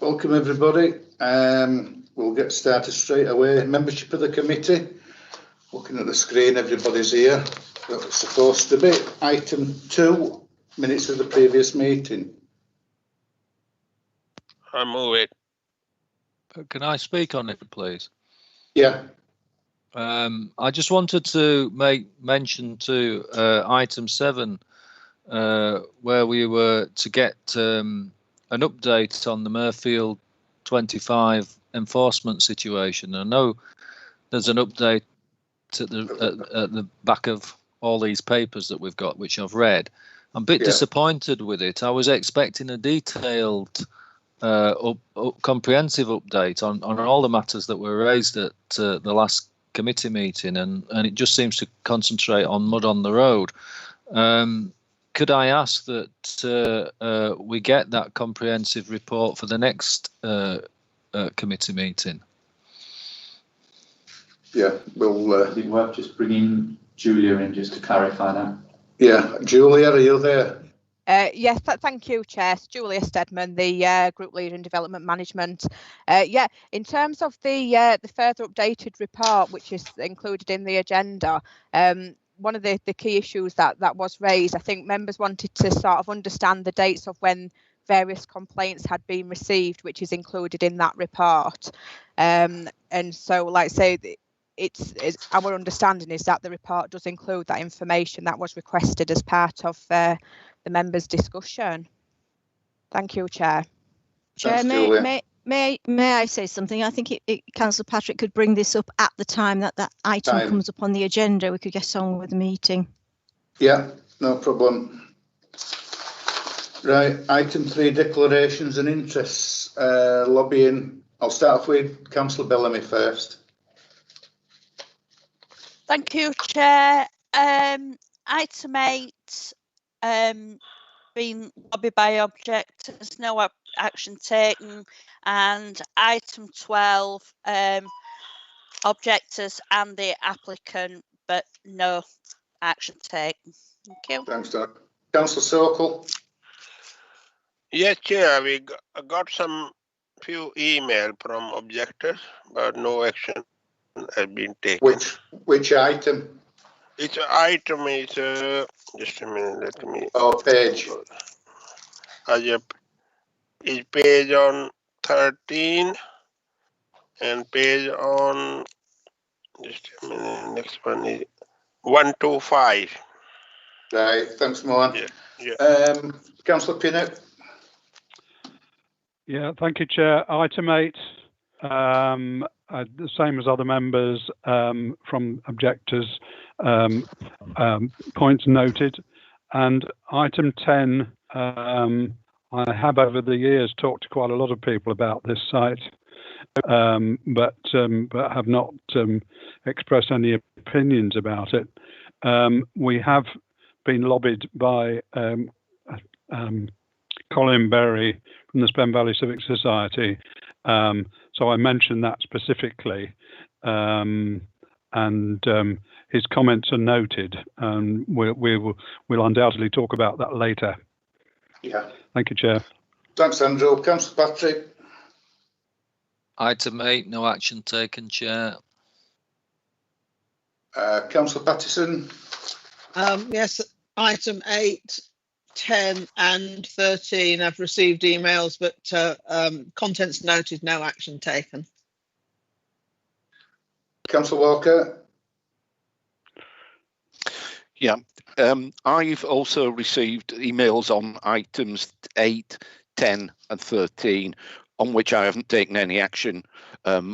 Welcome everybody. We'll get started straight away. Membership of the committee. Looking at the screen, everybody's here. It's supposed to be item 2, minutes of the previous meeting. I move it. Can I speak on it, please? Yeah. I just wanted to make mention to item 7, where we were to get an update on the Murfield 25 enforcement situation. I know there's an update at the back of all these papers that we've got, which I've read. I'm a bit disappointed with it. I was expecting a detailed, comprehensive update on all the matters that were raised at the last committee meeting, and it just seems to concentrate on mud on the road. Could I ask that we get that comprehensive report for the next committee meeting? Yeah, I think we'll just bring in Julia in just to clarify that. Yeah, Julia, are you there? Yes, thank you, Chair. It's Julia Steadman, the Group Leader in Development Management. In terms of the further updated report, which is included in the agenda, one of the key issues that was raised, I think members wanted to sort of understand the dates of when various complaints had been received, which is included in that report. And so, like I say, it's our understanding is that the report does include that information that was requested as part of the members' discussion. Thank you, Chair. Chair, may I say something? I think Councillor Patrick could bring this up at the time that item comes up on the agenda. We could get on with the meeting. Yeah, no problem. Right, item 3, declarations and interests, lobbying. I'll start off with Councillor Bellamy first. Thank you, Chair. Item 8, being lobbied by objectors, no action taken, and item 12, objectors and the applicant, but no action taken. Thank you. Thanks, Doug. Councillor Sokol. Yes, Chair, we got some few email from objectors, but no action has been taken. Which item? Each item is just a minute. Let me. Page. Is page on 13 and page on just a minute. Next one is 125. Right. Thanks, Mohan. Yeah. Councillor Pinnock. Yeah, thank you, Chair. Item 8, the same as other members from objectors, points noted. And item 10, I have over the years talked to quite a lot of people about this site, but have not expressed any opinions about it. We have been lobbied by Colin Berry from the Spen Valley Civic Society, so I mentioned that specifically, and his comments are noted, and we'll undoubtedly talk about that later. Yeah. Thank you, Chair. Thanks, Andrew. Councillor Patrick. Item 8, no action taken, Chair. Councillor Pattison. Yes, item 8, 10 and 13 I've received emails, but contents noted, no action taken. Councillor Walker. Yeah, I've also received emails on items 8, 10 and 13 on which I haven't taken any action.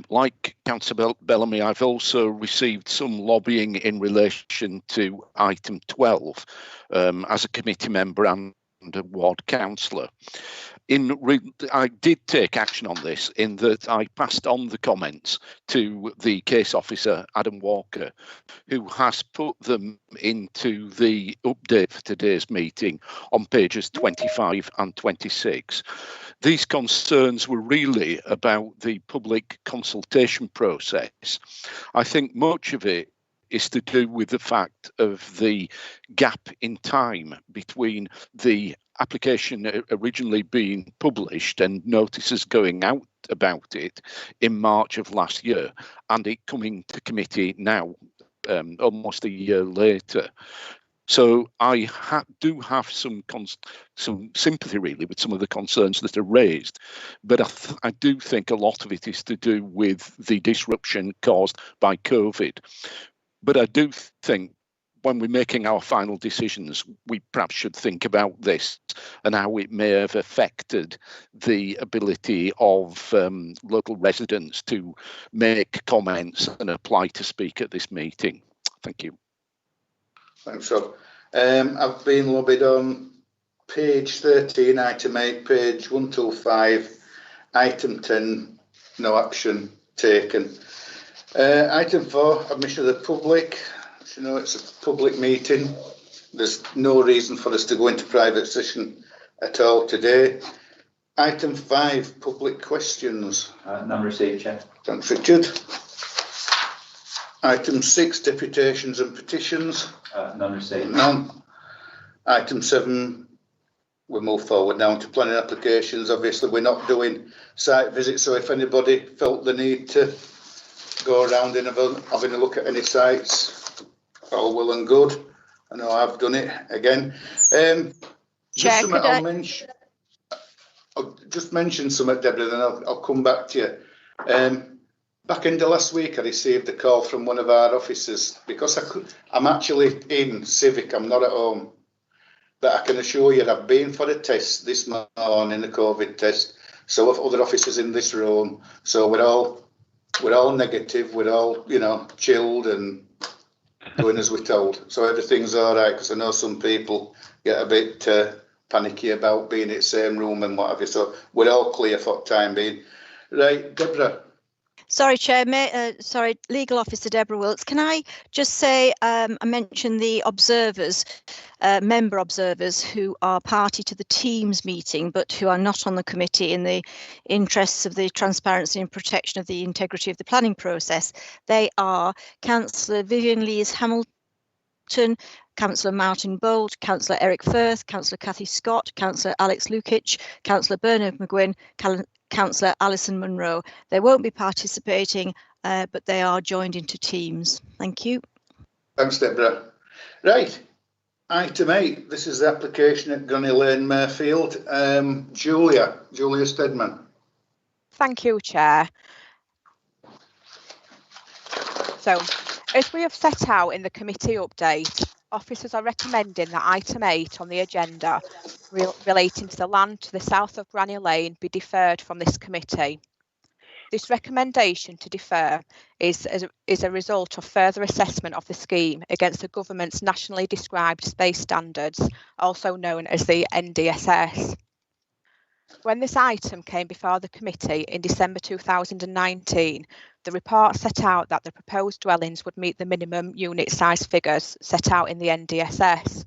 Like Councillor Bellamy, I've also received some lobbying in relation to item 12 as a committee member and a ward councillor. I did take action on this in that I passed on the comments to the case officer, Adam Walker, who has put them into the update for today's meeting on pages 25 and 26. These concerns were really about the public consultation process. I think much of it is to do with the fact of the gap in time between the application originally being published and notices going out about it in March of last year, and it coming to committee now, almost a year later. So I do have some sympathy really with some of the concerns that are raised, but I do think a lot of it is to do with the disruption caused by COVID. But I do think when we're making our final decisions, we perhaps should think about this and how it may have affected the ability of local residents to make comments and apply to speak at this meeting. Thank you. Thanks, Rob. I've been lobbied on page 13, item 8, page 125, item 10, no action taken. Item 4, admission of the public. As you know, it's a public meeting. There's no reason for us to go into private session at all today. Item 5, public questions. None received, Chair. Thanks, Richard. Item 6, deputations and petitions. None received. None. Item 7, we move forward now to planning applications. Obviously, we're not doing site visits, so if anybody felt the need to go around and having a look at any sites, all well and good. I know I've done it again. Chair, I'll just mention something, Deborah, then I'll come back to you. Back in the last week, I received a call from one of our officers because I'm actually in Civic, I'm not at home. But I can assure you I've been for a test this morning, a COVID test. So have other officers in this room. So we're all negative, we're all, you know, chilled and doing as we're told. So everything's all right, because I know some people get a bit panicky about being in the same room and what have you. So we're all clear for the time being. Right, Deborah. Sorry, Chair. Sorry, Legal Officer Deborah Wilkes. Can I just say, I mentioned the observers, member observers who are party to the Teams meeting, but who are not on the committee in the interests of the transparency and protection of the integrity of the planning process. They are Councillor Vivian Lees-Hamilton, Councillor Martin Bold, Councillor Eric Firth, Councillor Cathy Scott, Councillor Alex Lukic, Councillor Bernard McGuinn, Councillor Alison Munro. They won't be participating, but they are joined into Teams. Thank you. Thanks, Deborah. Right, item 8. This is the application at Gunny Lane, Mayfield. Julia Stedman. Thank you, Chair. So, as we have set out in the committee update, officers are recommending that item 8 on the agenda relating to the land to the south of Granny Lane be deferred from this committee. This recommendation to defer is a result of further assessment of the scheme against the government's nationally described space standards, also known as the NDSS. When this item came before the committee in December 2019, the report set out that the proposed dwellings would meet the minimum unit size figures set out in the NDSS.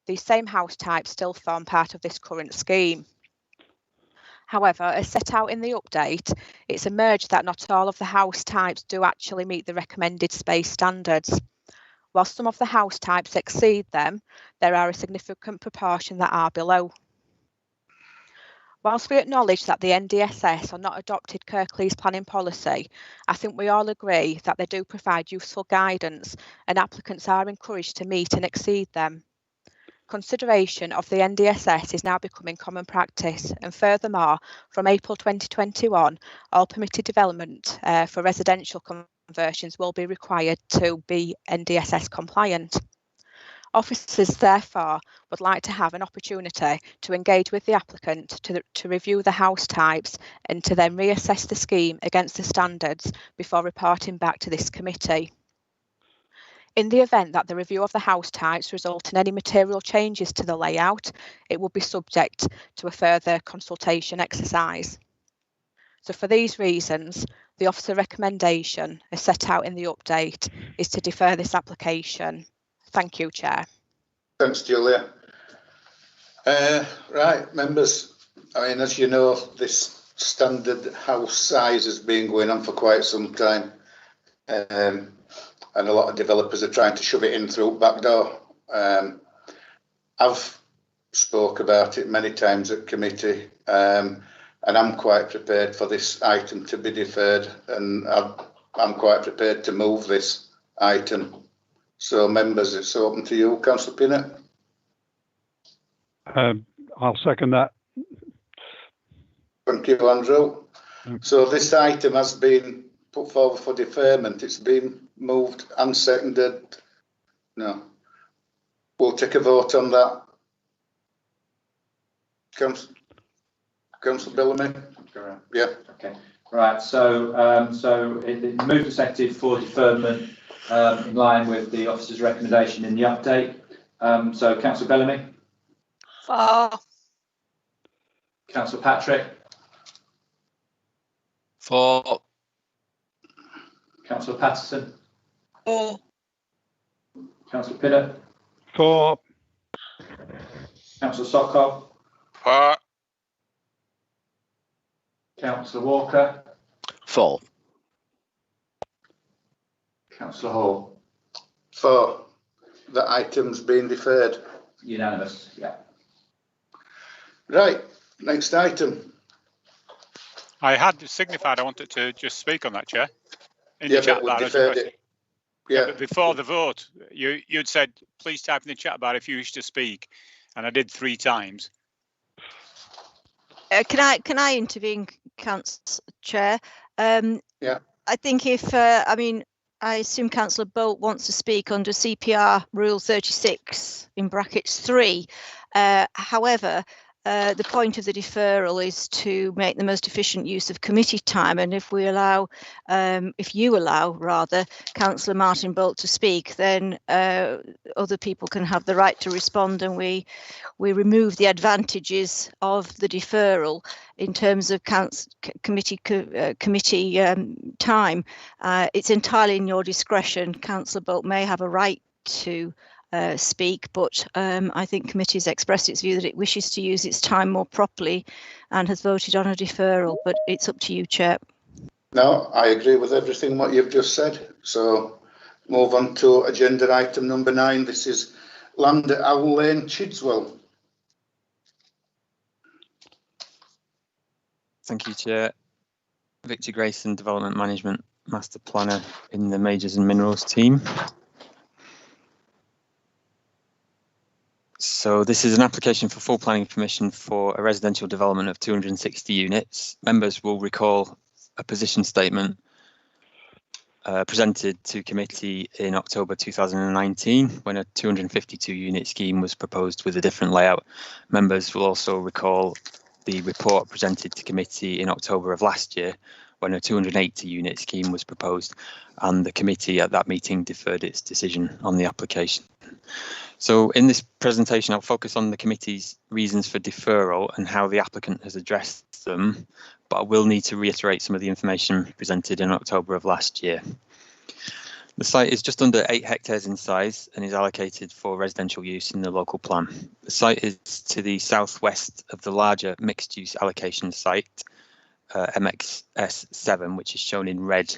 These same house types still form part of this current scheme. However, as set out in the update, it's emerged that not all of the house types do actually meet the recommended space standards. While some of the house types exceed them, there are a significant proportion that are below. Whilst we acknowledge that the NDSS are not adopted Kirklees planning policy, I think we all agree that they do provide useful guidance and applicants are encouraged to meet and exceed them. Consideration of the NDSS is now becoming common practice, and furthermore, from April 2021, all permitted development for residential conversions will be required to be NDSS compliant. Officers, therefore, would like to have an opportunity to engage with the applicant to review the house types and to then reassess the scheme against the standards before reporting back to this committee. In the event that the review of the house types result in any material changes to the layout, it will be subject to a further consultation exercise. So for these reasons, the officer recommendation, as set out in the update, is to defer this application. Thank you, Chair. Thanks, Julia. Right, members, I mean, as you know, this standard house size has been going on for quite some time. And a lot of developers are trying to shove it in through back door. I've spoke about it many times at committee, and I'm quite prepared for this item to be deferred, and I'm quite prepared to move this item. So members, it's open to you. Councillor Pinnett. I'll second that. Thank you, Andrew. So this item has been put forward for deferment. It's been moved and seconded. No. We'll take a vote on that. Councillor Bellamy? Yeah. Okay. Right. So it moved and seconded for deferment in line with the officer's recommendation in the update. So Councillor Bellamy? For. Councillor Patrick? For. Councillor Patterson? For. Councillor Pinnett? For. Councillor Sokov? For. Councillor Walker? For. Councillor Hall? For. The item's been deferred. Unanimous. Yeah. Right. Next item. I had signified I wanted to just speak on that, Chair. In Yeah, the chat but we bar. deferred it. Yeah. But before the vote, you'd said, please type in the chat bar if you wish to speak. And I did 3 times. Can I intervene, Council Chair? Yeah. I think if I assume Councillor Bolt wants to speak under CPR Rule 36 in brackets 3. However, the point of the deferral is to make the most efficient use of committee time, and if we allow, if you allow rather, Councillor Martin Bolt to speak, then other people can have the right to respond, and we remove the advantages of the deferral in terms of committee time. It's entirely in your discretion. Councillor Bolt may have a right to speak, but I think committee has expressed its view that it wishes to use its time more properly and has voted on a deferral, but it's up to you, Chair. No, I agree with everything what you've just said. So move on to agenda item number 9. This is land at Owl Lane, Chidswell. Thank you, Chair. Victor Grayson, Development Management Master Planner in the Majors and Minerals team. So this is an application for full planning permission for a residential development of 260 units. Members will recall a position statement presented to committee in October 2019 when a 252 unit scheme was proposed with a different layout. Members will also recall the report presented to committee in October of last year when a 280 unit scheme was proposed, and the committee at that meeting deferred its decision on the application. So in this presentation, I'll focus on the committee's reasons for deferral and how the applicant has addressed them, but I will need to reiterate some of the information presented in October of last year. The site is just under 8 hectares in size and is allocated for residential use in the local plan. The site is to the southwest of the larger mixed-use allocation site, MXS7, which is shown in red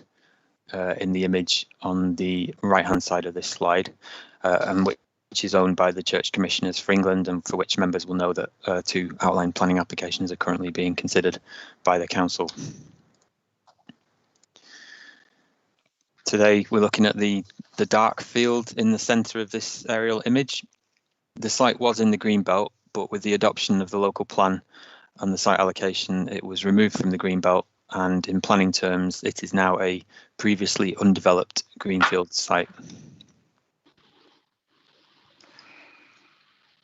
in the image on the right-hand side of this slide, and which is owned by the Church Commissioners for England, and for which members will know that 2 outline planning applications are currently being considered by the council. Today we're looking at the dark field in the centre of this aerial image. The site was in the green belt, but with the adoption of the local plan and the site allocation, it was removed from the green belt, and in planning terms it is now a previously undeveloped greenfield site.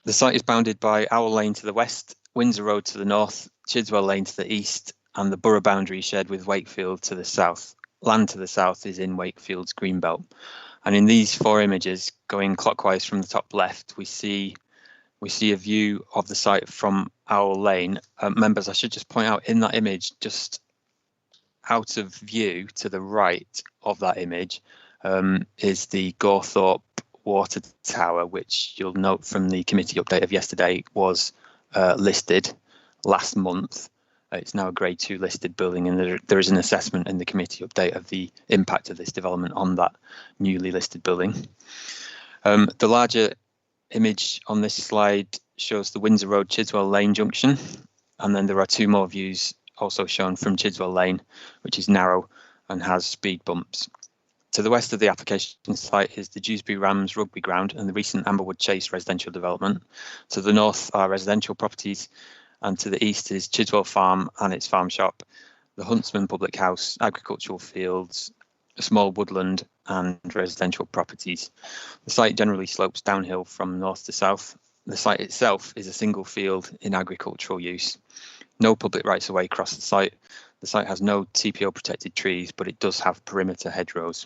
The site is bounded by Owl Lane to the west, Windsor Road to the north, Chidswell Lane to the east, and the borough boundary shared with Wakefield to the south. Land to the south is in Wakefield's greenbelt. And in these 4 images, going clockwise from the top left, we see a view of the site from Owl Lane. Members, I should just point out in that image, just out of view to the right of that image, is the Gorthorpe water tower, which you'll note from the committee update of yesterday was listed last month. It's now a grade 2 listed building, and there is an assessment in the committee update of the impact of this development on that newly listed building. The larger image on this slide shows the Windsor Road Chidswell Lane junction, and then there are two more views also shown from Chidswell Lane, which is narrow and has speed bumps. To the west of the application site is the Dewsbury Rams rugby ground and the recent Amberwood Chase residential development. To the north are residential properties, and to the east is Chidswell Farm and its farm shop, the Huntsman Public House, agricultural fields, a small woodland and residential properties. The site generally slopes downhill from north to south. The site itself is a single field in agricultural use. No public rights of way cross the site. The site has no TPO protected trees, but it does have perimeter hedgerows.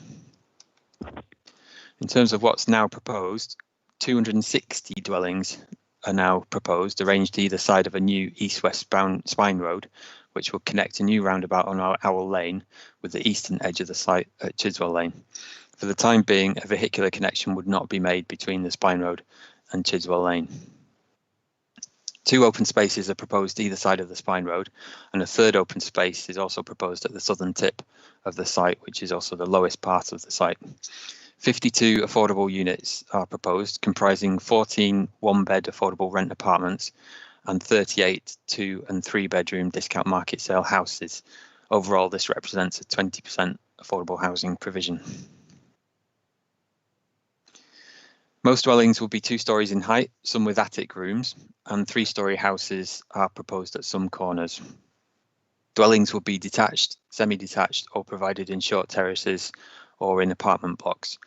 In terms of what's now proposed, 260 dwellings are now proposed, arranged either side of a new east-west spine road, which will connect a new roundabout on our Owl Lane with the eastern edge of the site at Chidswell Lane. For the time being, a vehicular connection would not be made between the spine road and Chidswell Lane. Two open spaces are proposed either side of the spine road, and a third open space is also proposed at the southern tip of the site, which is also the lowest part of the site. 52 affordable units are proposed, comprising 14 one-bed affordable rent apartments and 38 2- and 3-bedroom discount market sale houses. Overall, this represents a 20% affordable housing provision. Most dwellings will be 2 stories in height, some with attic rooms, and 3-story houses are proposed at some corners. Dwellings will be detached, semi-detached, or provided in short terraces or in apartment blocks.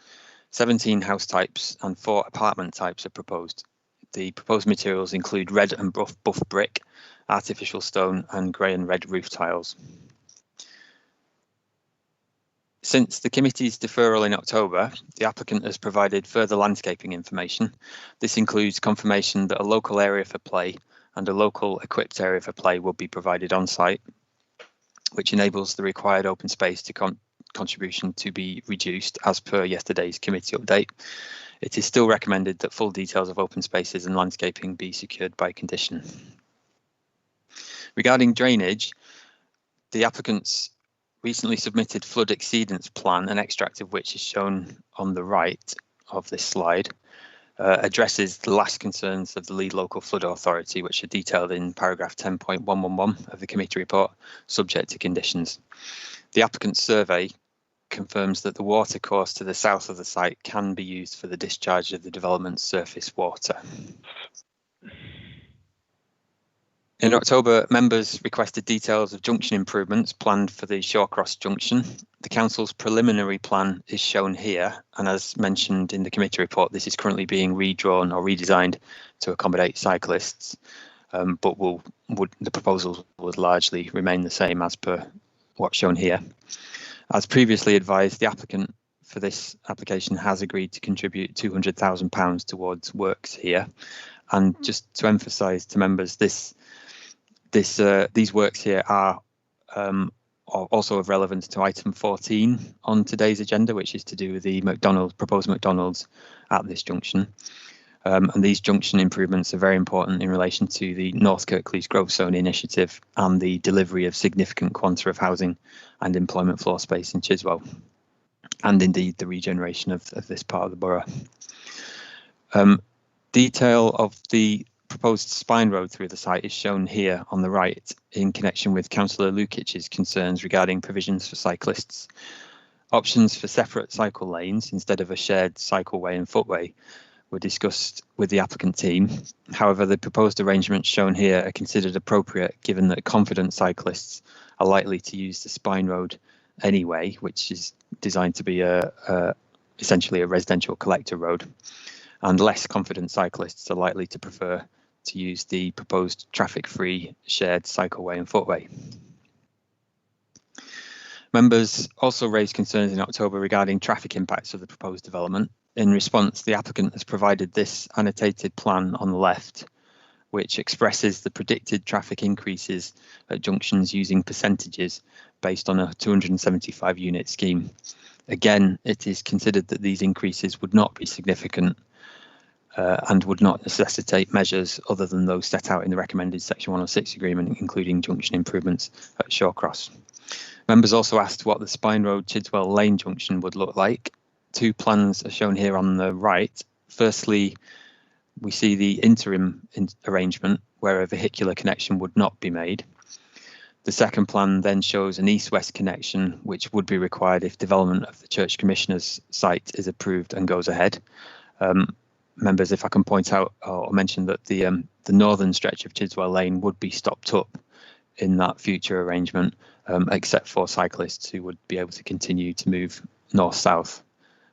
17 house types and 4 apartment types are proposed. The proposed materials include red and buff brick, artificial stone, and grey and red roof tiles. Since the committee's deferral in October, the applicant has provided further landscaping information. This includes confirmation that a local area for play and a local equipped area for play will be provided on site, which enables the required open space to contribution to be reduced as per yesterday's committee update. It is still recommended that full details of open spaces and landscaping be secured by condition. Regarding drainage, the applicant's recently submitted flood exceedance plan, an extract of which is shown on the right of this slide, addresses the last concerns of the lead local flood authority, which are detailed in paragraph 10.111 of the committee report, subject to conditions. The applicant's survey confirms that the water course to the south of the site can be used for the discharge of the development's surface water. In October, members requested details of junction improvements planned for the Shawcross junction. The council's preliminary plan is shown here, and as mentioned in the committee report, this is currently being redrawn or redesigned to accommodate cyclists, but the proposals would largely remain the same as per what's shown here. As previously advised, the applicant for this application has agreed to contribute £200,000 towards works here. And just to emphasise to members, these works here are also of relevance to item 14 on today's agenda, which is to do with the proposed McDonald's at this junction. And these junction improvements are very important in relation to the North Kirklees Growth Zone initiative and the delivery of significant quanta of housing and employment floor space in Chidswell, and indeed the regeneration of this part of the borough. Detail of the proposed spine road through the site is shown here on the right in connection with Councillor Lukic's concerns regarding provisions for cyclists. Options for separate cycle lanes instead of a shared cycleway and footway were discussed with the applicant team. However, the proposed arrangements shown here are considered appropriate given that confident cyclists are likely to use the spine road anyway, which is designed to be essentially a residential collector road, and less confident cyclists are likely to prefer to use the proposed traffic-free shared cycleway and footway. Members also raised concerns in October regarding traffic impacts of the proposed development. In response, the applicant has provided this annotated plan on the left, which expresses the predicted traffic increases at junctions using percentages based on a 275 unit scheme. Again, it is considered that these increases would not be significant and would not necessitate measures other than those set out in the recommended Section 106 agreement, including junction improvements at Shawcross. Members also asked what the Spine Road Chidswell Lane junction would look like. Two plans are shown here on the right. Firstly, We see the interim arrangement where a vehicular connection would not be made. The second plan then shows an east-west connection, which would be required if development of the Church Commissioner's site is approved and goes ahead. Members, if I can point out or mention that the northern stretch of Chiswell Lane would be stopped up in that future arrangement, except for cyclists who would be able to continue to move north-south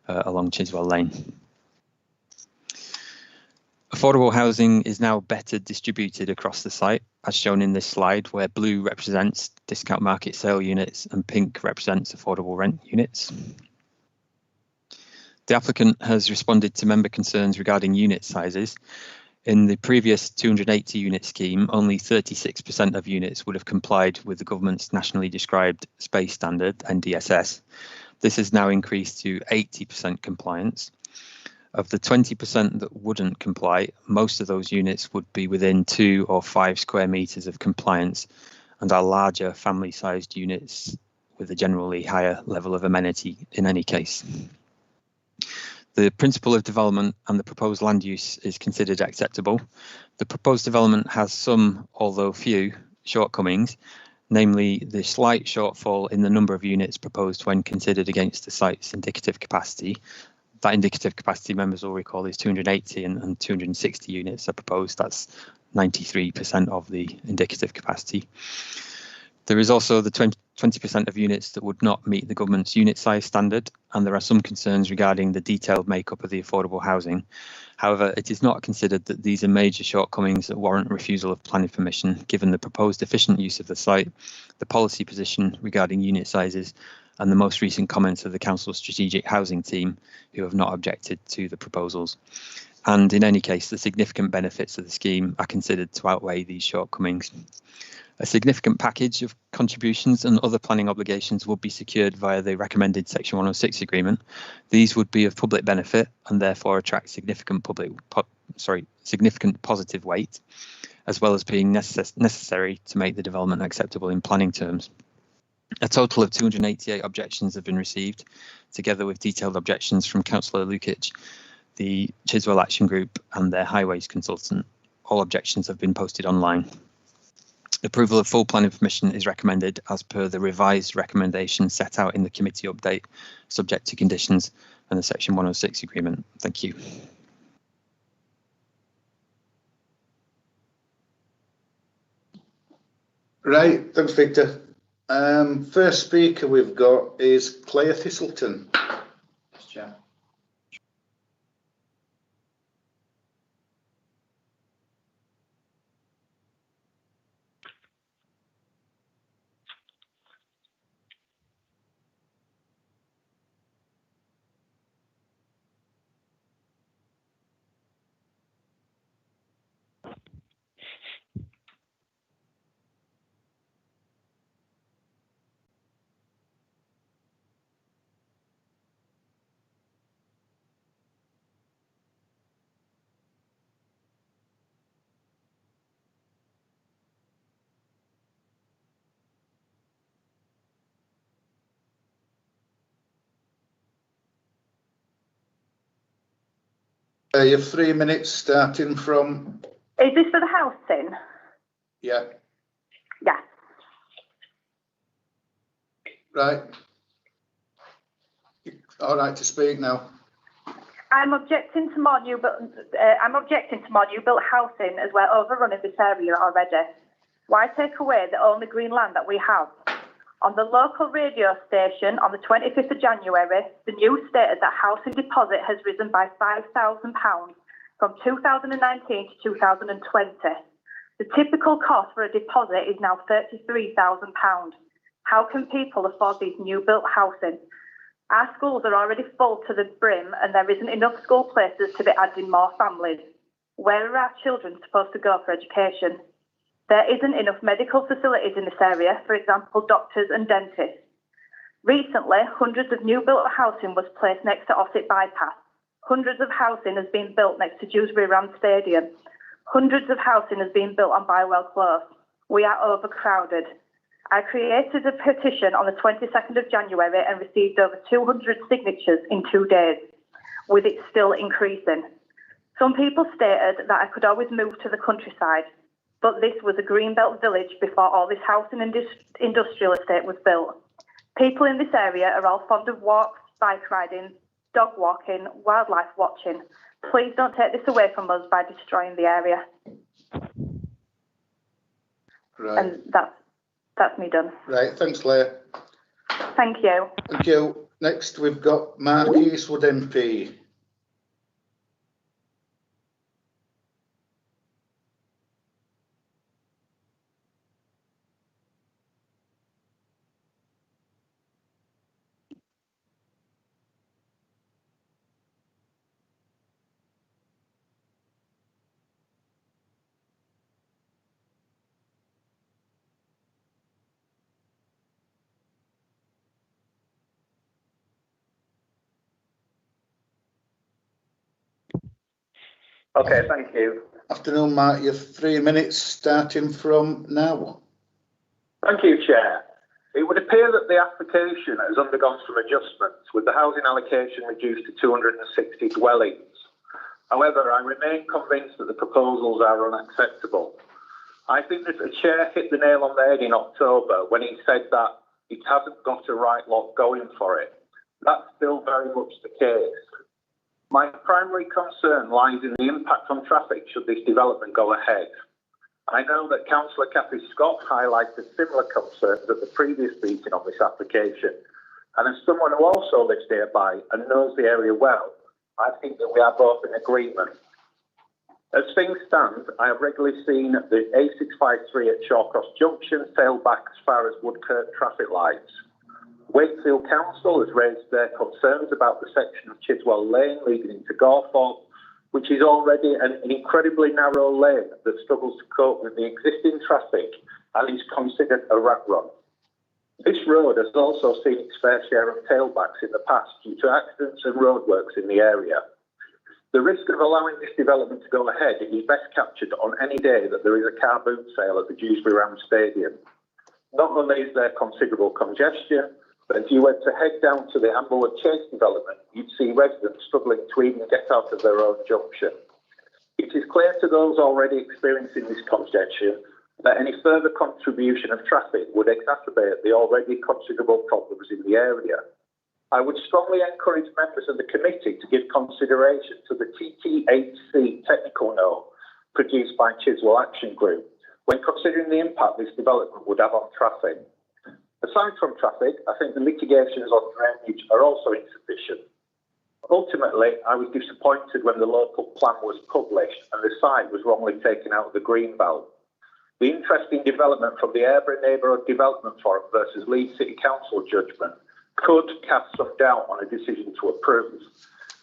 along Chiswell Lane. Affordable housing is now better distributed across the site, as shown in this slide, where blue represents discount market sale units and pink represents affordable rent units. The applicant has responded to member concerns regarding unit sizes. In the previous 280 unit scheme, only 36% of units would have complied with the government's nationally described space standard, NDSS. This has now increased to 80% compliance. Of the 20% that wouldn't comply, most of those units would be within 2 or 5 square metres of compliance and are larger family-sized units with a generally higher level of amenity in any case. The principle of development and the proposed land use is considered acceptable. The proposed development has some, although few, shortcomings, namely the slight shortfall in the number of units proposed when considered against the site's indicative capacity. That indicative capacity, members will recall, is 280 and 260 units are proposed. That's 93% of the indicative capacity. There is also the 20% of units that would not meet the government's unit size standard, and there are some concerns regarding the detailed makeup of the affordable housing. However, it is not considered that these are major shortcomings that warrant refusal of planning permission, given the proposed efficient use of the site, the policy position regarding unit sizes, and the most recent comments of the Council's strategic housing team, who have not objected to the proposals. And in any case, the significant benefits of the scheme are considered to outweigh these shortcomings. A significant package of contributions and other planning obligations will be secured via the recommended Section 106 agreement. These would be of public benefit and therefore attract significant positive weight, as well as being necessary to make the development acceptable in planning terms. A total of 288 objections have been received, together with detailed objections from Councillor Lukic, the Chiswell Action Group and their highways consultant. All objections have been posted online. Approval of full planning permission is recommended as per the revised recommendation set out in the committee update, subject to conditions and the Section 106 agreement. Thank you. Right, thanks, Victor. First speaker we've got is Claire Thistleton. Mr. Chair. You have 3 minutes starting from... Is this for the housing? Yeah. Yeah. Right. All right to speak now. I'm objecting to more new built housing as we're overrunning this area already. Why take away the only green land that we have? On the local radio station on the 25th of January, the news stated that housing deposit has risen by £5,000 from 2019 to 2020. The typical cost for a deposit is now £33,000. How can people afford these new built housing? Our schools are already full to the brim and there isn't enough school places to be adding more families. Where are our children supposed to go for education? There isn't enough medical facilities in this area, for example, doctors and dentists. Recently, hundreds of new built housing was placed next to Ossett Bypass. Hundreds of housing has been built next to Dewsbury Ram Stadium. Hundreds of housing has been built on Bywell Close. We are overcrowded. I created a petition on the 22nd of January and received over 200 signatures in 2 days, with it still increasing. Some people stated that I could always move to the countryside, but this was a greenbelt village before all this housing and industrial estate was built. People in this area are all fond of walks, bike riding, dog walking, wildlife watching. Please don't take this away from us by destroying the area. Right. And that's me done. Right, thanks, Leah. Thank you. Thank you. Next, we've got Mark Eastwood MP. Okay, thank you. Afternoon, Mark. You have 3 minutes starting from now. Thank you, Chair. It would appear that the application has undergone some adjustments, with the housing allocation reduced to 260 dwellings. However, I remain convinced that the proposals are unacceptable. I think that the Chair hit the nail on the head in October when he said that it hasn't got a right lot going for it. That's still very much the case. My primary concern lies in the impact on traffic should this development go ahead. I know that Councillor Cathy Scott highlighted similar concerns at the previous meeting on this application, and as someone who also lives nearby and knows the area well, I think that we are both in agreement. As things stand, I have regularly seen the A653 at Shawcross Junction sail back as far as Woodkirk traffic lights. Wakefield Council has raised their concerns about the section of Chiswell Lane leading into Gawthorpe, which is already an incredibly narrow lane that struggles to cope with the existing traffic and is considered a rat run. This road has also seen its fair share of tailbacks in the past due to accidents and roadworks in the area. The risk of allowing this development to go ahead is best captured on any day that there is a car boot sale at the Dewsbury Round Stadium. Not only is there considerable congestion, but if you were to head down to the Amblewood Chase development, you'd see residents struggling to even get out of their own junction. It is clear to those already experiencing this congestion that any further contribution of traffic would exacerbate the already considerable problems in the area. I would strongly encourage members of the committee to give consideration to the TT8C technical note produced by Chiswell Action Group when considering the impact this development would have on traffic. Aside from traffic, I think the mitigations on drainage are also insufficient. Ultimately, I was disappointed when the local plan was published and the site was wrongly taken out of the Greenbelt. The interesting development from the Ayrburn Neighbourhood Development Forum versus Leeds City Council judgment could cast some doubt on a decision to approve.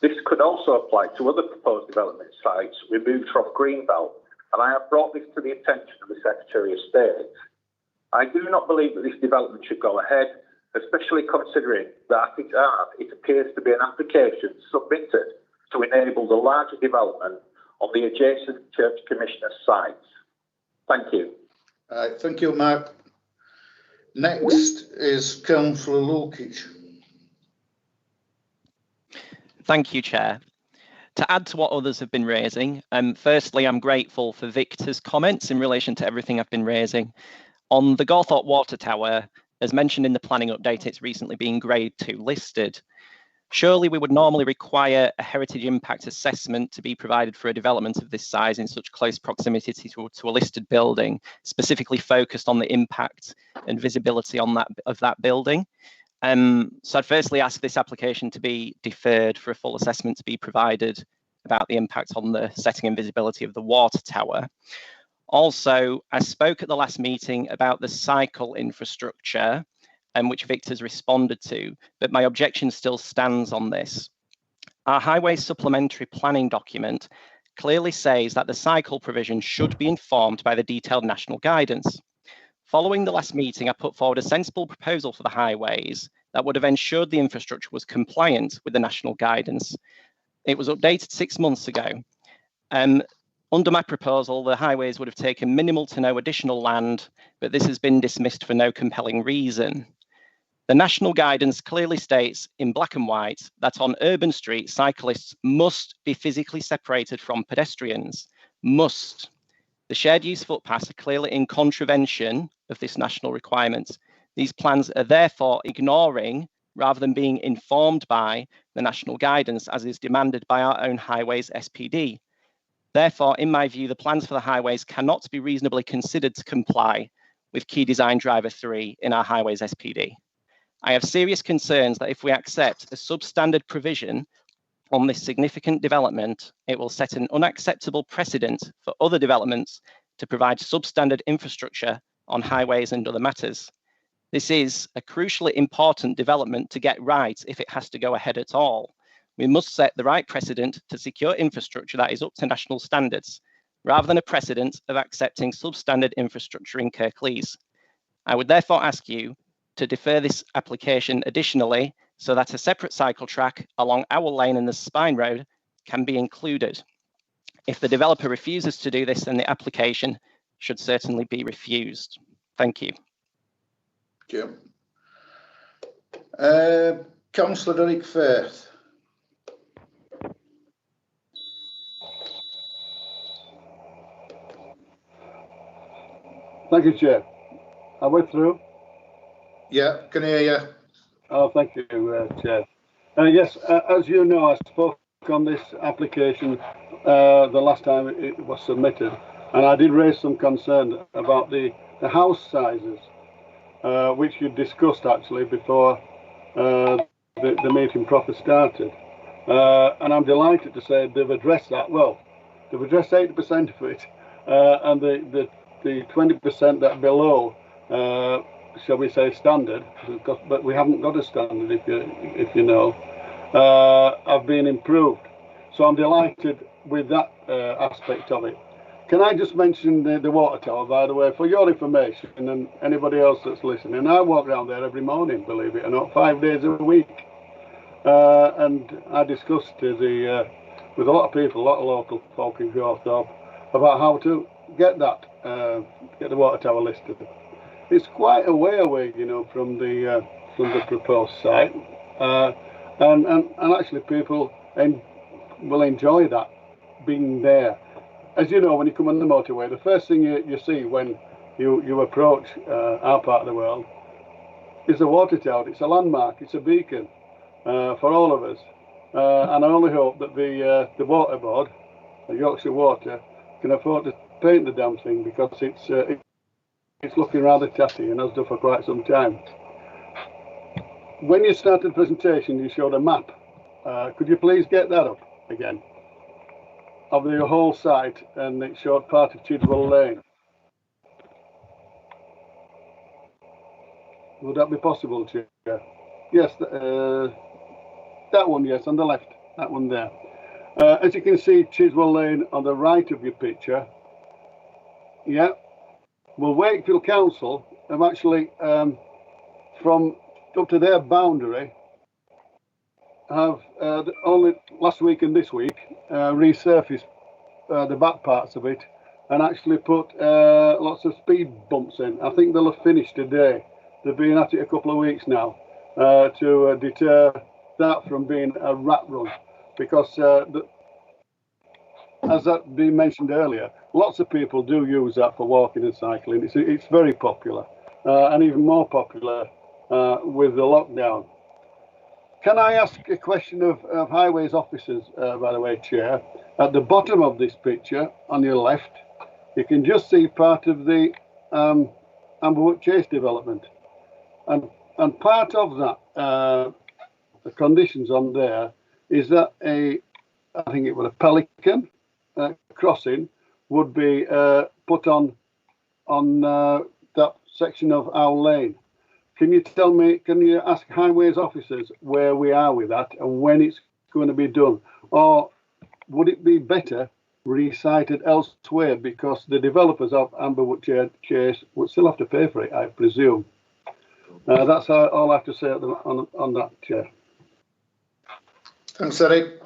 This could also apply to other proposed development sites removed from Greenbelt, and I have brought this to the attention of the Secretary of State. I do not believe that this development should go ahead, especially considering that it appears to be an application submitted to enable the larger development on the adjacent Church Commissioner's sites. Thank you. Thank you, Mark. Next is Councillor Lukic. Thank you, Chair. To add to what others have been raising, firstly, I'm grateful for Victor's comments in relation to everything I've been raising. On the Gawthorpe Water Tower, as mentioned in the planning update, it's recently been Grade 2 listed. Surely we would normally require a heritage impact assessment to be provided for a development of this size in such close proximity to a listed building, specifically focused on the impact and visibility on that building. So I'd firstly ask this application to be deferred for a full assessment to be provided about the impact on the setting and visibility of the water tower. Also, I spoke at the last meeting about the cycle infrastructure, which Victor's responded to, but my objection still stands on this. Our highway supplementary planning document clearly says that the cycle provision should be informed by the detailed national guidance. Following the last meeting, I put forward a sensible proposal for the highways that would have ensured the infrastructure was compliant with the national guidance. It was updated 6 months ago. Under my proposal, the highways would have taken minimal to no additional land, but this has been dismissed for no compelling reason. The national guidance clearly states in black and white that on urban streets, cyclists must be physically separated from pedestrians. Must. The shared use footpaths are clearly in contravention of this national requirement. These plans are therefore ignoring, rather than being informed by, the national guidance as is demanded by our own highways SPD. Therefore, in my view, the plans for the highways cannot be reasonably considered to comply with key design driver 3 in our highways SPD. I have serious concerns that if we accept a substandard provision on this significant development, it will set an unacceptable precedent for other developments to provide substandard infrastructure on highways and other matters. This is a crucially important development to get right if it has to go ahead at all. We must set the right precedent to secure infrastructure that is up to national standards, rather than a precedent of accepting substandard infrastructure in Kirklees. I would therefore ask you to defer this application additionally so that a separate cycle track along Owl Lane and the Spine Road can be included. If the developer refuses to do this, then the application should certainly be refused. Thank you. Thank you. Councillor Derek Firth. Thank you, Chair. I went through. Yeah, can hear you. Oh, thank you, Chair. Yes, as you know, I spoke on this application the last time it was submitted, and I did raise some concern about the house sizes, which you discussed actually before the meeting proper started. And I'm delighted to say they've addressed that well. They've addressed 80% of it, and the 20% that below, shall we say, standard, but we haven't got a standard, if you know, have been improved. So I'm delighted with that aspect of it. Can I just mention the water tower, by the way, for your information and anybody else that's listening? I walk around there every morning, believe it or not, 5 days a week. And I discussed with a lot of people, a lot of local folk in Yorkthorpe, about how to get that, get the water tower listed. It's quite a way away, you know, from the proposed site, and actually people will enjoy that being there. As you know, when you come on the motorway, the first thing you see when you approach our part of the world is the water tower. It's a landmark. It's a beacon for all of us, and I only hope that the water board, Yorkshire Water, can afford to paint the damn thing, because it's looking rather tatty and has done for quite some time. When you started the presentation, you showed a map. Could you please get that up again? Of the whole site, and it showed part of Chidwell Lane. Would that be possible, Chair? Yes, that one, yes, on the left, that one there. As you can see, Chidwell Lane on the right of your picture. Yeah. Well, Wakefield Council have actually, from up to their boundary, have only last week and this week resurfaced the back parts of it and actually put lots of speed bumps in. I think they'll have finished today. They've been at it a couple of weeks now to deter that from being a rat run, because as that been mentioned earlier, lots of people do use that for walking and cycling. It's very popular, and even more popular with the lockdown. Can I ask a question of highways officers, by the way, Chair? At the bottom of this picture, on your left, you can just see part of the Amberwood Chase development. And part of that, the conditions on there, is that I think it was a pelican crossing would be put on that section of Owl Lane. Can you tell me, can you ask highways officers where we are with that and when it's going to be done? Or would it be better recited elsewhere, because the developers of Amberwood Chase would still have to pay for it, I presume? That's all I have to say on that, Chair. Thanks, Eric.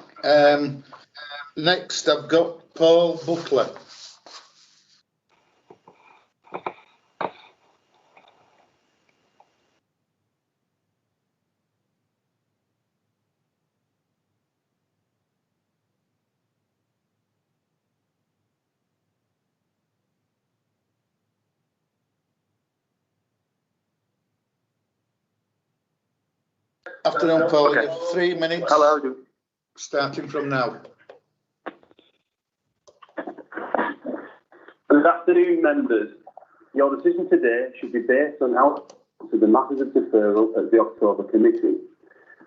Next, I've got Paul Butler. Afternoon, Paul. You have 3 minutes. Hello. Starting from now. Good afternoon, members. Your decision today should be based on how to the matters of deferral at the October committee.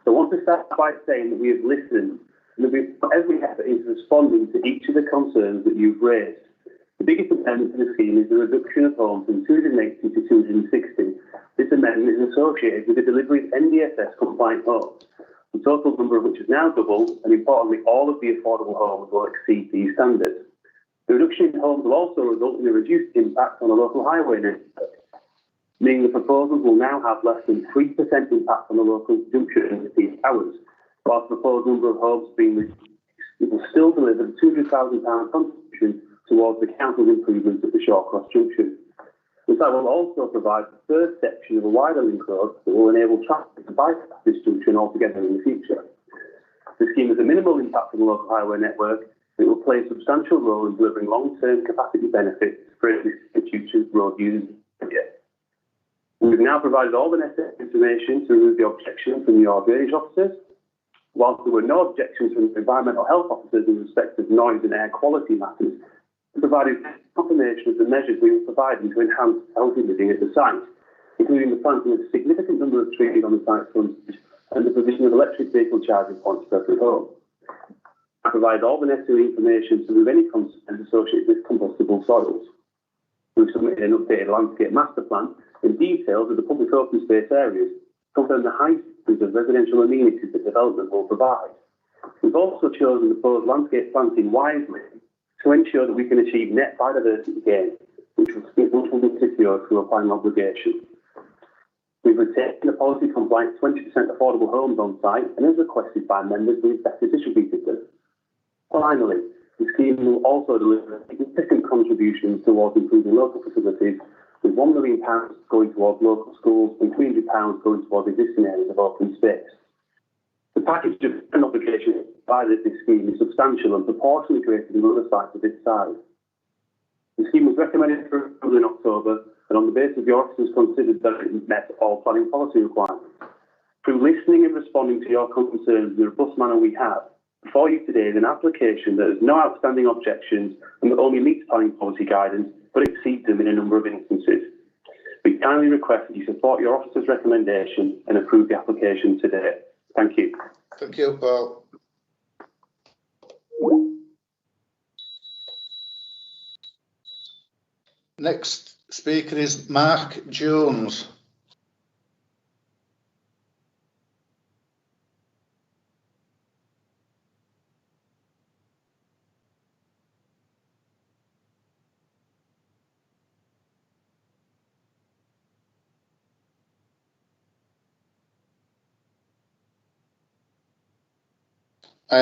So I want to start by saying that we have listened and that we've put every effort into responding to each of the concerns that you've raised. The biggest amendment to the scheme is the reduction of homes from 280 to 260. This amendment is associated with the delivery of NDSS compliant homes, the total number of which has now doubled, and importantly, all of the affordable homes will exceed these standards. The reduction in homes will also result in a reduced impact on the local highway network, meaning the proposals will now have less than 3% impact on the local junction peak hours, whilst the proposed number of homes being reduced. It will still deliver the £200,000 contribution towards the council's improvements at the Shawcross junction. This will also provide the first section of a wider link road that will enable traffic to bypass this junction altogether in the future. The scheme has a minimal impact on the local highway network. It will play a substantial role in delivering long-term capacity benefits for existing future road users. We've now provided all the necessary information to remove the objection from your drainage officers. Whilst there were no objections from the environmental health officers in respect of noise and air quality matters, we provided confirmation of the measures we were providing to enhance healthy living at the site, including the planting of a significant number of trees on the site frontage and the provision of electric vehicle charging points for every home. I provide all the necessary information to remove any concerns associated with combustible soils. We've submitted an updated landscape master plan and details of the public open space areas, confirm the high standards of residential amenities that development will provide. We've also chosen to propose landscape planting wisely to ensure that we can achieve net biodiversity gain, which will be secured through a planning obligation. We've retained a policy compliant 20% affordable homes on site, and as requested by members, we've better distributed them. Finally, the scheme will also deliver significant contributions towards improving local facilities, with £1 million going towards local schools and £300 going towards existing areas of open space. The package of an obligation by this scheme is substantial and proportionally greater than other sites of its size. The scheme was recommended for approval in October, and on the basis of your officers considered that it met all planning policy requirements. Through listening and responding to your concerns in the robust manner we have, before you today is an application that has no outstanding objections and that only meets planning policy guidance, but exceeds them in a number of instances. We kindly request that you support your officer's recommendation and approve the application today. Thank you. Thank you, Paul. Next speaker is Mark Jones.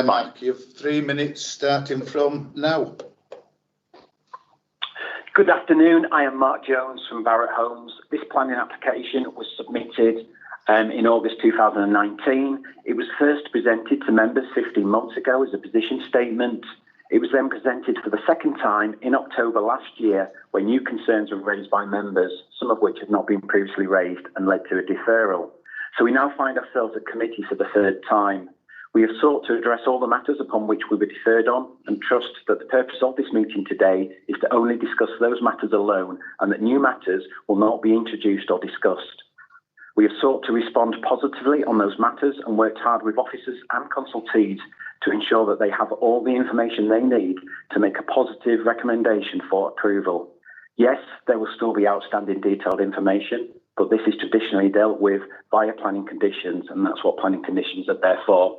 Mark, you have 3 minutes starting from now. Good afternoon, I am Mark Jones from Barratt Homes. This planning application was submitted in August 2019. It was first presented to members 15 months ago as a position statement. It was then presented for the second time in October last year when new concerns were raised by members, some of which had not been previously raised and led to a deferral. So we now find ourselves at committee for the third time. We have sought to address all the matters upon which we were deferred on and trust that the purpose of this meeting today is to only discuss those matters alone and that new matters will not be introduced or discussed. We have sought to respond positively on those matters and worked hard with officers and consultees to ensure that they have all the information they need to make a positive recommendation for approval. Yes, there will still be outstanding detailed information, but this is traditionally dealt with via planning conditions, and that's what planning conditions are there for.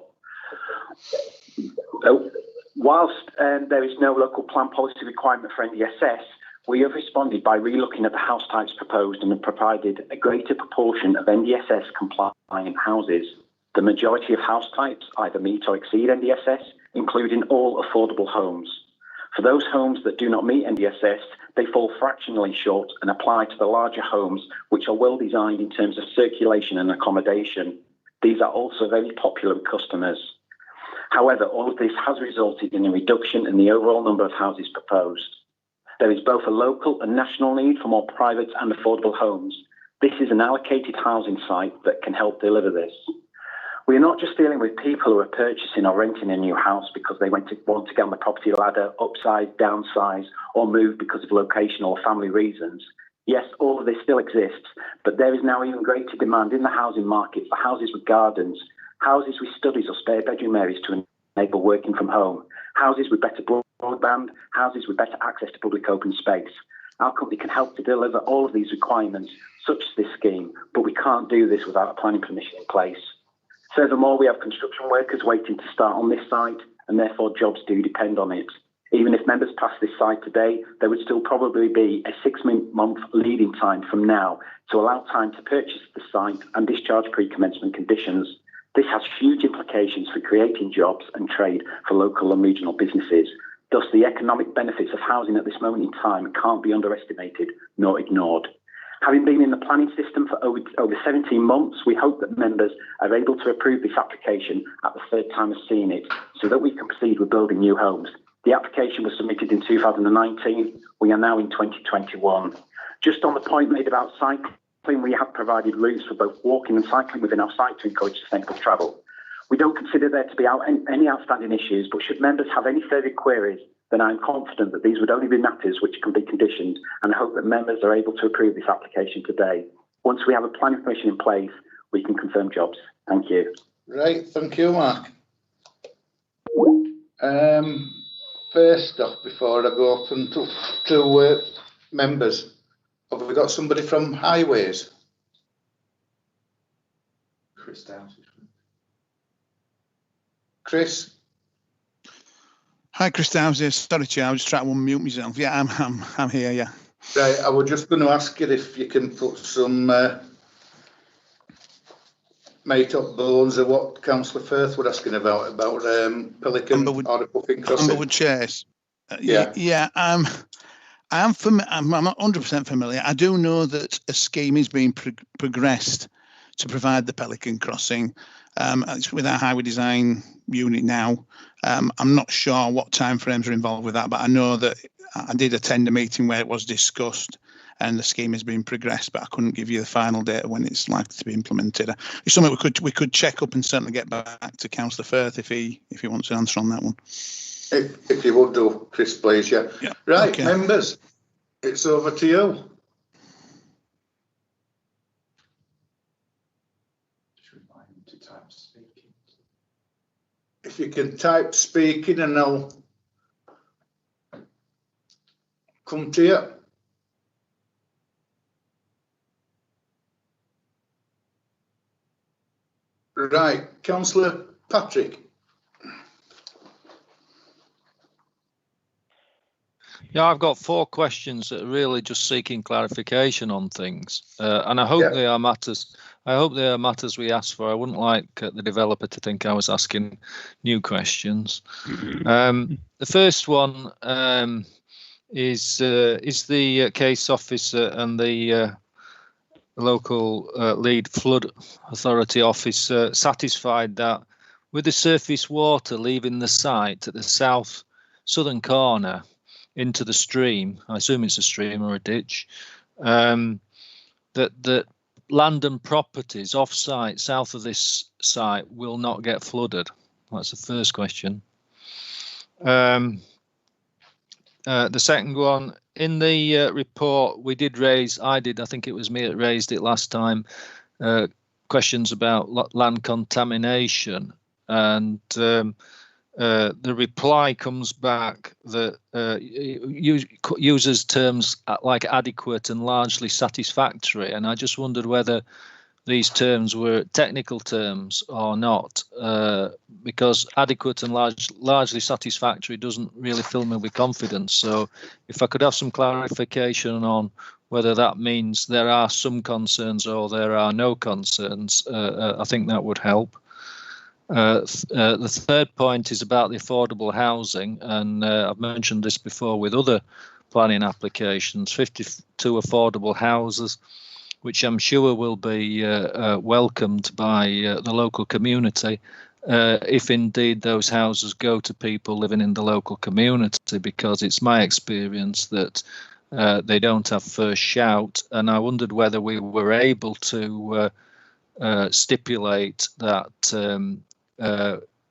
Whilst there is no local plan policy requirement for NDSS, we have responded by relooking at the house types proposed and have provided a greater proportion of NDSS compliant houses. The majority of house types either meet or exceed NDSS, including all affordable homes. For those homes that do not meet NDSS, they fall fractionally short and apply to the larger homes, which are well designed in terms of circulation and accommodation. These are also very popular with customers. However, all of this has resulted in a reduction in the overall number of houses proposed. There is both a local and national need for more private and affordable homes. This is an allocated housing site that can help deliver this. We are not just dealing with people who are purchasing or renting a new house because they want to get on the property ladder, upsize, downsize, or move because of location or family reasons. Yes, all of this still exists, but there is now even greater demand in the housing market for houses with gardens, houses with studies or spare bedroom areas to enable working from home, houses with better broadband, houses with better access to public open space. Our company can help to deliver all of these requirements, such as this scheme, but we can't do this without a planning permission in place. Furthermore, we have construction workers waiting to start on this site, and therefore jobs do depend on it. Even if members pass this site today, there would still probably be a 6-month lead-in time from now to allow time to purchase the site and discharge pre-commencement conditions. This has huge implications for creating jobs and trade for local and regional businesses. Thus, the economic benefits of housing at this moment in time can't be underestimated nor ignored. Having been in the planning system for over 17 months, we hope that members are able to approve this application at the third time of seeing it so that we can proceed with building new homes. The application was submitted in 2019. We are now in 2021. Just on the point made about cycling, we have provided routes for both walking and cycling within our site to encourage sustainable travel. We don't consider there to be any outstanding issues, but should members have any further queries, then I'm confident that these would only be matters which can be conditioned, and I hope that members are able to approve this application today. Once we have a planning permission in place, we can confirm jobs. Thank you. Right, thank you, Mark. First off, before I go open to members, have we got somebody from Highways? Chris Downs. Chris? Hi, Chris Downs here. Sorry, Chair, I was just trying to unmute myself. Yeah, I'm here, yeah. Right, I was just going to ask you if you can put some mate up bones of what Councillor Firth was asking about Pelican or the Puffin Crossing. Amberwood Chase. Yeah. I'm not 100% familiar. I do know that a scheme is being progressed to provide the Pelican Crossing. It's with our highway design unit now. I'm not sure what timeframes are involved with that, but I know that I did attend a meeting where it was discussed and the scheme has been progressed, but I couldn't give you the final date when it's likely to be implemented. It's something we could check up and certainly get back to Councillor Firth if he wants an answer on that one. If you would do, Chris, please, yeah. Right, okay. Members, it's over to you. If you can type speaking and I'll come to you. Right, Councillor Patrick. Yeah, I've got 4 questions that are really just seeking clarification on things, and I hope they are matters. I hope they are matters we asked for. I wouldn't like the developer to think I was asking new questions. The first one is the case officer and the local lead flood authority officer satisfied that with the surface water leaving the site at the southern corner into the stream, I assume it's a stream or a ditch, that land and properties off-site, south of this site, will not get flooded? That's the first question. The second one, in the report we did raise, I think it was me that raised it last time, questions about land contamination, and the reply comes back that uses terms like adequate and largely satisfactory, and I just wondered whether these terms were technical terms or not, because adequate and largely satisfactory doesn't really fill me with confidence. So if I could have some clarification on whether that means there are some concerns or there are no concerns, I think that would help. The third point is about the affordable housing, and I've mentioned this before with other planning applications, 52 affordable houses, which I'm sure will be welcomed by the local community, if indeed those houses go to people living in the local community, because it's my experience that they don't have first shout, and I wondered whether we were able to stipulate that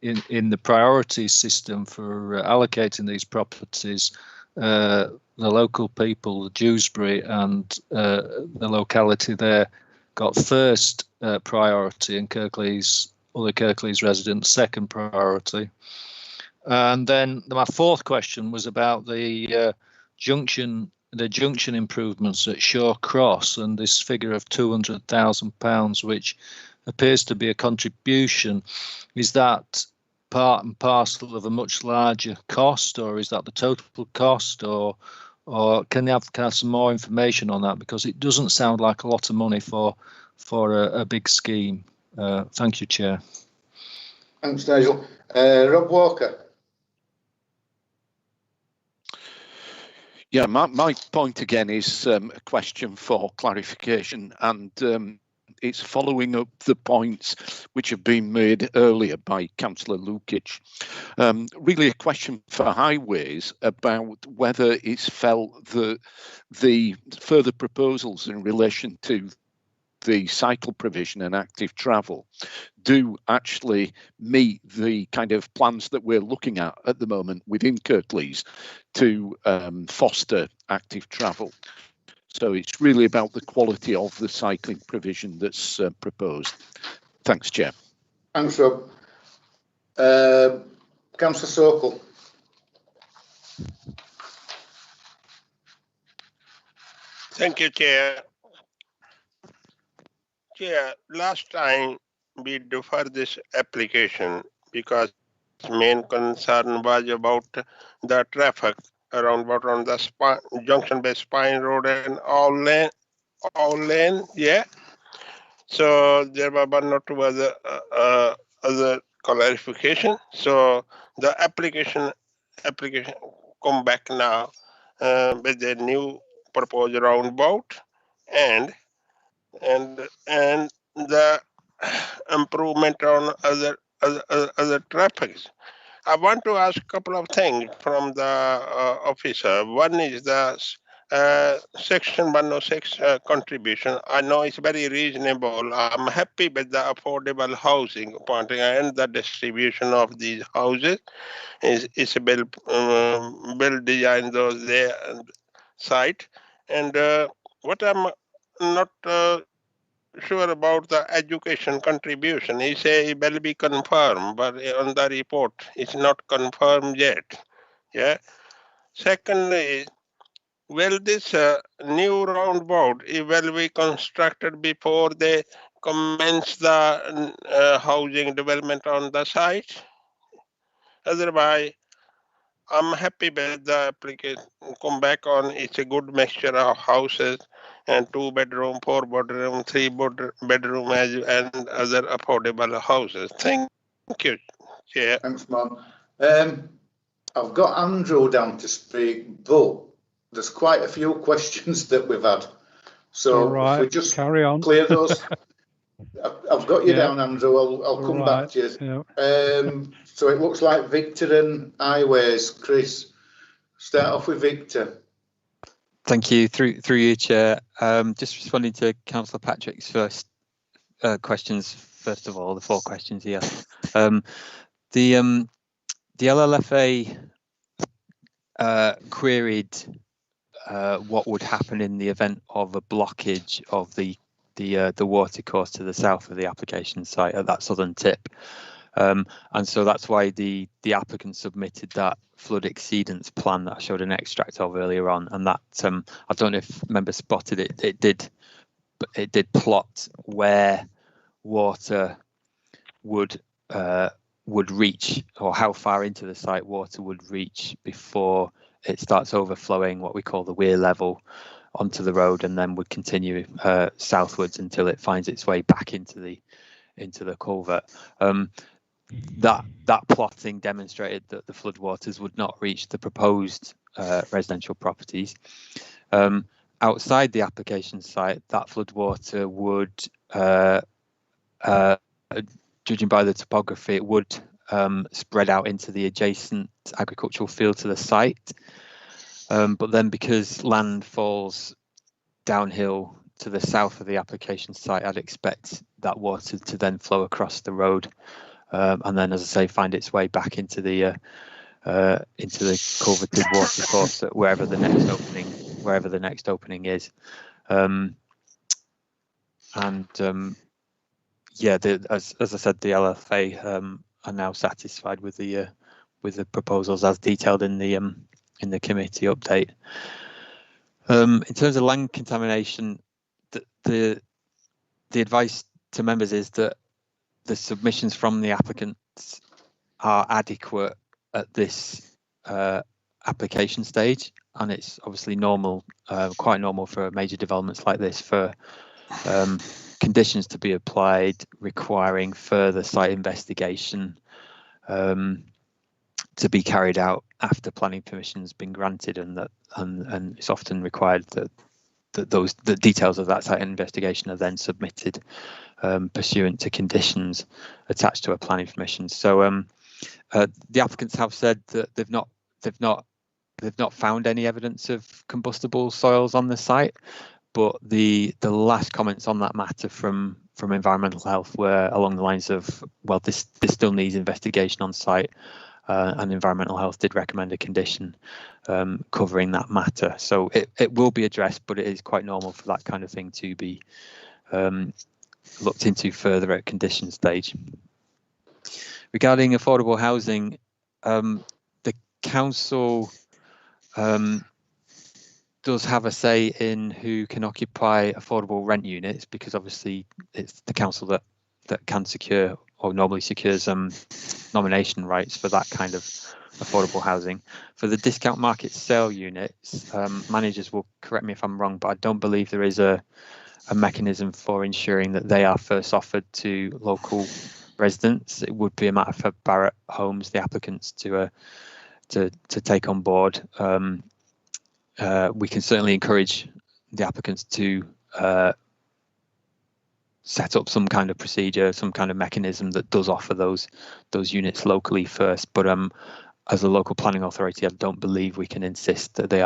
in the priority system for allocating these properties, the local people, Dewsbury and the locality there, got first priority, and other Kirklees residents second priority. And then my fourth question was about the junction improvements at Shaw Cross, and this figure of £200,000, which appears to be a contribution. Is that part and parcel of a much larger cost, or is that the total cost, or can I have some more information on that, because it doesn't sound like a lot of money for a big scheme. Thank you, Chair. Thanks, Nigel. Rob Walker. Yeah, my point again is a question for clarification, and it's following up the points which have been made earlier by Councillor Lukic. Really a question for Highways about whether it's felt that the further proposals in relation to the cycle provision and active travel do actually meet the kind of plans that we're looking at the moment within Kirklees to foster active travel. So it's really about the quality of the cycling provision that's proposed. Thanks, Chair. Thanks, Rob. Councillor Sokol. Thank you, Chair. Chair, last time we deferred this application because main concern was about the traffic around the junction-based Spine Road and all lane, yeah. So there were one or two other clarification. So the application come back now with the new proposed roundabout and the improvement on other traffics. I want to ask a couple of things from the officer. One is the Section 106 contribution. I know it's very reasonable. I'm happy with the affordable housing pointing and the distribution of these houses. It's a bill design those there site. And what I'm not sure about the education contribution. He say it will be confirmed, but on the report it's not confirmed yet. Yeah. Secondly, will this new roundabout will be constructed before they commence the housing development on the site? Otherwise, I'm happy with the application. Come back on. It's a good mixture of houses and 2-bedroom, 4-bedroom, 3-bedroom and other affordable houses. Thank you, Chair. Thanks, Mark. I've got Andrew down to speak, but there's quite a few questions that we've had. So right, if we just carry on. Clear those. I've got you down, Andrew. I'll come back to you. Yeah. So it looks like Victor and Highways. Chris, start off with Victor. Thank you. Through you, Chair. Just responding to Councillor Patrick's first questions. First of all, the 4 questions he asked. The LLFA queried what would happen in the event of a blockage of the watercourse to the south of the application site at that southern tip. And so that's why the applicant submitted that flood exceedance plan that I showed an extract of earlier on, and that I don't know if members spotted it. It did plot where water would reach, or how far into the site water would reach before it starts overflowing what we call the weir level onto the road, and then would continue southwards until it finds its way back into the culvert. That plotting demonstrated that the floodwaters would not reach the proposed residential properties. Outside the application site, that floodwater would, judging by the topography, it would spread out into the adjacent agricultural field to the site. But then because land falls downhill to the south of the application site, I'd expect that water to then flow across the road, and then, as I say, find its way back into the culverted watercourse at wherever the next opening is. Yeah, as I said, the LFA are now satisfied with the proposals as detailed in the committee update. In terms of land contamination, the advice to members is that the submissions from the applicants are adequate at this application stage, and it's obviously normal, quite normal for major developments like this for conditions to be applied requiring further site investigation to be carried out after planning permission has been granted, and it's often required that the details of that site investigation are then submitted pursuant to conditions attached to a planning permission. So the applicants have said that they've not found any evidence of combustible soils on the site, but the last comments on that matter from environmental health were along the lines of, well, this still needs investigation on site, and environmental health did recommend a condition covering that matter. So it will be addressed, but it is quite normal for that kind of thing to be looked into further at condition stage. Regarding affordable housing, the council does have a say in who can occupy affordable rent units, because obviously it's the council that can secure or normally secures nomination rights for that kind of affordable housing. For the discount market sale units, managers will correct me if I'm wrong, but I don't believe there is a mechanism for ensuring that they are first offered to local residents. It would be a matter for Barratt Homes, the applicants, to take on board. We can certainly encourage the applicants to set up some kind of procedure, some kind of mechanism that does offer those units locally first. But as a local planning authority, I don't believe we can insist that the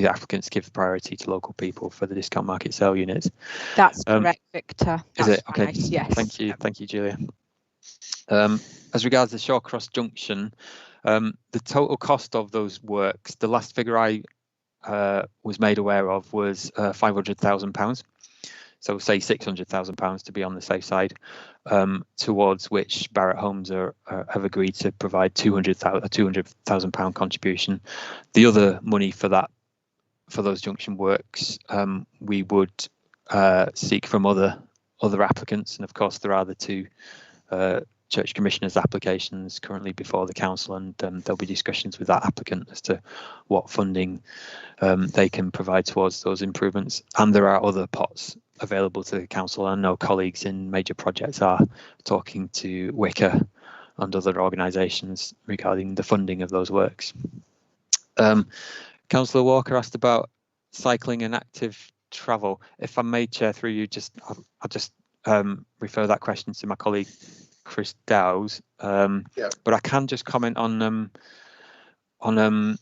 applicants give priority to local people for the discount market sale units. That's correct, Victor. Is it? Okay. Right, yes. Thank you, Julia. As regards the Shawcross Junction, the total cost of those works, the last figure I was made aware of was £500,000. So say £600,000 to be on the safe side, towards which Barratt Homes have agreed to provide £200,000 contribution. The other money for those junction works, we would seek from other applicants, and of course there are the two Church Commissioners' applications currently before the council, and there'll be discussions with that applicant as to what funding they can provide towards those improvements. And there are other pots available to the council. I know colleagues in major projects are talking to Wicker and other organisations regarding the funding of those works. Councillor Walker asked about cycling and active travel. If I may, Chair, through you, I'll just refer that question to my colleague Chris Dowes, but I can just comment on the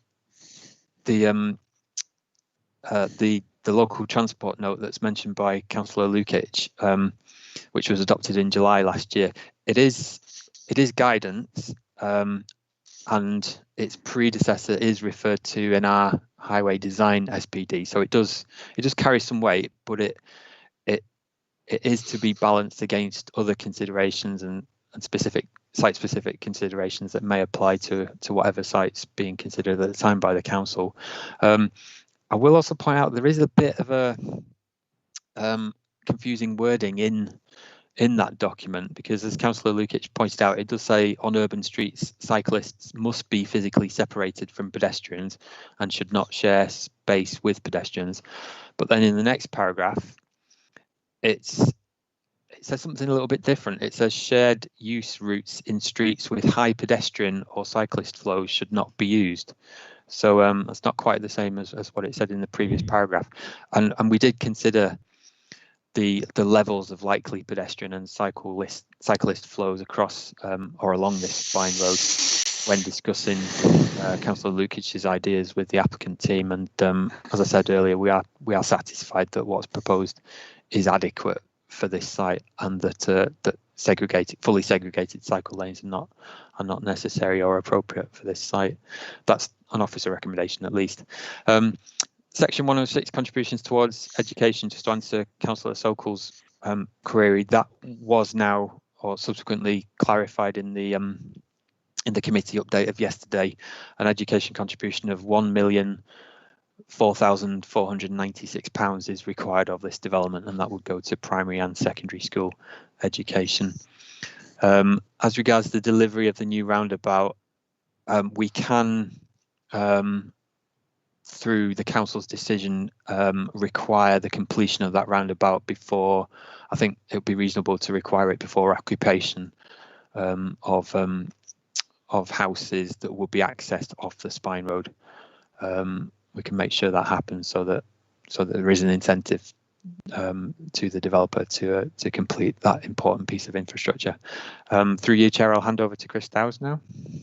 local transport note that's mentioned by Councillor Lukic, which was adopted in July last year. It is guidance, and its predecessor is referred to in our highway design SPD. So it does carry some weight, but it is to be balanced against other considerations and specific site-specific considerations that may apply to whatever site's being considered at the time by the council. I will also point out there is a bit of a confusing wording in that document, because as Councillor Lukic pointed out, it does say on urban streets cyclists must be physically separated from pedestrians and should not share space with pedestrians. But then in the next paragraph, it says something a little bit different. It says shared use routes in streets with high pedestrian or cyclist flows should not be used. So that's not quite the same as what it said in the previous paragraph. And we did consider the levels of likely pedestrian and cyclist flows across or along this fine road when discussing Councillor Lukic's ideas with the applicant team. And as I said earlier, we are satisfied that what's proposed is adequate for this site, and that that fully segregated cycle lanes are not necessary or appropriate for this site. That's an officer recommendation, at least. Section 106, contributions towards education, just to answer Councillor Sokol's query, that was now or subsequently clarified in the committee update of yesterday. An education contribution of £1,004,496 is required of this development, and that would go to primary and secondary school education. As regards the delivery of the new roundabout, we can, through the council's decision, require the completion of that roundabout before, I think it would be reasonable to require it before occupation of houses that will be accessed off the Spine Road. We can make sure that happens so that there is an incentive to the developer to complete that important piece of infrastructure. Through you, Chair, I'll hand over to Chris Dowes now.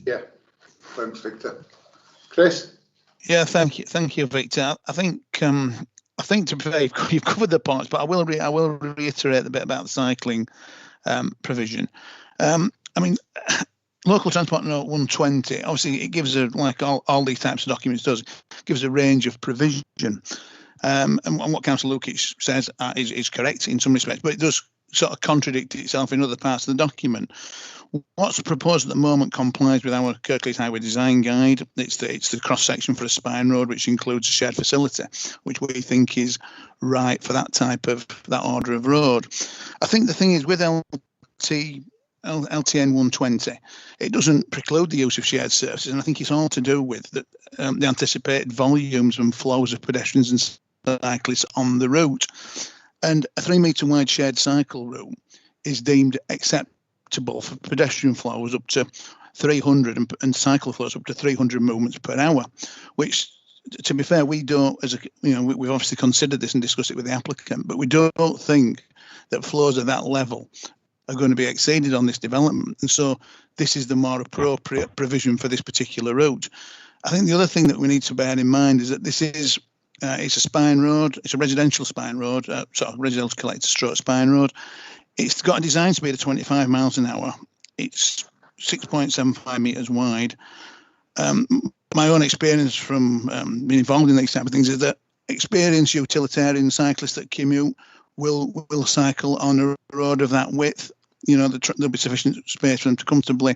Yeah, thanks, Victor. Chris? Yeah, thank you, Victor. I think to be fair, you've covered the points, but I will reiterate the bit about the cycling provision. I mean, local transport note 120, obviously it gives like all these types of documents does, gives a range of provision. And what Councillor Lukic says is correct in some respects, but it does sort of contradict itself in other parts of the document. What's proposed at the moment complies with our Kirklees Highway Design Guide. It's the cross section for a spine road, which includes a shared facility, which we think is right for that order of road. I think the thing is with LTN 120, it doesn't preclude the use of shared services, and I think it's all to do with the anticipated volumes and flows of pedestrians and cyclists on the route. And a 3 metre wide shared cycle route is deemed acceptable for pedestrian flows up to 300 and cycle flows up to 300 movements per hour, which, to be fair, we don't, we've obviously considered this and discussed it with the applicant, but we don't think that flows at that level are going to be exceeded on this development. And so this is the more appropriate provision for this particular route. I think the other thing that we need to bear in mind is that this is it's a spine road, it's a residential spine road, sort of residential collector stroke spine road. It's got a design speed of 25 miles an hour. It's 6.75 metres wide. My own experience from being involved in these type of things is that experienced utilitarian cyclists that commute will cycle on a road of that width. There'll be sufficient space for them to comfortably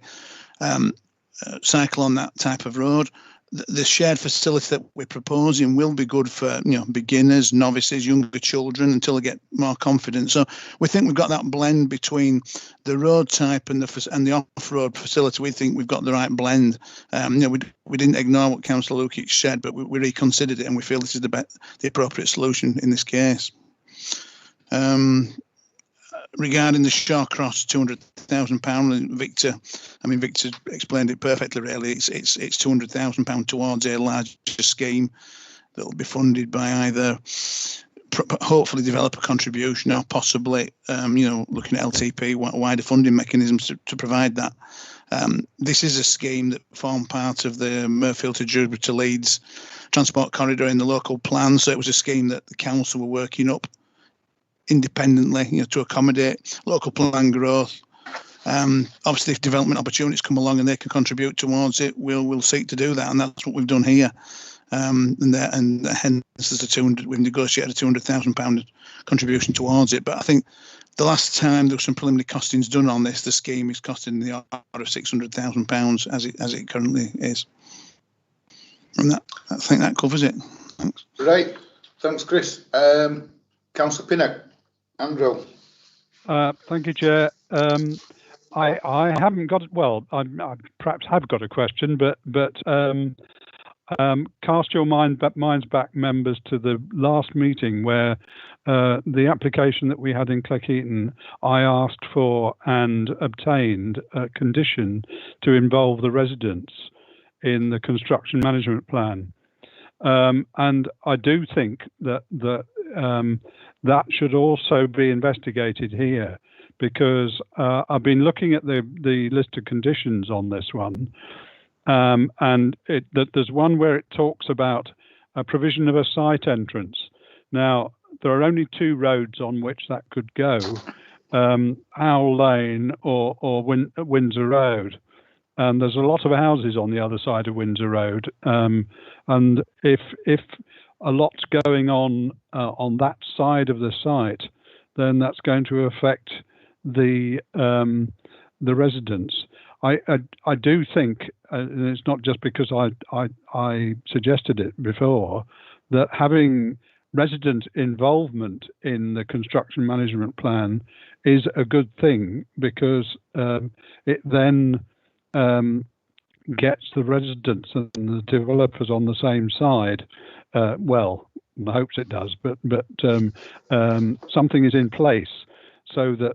cycle on that type of road. The shared facility that we're proposing will be good for beginners, novices, younger children until they get more confident. So we think we've got that blend between the road type and the off-road facility. We think we've got the right blend. We didn't ignore what Councillor Lukic said, but we reconsidered it, and we feel this is the appropriate solution in this case. Regarding the Shawcross £200,000, Victor explained it perfectly. Really, it's £200,000 towards a larger scheme that will be funded by either hopefully developer contribution or possibly looking at LTP wider funding mechanisms to provide that. This is a scheme that formed part of the Murfield to Dewsbury to Leeds transport corridor in the local plan. So it was a scheme that the council were working up independently, to accommodate local plan growth. Obviously, if development opportunities come along and they can contribute towards it, we'll seek to do that, and that's what we've done here. And hence, we've negotiated a £200,000 contribution towards it. But I think the last time there was some preliminary costings done on this, the scheme is costing the order of £600,000 as it currently is. And I think that covers it. Thanks. Right. Thanks, Chris. Councillor Pinnock. Andrew. Thank you, Chair. I haven't got, well, I perhaps have got a question, but cast your minds back, members, to the last meeting where the application that we had in Cleckheaton, I asked for and obtained a condition to involve the residents in the construction management plan. And I do think that that should also be investigated here, because I've been looking at the list of conditions on this one, and there's one where it talks about a provision of a site entrance. Now, there are only two roads on which that could go, Owl Lane or Windsor Road. And there's a lot of houses on the other side of Windsor Road. And if a lot's going on that side of the site, then that's going to affect the residents. I do think, and it's not just because I suggested it before, that having resident involvement in the construction management plan is a good thing, because it then gets the residents and the developers on the same side. Well, I hope it does, but something is in place so that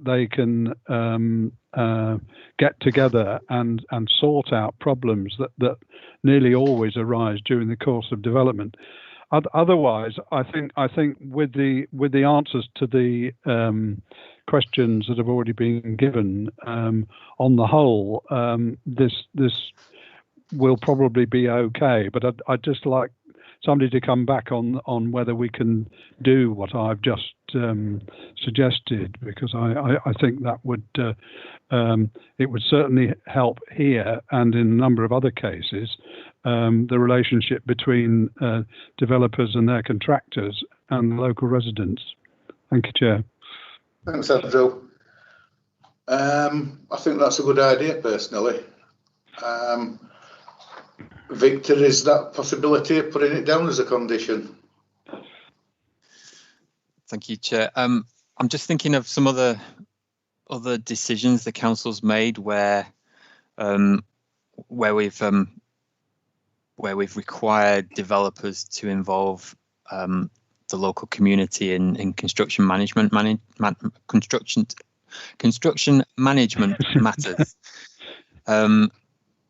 they can get together and sort out problems that nearly always arise during the course of development. Otherwise, I think with the answers to the questions that have already been given, on the whole, this will probably be okay. But I'd just like somebody to come back on whether we can do what I've just suggested, because I think that would it would certainly help here and in a number of other cases, the relationship between developers and their contractors and local residents. Thank you, Chair. Thanks, Andrew. I think that's a good idea, personally. Victor, is that possibility of putting it down as a condition? Thank you, Chair. I'm just thinking of some other decisions the council's made where we've required developers to involve the local community in construction management matters.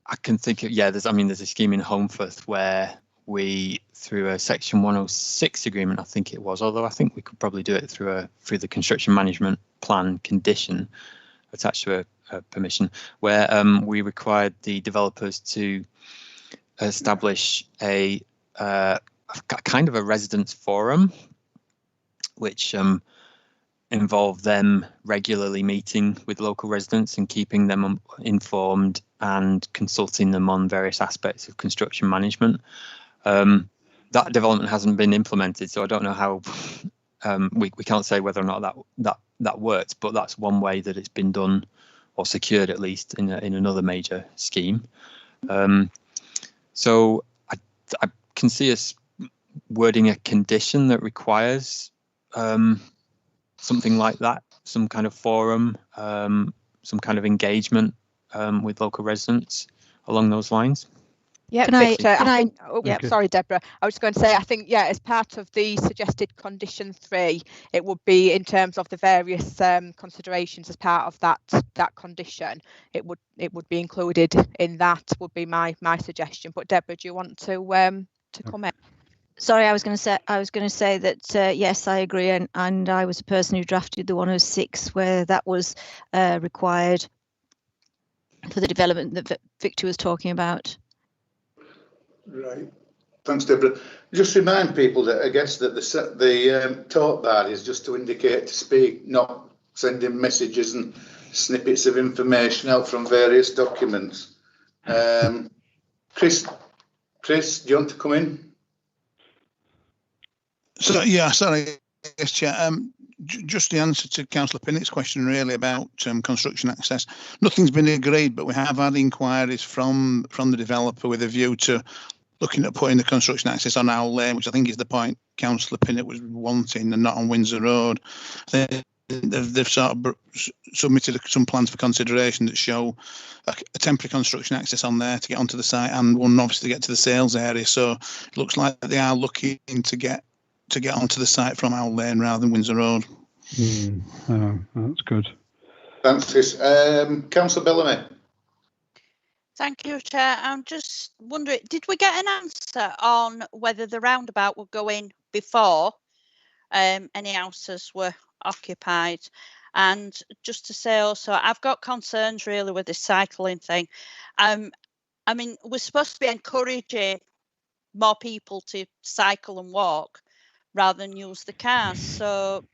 I can think of, there's a scheme in Holmfirth where we, through a Section 106 agreement, I think it was, although I think we could probably do it through the construction management plan condition attached to a permission, where we required the developers to establish a kind of a residents forum, which involved them regularly meeting with local residents and keeping them informed and consulting them on various aspects of construction management. That development hasn't been implemented, so I don't know how we can't say whether or not that worked, but that's one way that it's been done or secured, at least in another major scheme. So I can see us wording a condition that requires something like that, some kind of forum, some kind of engagement with local residents along those lines. Yeah, sorry, Deborah. I was going to say, I think, as part of the suggested condition 3, it would be in terms of the various considerations as part of that condition. It would be included in that. Would be my suggestion. But Deborah, do you want to comment? Sorry, I was going to say that yes, I agree, and I was a person who drafted the 106 where that was required for the development that Victor was talking about. Right. Thanks, Deborah. Just remind people that I guess that the talk bar is just to indicate to speak, not sending messages and snippets of information out from various documents. Chris, do you want to come in? So yeah, sorry, yes, Chair. Just the answer to Councillor Pinnock's question really about construction access. Nothing's been agreed, but we have had inquiries from the developer with a view to looking at putting the construction access on Owl Lane, which I think is the point Councillor Pinnock was wanting, and not on Windsor Road. They've sort of submitted some plans for consideration that show a temporary construction access on there to get onto the site, and one obviously to get to the sales area. So it looks like they are looking to get onto the site from Owl Lane rather than Windsor Road. That's good. Thanks, Chris. Councillor Bellamy. Thank you, Chair. I'm just wondering, did we get an answer on whether the roundabout would go in before any houses were occupied? And just to say also, I've got concerns really with this cycling thing. I mean, we're supposed to be encouraging more people to cycle and walk, rather than use the cars. So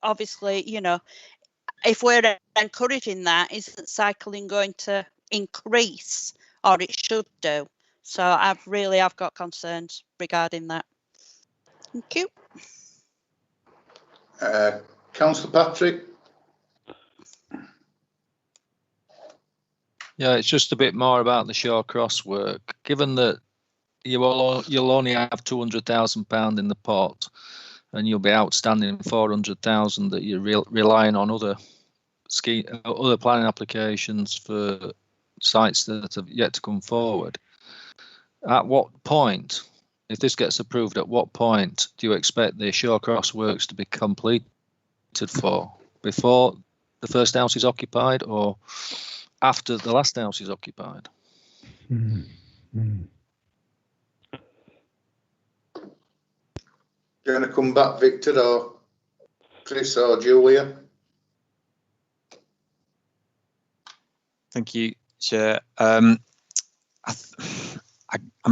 obviously, you know, if we're encouraging that, isn't cycling going to increase, or it should do? So I've got concerns regarding that. Thank you. Councillor Patrick. Yeah, it's just a bit more about the Shawcross work. Given that you'll only have £200,000 in the pot, and you'll be outstanding 400,000 that you're relying on other planning applications for sites that have yet to come forward. At what point, if this gets approved, at what point do you expect the Shawcross works to be completed for? Before the first house is occupied, or after the last house is occupied? You're going to come back, Victor, or Chris, or Julia? Thank you, Chair. I'm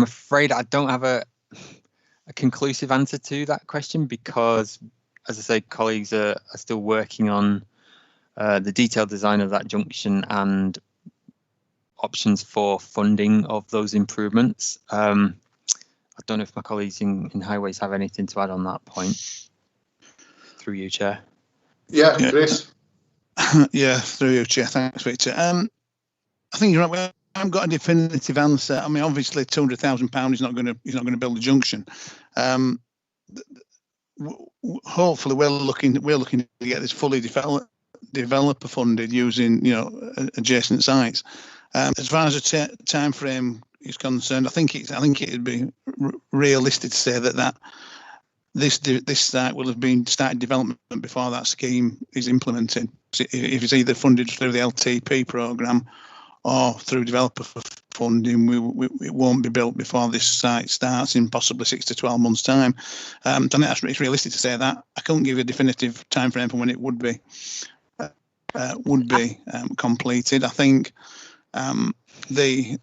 afraid I don't have a conclusive answer to that question because, as I say, colleagues are still working on the detailed design of that junction and options for funding of those improvements. I don't know if my colleagues in Highways have anything to add on that point. Through you, Chair. Yeah, Chris. Yeah, through you, Chair. Thanks, Victor. I think you're right. We haven't got a definitive answer. I mean, obviously, £200,000 is not going to build a junction. Hopefully, we're looking to get this fully developer funded using adjacent sites. As far as the time frame is concerned, I think it'd be realistic to say that this site will have been started development before that scheme is implemented. If it's either funded through the LTP programme or through developer funding, it won't be built before this site starts in possibly 6 to 12 months' time. I think it's realistic to say that. I couldn't give you a definitive time frame for when it would be completed. I think the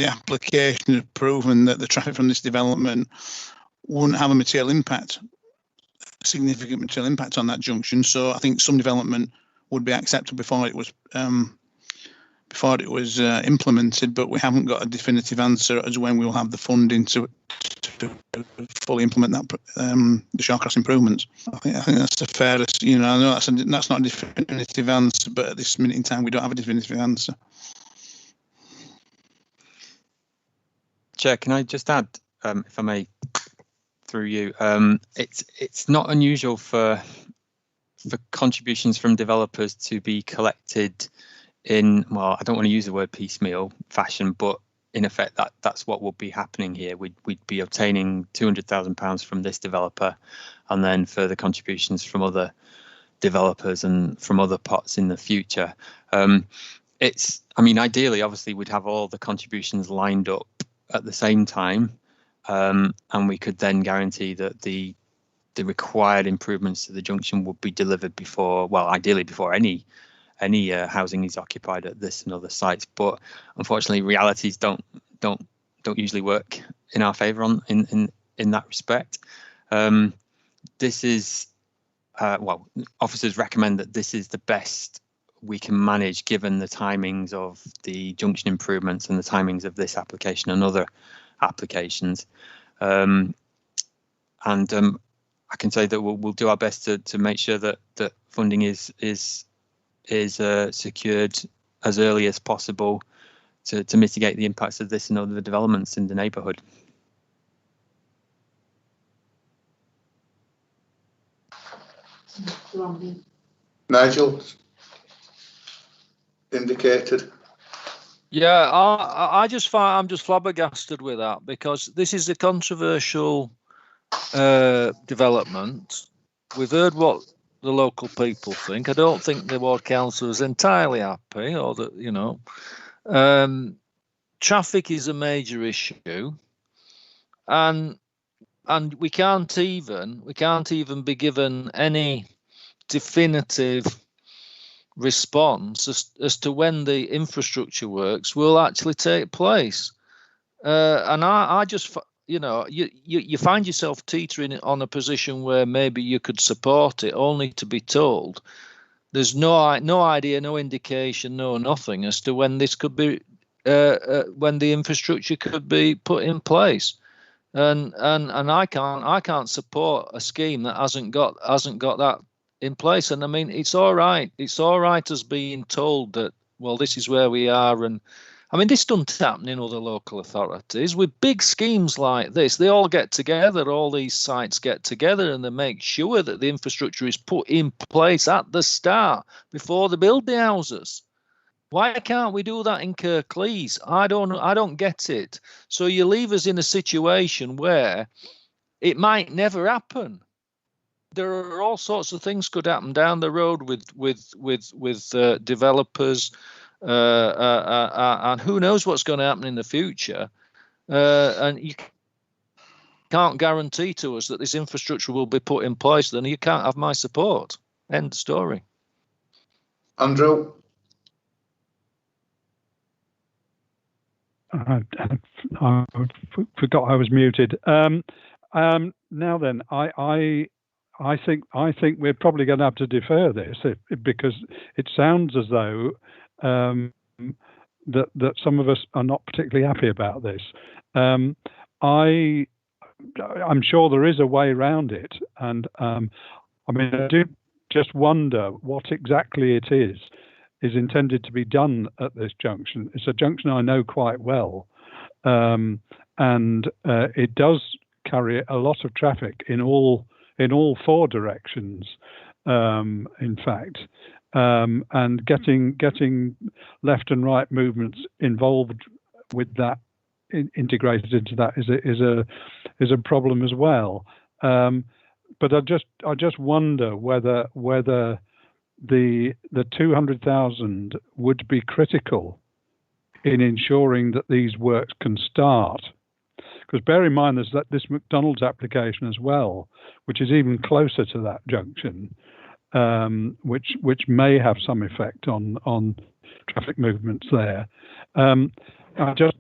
application has proven that the traffic from this development wouldn't have a significant material impact on that junction. So I think some development would be accepted before it was implemented, but we haven't got a definitive answer as when we will have the funding to fully implement that the Shawcross improvements. I think that's the fairest. I know that's not a definitive answer, but at this minute in time, we don't have a definitive answer. Chair, can I just add, if I may, through you, it's not unusual for contributions from developers to be collected in, well, I don't want to use the word piecemeal fashion, but in effect that's what would be happening here. We'd be obtaining £200,000 from this developer, and then further contributions from other developers and from other pots in the future. Ideally, obviously, we'd have all the contributions lined up at the same time, and we could then guarantee that the required improvements to the junction would be delivered before, well, ideally before any housing is occupied at this and other sites. But unfortunately, realities don't usually work in our favour in that respect. This is officers recommend that this is the best we can manage given the timings of the junction improvements and the timings of this application and other applications. I can say that we'll do our best to make sure that funding is secured as early as possible to mitigate the impacts of this and other developments in the neighbourhood. Nigel indicated. Yeah, I'm just flabbergasted with that, because this is a controversial development. We've heard what the local people think. I don't think the ward council is entirely happy, or that traffic is a major issue, and we can't even be given any definitive response as to when the infrastructure works will actually take place. And I just, you find yourself teetering on a position where maybe you could support it, only to be told there's no idea, no indication, no nothing as to when this could be, when the infrastructure could be put in place. And I can't support a scheme that hasn't got that in place. And I mean, it's all right as being told that, well, this is where we are. And I mean, this doesn't happen in other local authorities. With big schemes like this, they all get together, all these sites get together, and they make sure that the infrastructure is put in place at the start before they build the houses. Why can't we do that in Kirklees? I don't get it. So you leave us in a situation where it might never happen. There are all sorts of things could happen down the road with developers, and who knows what's going to happen in the future. And you can't guarantee to us that this infrastructure will be put in place. Then you can't have my support. End story. Andrew. I forgot I was muted. Now then, I think we're probably going to have to defer this because it sounds as though that some of us are not particularly happy about this. I'm sure there is a way around it, and I mean, I do just wonder what exactly it is intended to be done at this junction. It's a junction I know quite well, and it does carry a lot of traffic in all four directions, in fact, and getting left and right movements involved with that, integrated into that is a problem as well. But I just wonder whether the 200,000 would be critical in ensuring that these works can start. Because bear in mind there's this McDonald's application as well, which is even closer to that junction, which may have some effect on traffic movements there. I just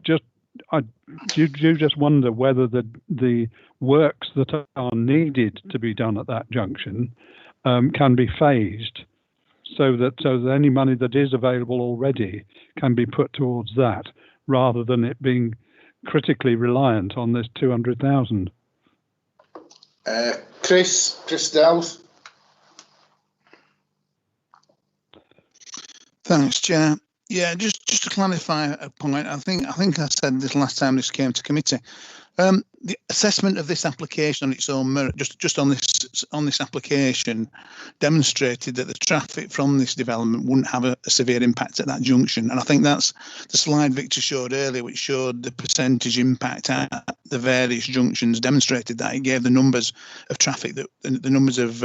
wonder whether the works that are needed to be done at that junction can be phased, so that any money that is available already can be put towards that, rather than it being critically reliant on this 200,000. Chris Dowse. Thanks, Chair. Yeah, just to clarify a point, I think I said this last time this came to committee. The assessment of this application on its own merit, just on this application, demonstrated that the traffic from this development wouldn't have a severe impact at that junction. And I think that's the slide Victor showed earlier, which showed the percentage impact at the various junctions, demonstrated that. It gave the numbers of traffic, the numbers of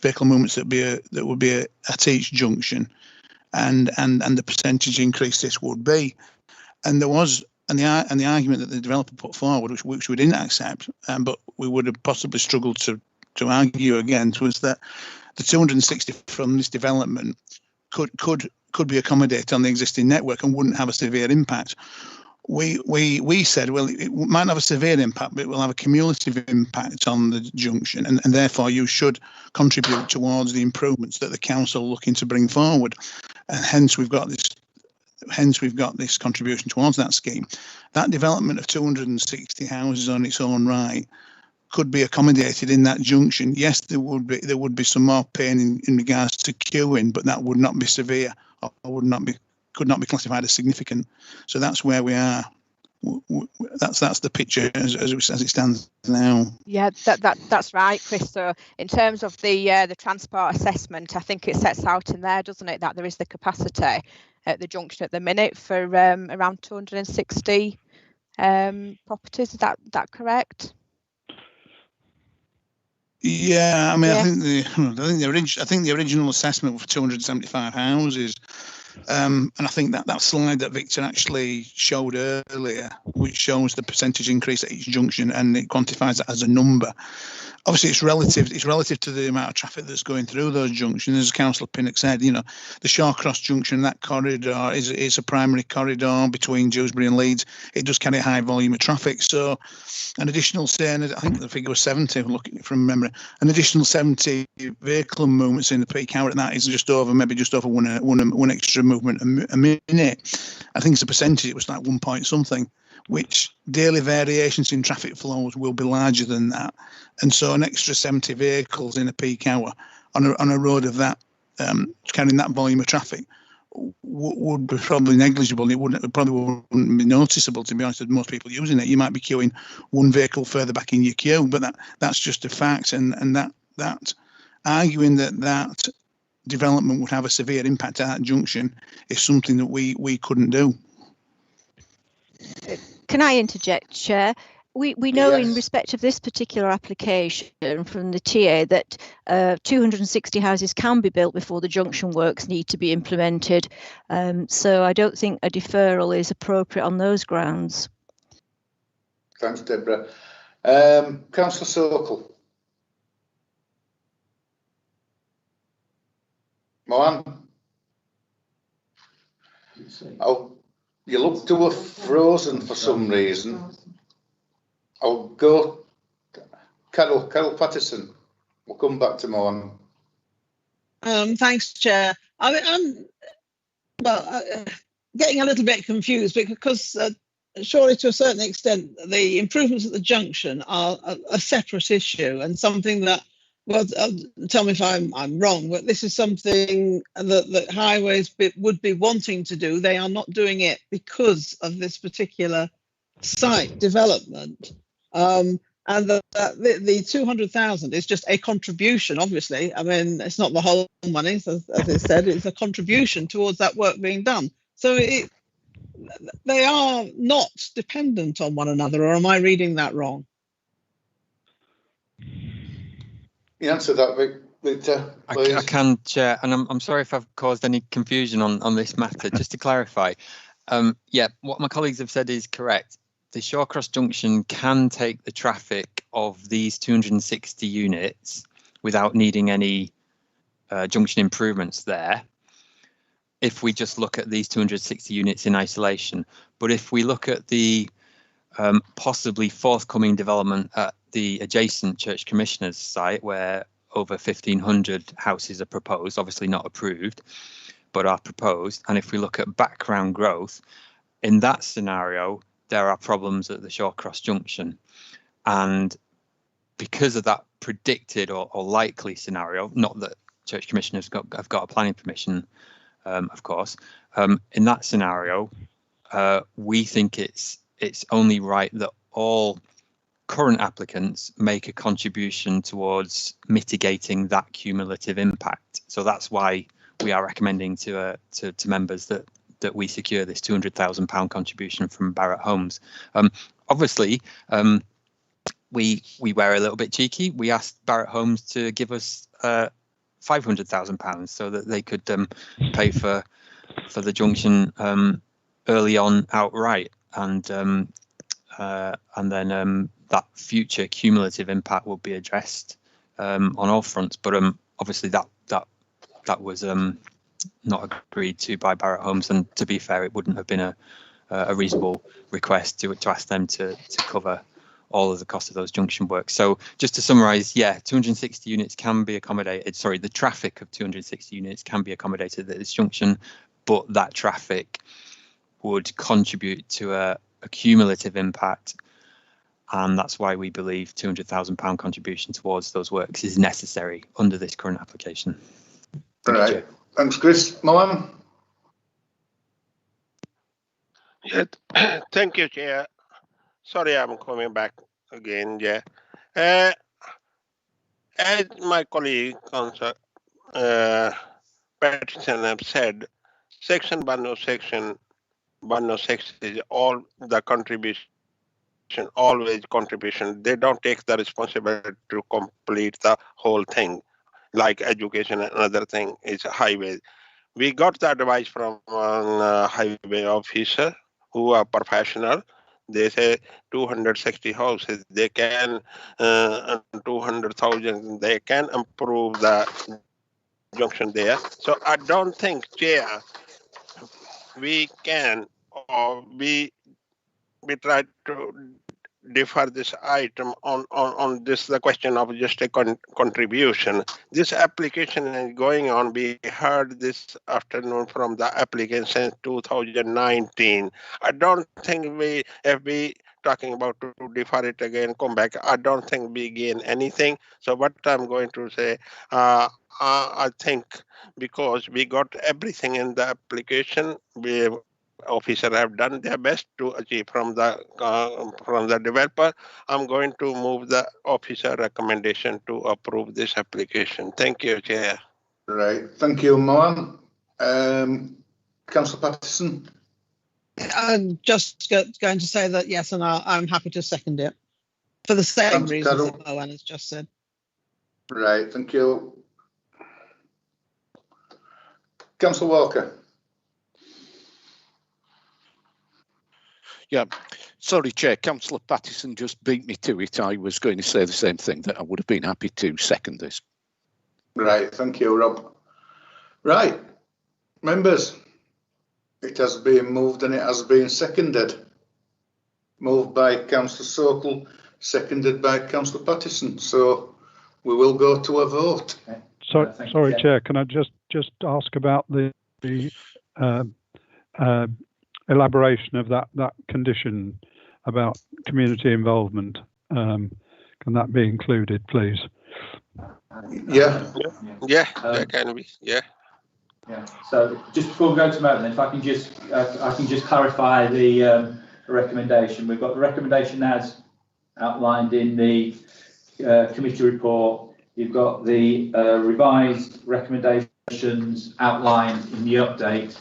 vehicle movements that would be at each junction, and the percentage increase this would be. And there was. And the argument that the developer put forward, which we didn't accept, but we would have possibly struggled to argue against, was that the 260 from this development could be accommodated on the existing network and wouldn't have a severe impact. We said, well, it might have a severe impact, but it will have a cumulative impact on the junction, and therefore you should contribute towards the improvements that the council are looking to bring forward, and hence we've got this contribution towards that scheme. That development of 260 houses on its own right could be accommodated in that junction. Yes, there would be some more pain in regards to queuing, but that would not be severe, or could not be classified as significant. So that's where we are. That's the picture as it stands now. Yeah, that's right, Chris. So in terms of the transport assessment, I think it sets out in there, doesn't it, that there is the capacity at the junction at the minute for around 260 properties. Is that correct? Yeah, I mean, yeah. I think the original assessment for 275 houses And I think that slide that Victor actually showed earlier, which shows the percentage increase at each junction, and it quantifies that as a number. Obviously, it's relative to the amount of traffic that's going through those junctions. As Councillor Pinnock said, you know, the Shawcross junction, that corridor is a primary corridor between Dewsbury and Leeds. It does carry a high volume of traffic. So an additional, say, I think the figure was 70, looking from memory, an additional 70 vehicle movements in the peak hour, and that is maybe just over one extra movement a minute. I think it's a percentage, it was like 1 point something, which daily variations in traffic flows will be larger than that. And so an extra 70 vehicles in a peak hour on a road of that, carrying that volume of traffic would be probably negligible. It probably wouldn't be noticeable, to be honest, with most people using it. You might be queuing one vehicle further back in your queue, but that's just a fact. And that arguing that development would have a severe impact at that junction is something that we couldn't do. Can I interject, Chair? We know Yes. in respect of this particular application from the TA that 260 houses can be built before the junction works need to be implemented. So I don't think a deferral is appropriate on those grounds. Thanks, Deborah. Councillor Sokol. Mohan? Oh, you look to have frozen for some reason. I'll go Carol Patterson. We'll come back to Mohan. Thanks, Chair. I'm getting a little bit confused because surely to a certain extent the improvements at the junction are a separate issue and something that, well, tell me if I'm wrong, but this is something that highways would be wanting to do. They are not doing it because of this particular site development. And the 200,000 is just a contribution, obviously. I mean, it's not the whole money, as it said, it's a contribution towards that work being done. So they are not dependent on one another, or am I reading that wrong? You answer that, Victor, please. I can, Chair, and I'm sorry if I've caused any confusion on this matter. Just to clarify, yeah, what my colleagues have said is correct. The Shawcross junction can take the traffic of these 260 units without needing any junction improvements there, if we just look at these 260 units in isolation. But if we look at the possibly forthcoming development at the adjacent Church Commissioners site, where over 1,500 houses are proposed, obviously not approved, but are proposed, and if we look at background growth, in that scenario, there are problems at the Shawcross junction. And because of that predicted or likely scenario, not that Church Commissioners have got a planning permission, of course, in that scenario, we think it's only right that all current applicants make a contribution towards mitigating that cumulative impact. So that's why we are recommending to members that we secure this £200,000 contribution from Barratt Homes. Obviously, we were a little bit cheeky. We asked Barratt Homes to give us £500,000 so that they could pay for the junction early on outright, and then that future cumulative impact will be addressed on all fronts. But obviously that was not agreed to by Barratt Homes, and to be fair, it wouldn't have been a reasonable request to ask them to cover all of the cost of those junction works. So just to summarise, yeah, 260 units can be accommodated. Sorry, the traffic of 260 units can be accommodated at this junction, but that traffic would contribute to a cumulative impact, and that's why we believe £200,000 contribution towards those works is necessary under this current application. All right. Thanks, Chris. Mohan? Yeah, thank you, Chair. Sorry, I'm coming back again. Yeah, as my colleague, Councillor Patterson, have said, Section 106 is all the contribution, always contribution. They don't take the responsibility to complete the whole thing, like education and another thing is highways. we got the advice from highway officer who are professional. They say 260 houses, they can 200,000, they can improve the junction there. So I don't think, Chair, we can or we try to defer this item on this the question of just a contribution. This application is going on. We heard this afternoon from the applicant since 2019. I don't think if we talking about to defer it again, come back, I don't think we gain anything. So what I'm going to say, I think because we got everything in the application, officer have done their best to achieve from the developer. I'm going to move the officer recommendation to approve this application. Thank you, Chair. Right, thank you, Mohan. Councillor Patterson. I'm just going to say that yes, and I'm happy to second it for the same reasons that Mohan has just said. Right, thank you. Councillor Walker. Yeah, sorry, Chair. Councillor Pattison just beat me to it. I was going to say the same thing, that I would have been happy to second this. Right, thank you, Rob. Right, members, it has been moved and it has been seconded. Moved by Councillor Sokol, seconded by Councillor Pattison. So we will go to a vote. Okay. Sorry, Chair. Can I just ask about the elaboration of that condition about community involvement? Can that be included, please? Yeah. That can be. Yeah. So just before we go to vote, then, if I can just clarify the recommendation. We've got the recommendation as outlined in the committee report. You've got the revised recommendations outlined in the update.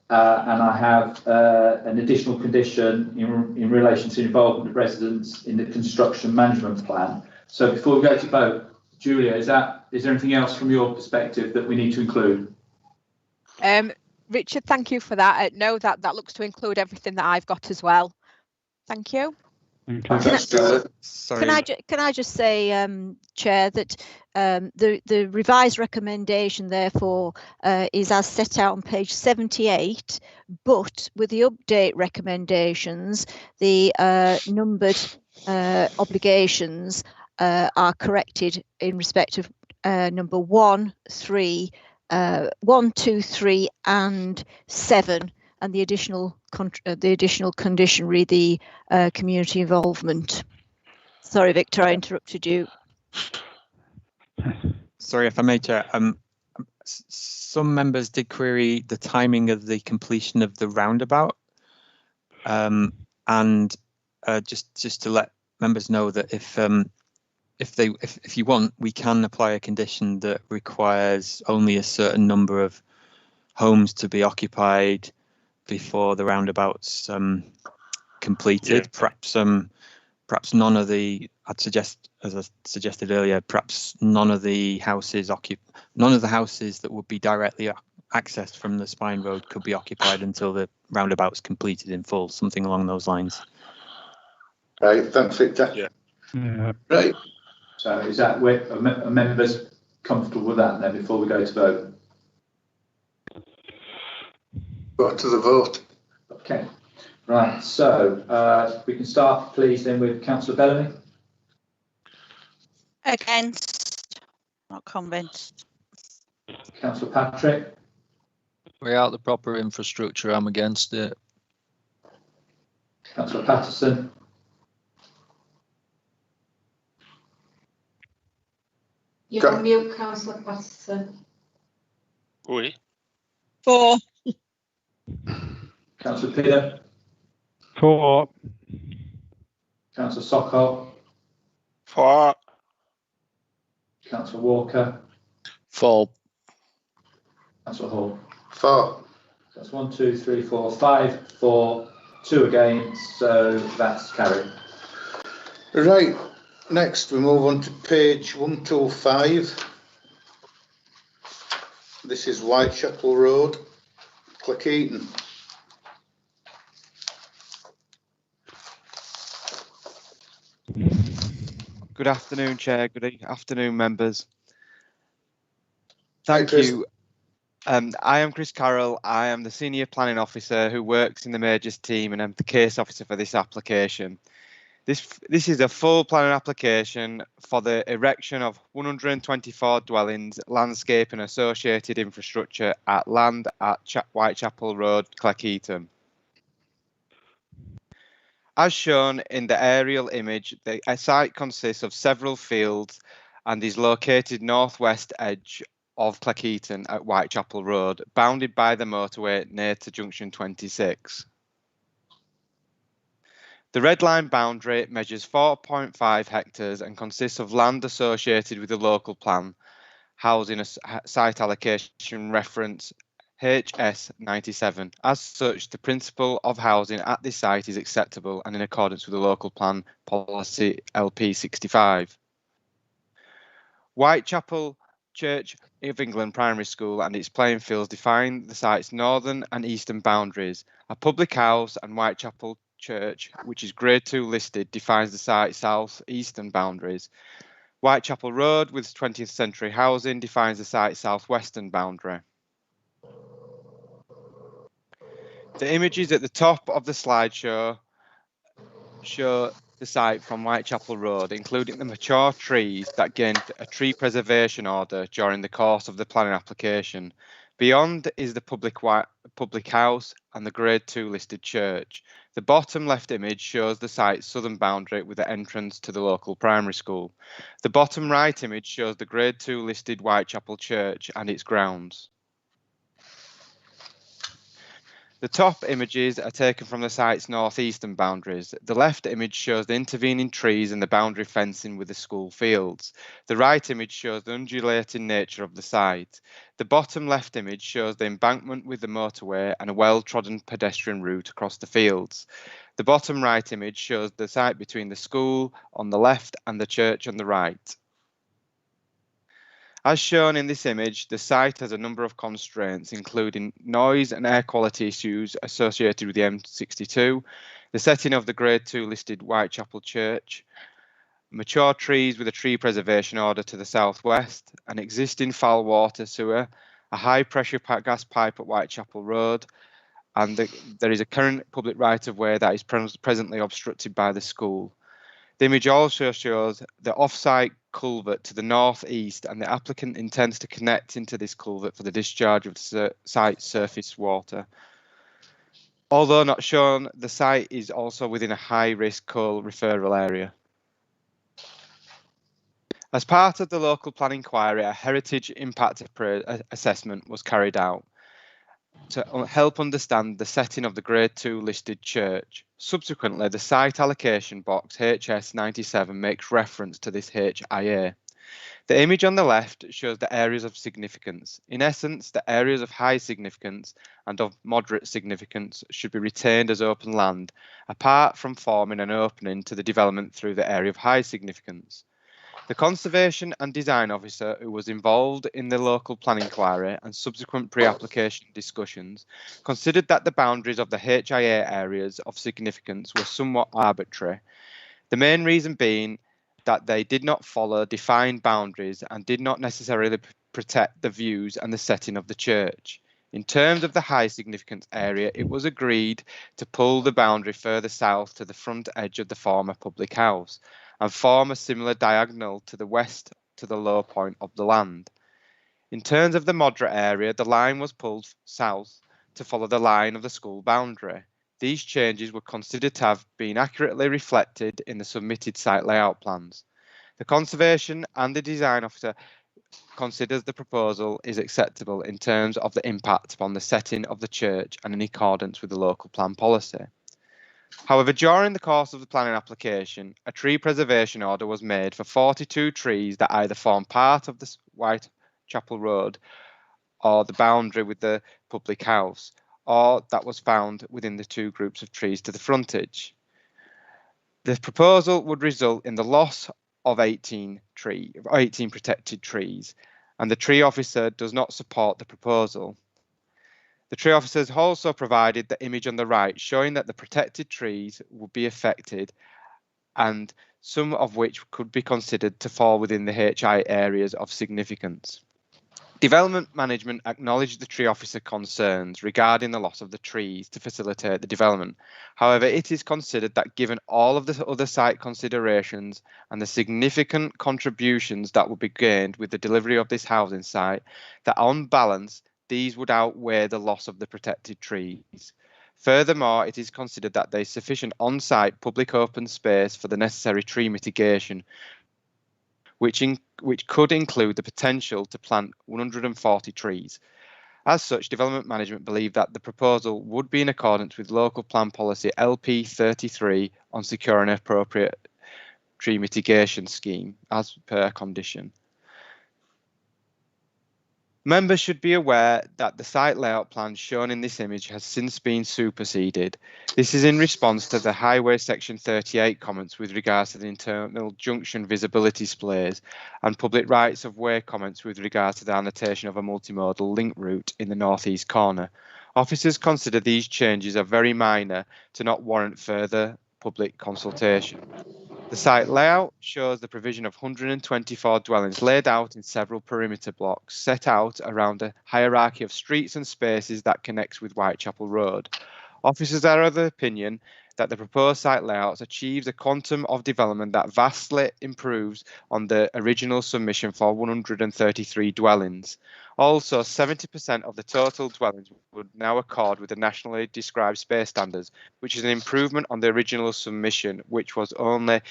And I have an additional condition in relation to involvement of residents in the construction management plan. So before we go to vote, Julia, is there anything else from your perspective that we need to include? Richard, thank you for that. No, that looks to include everything that I've got as well. Thank you. Can I just say, Chair, that the revised recommendation, therefore, is as set out on page 78, but with the update recommendations, the numbered obligations are corrected in respect of number 1, 2, 3, and 7. And the additional condition read the community involvement. Sorry, Victor, I interrupted you. Sorry, if I may, Chair. Some members did query the timing of the completion of the roundabout, and just to let members know that if you want, we can apply a condition that requires only a certain number of homes to be occupied before the roundabout's completed. Yeah. Perhaps none of the, as I suggested earlier, perhaps none of the houses that would be directly accessed from the Spine Road could be occupied until the roundabout's completed in full, something along those lines. Right, thanks, Victor. Yeah. Right. So is that are members comfortable with that then before we go to vote? Go to the vote. Okay. Right, so we can start, please, then with Councillor Bellamy. Against. Not convinced. Councillor Patrick. Without the proper infrastructure, I'm against it. Councillor Patterson. You're on mute, Councillor Patterson. Oui. 4. Councillor Peter. 4. Councillor Sokol. 4. Councillor Walker. 4. Councillor Hall. 4. That's 1, 2, 3, 4, 5, 4, 2 against, so that's carried. Right, next we move on to page 125. This is Whitechapel Road, Cleckheaton. Good afternoon, Chair. Good afternoon, members. Hi, Thank Chris. you. I am Chris Carroll. I am the Senior Planning Officer who works in the Majors team, and I'm the case officer for this application. This is a full planning application for the erection of 124 dwellings, landscape and associated infrastructure at land at Whitechapel Road, Cleckheaton. As shown in the aerial image, the site consists of several fields and is located northwest edge of Cleckheaton at Whitechapel Road, bounded by the motorway near to junction 26. The red line boundary measures 4.5 hectares and consists of land associated with the local plan, housing a site allocation reference HS97. As such, the principle of housing at this site is acceptable and in accordance with the local plan policy LP65. Whitechapel Church of England Primary School and its playing fields define the site's northern and eastern boundaries. A public house and Whitechapel Church, which is Grade 2 listed, defines the site's south-eastern boundaries. Whitechapel Road, with 20th century housing, defines the site's southwestern boundary. The images at the top of the slideshow show the site from Whitechapel Road, including the mature trees that gained a tree preservation order during the course of the planning application. Beyond is the public house and the Grade 2 listed church. The bottom left image shows the site's southern boundary with the entrance to the local primary school. The bottom right image shows the Grade 2 listed Whitechapel Church and its grounds. The top images are taken from the site's northeastern boundaries. The left image shows the intervening trees and the boundary fencing with the school fields. The right image shows the undulating nature of the site. The bottom left image shows the embankment with the motorway and a well-trodden pedestrian route across the fields. The bottom right image shows the site between the school on the left and the church on the right. As shown in this image, the site has a number of constraints, including noise and air quality issues associated with the M62, the setting of the Grade 2 listed Whitechapel Church, mature trees with a tree preservation order to the southwest, an existing foul water sewer, a high pressure gas pipe at Whitechapel Road, and there is a current public right-of-way that is presently obstructed by the school. The image also shows the off-site culvert to the northeast, and the applicant intends to connect into this culvert for the discharge of the site's surface water. Although not shown, the site is also within a high-risk coal referral area. As part of the local plan inquiry, a heritage impact assessment was carried out to help understand the setting of the Grade 2 listed church. Subsequently, the site allocation box HS97 makes reference to this HIA. The image on the left shows the areas of significance. In essence, the areas of high significance and of moderate significance should be retained as open land, apart from forming an opening to the development through the area of high significance. The Conservation and Design Officer, who was involved in the local plan inquiry and subsequent pre-application discussions, considered that the boundaries of the HIA areas of significance were somewhat arbitrary. The main reason being that they did not follow defined boundaries and did not necessarily protect the views and the setting of the church. In terms of the high significance area, it was agreed to pull the boundary further south to the front edge of the former public house and form a similar diagonal to the west to the low point of the land. In terms of the moderate area, the line was pulled south to follow the line of the school boundary. These changes were considered to have been accurately reflected in the submitted site layout plans. The Conservation and the Design Officer considers the proposal is acceptable in terms of the impact upon the setting of the church and in accordance with the local plan policy. However, during the course of the planning application, a tree preservation order was made for 42 trees that either form part of the Whitechapel Road or the boundary with the public house, or that was found within the two groups of trees to the frontage. The proposal would result in the loss of 18 protected trees, and the tree officer does not support the proposal. The tree officers also provided the image on the right showing that the protected trees would be affected, and some of which could be considered to fall within the HI areas of significance. Development management acknowledged the tree officer concerns regarding the loss of the trees to facilitate the development. However, it is considered that given all of the other site considerations and the significant contributions that would be gained with the delivery of this housing site, that on balance, these would outweigh the loss of the protected trees. Furthermore, it is considered that there is sufficient on-site public open space for the necessary tree mitigation, which could include the potential to plant 140 trees. As such, development management believe that the proposal would be in accordance with local plan policy LP 33 on securing an appropriate tree mitigation scheme as per condition. Members should be aware that the site layout plan shown in this image has since been superseded. This is in response to the Highway Section 38 comments with regards to the internal junction visibility displays and public rights of way comments with regards to the annotation of a multimodal link route in the northeast corner. Officers consider these changes are very minor to not warrant further public consultation. The site layout shows the provision of 124 dwellings laid out in several perimeter blocks set out around a hierarchy of streets and spaces that connects with Whitechapel Road. Officers are of the opinion that the proposed site layouts achieves a quantum of development that vastly improves on the original submission for 133 dwellings. Also, 70% of the total dwellings would now accord with the nationally described space standards, which is an improvement on the original submission, which was only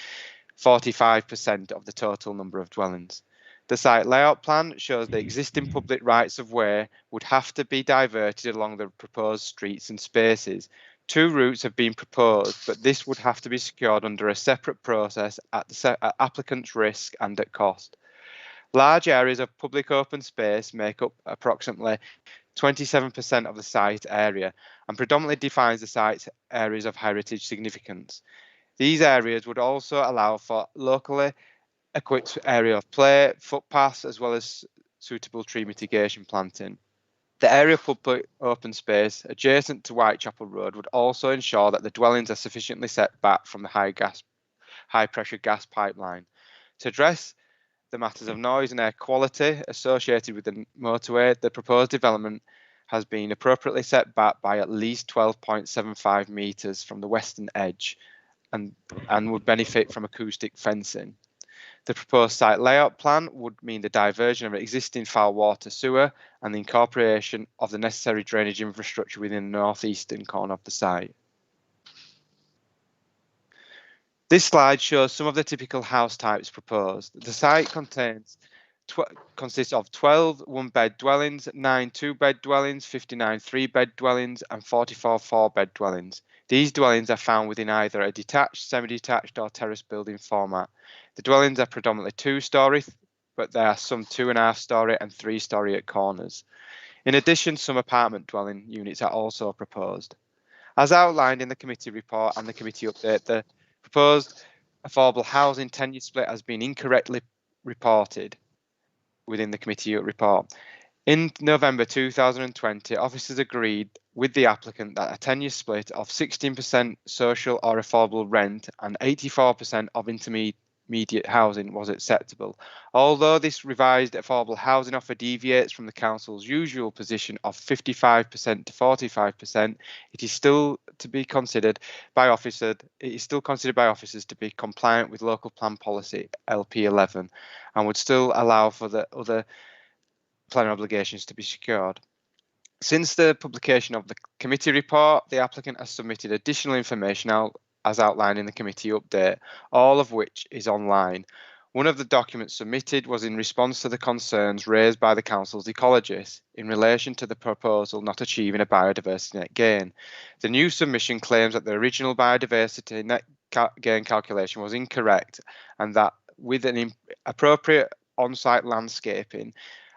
45% of the total number of dwellings. The site layout plan shows the existing public rights of way would have to be diverted along the proposed streets and spaces. Two routes have been proposed, but this would have to be secured under a separate process at the applicant's risk and at cost. Large areas of public open space make up approximately 27% of the site area and predominantly defines the site's areas of heritage significance. These areas would also allow for locally equipped area of play, footpaths, as well as suitable tree mitigation planting. The area of public open space adjacent to Whitechapel Road would also ensure that the dwellings are sufficiently set back from the high pressure gas pipeline. To address the matters of noise and air quality associated with the motorway, the proposed development has been appropriately set back by at least 12.75 metres from the western edge and would benefit from acoustic fencing. The proposed site layout plan would mean the diversion of existing foul water sewer and the incorporation of the necessary drainage infrastructure within the northeastern corner of the site. This slide shows some of the typical house types proposed. The site consists of 12 one-bed dwellings, 9 two-bed dwellings, 59 three-bed dwellings, and 44 four-bed dwellings. These dwellings are found within either a detached, semi-detached, or terrace building format. The dwellings are predominantly two-storey, but there are some 2.5-storey and 3-storey at corners. In addition, some apartment dwelling units are also proposed. As outlined in the committee report and the committee update, the proposed affordable housing tenure split has been incorrectly reported within the committee report. In November 2020, officers agreed with the applicant that a tenure split of 16% social or affordable rent and 84% of intermediate housing was acceptable. Although this revised affordable housing offer deviates from the council's usual position of 55% to 45%, it is still considered by officers to be compliant with local plan policy LP11 and would still allow for the other planning obligations to be secured. Since the publication of the committee report, the applicant has submitted additional information as outlined in the committee update, all of which is online. One of the documents submitted was in response to the concerns raised by the council's ecologists in relation to the proposal not achieving a biodiversity net gain. The new submission claims that the original biodiversity net gain calculation was incorrect and that with an appropriate on-site landscaping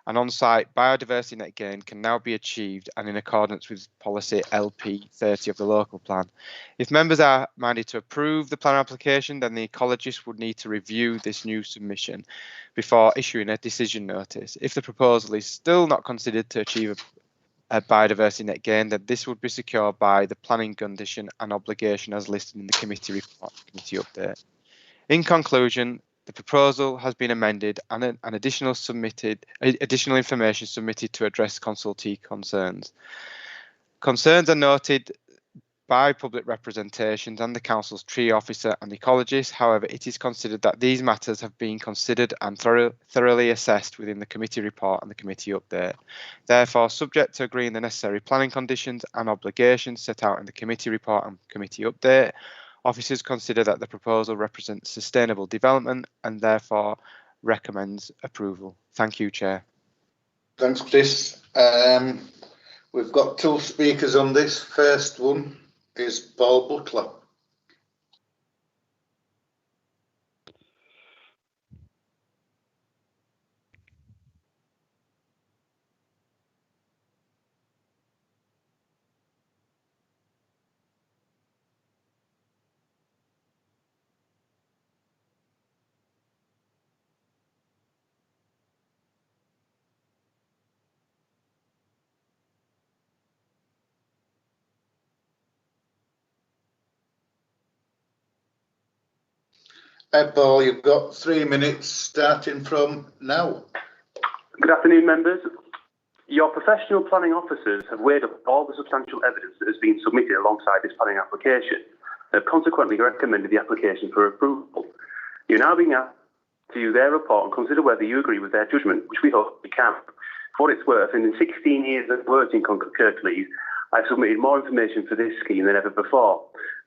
An on-site biodiversity net gain can now be achieved and in accordance with policy LP30 of the local plan. If members are minded to approve the plan application, then the ecologist would need to review this new submission before issuing a decision notice. If the proposal is still not considered to achieve a biodiversity net gain, then this would be secured by the planning condition and obligation as listed in the committee report, committee update. In conclusion, the proposal has been amended and an additional information submitted to address consultee concerns. Concerns are noted by public representations and the council's tree officer and ecologist. However, it is considered that these matters have been considered and thoroughly assessed within the committee report and the committee update. Therefore, subject to agreeing the necessary planning conditions and obligations set out in the committee report and committee update, officers consider that the proposal represents sustainable development and therefore recommends approval. Thank you, Chair. Thanks, Chris. We've got 2 speakers on this. First one is Paul Butler. Paul, you've got 3 minutes starting from now. Good afternoon, members. Your professional planning officers have weighed up all the substantial evidence that has been submitted alongside this planning application and have consequently recommended the application for approval. You're now being asked to view their report and consider whether you agree with their judgment, which we hope we can. For what it's worth, in the 16 years of working on Kirklees, I've submitted more information for this scheme than ever before,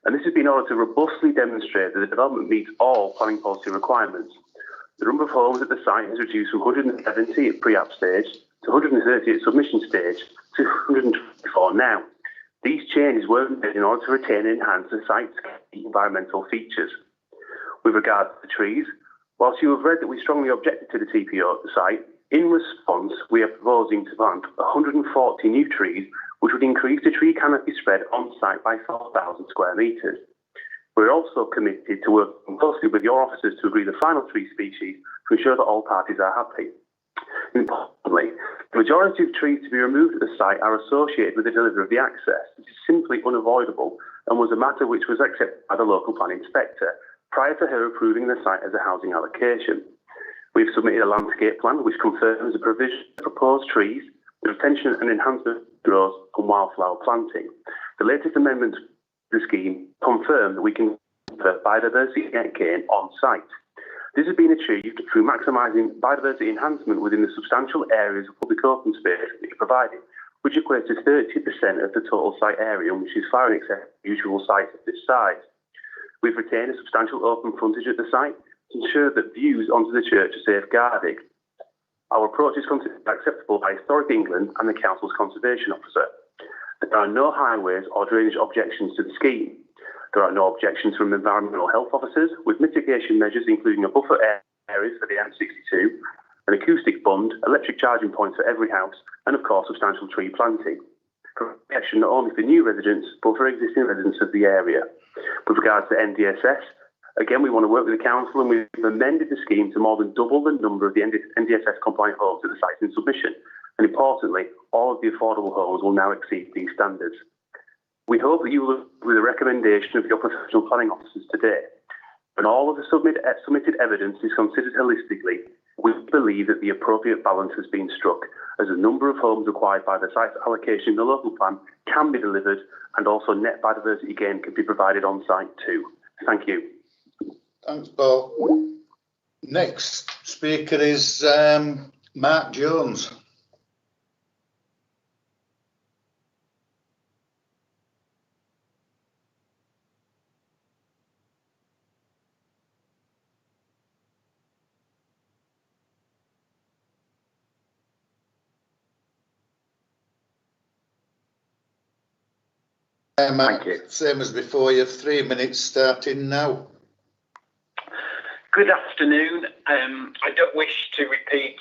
and this has been in order to robustly demonstrate that the development meets all planning policy requirements. The number of homes at the site has reduced from 170 at pre-app stage to 130 at submission stage to 124 now. These changes were made in order to retain and enhance the site's key environmental features. With regard to the trees, whilst you have read that we strongly objected to the TPO at the site, in response we are proposing to plant 140 new trees, which would increase the tree canopy spread on site by 4,000 square metres. We're also committed to working closely with your officers to agree the final tree species to ensure that all parties are happy. Importantly, the majority of trees to be removed at the site are associated with the delivery of the access, which is simply unavoidable and was a matter which was accepted by the local plan inspector prior to her approving the site as a housing allocation. We've submitted a landscape plan which confirms the provision of proposed trees, the retention and enhancement of growth and wildflower planting. The latest amendments to the scheme confirm that we can confer biodiversity gain on site. This has been achieved through maximising biodiversity enhancement within the substantial areas of public open space that is provided, which equates to 30% of the total site area, which is far in excess of usual sites of this size. We've retained a substantial open frontage at the site to ensure that views onto the church are safeguarded. Our approach is considered acceptable by Historic England and the Council's Conservation Officer. There are no highways or drainage objections to the scheme. There are no objections from environmental health officers, with mitigation measures including a buffer areas for the M62, an acoustic bund, electric charging points for every house, and of course substantial tree planting. Protection not only for new residents, but for existing residents of the area. With regards to NDSS, again, we want to work with the council, and we've amended the scheme to more than double the number of the NDSS compliant homes at the sites in submission. And importantly, all of the affordable homes will now exceed these standards. We hope that you will agree with the recommendation of your professional planning officers today. When all of the submitted evidence is considered holistically, we believe that the appropriate balance has been struck, as the number of homes required by the site's allocation in the local plan can be delivered, and also net biodiversity gain can be provided on site too. Thank you. Thanks, Paul. Next speaker is Mark Jones. Mark, same as before, you have 3 minutes starting now. Good afternoon. I don't wish to repeat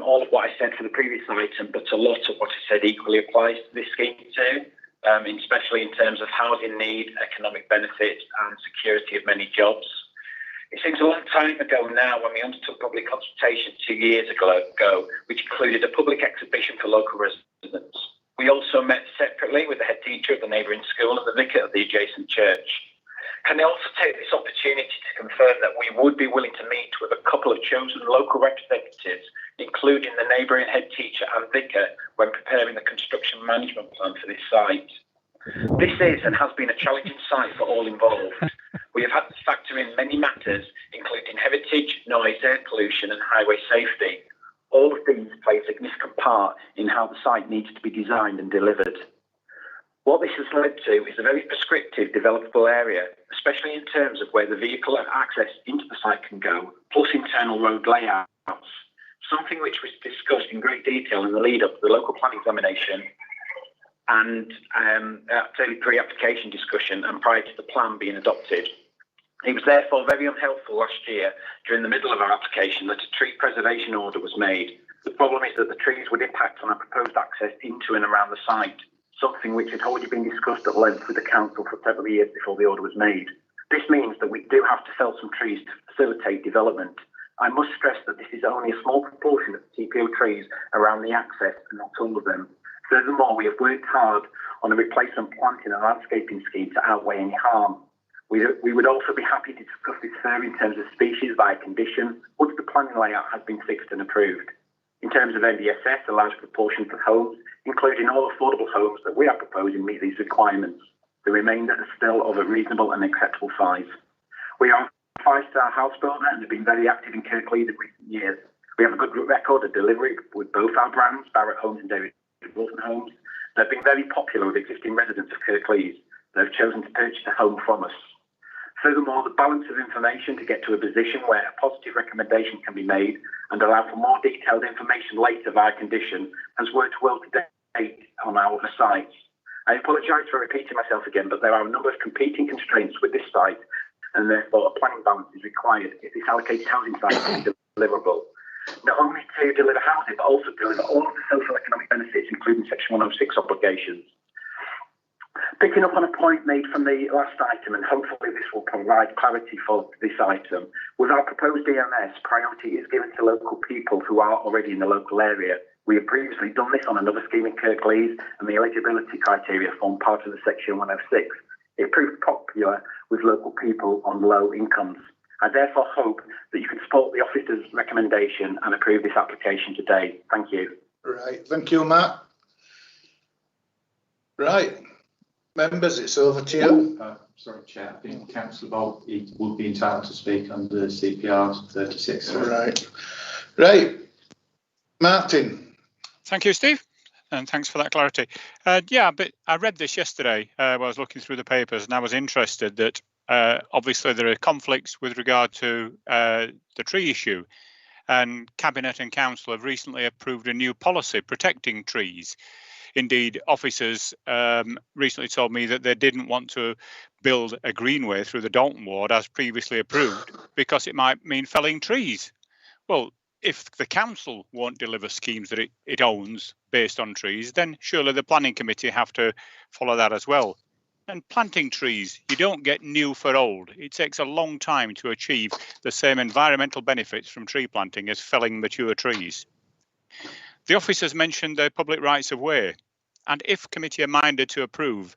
all of what I said for the previous item, but a lot of what I said equally applies to this scheme too, especially in terms of housing need, economic benefit and security of many jobs. It seems a long time ago now when we undertook public consultation 2 years ago, which included a public exhibition for local residents. We also met separately with the head teacher of the neighbouring school and the vicar of the adjacent church. Can I also take this opportunity to confirm that we would be willing to meet with a couple of chosen local representatives, including the neighbouring head teacher and vicar, when preparing the construction management plan for this site? This is and has been a challenging site for all involved. We have had to factor in many matters, including heritage, noise, air pollution and highway safety. All of these play a significant part in how the site needs to be designed and delivered. What this has led to is a very prescriptive developable area, especially in terms of where the vehicle access into the site can go, plus internal road layouts, something which was discussed in great detail in the lead up to the local planning examination and early pre-application discussion and prior to the plan being adopted. It was therefore very unhelpful last year, during the middle of our application, that a tree preservation order was made. The problem is that the trees would impact on our proposed access into and around the site, something which had already been discussed at length with the council for several years before the order was made. This means that we do have to fell some trees to facilitate development. I must stress that this is only a small proportion of the TPO trees around the access and not all of them. Furthermore, we have worked hard on a replacement planting and landscaping scheme to outweigh any harm. We would also be happy to discuss this further in terms of species by condition once the planning layout has been fixed and approved. In terms of NDSS, a large proportion of homes, including all affordable homes that we are proposing, meet these requirements. The remainder are still of a reasonable and acceptable size. We are a 5-star house builder and have been very active in Kirklees in recent years. We have a good record of delivery with both our brands, Barratt Homes and Dalton Homes. They've been very popular with existing residents of Kirklees. They've chosen to purchase a home from us. Furthermore, the balance of information to get to a position where a positive recommendation can be made and allow for more detailed information later via condition has worked well to date on our other sites. I apologise for repeating myself again, but there are a number of competing constraints with this site and therefore a planning balance is required if this allocated housing site is deliverable. Not only to deliver housing, but also deliver all of the social economic benefits, including Section 106 obligations. Picking up on a point made from the last item, and hopefully this will provide clarity for this item, with our proposed EMS, priority is given to local people who are already in the local area. We have previously done this on another scheme in Kirklees, and the eligibility criteria form part of the Section 106. It proved popular with local people on low incomes. I therefore hope that you can support the officer's recommendation and approve this application today. Thank you. Right, thank you, Matt. Right. Members, it's over to you. Sorry, Chair. I think Councillor Bolt would be entitled to speak under CPR 36. Right. Martin. Thank you, Steve, and thanks for that clarity. Yeah, but I read this yesterday while I was looking through the papers, and I was interested that obviously there are conflicts with regard to the tree issue, and Cabinet and Council have recently approved a new policy protecting trees. Indeed, officers recently told me that they didn't want to build a greenway through the Dalton ward as previously approved because it might mean felling trees. Well, if the council won't deliver schemes that it owns based on trees, then surely the planning committee have to follow that as well. And planting trees, you don't get new for old. It takes a long time to achieve the same environmental benefits from tree planting as felling mature trees. The officers mentioned the public rights of way, and if committee are minded to approve,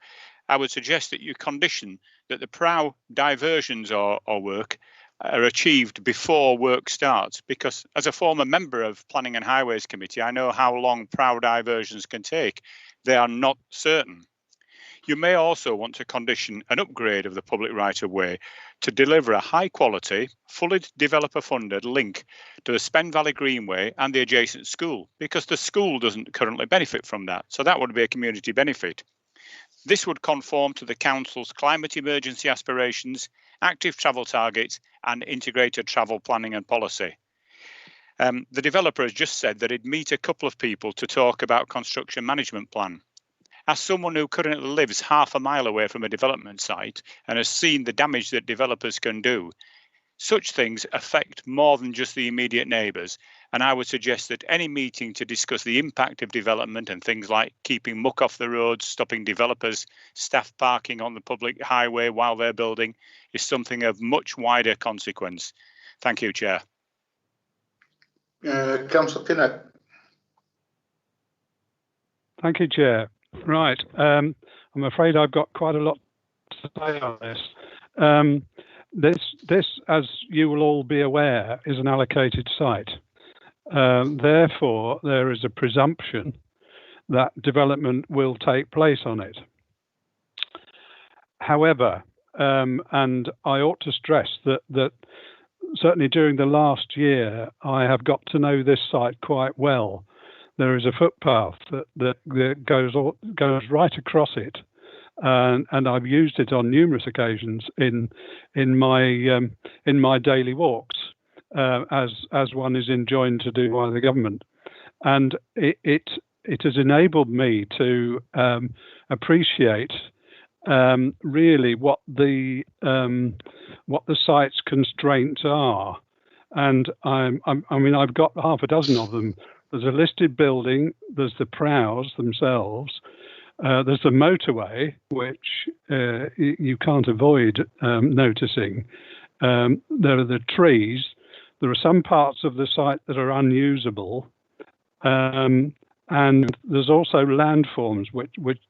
I would suggest that you condition that the prow diversions or work are achieved before work starts, because as a former member of Planning and Highways Committee, I know how long prow diversions can take. They are not certain. You may also want to condition an upgrade of the public right-of-way to deliver a high-quality, fully developer-funded link to the Spen Valley Greenway and the adjacent school, because the school doesn't currently benefit from that, so that would be a community benefit. This would conform to the Council's climate emergency aspirations, active travel targets and integrated travel planning and policy. The developer has just said that he'd meet a couple of people to talk about construction management plan. As someone who currently lives half a mile away from a development site and has seen the damage that developers can do, Such things affect more than just the immediate neighbours, and I would suggest that any meeting to discuss the impact of development and things like keeping muck off the roads, stopping developers, staff parking on the public highway while they're building, is something of much wider consequence. Thank you, Chair. Councillor Pinnock. Thank you, Chair. Right, I'm afraid I've got quite a lot to say on this. This, as you will all be aware, is an allocated site. Therefore, there is a presumption that development will take place on it. However, and I ought to stress that certainly during the last year, I have got to know this site quite well. There is a footpath that goes right across it. And I've used it on numerous occasions in my daily walks, as one is enjoined to do by the government, and it has enabled me to appreciate really what the site's constraints are, and I mean I've got half a dozen of them. There's a listed building. There's the prows themselves. There's the motorway, which you can't avoid noticing. There are the trees. There are some parts of the site that are unusable. And there's also landforms, which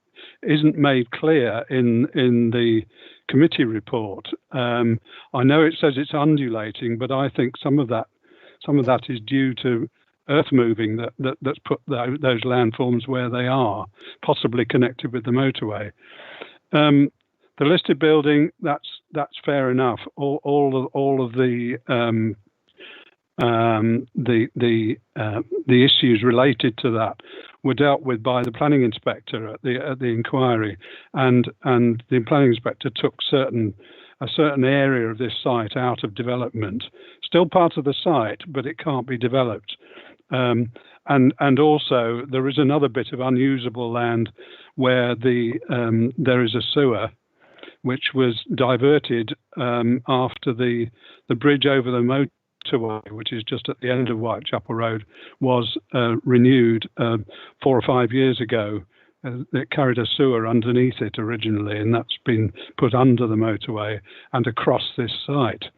isn't made clear in the committee report. I know it says it's undulating, but I think some of that is due to earth moving that's put those landforms where they are, possibly connected with the motorway. The listed building, that's fair enough. All of the issues related to that were dealt with by the planning inspector at the inquiry, and the planning inspector took a certain area of this site out of development. Still part of the site, but it can't be developed. And also there is another bit of unusable land where there is a sewer which was diverted after the bridge over the motorway, which is just at the end of Whitechapel Road, was renewed 4 or 5 years ago. It carried a sewer underneath it originally, and that's been put under the motorway and across this site.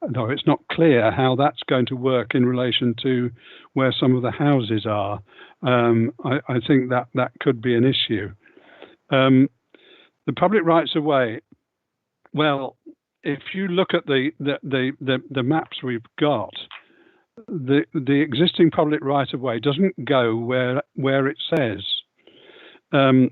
Though it's not clear how that's going to work in relation to where some of the houses are. I think that could be an issue. The public rights of way. Well, if you look at the maps we've got, the existing public right of way doesn't go where it says. There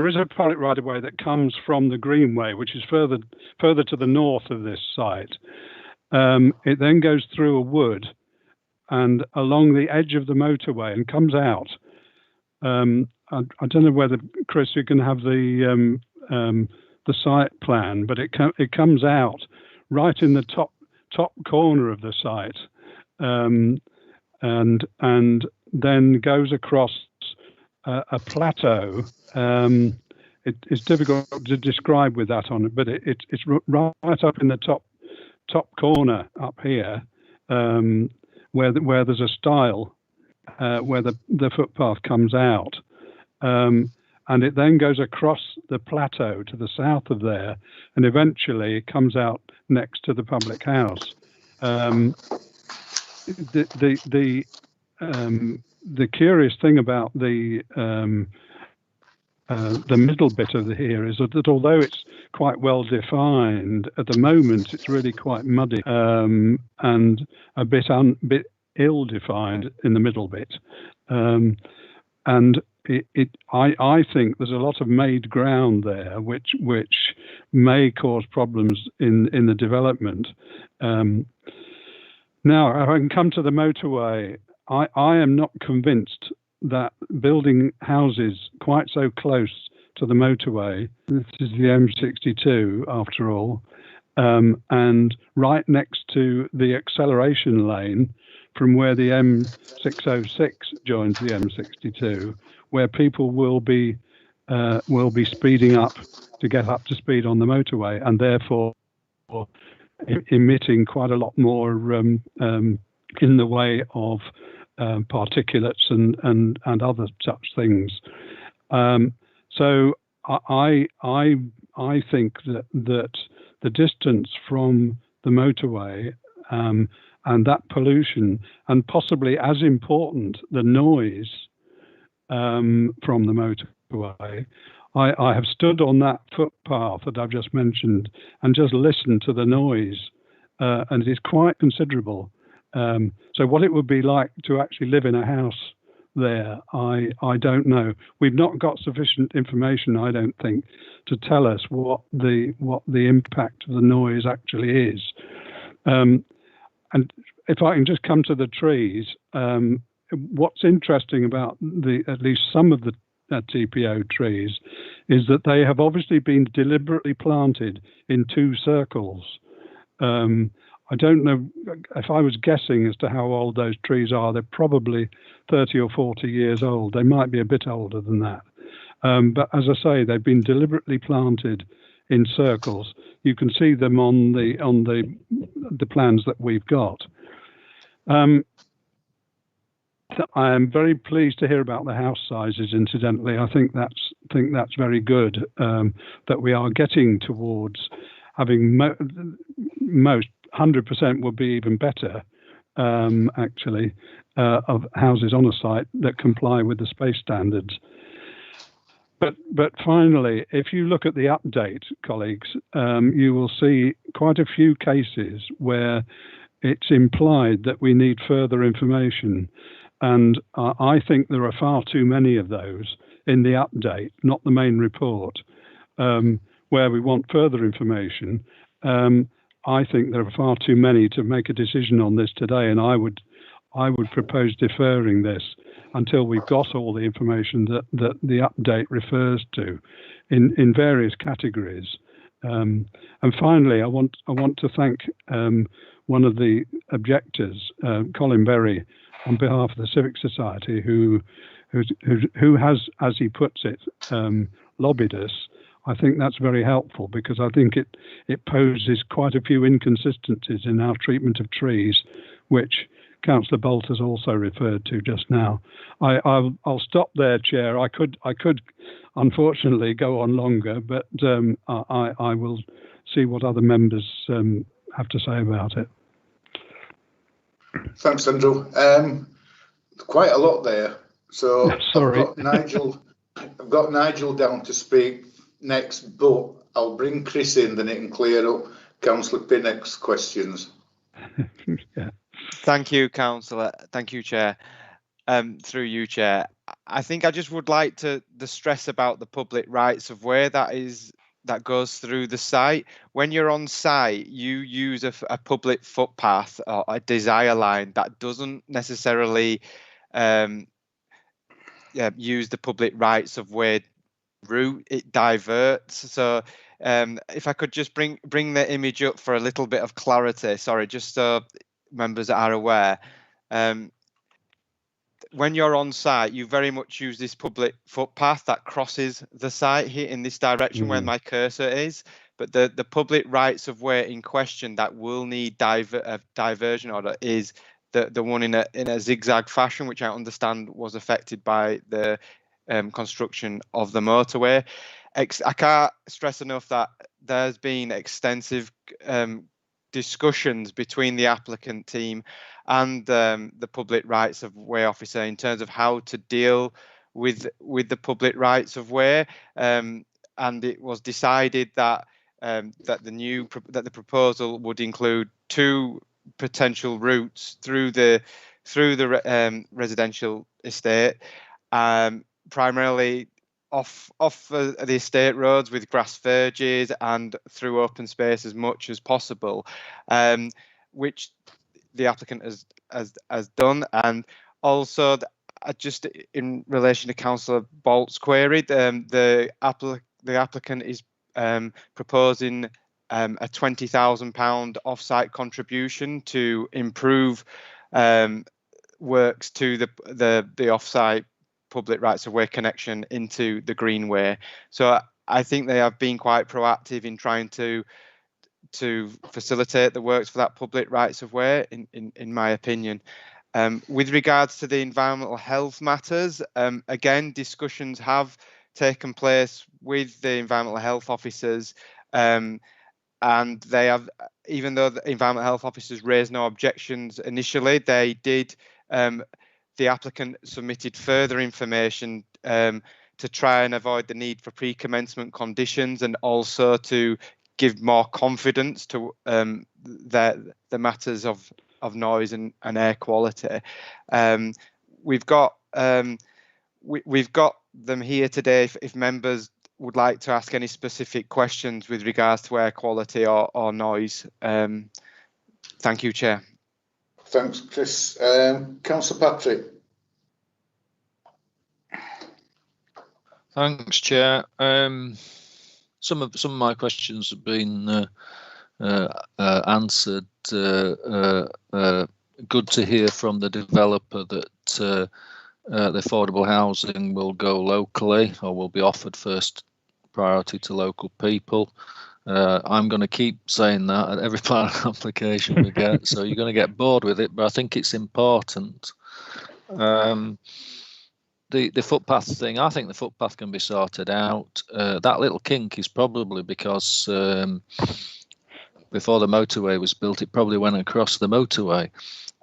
is a public right of way that comes from the Greenway, which is further to the north of this site. It then goes through a wood and along the edge of the motorway and comes out. I don't know whether, Chris, you can have the site plan, but it comes out right in the top corner of the site, and then goes across a plateau. It's difficult to describe with that on it, but it's right up in the top corner up here, where there's a stile where the footpath comes out, and it then goes across the plateau to the south of there, and eventually it comes out next to the public house. The curious thing about the middle bit of here is that although it's quite well defined, at the moment it's really quite muddy and a bit ill defined in the middle bit, and I think there's a lot of made ground there which may cause problems in the development. Now, if I can come to the motorway, I am not convinced that building houses quite so close to the motorway, this is the M62 after all, and right next to the acceleration lane from where the M606 joins the M62, where people will be will be speeding up to get up to speed on the motorway, and therefore emitting quite a lot more in the way of particulates and other such things. So I think that the distance from the motorway and that pollution, and possibly as important, the noise from the motorway. I have stood on that footpath that I've just mentioned and just listened to the noise, and it is quite considerable. So what it would be like to actually live in a house there, I don't know. We've not got sufficient information, I don't think, to tell us what the impact of the noise actually is. And if I can just come to the trees, what's interesting about at least some of the TPO trees is that they have obviously been deliberately planted in 2 circles. I don't know, if I was guessing as to how old those trees are, they're probably 30 or 40 years old. They might be a bit older than that. But as I say, they've been deliberately planted in circles. You can see them on the plans that we've got. I am very pleased to hear about the house sizes. Incidentally, I think that's very good, that we are getting towards having most 100% would be even better, actually, of houses on a site that comply with the space standards. But finally, if you look at the update, colleagues, you will see quite a few cases where it's implied that we need further information. And I think there are far too many of those in the update, not the main report, where we want further information. I think there are far too many to make a decision on this today, and I would propose deferring this until we've got all the information that the update refers to in various categories. And finally, I want to thank one of the objectors, Colin Berry, on behalf of the Civic Society, who has, as he puts it, lobbied us. I think that's very helpful, because I think it poses quite a few inconsistencies in our treatment of trees, which Councillor Bolt has also referred to just now. I'll stop there, Chair. I could unfortunately go on longer, but I will see what other members have to say about it. Thanks, Andrew. Quite a lot there. So sorry. I've got Nigel down to speak next, but I'll bring Chris in, then it can clear up Councillor Pinnock's questions. Yeah. Thank you, Councillor. Thank you, Chair. Through you, Chair. I think I just would like to stress about the public rights of way that goes through the site. When you're on site, you use a public footpath or a desire line that doesn't necessarily use the public rights of way route. It diverts. So if I could just bring the image up for a little bit of clarity, sorry, just so members are aware. When you're on site, you very much use this public footpath that crosses the site here in this direction where my cursor is. But the public rights of way in question that will need diversion order is the one in a zigzag fashion, which I understand was affected by the construction of the motorway. I can't stress enough that there's been extensive discussions between the applicant team and the public rights of way officer in terms of how to deal with the public rights of way, and it was decided that the proposal would include 2 potential routes through the residential estate, primarily off the estate roads with grass verges and through open space as much as possible, which the applicant has done. And also, just in relation to Councillor Bolt's query, the applicant is proposing a £20,000 off-site contribution to improve works to the off-site public rights of way connection into the Greenway. So I think they have been quite proactive in trying to facilitate the works for that public rights of way, in my opinion. With regards to the environmental health matters, again, discussions have taken place with the environmental health officers, and they have, even though the environmental health officers raised no objections initially, they did, the applicant submitted further information to try and avoid the need for pre-commencement conditions, and also to give more confidence to the matters of noise and air quality. We've got them here today if members would like to ask any specific questions with regards to air quality or noise. Thank you, Chair. Thanks, Chris. Councillor Patrick. Thanks, Chair. Some of my questions have been answered. Good to hear from the developer that the affordable housing will go locally, or will be offered first priority to local people. I'm going to keep saying that at every planning application we get, so you're going to get bored with it, but I think it's important. The footpath thing, I think the footpath can be sorted out. That little kink is probably because before the motorway was built, it probably went across the motorway.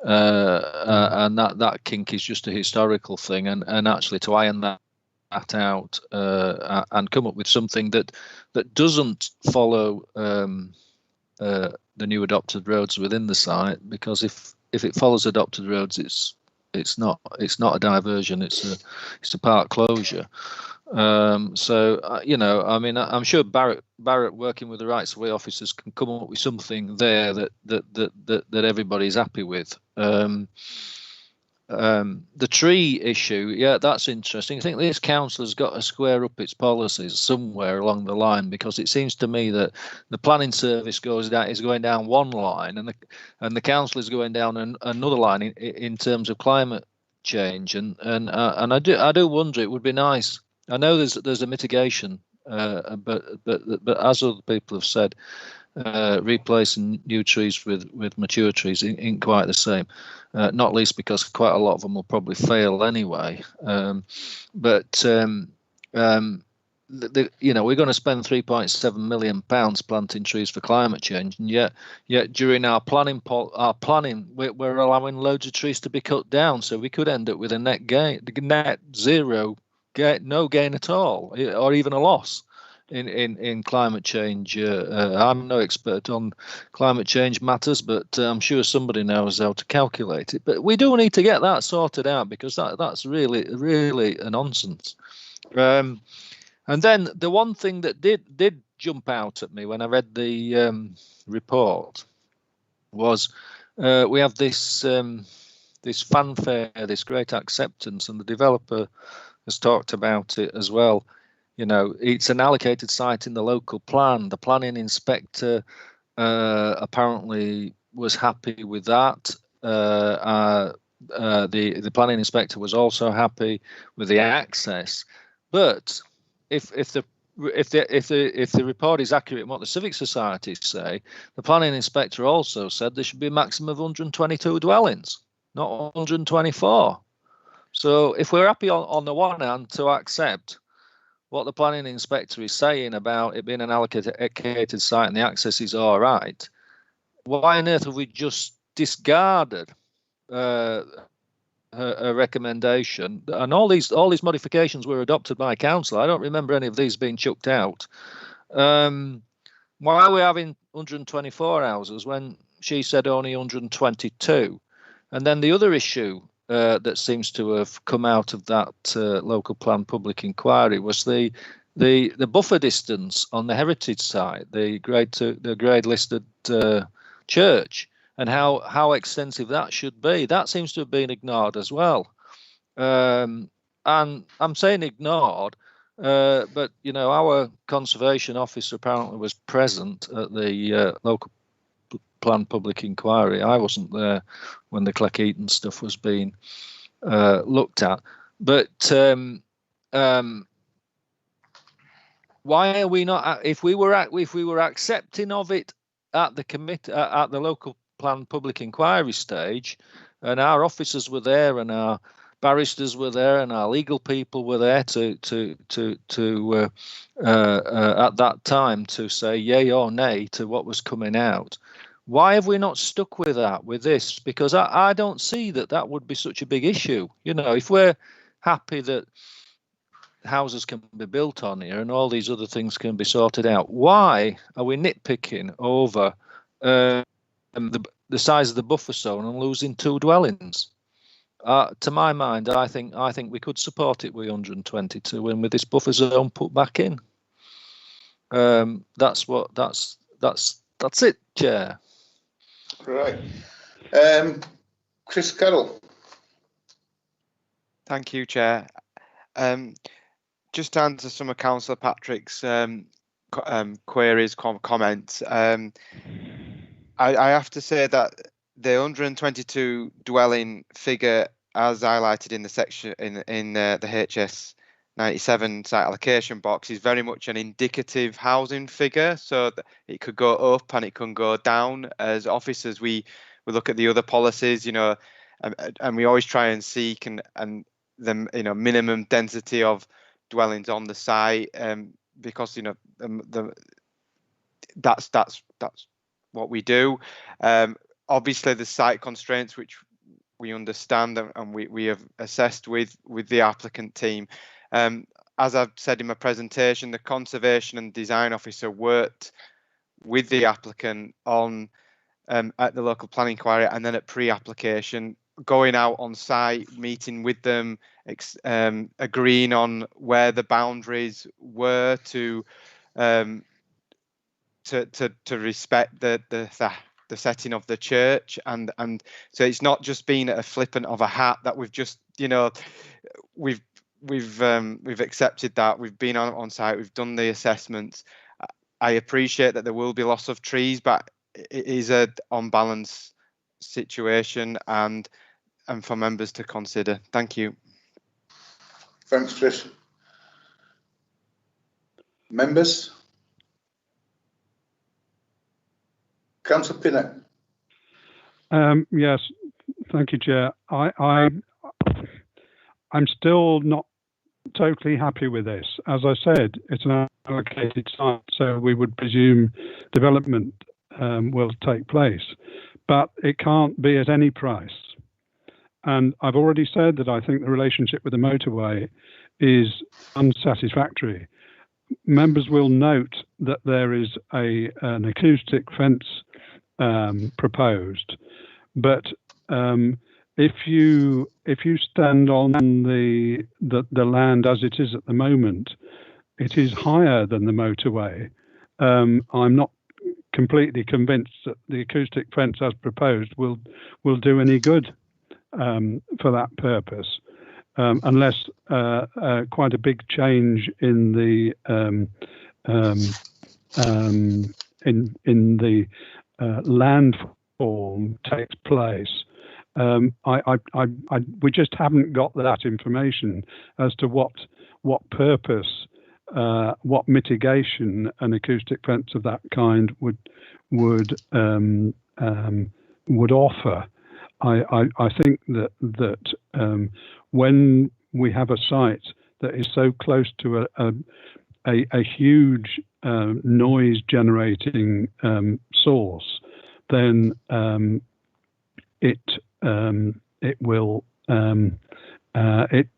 And that kink is just a historical thing, and actually to iron that out and come up with something that doesn't follow the new adopted roads within the site, because if it follows adopted roads, it's not a diversion, it's a park closure. So you know, I mean, I'm sure Barrett working with the rights of way officers can come up with something there that everybody's happy with. The tree issue, yeah, that's interesting. I think this council has got to square up its policies somewhere along the line, because it seems to me that the planning service is going down one line, and the council is going down another line in terms of climate change, and I do wonder, it would be nice. I know there's a mitigation, but as other people have said, replacing new trees with mature trees ain't quite the same. Not least because quite a lot of them will probably fail anyway. You know, we're going to spend £3.7 million planting trees for climate change, and yet during our planning, we're allowing loads of trees to be cut down. So we could end up with a net zero, no gain at all, or even a loss in climate change. I'm no expert on climate change matters, but I'm sure somebody knows how to calculate it. But we do need to get that sorted out, because that's really a nonsense. And then the one thing that did jump out at me when I read the report was we have this fanfare, this great acceptance, and the developer has talked about it as well. You know, it's an allocated site in the local plan. The planning inspector apparently was happy with that. The planning inspector was also happy with the access. But if the report is accurate in what the civic societies say, the planning inspector also said there should be a maximum of 122 dwellings, not 124. So if we're happy on the one hand to accept what the planning inspector is saying about it being an allocated site and the access is all right, why on earth have we just discarded a recommendation? And all these modifications were adopted by council. I don't remember any of these being chucked out. Why are we having 124 houses when she said only 122? And then the other issue that seems to have come out of that local plan public inquiry was the buffer distance on the heritage site, the grade listed church, and how extensive that should be. That seems to have been ignored as well. And I'm saying ignored, but you know, our conservation officer apparently was present at the local plan public inquiry. I wasn't there when the Cleckheaton stuff was being looked at, But why are we not? If we were accepting of it at the committee, at the local plan public inquiry stage, and our officers were there, and our barristers were there, and our legal people were there to at that time to say yay or nay to what was coming out. Why have we not stuck with that with this? Because I don't see that would be such a big issue. You know, if we're happy that houses can be built on here and all these other things can be sorted out, why are we nitpicking over the size of the buffer zone and losing 2 dwellings? To my mind, I think we could support it with 122 and with this buffer zone put back in. That's it, Chair. Right. Chris Carroll. Thank you, Chair. Just to answer some of Councillor Patrick's queries, comments, I have to say that the 122 dwelling figure, as highlighted in the section in the HS 97 site allocation box, is very much an indicative housing figure, so that it could go up and it can go down. As officers, we look at the other policies, you know, and we always try and seek and the, you know, minimum density of dwellings on the site, because, you know, that's what we do. Obviously the site constraints, which we understand and we have assessed with the applicant team. As I've said in my presentation, the conservation and design officer worked with the applicant on at the local planning inquiry and then at pre-application, going out on site, meeting with them, agreeing on where the boundaries were to respect the setting of the church, and so it's not just been a flippant of a hat that we've just, you know, we've accepted that, we've been on site, we've done the assessments. I appreciate that there will be loss of trees, but it is a on balance situation and for members to consider. Thank you. Thanks, Chris. Members? Councillor Pinnock. Yes, thank you, Chair. I'm still not totally happy with this. As I said, it's an allocated site, so we would presume development will take place, but it can't be at any price. And I've already said that I think the relationship with the motorway is unsatisfactory. Members will note that there is an acoustic fence proposed, but if you stand on the land as it is at the moment, it is higher than the motorway. I'm not completely convinced that the acoustic fence as proposed will do any good for that purpose, unless quite a big change in the landform takes place. We just haven't got that information as to what purpose, what mitigation an acoustic fence of that kind would offer. I think that when we have a site that is so close to a huge noise generating source, then it's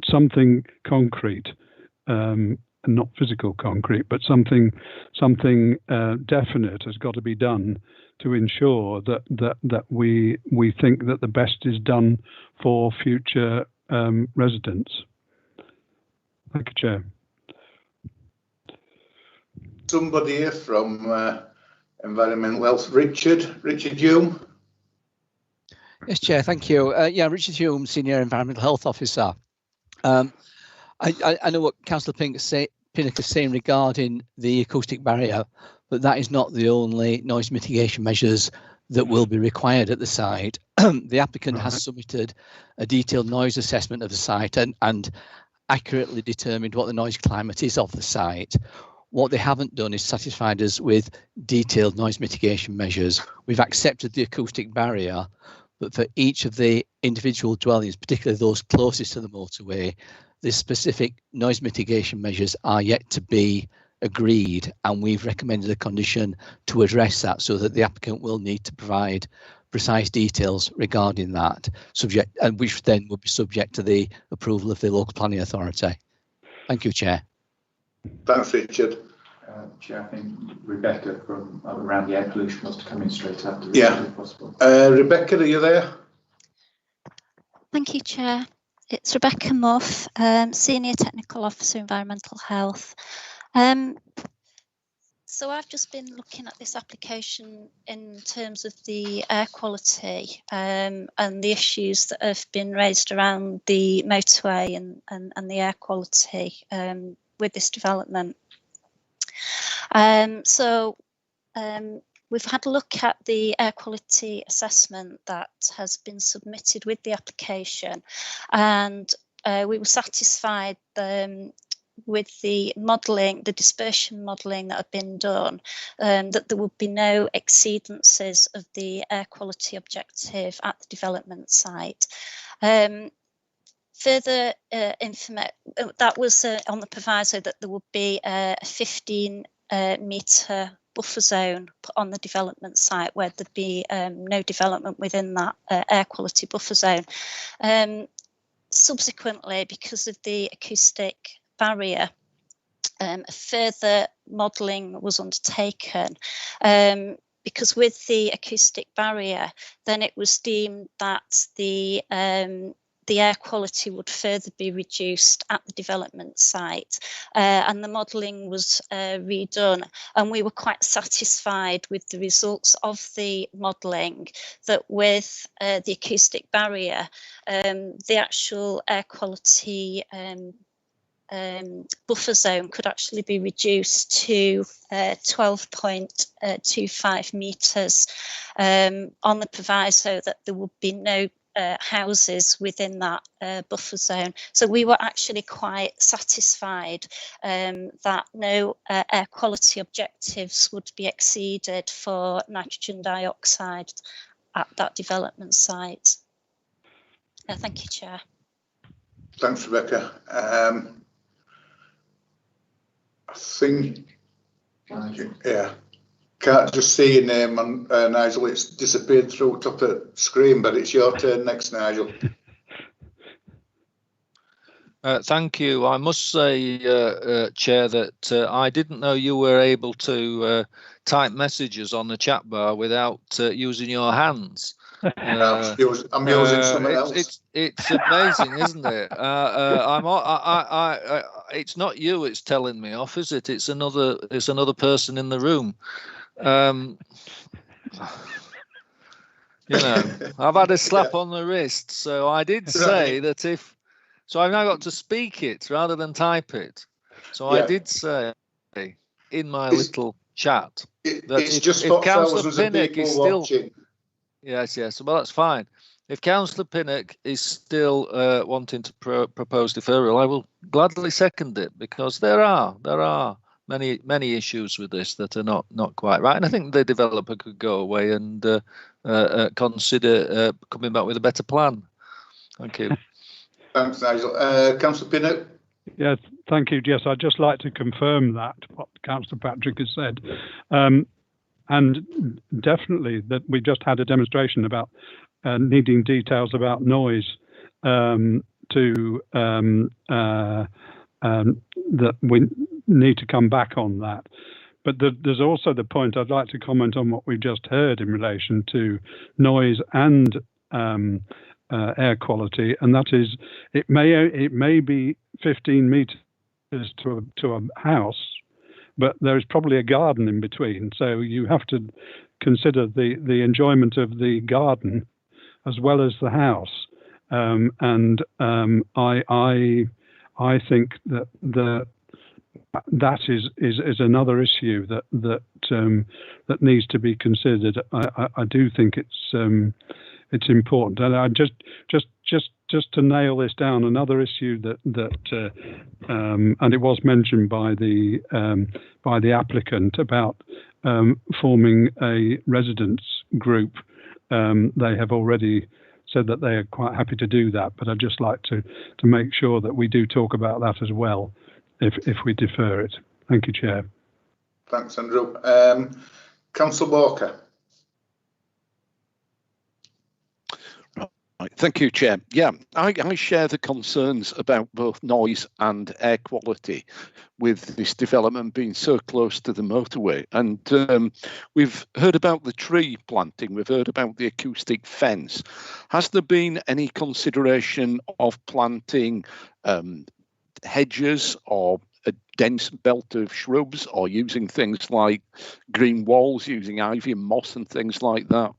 something concrete, not physical concrete, but something definite has got to be done to ensure that we think that the best is done for future residents. Thank you, Chair. Somebody here from Environmental Health, Richard Hume. Yes, Chair, thank you. Yeah, Richard Hume, Senior Environmental Health Officer. I know what Councillor Pinnock is saying regarding the acoustic barrier, but that is not the only noise mitigation measures that will be required at the site. The applicant has submitted a detailed noise assessment of the site and accurately determined what the noise climate is of the site. What they haven't done is satisfied us with detailed noise mitigation measures. We've accepted the acoustic barrier, but for each of the individual dwellings, particularly those closest to the motorway, the specific noise mitigation measures are yet to be agreed, and we've recommended a condition to address that, so that the applicant will need to provide precise details regarding that, subject, and which then would be subject to the approval of the local planning authority. Thank you, Chair. Thanks, Richard. Chair, I think Rebecca from around the air pollution wants to come in straight after. Yeah. If possible. Rebecca, are you there? Thank you, Chair. It's Rebecca Muff, Senior Technical Officer, Environmental Health. So I've just been looking at this application in terms of the air quality and the issues that have been raised around the motorway and the air quality with this development. We've had a look at the air quality assessment that has been submitted with the application, and we were satisfied with the modelling, the dispersion modelling that had been done, that there would be no exceedances of the air quality objective at the development site. Further information that was on the proviso that there would be a 15 metre buffer zone put on the development site, where there'd be no development within that air quality buffer zone. Subsequently, because of the acoustic barrier, further modelling was undertaken, because with the acoustic barrier, then it was deemed that the air quality would further be reduced at the development site, and the modelling was redone, and we were quite satisfied with the results of the modelling, that with the acoustic barrier, the actual air quality buffer zone could actually be reduced to 12.25 metres, on the proviso that there would be no houses within that buffer zone. So we were actually quite satisfied that no air quality objectives would be exceeded for nitrogen dioxide at that development site. Thank you, Chair. Thanks, Rebecca. I think, yeah, can't just see your name on Nigel. It's disappeared through the top of the screen, but it's your turn next, Nigel. Thank you. I must say, Chair, that I didn't know you were able to type messages on the chat bar without using your hands. I'm using someone else. It's amazing, isn't it? It's not you it's telling me off, is it? It's another person in the room. You know, I've had a slap on the wrist, so I did say that if. So I've now got to speak it rather than type it. So I did say in my little chat that if Councillor Pinnock is still watching. Yes. Well, that's fine. If Councillor Pinnock is still wanting to propose deferral, I will gladly second it, because there are many issues with this that are not quite right, and I think the developer could go away and consider coming back with a better plan. Thank you. Thanks, Nigel. Councillor Pinnock. Yes, thank you. Yes, I'd just like to confirm that what Councillor Patrick has said. And definitely that we just had a demonstration about needing details about noise that we need to come back on that. But there's also the point I'd like to comment on what we just heard in relation to noise and air quality, and that is it may be 15 meters to a house, but there is probably a garden in between, so you have to consider the enjoyment of the garden as well as the house. I think that that is another issue that needs to be considered. I do think it's important, and I just to nail this down, another issue that and it was mentioned by the applicant about forming a residents group. They have already said that they are quite happy to do that, but I'd just like to make sure that we do talk about that as well if we defer it. Thank you, Chair. Thanks, Andrew. Councillor Walker. Right, thank you, Chair. Yeah, I share the concerns about both noise and air quality with this development being so close to the motorway. And we've heard about the tree planting, we've heard about the acoustic fence. Has there been any consideration of planting hedges or a dense belt of shrubs, or using things like green walls, using ivy and moss and things like that,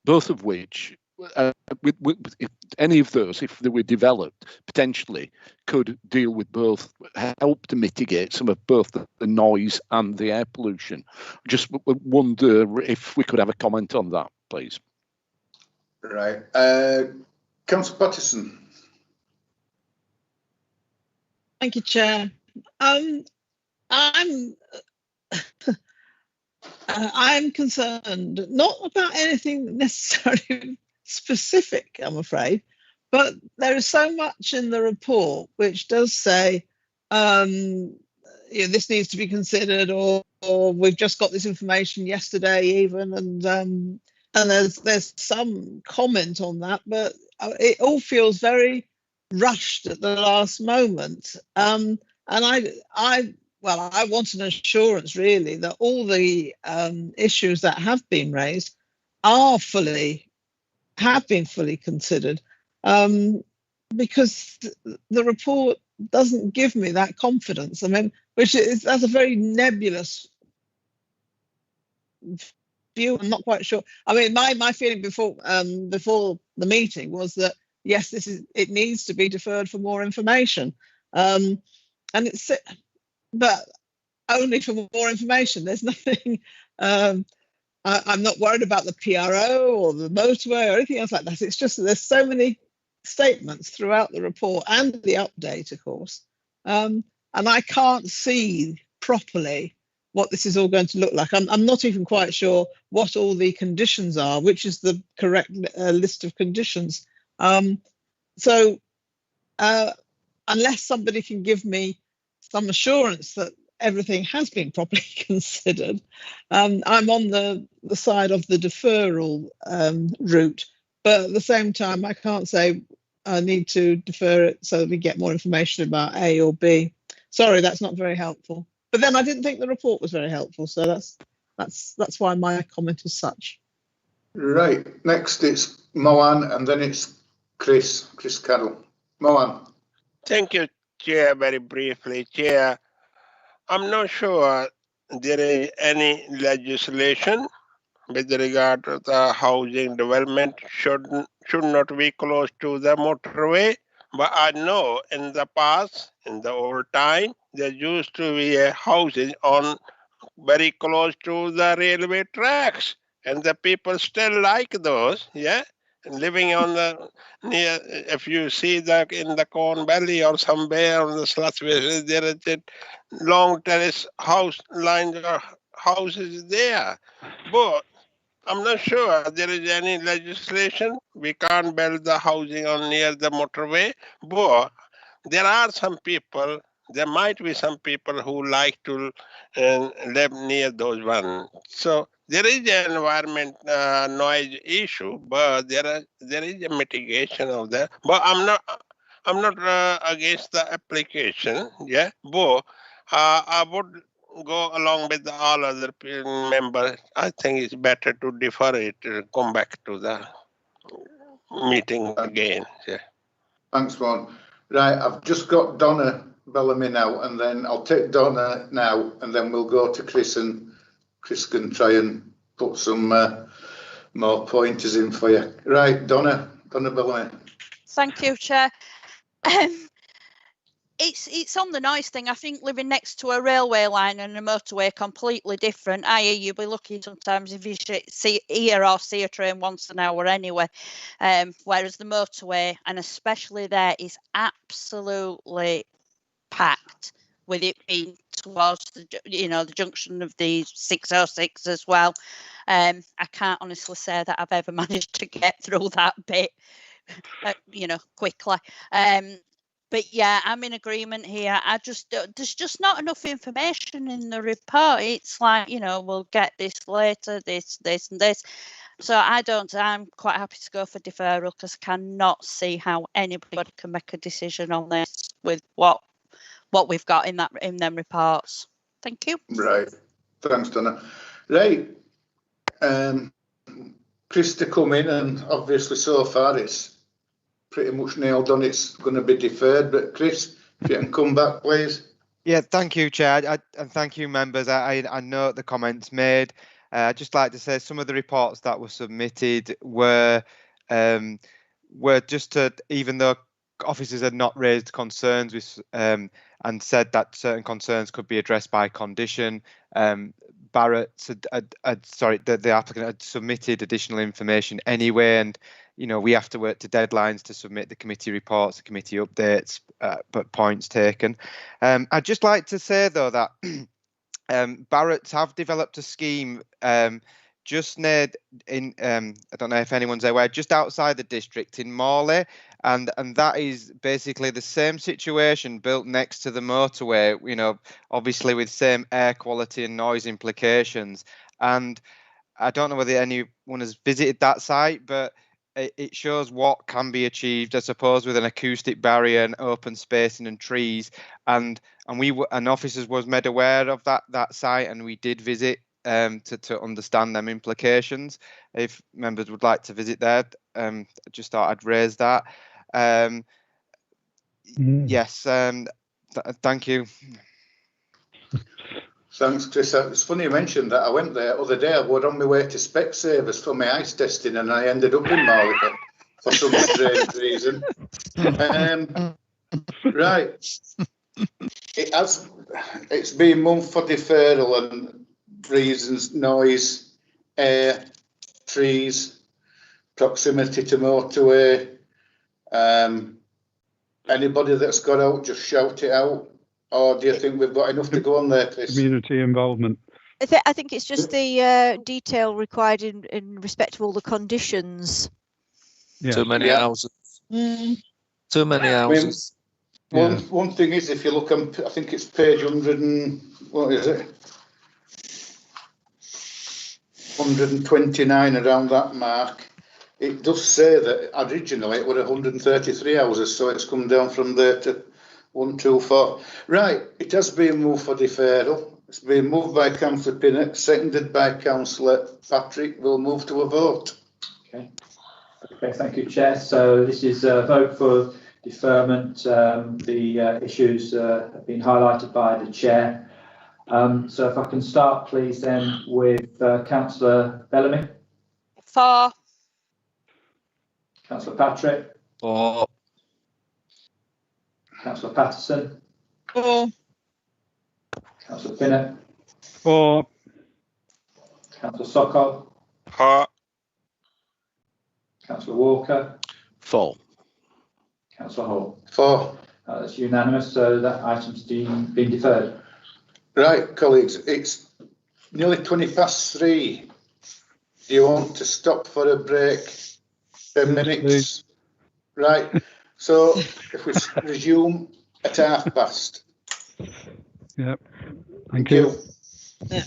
both of which if any of those, if they were developed, potentially could deal with both, help to mitigate some of both the noise and the air pollution. Just wonder if we could have a comment on that, please. Right. Councillor Patterson. Thank you, Chair. I'm concerned not about anything necessarily specific, I'm afraid, but there is so much in the report which does say this needs to be considered, or we've just got this information yesterday even, and there's some comment on that, but it all feels very rushed at the last moment. And I want an assurance really that all the issues that have been raised have been fully considered, because the report doesn't give me that confidence. I mean, that's a very nebulous view. I'm not quite sure. I mean, my feeling before the meeting was that yes, it needs to be deferred for more information, but only for more information. There's nothing. I'm not worried about the PRO or the motorway or anything else like that. It's just that there's so many statements throughout the report and the update, of course, and I can't see properly what this is all going to look like. I'm not even quite sure what all the conditions are, which is the correct list of conditions. So unless somebody can give me some assurance that everything has been properly considered, I'm on the side of the deferral route, but at the same time I can't say I need to defer it so that we get more information about A or B. Sorry, that's not very helpful. But then I didn't think the report was very helpful, so that's why my comment is such. Right, next it's Mohan, and then it's Chris Carroll. Mohan. Thank you, Chair. Very briefly, Chair, I'm not sure there is any legislation with regard to the housing development should not be close to the motorway. But I know in the past, in the old time, there used to be a houses on very close to the railway tracks, and the people still like those, yeah. Living on the near, if you see that in the Corn Valley or somewhere on the Slutsway, there is a long terrace house lines of houses there. But I'm not sure there is any legislation. We can't build the housing on near the motorway. But there are some people, there might be some people who like to live near those ones. So there is an environment noise issue, but there is a mitigation of that. But I'm not against the application, yeah. But I would go along with all other members. I think it's better to defer it, come back to the meeting again. Yeah. Thanks, Ron. Right, I've just got Donna Bellamy now, and then I'll take Donna now, and then we'll go to Chris, and Chris can try and put some more pointers in for you. Right, Donna Bellamy. Thank you, Chair. it's on the noise thing. I think living next to a railway line and a motorway completely different. I.e., you'll be lucky sometimes if you hear or see a train once an hour anyway. Whereas the motorway, and especially there, is absolutely packed, with it being towards the junction of the 606 as well. I can't honestly say that I've ever managed to get through that bit, quickly. But yeah, I'm in agreement here. There's just not enough information in the report. It's like, we'll get this later, this and this. So I'm quite happy to go for deferral, because I cannot see how anybody can make a decision on this with what we've got in them reports. Thank you. Right. Thanks, Donna. Right. Chris to come in, and obviously so far it's pretty much nailed on. It's going to be deferred, but Chris, if you can come back, please. Yeah, thank you, Chair, and thank you, members. I note the comments made. I'd just like to say some of the reports that were submitted were just to, even though officers had not raised concerns with and said that certain concerns could be addressed by condition. Barrett, the applicant had submitted additional information anyway, and we have to work to deadlines to submit the committee reports, the committee updates, but points taken. I'd just like to say though that Barrett's have developed a scheme just near I don't know if anyone's aware, just outside the district in Morley, and that is basically the same situation built next to the motorway, obviously with same air quality and noise implications. And I don't know whether anyone has visited that site, but it shows what can be achieved, I suppose, with an acoustic barrier and open spacing and trees. And officers was made aware of that site, and we did visit to understand them implications. If members would like to visit there, I just thought I'd raise that. Yes, thank you. Thanks, Chris. It's funny you mentioned that. I went there the other day. I was on my way to Specsavers for my ice testing, and I ended up in Marley for some strange reason. Right. It's been moved for deferral and reasons: noise, air, trees, proximity to motorway. Anybody that's got out, just shout it out. Or do you think we've got enough to go on there, Chris? Community involvement. I think it's just the detail required in respect of all the conditions. Yeah. Too many houses. Too many houses. One thing is, if you look on, I think it's page 100 and, what is it? 129, around that mark. It does say that originally it were 133 houses, so it's come down from there to 124. Right, it has been moved for deferral. It's been moved by Councillor Pinnock, seconded by Councillor Patrick. We'll move to a vote. Okay, thank you, Chair. So this is a vote for deferment. The issues have been highlighted by the Chair. So if I can start, please, then with Councillor Bellamy. For. Councillor Patrick. For. Councillor Patterson. For. Councillor Pinnock. For. Councillor Sokol. For. Councillor Walker. For. Councillor Hall. For. That's unanimous, so that item's been deferred. Right, colleagues, it's nearly 3:20. Do you want to stop for a break? 10 minutes? Please. Right, so if we resume at past. Yep. Thank you. Yeah.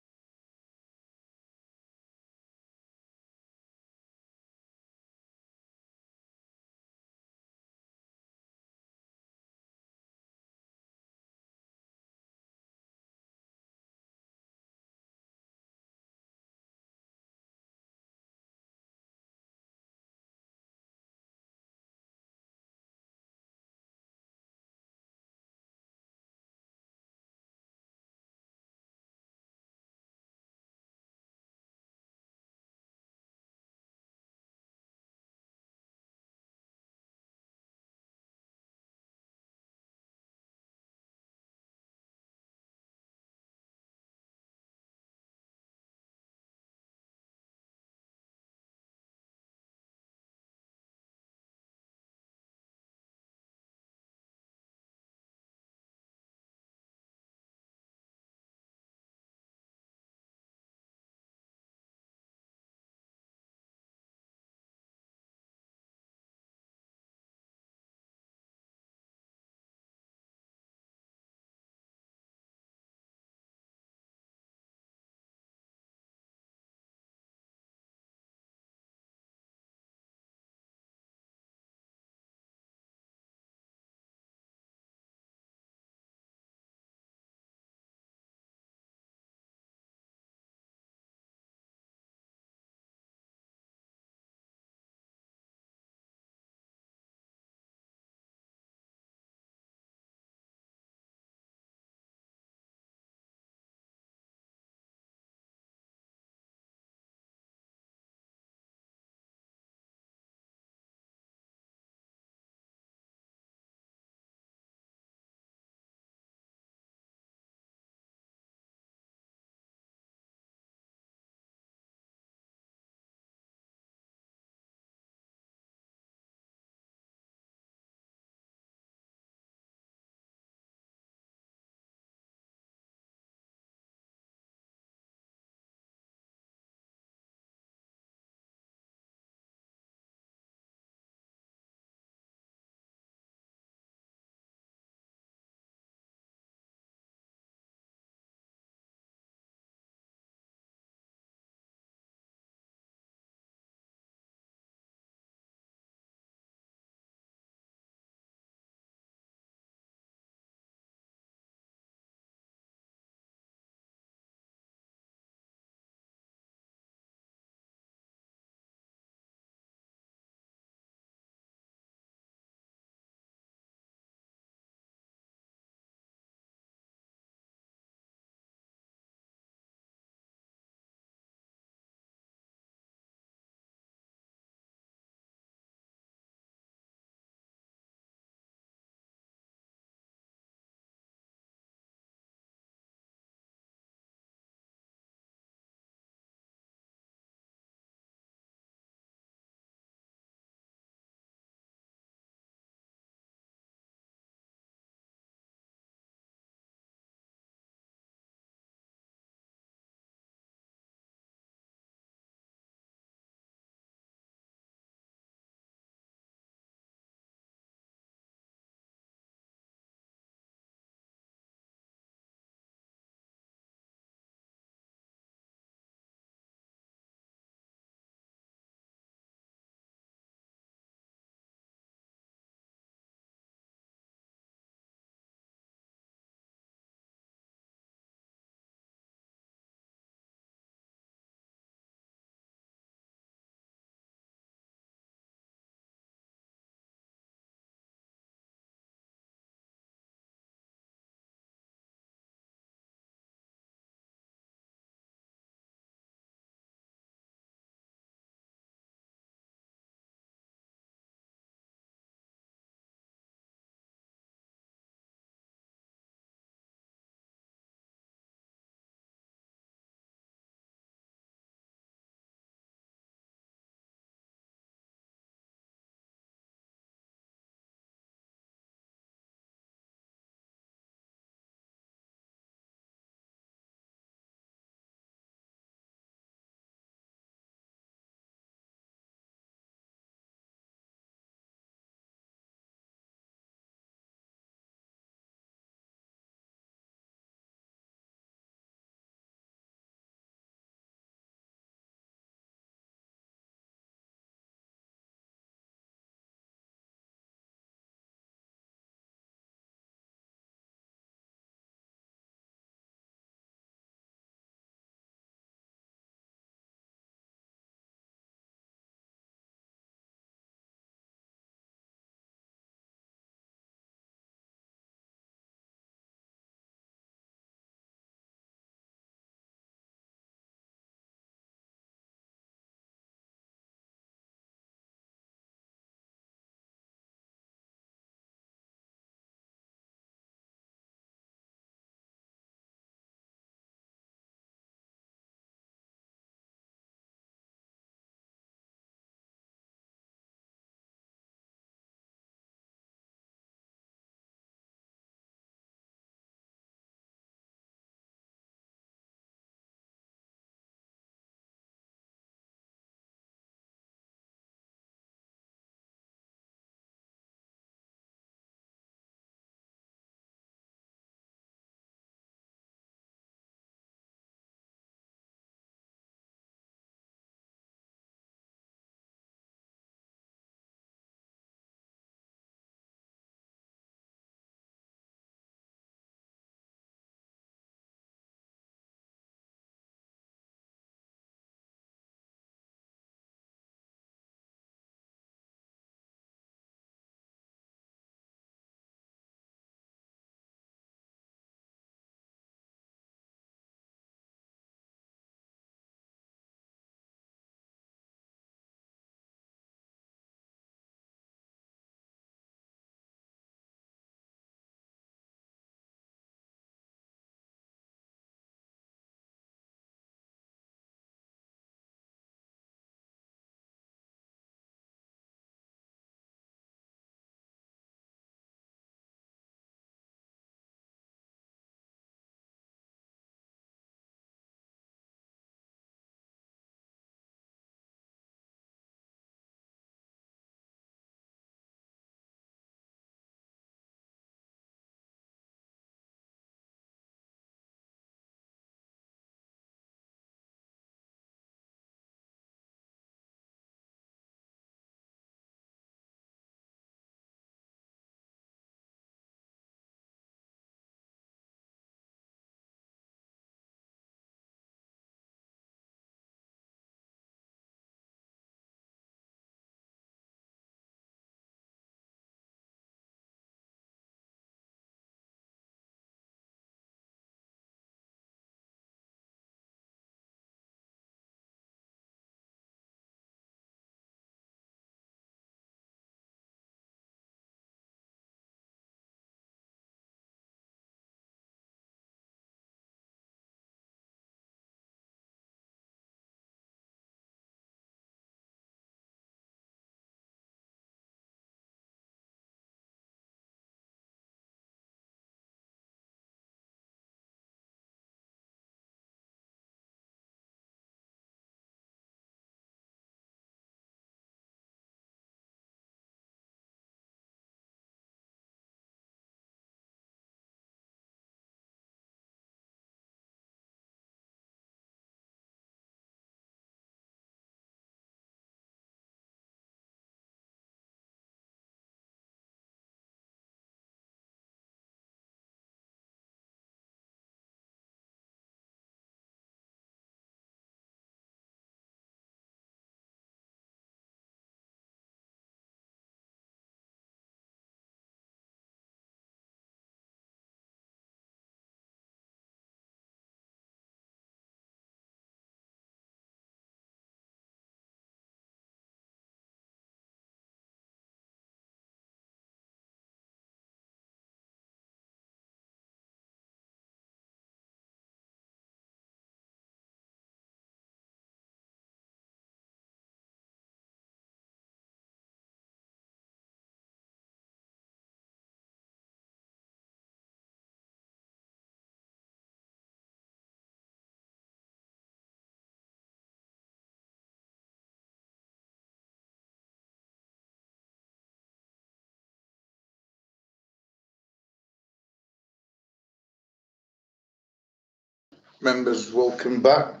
Members, welcome back.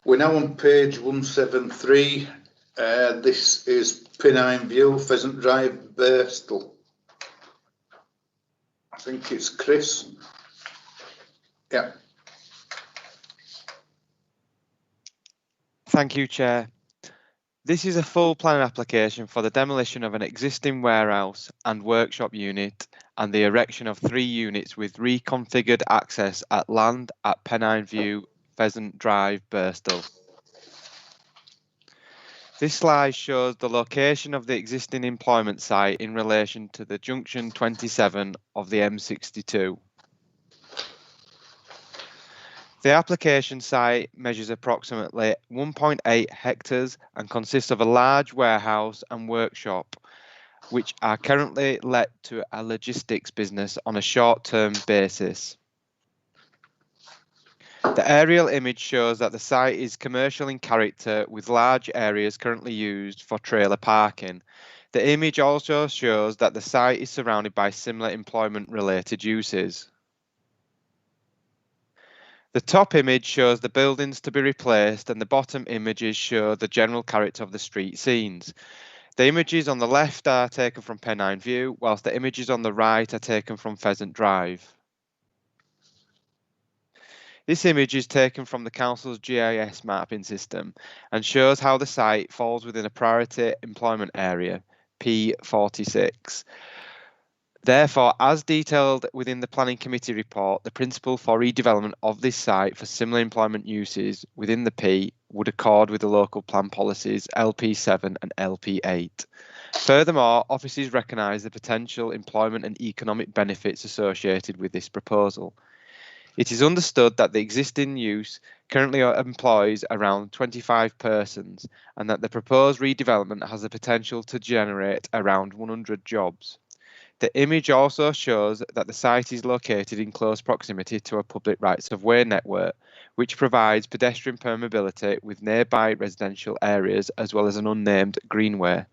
We're now on page 173. This is Penine View, Pheasant Drive, Bristol. I think it's Chris. Yeah. Thank you, Chair. This is a full planning application for the demolition of an existing warehouse and workshop unit and the erection of 3 units with reconfigured access at land at Penine View, Pheasant Drive, Bristol. This slide shows the location of the existing employment site in relation to the junction 27 of the M62. The application site measures approximately 1.8 hectares and consists of a large warehouse and workshop, which are currently let to a logistics business on a short-term basis. The aerial image shows that the site is commercial in character with large areas currently used for trailer parking. The image also shows that the site is surrounded by similar employment-related uses. The top image shows the buildings to be replaced and the bottom images show the general character of the street scenes. The images on the left are taken from Penine View, whilst the images on the right are taken from Pheasant Drive. This image is taken from the Council's GIS mapping system and shows how the site falls within a priority employment area, P46. Therefore, as detailed within the Planning Committee report, the principle for redevelopment of this site for similar employment uses within the P would accord with the local plan policies LP7 and LP8. Furthermore, offices recognise the potential employment and economic benefits associated with this proposal. It is understood that the existing use currently employs around 25 persons and that the proposed redevelopment has the potential to generate around 100 jobs. The image also shows that the site is located in close proximity to a public rights of way network, which provides pedestrian permeability with nearby residential areas as well as an unnamed greenway.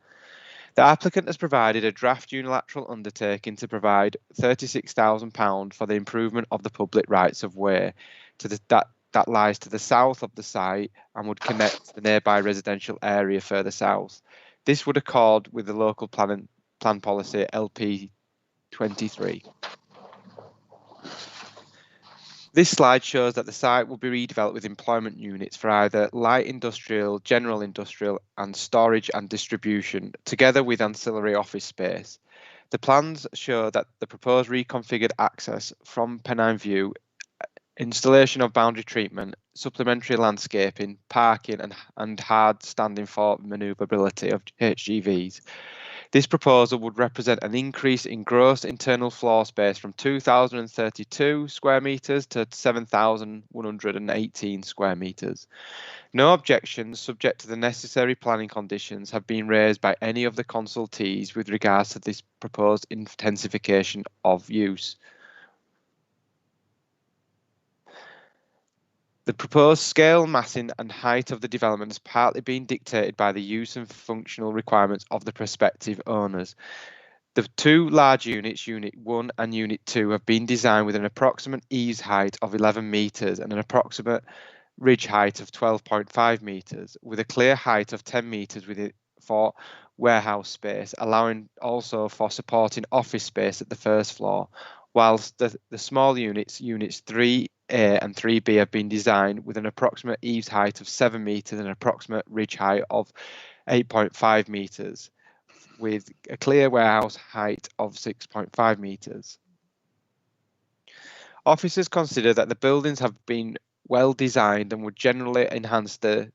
The applicant has provided a draft unilateral undertaking to provide £36,000 for the improvement of the public rights of way that lies to the south of the site and would connect the nearby residential area further south. This would accord with the local plan policy LP23. This slide shows that the site will be redeveloped with employment units for either light industrial, general industrial and storage and distribution, together with ancillary office space. The plans show that the proposed reconfigured access from Penine View, installation of boundary treatment, supplementary landscaping, parking and hard standing for manoeuvrability of HGVs. This proposal would represent an increase in gross internal floor space from 2,032 square metres to 7,118 square metres. No objections subject to the necessary planning conditions have been raised by any of the consultees with regards to this proposed intensification of use. The proposed scale, massing and height of the development has partly been dictated by the use and functional requirements of the prospective owners. The 2 large units, Unit 1 and Unit 2, have been designed with an approximate eaves height of 11 metres and an approximate ridge height of 12.5 metres, with a clear height of 10 metres for warehouse space, allowing also for supporting office space at the first floor, whilst the small units, Units 3A and 3B, have been designed with an approximate eaves height of 7 metres and an approximate ridge height of 8.5 metres, with a clear warehouse height of 6.5 metres. Officers consider that the buildings have been well designed and would generally enhance the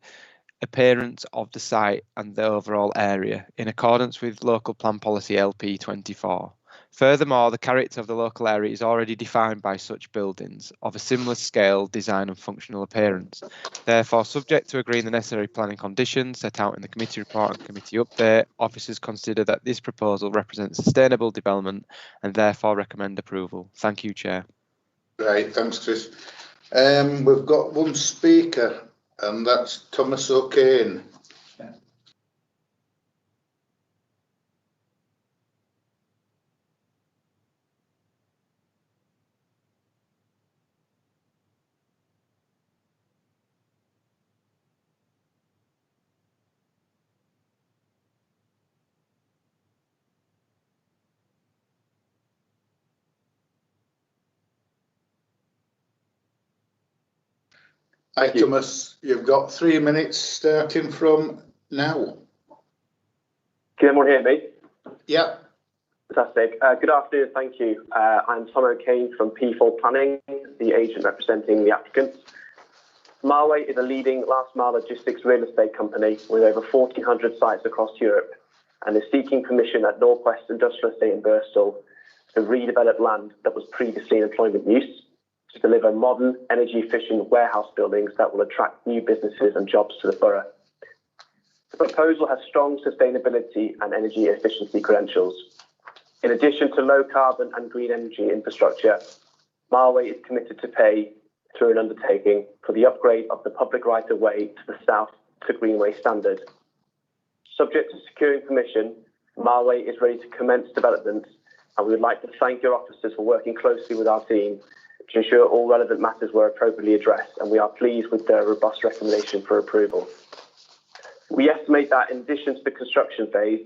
appearance of the site and the overall area in accordance with local plan policy LP24. Furthermore, the character of the local area is already defined by such buildings of a similar scale, design and functional appearance. Therefore, subject to agreeing the necessary planning conditions set out in the committee report and committee update, officers consider that this proposal represents sustainable development and therefore recommend approval. Thank you, Chair. Right, thanks, Chris. We've got one speaker, and that's Thomas O'Kane. Thomas, you've got 3 minutes starting from now. Can everyone hear me? Yeah. Fantastic. Good afternoon, thank you. I'm Tom O'Kane from P4 Planning, the agent representing the applicant. Marway is a leading last-mile logistics real estate company with over 1,400 sites across Europe and is seeking permission at Northwest Industrial Estate in Bristol to redevelop land that was previously in employment use to deliver modern, energy-efficient warehouse buildings that will attract new businesses and jobs to the borough. The proposal has strong sustainability and energy efficiency credentials. In addition to low carbon and green energy infrastructure, Marway is committed to pay through an undertaking for the upgrade of the public right-of-way to the south to Greenway standard. Subject to securing permission, Marway is ready to commence development, and we would like to thank your officers for working closely with our team to ensure all relevant matters were appropriately addressed, and we are pleased with their robust recommendation for approval. We estimate that in addition to the construction phase,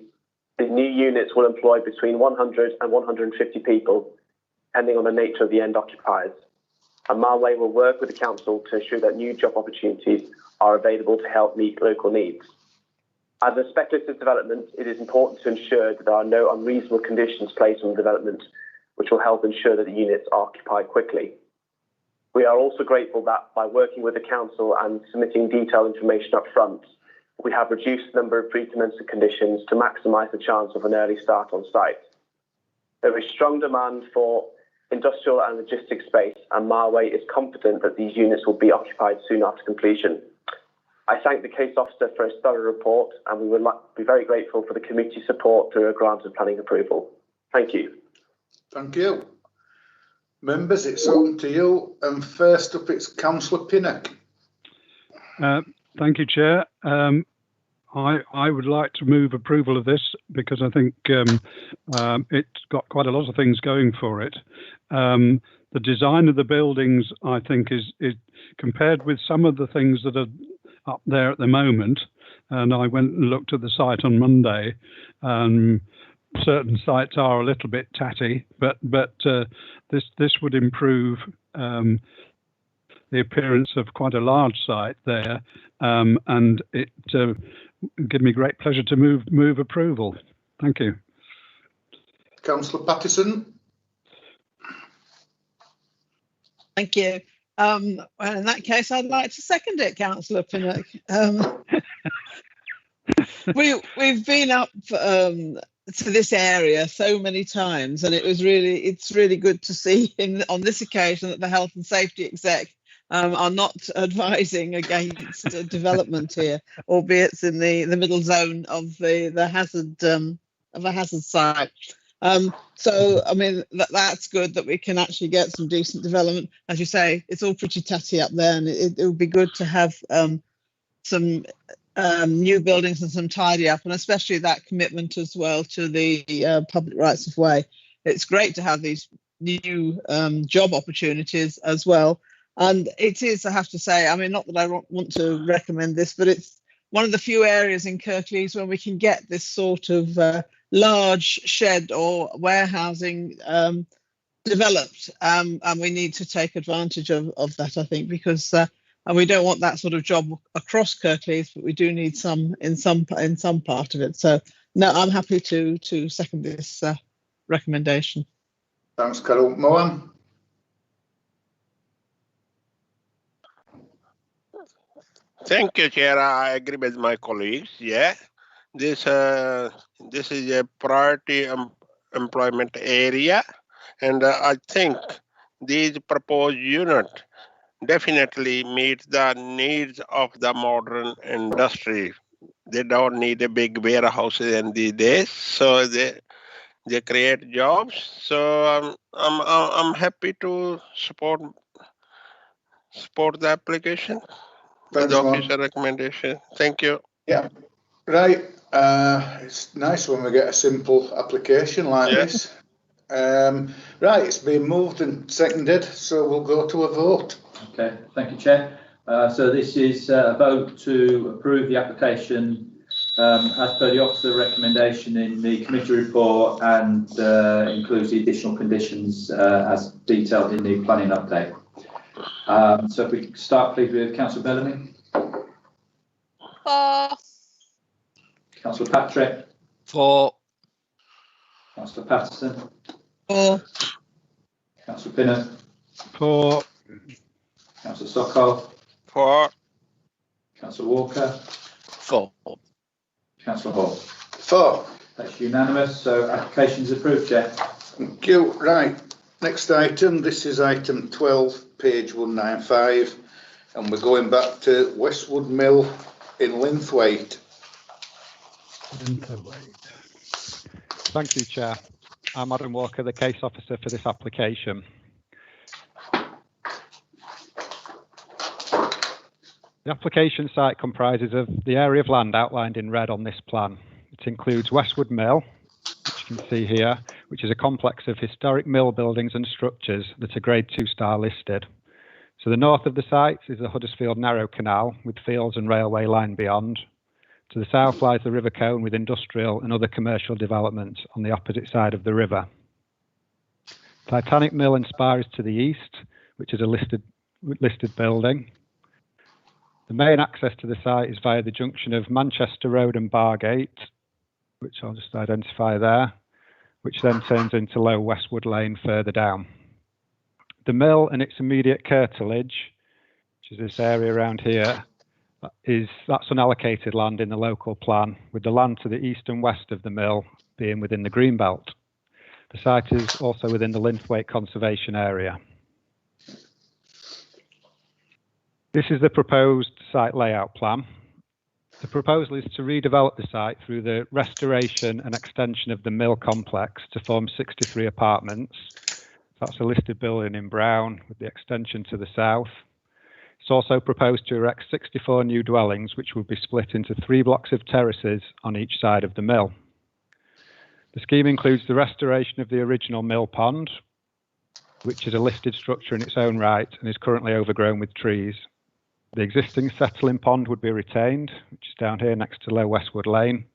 the new units will employ between 100 and 150 people, depending on the nature of the end occupiers. And Marway will work with the council to ensure that new job opportunities are available to help meet local needs. As a speculative development, it is important to ensure that there are no unreasonable conditions placed on the development, which will help ensure that the units are occupied quickly. We are also grateful that by working with the council and submitting detailed information up front, we have reduced the number of pre-commencement conditions to maximise the chance of an early start on site. There is strong demand for industrial and logistics space, and Marway is confident that these units will be occupied soon after completion. I thank the case officer for his thorough report, and we would be very grateful for the committee support through a grant of planning approval. Thank you. Thank you. Members, it's on to you. And first up, it's Councillor Pinnock. Thank you, Chair. I would like to move approval of this because I think it's got quite a lot of things going for it. The design of the buildings, I think, is compared with some of the things that are up there at the moment. And I went and looked at the site on Monday. Certain sites are a little bit tatty, but this would improve the appearance of quite a large site there, and it give me great pleasure to move approval. Thank you. Councillor Pattison. Thank you. Well, in that case, I'd like to second it, Councillor Pinnock. We've been up to this area so many times, and it's really good to see on this occasion that the health and safety exec are not advising against development here, albeit it's in the middle zone of the hazard of a hazard site. So I mean that's good that we can actually get some decent development. As you say, it's all pretty tatty up there, and it would be good to have some new buildings and some tidy up, and especially that commitment as well to the public rights of way. It's great to have these new job opportunities as well. And it is, I have to say, I mean, not that I want to recommend this, but it's one of the few areas in Kirklees where we can get this sort of large shed or warehousing developed. And we need to take advantage of that, I think, because and we don't want that sort of job across Kirklees, but we do need some in some part of it. So no, I'm happy to second this recommendation. Thanks, Carol. Mohan. Thank you, Chair. I agree with my colleagues. Yeah, this is a priority employment area, and I think these proposed units definitely meet the needs of the modern industry. They don't need a big warehouses in these days, so they create jobs. So I'm happy to support the application. Thanks, the officer recommendation. Thank you. Yeah, right. It's nice when we get a simple application like this. Right, it's been moved and seconded, so we'll go to a vote. Okay, thank you, Chair. So this is a vote to approve the application as per the officer recommendation in the committee report, and includes the additional conditions as detailed in the planning update. So if we start, please, with Councillor Bellamy. 4. Councillor Patrick. 4. Councillor Patterson. 4. Councillor Pinnock. 4. Councillor Sokol. 4. Councillor Walker. 4. Councillor Hall. 4. That's unanimous. So application is approved, Chair. Thank you. Right. Next item. This is item 12, page 195, and we're going back to Westwood Mill in Linthwaite. Thank you, Chair. I'm Adam Walker, the case officer for this application. The application site comprises of the area of land outlined in red on this plan. It includes Westwood Mill, which you can see here, which is a complex of historic mill buildings and structures that are Grade 2 star listed. To the north of the site is the Huddersfield Narrow Canal with fields and railway line beyond. To the south lies the River Cone with industrial and other commercial developments on the opposite side of the river. Titanic Mill and Spa is to the east, which is a listed building. The main access to the site is via the junction of Manchester Road and Bargate, which I'll just identify there, which then turns into Low Westwood Lane further down. The mill and its immediate curtilage, which is this area around here, that's unallocated land in the local plan, with the land to the east and west of the mill being within the green belt. The site is also within the Linthwaite Conservation Area. This is the proposed site layout plan. The proposal is to redevelop the site through the restoration and extension of the mill complex to form 63 apartments. That's a listed building in brown with the extension to the south. It's also proposed to erect 64 new dwellings, which will be split into 3 blocks of terraces on each side of the mill. The scheme includes the restoration of the original mill pond, which is a listed structure in its own right and is currently overgrown with trees. The existing settling pond would be retained, which is down here next to Low Westwood Lane,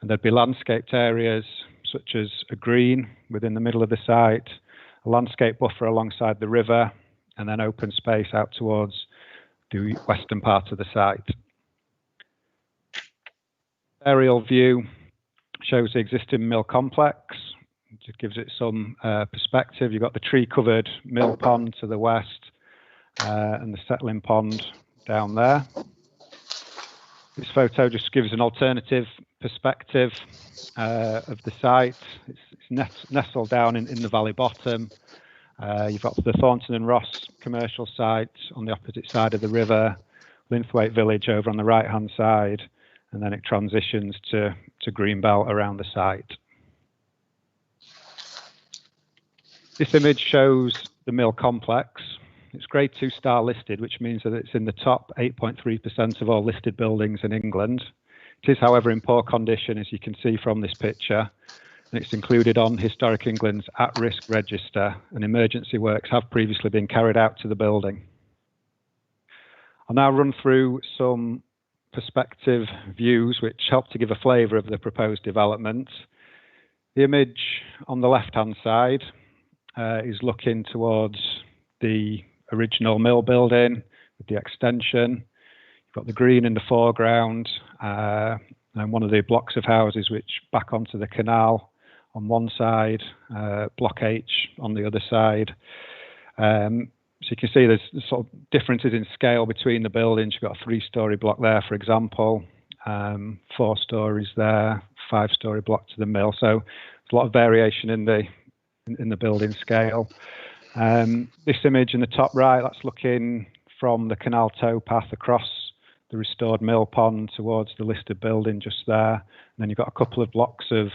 and there'd be landscaped areas such as a green within the middle of the site, a landscape buffer alongside the river, and then open space out towards the western part of the site. Aerial view shows the existing mill complex. It gives it some perspective. You've got the tree-covered mill pond to the west, and the settling pond down there. This photo just gives an alternative perspective of the site. It's nestled down in the valley bottom. You've got the Thornton and Ross commercial site on the opposite side of the river, Linthwaite Village over on the right hand side, and then it transitions to Greenbelt around the site. This image shows the mill complex. It's Grade 2 star listed, which means that it's in the top 8.3% of all listed buildings in England. It is, however, in poor condition, as you can see from this picture, and it's included on Historic England's at-risk register, and emergency works have previously been carried out to the building. I'll now run through some perspective views which help to give a flavour of the proposed development. The image on the left-hand side is looking towards the original mill building with the extension. You've got the green in the foreground, and one of the blocks of houses which back onto the canal on one side, block H on the other side. So you can see there's sort of differences in scale between the buildings. You've got a 3-storey block there, for example, 4 stories there, 5-storey block to the mill. So there's a lot of variation in the building scale. This image in the top right, that's looking from the canal towpath across the restored mill pond towards the listed building just there. And then you've got a couple of blocks of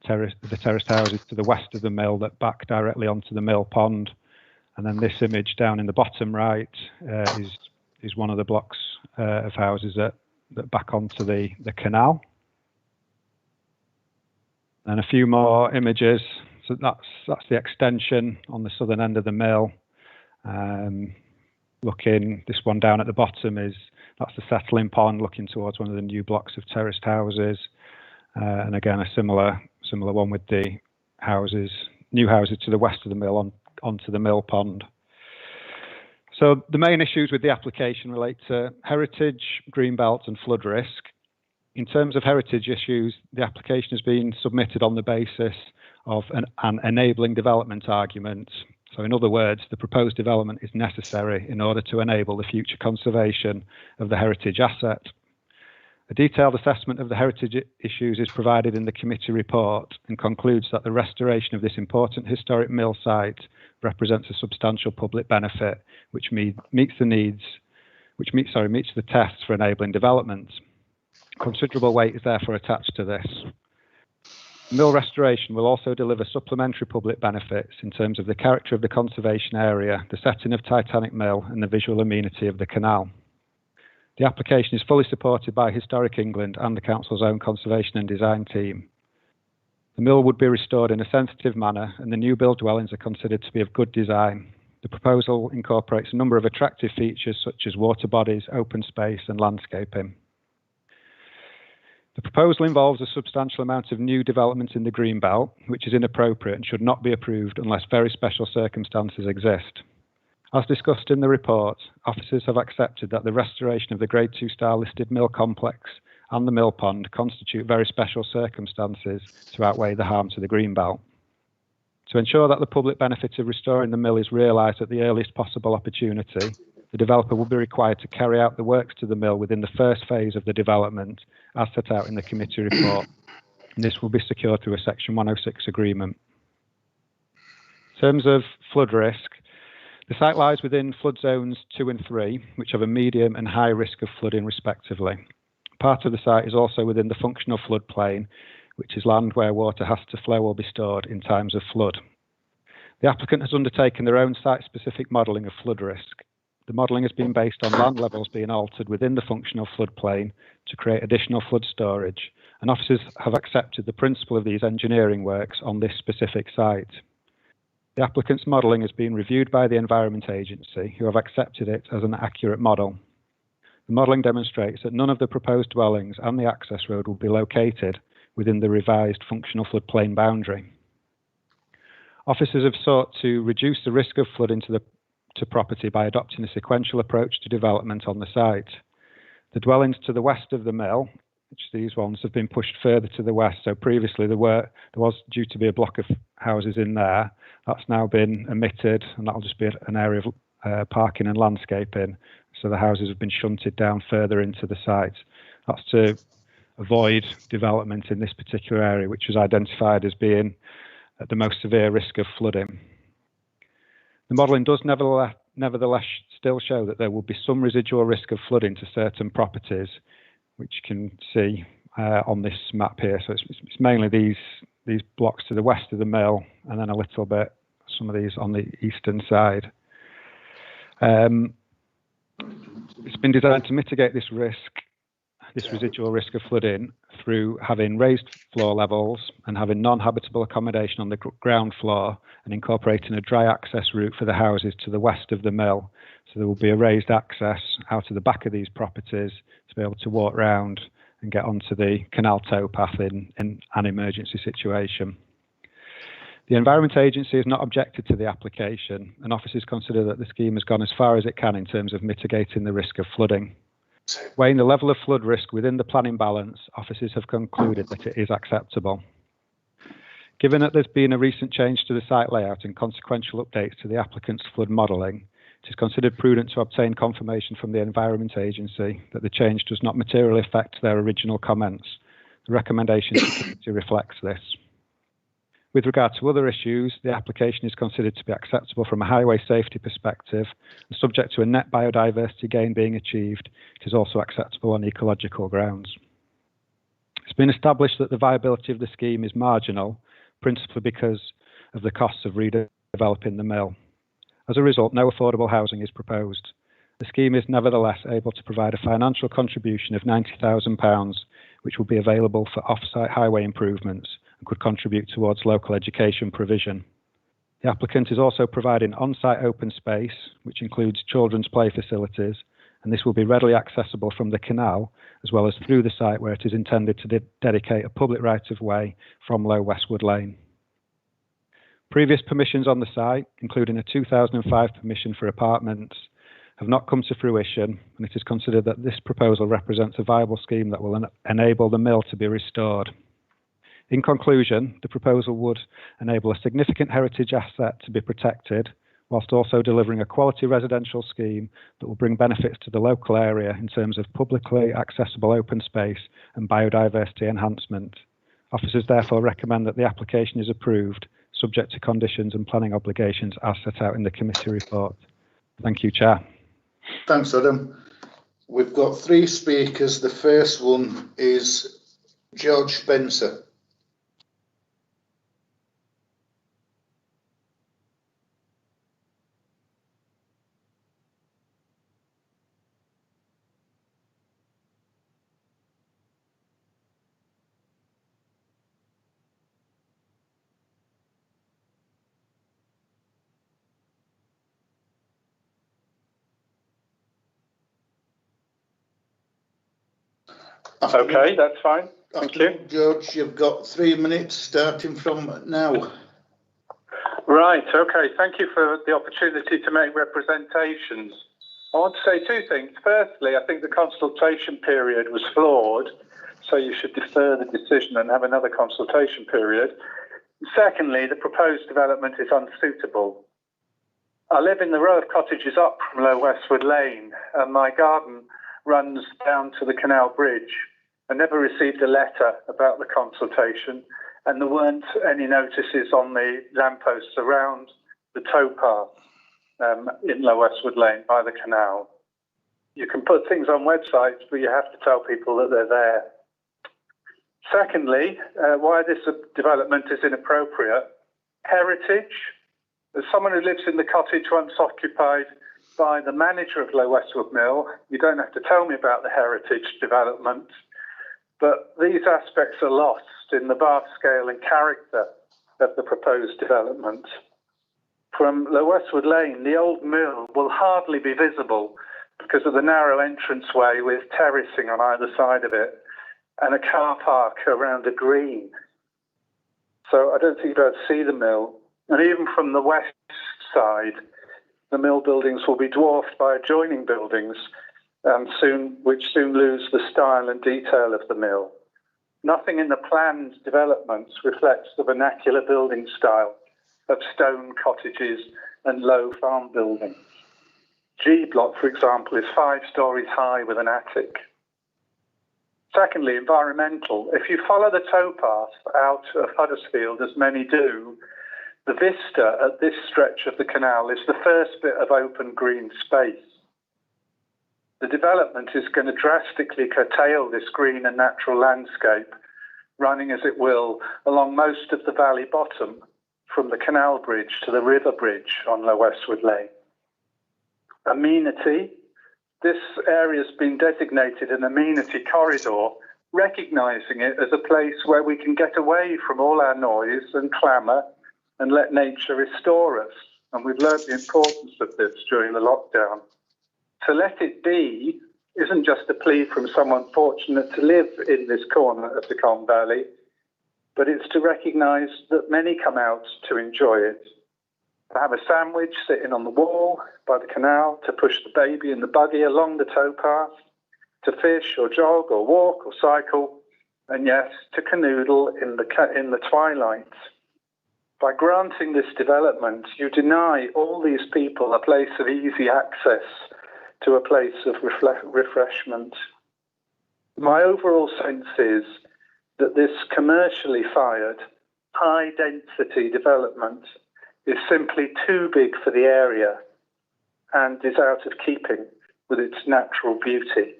the terraced houses to the west of the mill that back directly onto the mill pond. And then this image down in the bottom right is one of the blocks of houses that back onto the canal. And a few more images. So that's the extension on the southern end of the mill. Looking, this one down at the bottom that's the settling pond looking towards one of the new blocks of terraced houses. And again, a similar one with the new houses to the west of the mill onto the mill pond. So the main issues with the application relate to heritage, greenbelt and flood risk. In terms of heritage issues, the application has been submitted on the basis of an enabling development argument. So in other words, the proposed development is necessary in order to enable the future conservation of the heritage asset. A detailed assessment of the heritage issues is provided in the committee report and concludes that the restoration of this important historic mill site represents a substantial public benefit which meets the tests for enabling development. Considerable weight is therefore attached to this. Mill restoration will also deliver supplementary public benefits in terms of the character of the conservation area, the setting of Titanic Mill and the visual amenity of the canal. The application is fully supported by Historic England and the Council's own conservation and design team. The mill would be restored in a sensitive manner and the new build dwellings are considered to be of good design. The proposal incorporates a number of attractive features such as water bodies, open space and landscaping. The proposal involves a substantial amount of new development in the Greenbelt, which is inappropriate and should not be approved unless very special circumstances exist. As discussed in the report, officers have accepted that the restoration of the Grade 2 star listed mill complex and the mill pond constitute very special circumstances to outweigh the harm to the Greenbelt. To ensure that the public benefit of restoring the mill is realised at the earliest possible opportunity, the developer will be required to carry out the works to the mill within the first phase of the development, as set out in the committee report. And this will be secured through a Section 106 agreement. In terms of flood risk, the site lies within flood zones 2 and 3, which have a medium and high risk of flooding respectively. Part of the site is also within the functional floodplain, which is land where water has to flow or be stored in times of flood. The applicant has undertaken their own site-specific modelling of flood risk. The modelling has been based on land levels being altered within the functional floodplain to create additional flood storage, and officers have accepted the principle of these engineering works on this specific site. The applicant's modelling has been reviewed by the Environment Agency, who have accepted it as an accurate model. The modelling demonstrates that none of the proposed dwellings and the access road will be located within the revised functional floodplain boundary. Officers have sought to reduce the risk of flooding to property by adopting a sequential approach to development on the site. The dwellings to the west of the mill, which these ones have been pushed further to the west, so previously there was due to be a block of houses in there. That's now been omitted, and that'll just be an area of parking and landscaping, so the houses have been shunted down further into the site. That's to avoid development in this particular area, which was identified as being at the most severe risk of flooding. The modelling does nevertheless still show that there will be some residual risk of flooding to certain properties, which you can see on this map here. So it's mainly these blocks to the west of the mill, and then a little bit some of these on the eastern side. It's been designed to mitigate this residual risk of flooding through having raised floor levels and having non-habitable accommodation on the ground floor and incorporating a dry access route for the houses to the west of the mill. So there will be a raised access out of the back of these properties to be able to walk round and get onto the canal towpath in an emergency situation. The Environment Agency has not objected to the application, and officers consider that the scheme has gone as far as it can in terms of mitigating the risk of flooding. Weighing the level of flood risk within the planning balance, officers have concluded that it is acceptable. Given that there's been a recent change to the site layout and consequential updates to the applicant's flood modelling, it is considered prudent to obtain confirmation from the Environment Agency that the change does not materially affect their original comments. The recommendation reflects this. With regard to other issues, the application is considered to be acceptable from a highway safety perspective, and subject to a net biodiversity gain being achieved, it is also acceptable on ecological grounds. It's been established that the viability of the scheme is marginal, principally because of the costs of redeveloping the mill. As a result, no affordable housing is proposed. The scheme is nevertheless able to provide a financial contribution of £90,000, which will be available for off-site highway improvements and could contribute towards local education provision. The applicant is also providing on-site open space, which includes children's play facilities, and this will be readily accessible from the canal, as well as through the site where it is intended to dedicate a public right-of-way from Low Westwood Lane. Previous permissions on the site, including a 2005 permission for apartments have not come to fruition, and it is considered that this proposal represents a viable scheme that will enable the mill to be restored. In conclusion, the proposal would enable a significant heritage asset to be protected, whilst also delivering a quality residential scheme that will bring benefits to the local area in terms of publicly accessible open space and biodiversity enhancement. Officers therefore recommend that the application is approved, subject to conditions and planning obligations as set out in the committee report. Thank you, Chair. Thanks, Adam. We've got 3 speakers. The first one is George Spencer. Okay, that's fine. Thank you. George, you've got 3 minutes starting from now. Right, okay. Thank you for the opportunity to make representations. I want to say 2 things. Firstly, I think the consultation period was flawed, so you should defer the decision and have another consultation period. Secondly, the proposed development is unsuitable. I live in the row of cottages up from Low Westwood Lane, and my garden runs down to the canal bridge. I never received a letter about the consultation, and there weren't any notices on the lampposts around the towpath in Low Westwood Lane by the canal. You can put things on websites, but you have to tell people that they're there. Secondly, why this development is inappropriate. Heritage. As someone who lives in the cottage once occupied by the manager of Low Westwood Mill, you don't have to tell me about the heritage development, but these aspects are lost in the vast scale and character of the proposed development. From Low Westwood Lane, the old mill will hardly be visible because of the narrow entranceway with terracing on either side of it and a car park around a green. So I don't think you'll be able to see the mill. And even from the west side, the mill buildings will be dwarfed by adjoining buildings, which soon lose the style and detail of the mill. Nothing in the planned developments reflects the vernacular building style of stone cottages and low farm buildings. G block, for example, is 5 stories high with an attic. Secondly, environmental. If you follow the towpath out of Huddersfield, as many do, the vista at this stretch of the canal is the first bit of open green space. The development is going to drastically curtail this green and natural landscape, running as it will along most of the valley bottom from the canal bridge to the river bridge on Low Westwood Lane. Amenity. This area has been designated an amenity corridor, recognising it as a place where we can get away from all our noise and clamour and let nature restore us. And we've learned the importance of this during the lockdown. To let it be isn't just a plea from someone fortunate to live in this corner of the Colne Valley, but it's to recognise that many come out to enjoy it. To have a sandwich sitting on the wall by the canal, to push the baby in the buggy along the towpath, to fish or jog or walk or cycle, and yes, to canoodle in the twilight. By granting this development, you deny all these people a place of easy access to a place of refreshment. My overall sense is that this commercially fired, high-density development is simply too big for the area and is out of keeping with its natural beauty.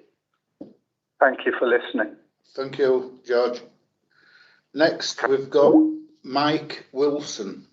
Thank you for listening. Thank you, George. Next, we've got Mike Wilson.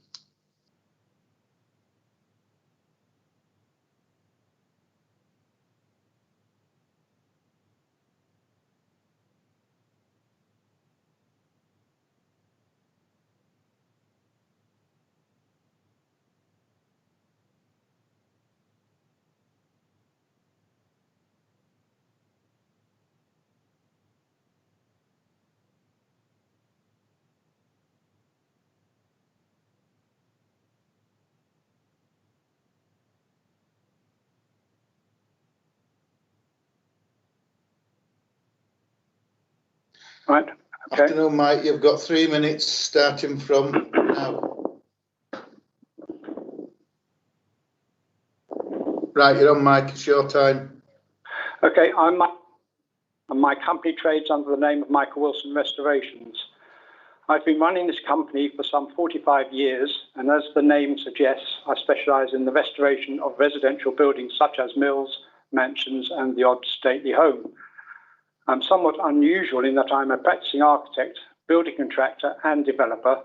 Right. Okay. Afternoon, Mike. You've got 3 minutes starting from now. Right, you're on, Mike. It's your time. Okay, my company trades under the name of Michael Wilson Restorations. I've been running this company for some 45 years, and as the name suggests, I specialise in the restoration of residential buildings such as mills, mansions, and the odd stately home. I'm somewhat unusual in that I'm a practicing architect, building contractor, and developer,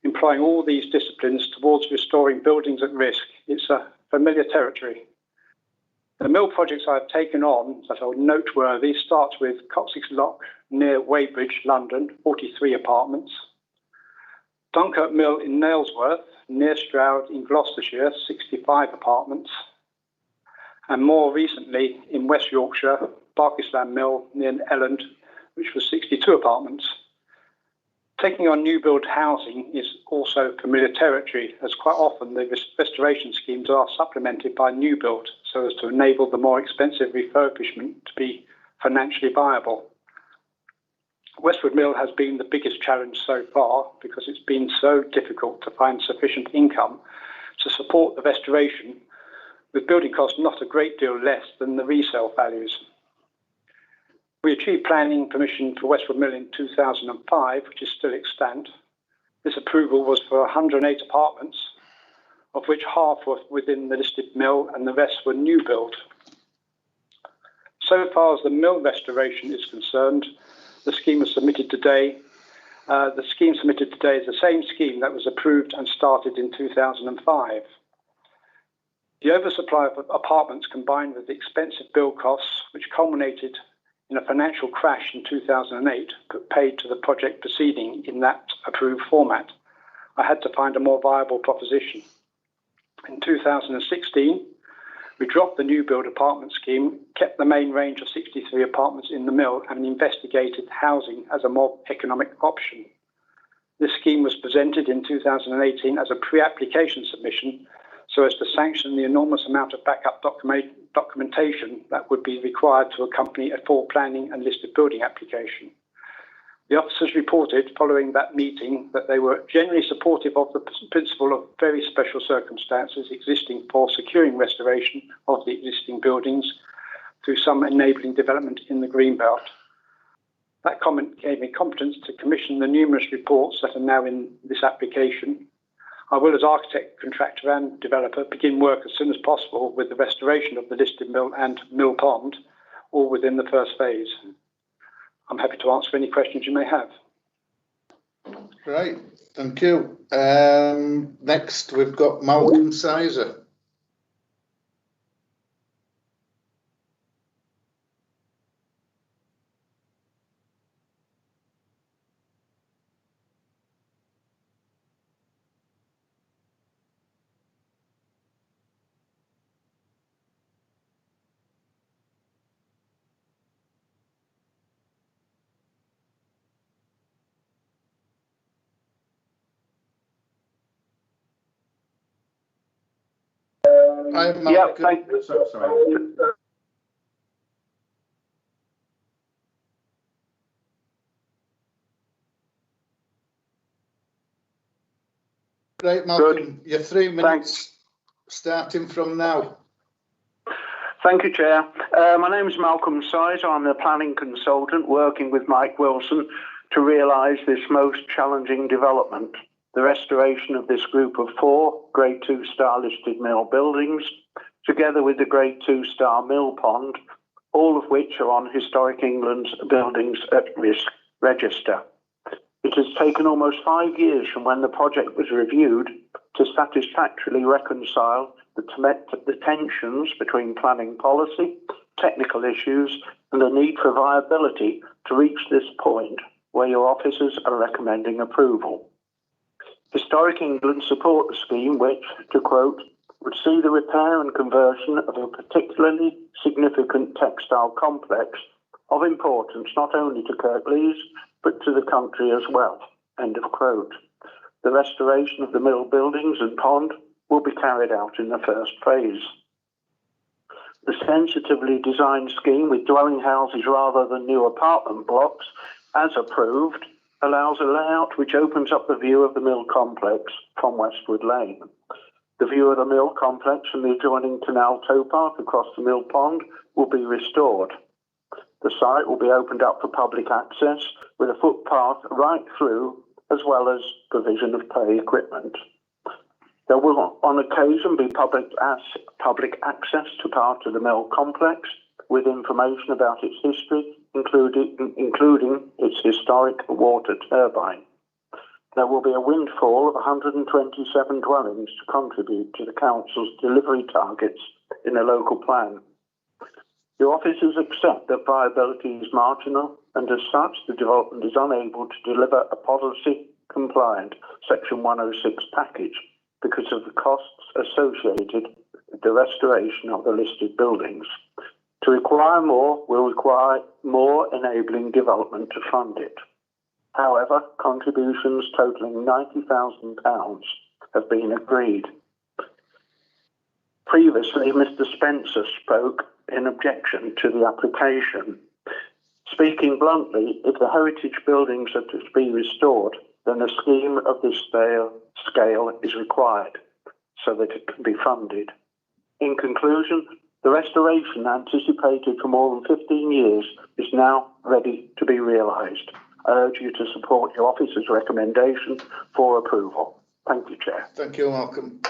employing all these disciplines towards restoring buildings at risk. It's a familiar territory. The mill projects I've taken on that are noteworthy start with Cox's Lock near Weybridge, London, 43 apartments. Dunkirk Mill in Nailsworth, near Stroud in Gloucestershire, 65 apartments. And more recently in West Yorkshire, Barkisland Mill near Elland, which was 62 apartments. Taking on new build housing is also familiar territory, as quite often the restoration schemes are supplemented by new build so as to enable the more expensive refurbishment to be financially viable. Westwood Mill has been the biggest challenge so far because it's been so difficult to find sufficient income to support the restoration, with building costs not a great deal less than the resale values. We achieved planning permission for Westwood Mill in 2005, which is still extant. This approval was for 108 apartments, of which half were within the listed mill and the rest were new build. So far as the mill restoration is concerned, the scheme was submitted today. The scheme submitted today is the same scheme that was approved and started in 2005. The oversupply of apartments combined with the expensive build costs, which culminated in a financial crash in 2008, put paid to the project proceeding in that approved format. I had to find a more viable proposition. In 2016, we dropped the new build apartment scheme, kept the main range of 63 apartments in the mill, and investigated housing as a more economic option. This scheme was presented in 2018 as a pre-application submission so as to sanction the enormous amount of backup documentation that would be required to accompany a full planning and listed building application. The officers reported following that meeting that they were generally supportive of the principle of very special circumstances existing for securing restoration of the existing buildings through some enabling development in the Greenbelt. That comment gave me confidence to commission the numerous reports that are now in this application. I will, as architect, contractor and developer, begin work as soon as possible with the restoration of the listed mill and mill pond, all within the first phase. I'm happy to answer any questions you may have. Right, thank you. Next, we've got Malcolm Sizer. Yeah, thank you. Sorry. Right, Malcolm, your 3 minutes starting from now. Thank you, Chair. My name is Malcolm Sizer. I'm the planning consultant working with Mike Wilson to realise this most challenging development, the restoration of this group of 4 Grade 2 star listed mill buildings, together with the Grade 2 star mill pond, all of which are on Historic England's Buildings at Risk register. It has taken almost 5 years from when the project was reviewed to satisfactorily reconcile the tensions between planning policy, technical issues, and the need for viability to reach this point where your officers are recommending approval. Historic England support the scheme which, to quote, would see the repair and conversion of a particularly significant textile complex of importance not only to Kirklees, but to the country as well, end of quote. The restoration of the mill buildings and pond will be carried out in the first phase. The sensitively designed scheme with dwelling houses rather than new apartment blocks as approved, allows a layout which opens up the view of the mill complex from Westwood Lane. The view of the mill complex and the adjoining canal towpath across the mill pond will be restored. The site will be opened up for public access with a footpath right through, as well as provision of play equipment. There will on occasion be public access to part of the mill complex with information about its history, including its historic water turbine. There will be a windfall of 127 dwellings to contribute to the Council's delivery targets in the local plan. The officers accept that viability is marginal, and as such, the development is unable to deliver a policy-compliant Section 106 package because of the costs associated with the restoration of the listed buildings. To require more will require more enabling development to fund it. However, contributions totaling £90,000 have been agreed. Previously, Mr. Spencer spoke in objection to the application. Speaking bluntly, if the heritage buildings are to be restored, then a scheme of this scale is required so that it can be funded. In conclusion, the restoration anticipated for more than 15 years is now ready to be realised. I urge you to support your officer's recommendation for approval. Thank you, Chair. Thank you, Malcolm.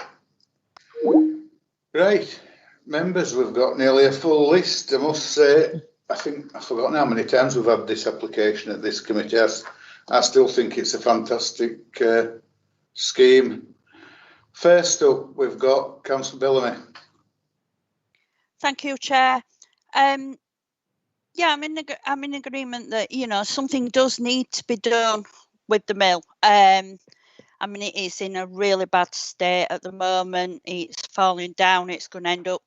Right, members, we've got nearly a full list. I must say, I think I've forgotten how many times we've had this application at this committee. I still think it's a fantastic scheme. First up, we've got Councillor Bellamy. Thank you, Chair. Yeah, I'm in agreement that, you know, something does need to be done with the mill. I mean, it is in a really bad state at the moment. It's falling down. It's going to end up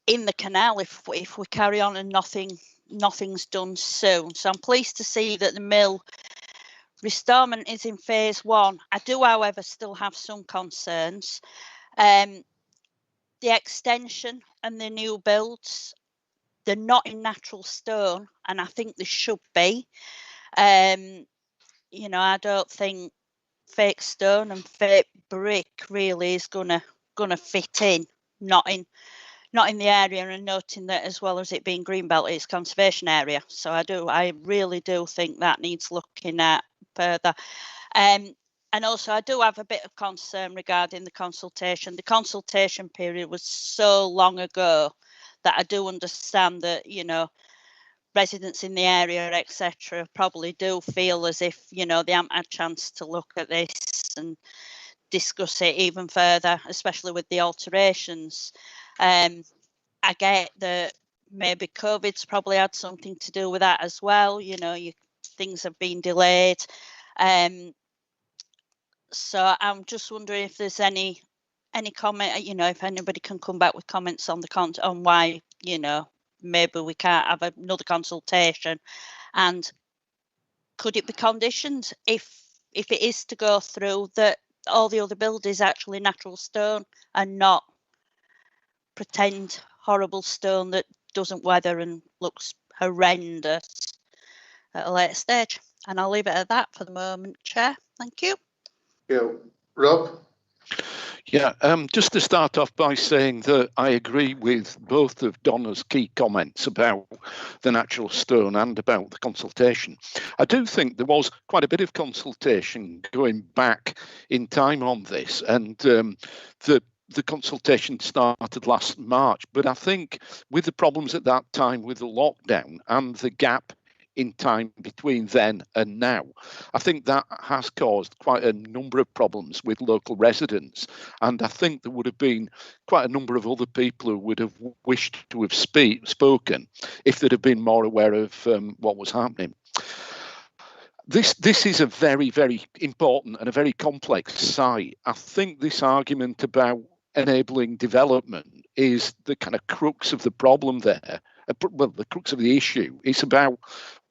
in the canal if we carry on and nothing's done soon. So I'm pleased to see that the mill restorement is in phase 1. I do, however, still have some concerns. The extension and the new builds, they're not in natural stone, and I think they should be. You know, I don't think fake stone and fake brick really is gonna fit in, not in the area, and noting that as well as it being greenbelt, it's conservation area. So I really do think that needs looking at further. And also I do have a bit of concern regarding the consultation. The consultation period was so long ago that I do understand that, you know, residents in the area, etc., probably do feel as if, you know, they haven't had a chance to look at this and discuss it even further, especially with the alterations. I get that maybe COVID's probably had something to do with that as well. You know, things have been delayed. So I'm just wondering if there's any comment, you know, if anybody can come back with comments on on why, you know, maybe we can't have another consultation, and could it be conditioned if it is to go through that all the other build is actually natural stone and not pretend horrible stone that doesn't weather and looks horrendous at a later stage. And I'll leave it at that for the moment, Chair. Thank you. Yeah, Rob? Yeah, just to start off by saying that I agree with both of Donna's key comments about the natural stone and about the consultation. I do think there was quite a bit of consultation going back in time on this, and the consultation started last March, but I think with the problems at that time with the lockdown and the gap in time between then and now, I think that has caused quite a number of problems with local residents, and I think there would have been quite a number of other people who would have wished to have spoken if they'd have been more aware of what was happening. This is a very, very important and a very complex site. I think this argument about enabling development is the kind of crux of the problem there. Well, the crux of the issue. It's about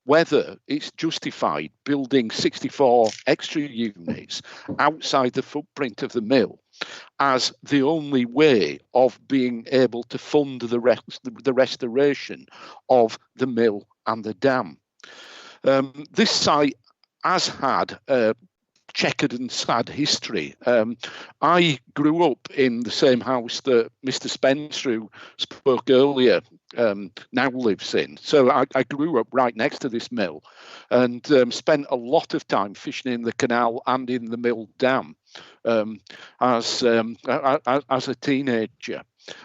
whether it's justified building 64 extra units outside the footprint of the mill as the only way of being able to fund the restoration of the mill and the dam. This site has had a checkered and sad history. I grew up in the same house that Mr. Spencer, who spoke earlier, now lives in. So I grew up right next to this mill and spent a lot of time fishing in the canal and in the mill dam as a teenager.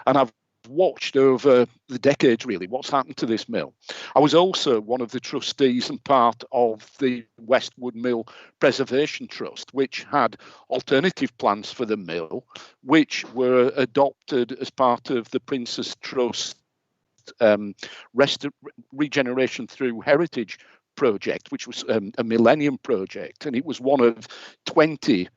And I've watched over the decades really what's happened to this mill. I was also one of the trustees and part of the Westwood Mill Preservation Trust, which had alternative plans for the mill, which were adopted as part of the Princess Trust regeneration through heritage project, which was a millennium project, and it was one of 20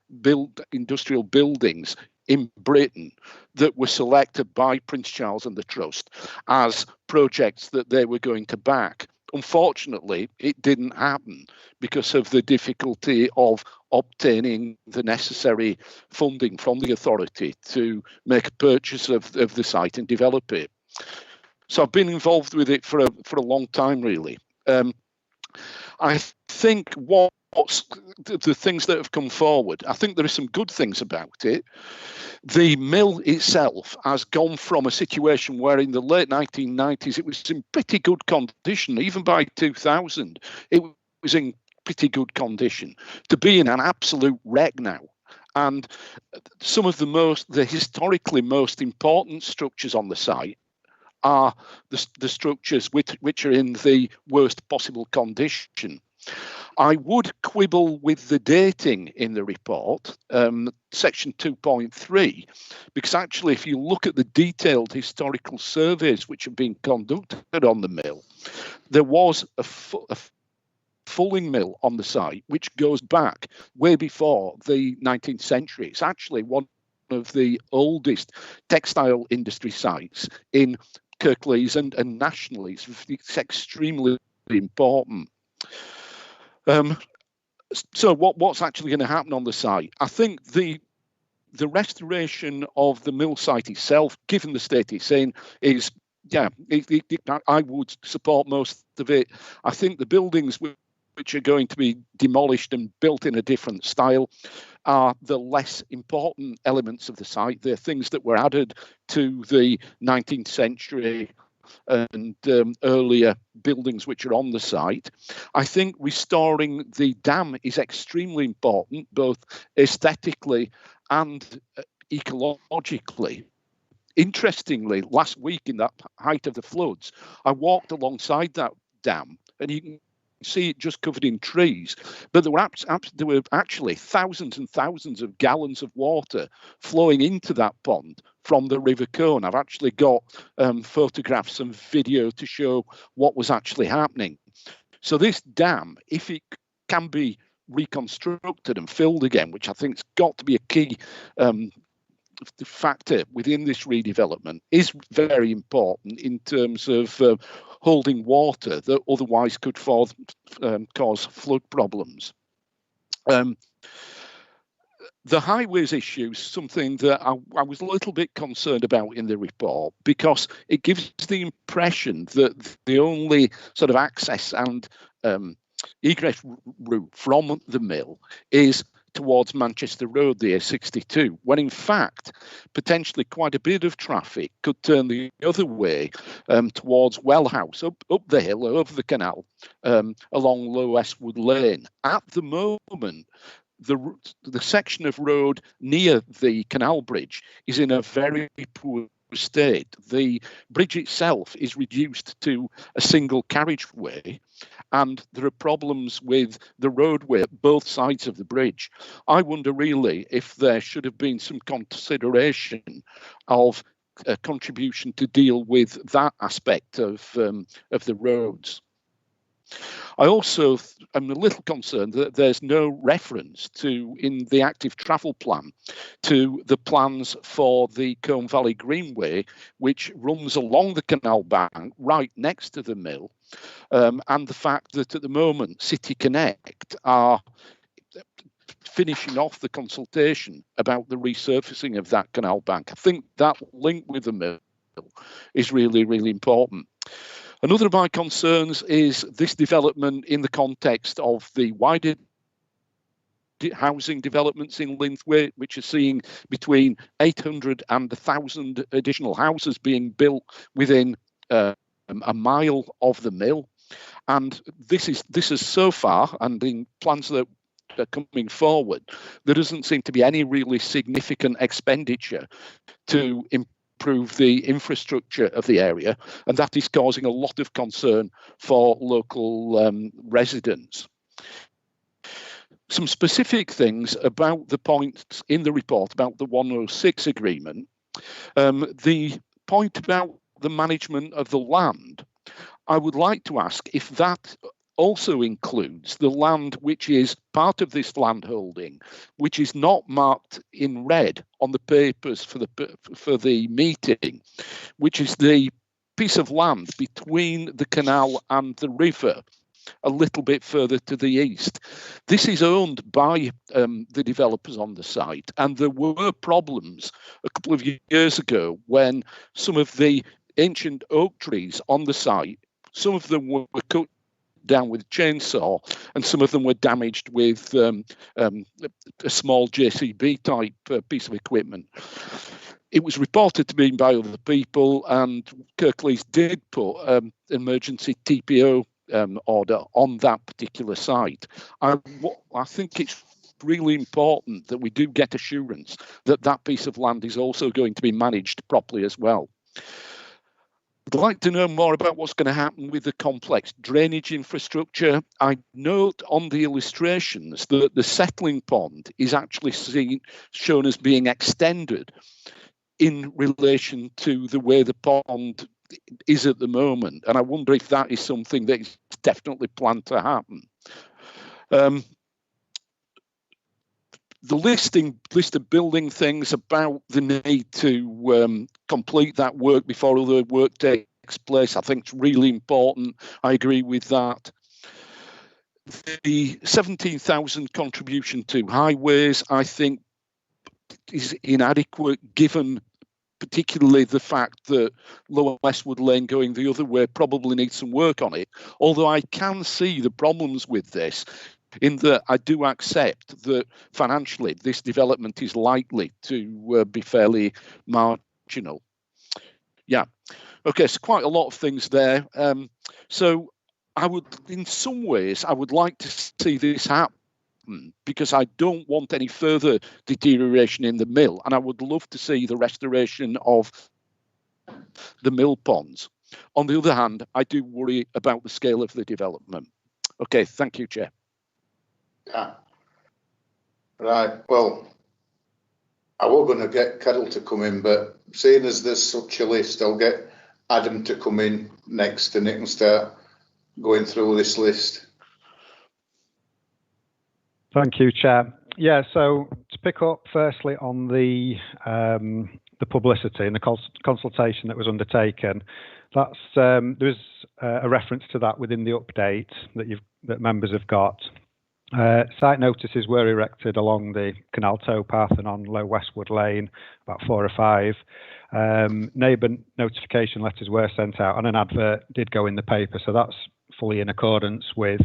industrial buildings in Britain that were selected by Prince Charles and the Trust as projects that they were going to back. Unfortunately, it didn't happen because of the difficulty of obtaining the necessary funding from the authority to make a purchase of the site and develop it. So I've been involved with it for a long time, really. I think what's the things that have come forward, I think there are some good things about it. The mill itself has gone from a situation where in the late 1990s it was in pretty good condition, even by 2000 it was in pretty good condition, to be in an absolute wreck now. And some of the historically most important structures on the site are the structures which are in the worst possible condition. I would quibble with the dating in the report, section 2.3, because actually if you look at the detailed historical surveys which have been conducted on the mill, there was a fulling mill on the site which goes back way before the 19th century. It's actually one of the oldest textile industry sites in Kirklees and nationally. It's extremely important. So what's actually going to happen on the site? I think the restoration of the mill site itself, given the state it's in, is, yeah, I would support most of it. I think the buildings which are going to be demolished and built in a different style are the less important elements of the site. They're things that were added to the 19th century and earlier buildings which are on the site. I think restoring the dam is extremely important, both aesthetically and ecologically. Interestingly, last week in that height of the floods, I walked alongside that dam and you can see it just covered in trees, but there were actually thousands and thousands of gallons of water flowing into that pond from the River Cone. I've actually got photographs and video to show what was actually happening. So this dam, if it can be reconstructed and filled again, which I think has got to be a key factor within this redevelopment, is very important in terms of holding water that otherwise could cause flood problems. The highways issue is something that I was a little bit concerned about in the report, because it gives the impression that the only sort of access and egress route from the mill is towards Manchester Road, the A62, when in fact potentially quite a bit of traffic could turn the other way towards Wellhouse, up the hill, over the canal, along Low Westwood Lane. At the moment, the section of road near the canal bridge is in a very poor state. The bridge itself is reduced to a single carriageway, and there are problems with the roadway at both sides of the bridge. I wonder really if there should have been some consideration of a contribution to deal with that aspect of the roads. I also am a little concerned that there's no reference to, in the active travel plan, to the plans for the Combe Valley Greenway, which runs along the canal bank right next to the mill, and the fact that at the moment City Connect are finishing off the consultation about the resurfacing of that canal bank. I think that link with the mill is really, really important. Another of my concerns is this development in the context of the wider housing developments in Linthwaite, which are seeing between 800 and 1,000 additional houses being built within a mile of the mill. And this is so far, and in plans that are coming forward, there doesn't seem to be any really significant expenditure to improve the infrastructure of the area, and that is causing a lot of concern for local residents. Some specific things about the points in the report about the 106 agreement. The point about the management of the land, I would like to ask if that also includes the land which is part of this land holding, which is not marked in red on the papers for the meeting, which is the piece of land between the canal and the river, a little bit further to the east. This is owned by the developers on the site, and there were problems a couple of years ago when some of the ancient oak trees on the site, some of them were cut down with a chainsaw, and some of them were damaged with a small JCB type piece of equipment. It was reported to be by other people, and Kirklees did put emergency TPO order on that particular site. I think it's really important that we do get assurance that that piece of land is also going to be managed properly as well. I'd like to know more about what's going to happen with the complex drainage infrastructure. I note on the illustrations that the settling pond is actually shown as being extended in relation to the way the pond is at the moment, and I wonder if that is something that is definitely planned to happen. The list of building things about the need to complete that work before other work takes place, I think it's really important. I agree with that. The 17,000 contribution to highways, I think, is inadequate given particularly the fact that Lower Westwood Lane going the other way probably needs some work on it, although I can see the problems with this in that I do accept that financially this development is likely to be fairly marginal. Yeah, okay, so quite a lot of things there. So I would, in some ways, I would like to see this happen, because I don't want any further deterioration in the mill, and I would love to see the restoration of the mill ponds. On the other hand, I do worry about the scale of the development. Okay, thank you, Chair. Yeah. Right, well, I was going to get Carol to come in, but seeing as there's such a list, I'll get Adam to come in next and it can start going through this list. Thank you, Chair. Yeah, so to pick up firstly on the publicity and the consultation that was undertaken, that's there's a reference to that within the update that members have got. Site notices were erected along the canal towpath and on Low Westwood Lane, about 4 or 5. Neighbour notification letters were sent out and an advert did go in the paper, so that's fully in accordance with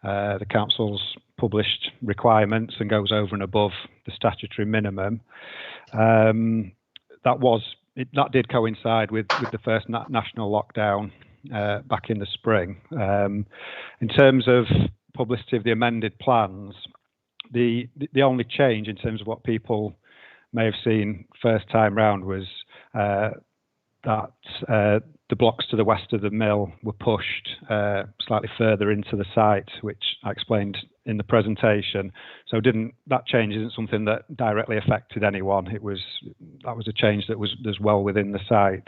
the council's published requirements and goes over and above the statutory minimum. That did coincide with the first national lockdown back in the spring. In terms of publicity of the amended plans, the only change in terms of what people may have seen first time round was that the blocks to the west of the mill were pushed slightly further into the site, which I explained in the presentation. So that change isn't something that directly affected anyone. That was a change that was well within the site.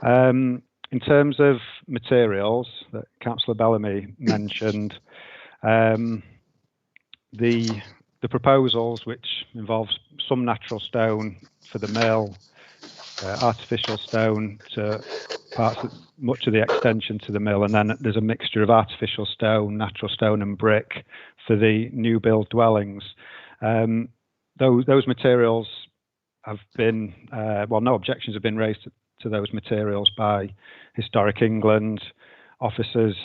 In terms of materials that Councillor Bellamy mentioned, the proposals, which involves some natural stone for the mill, artificial stone to much of the extension to the mill, and then there's a mixture of artificial stone, natural stone and brick for the new build dwellings. Those materials have been, no objections have been raised to those materials by Historic England. Officers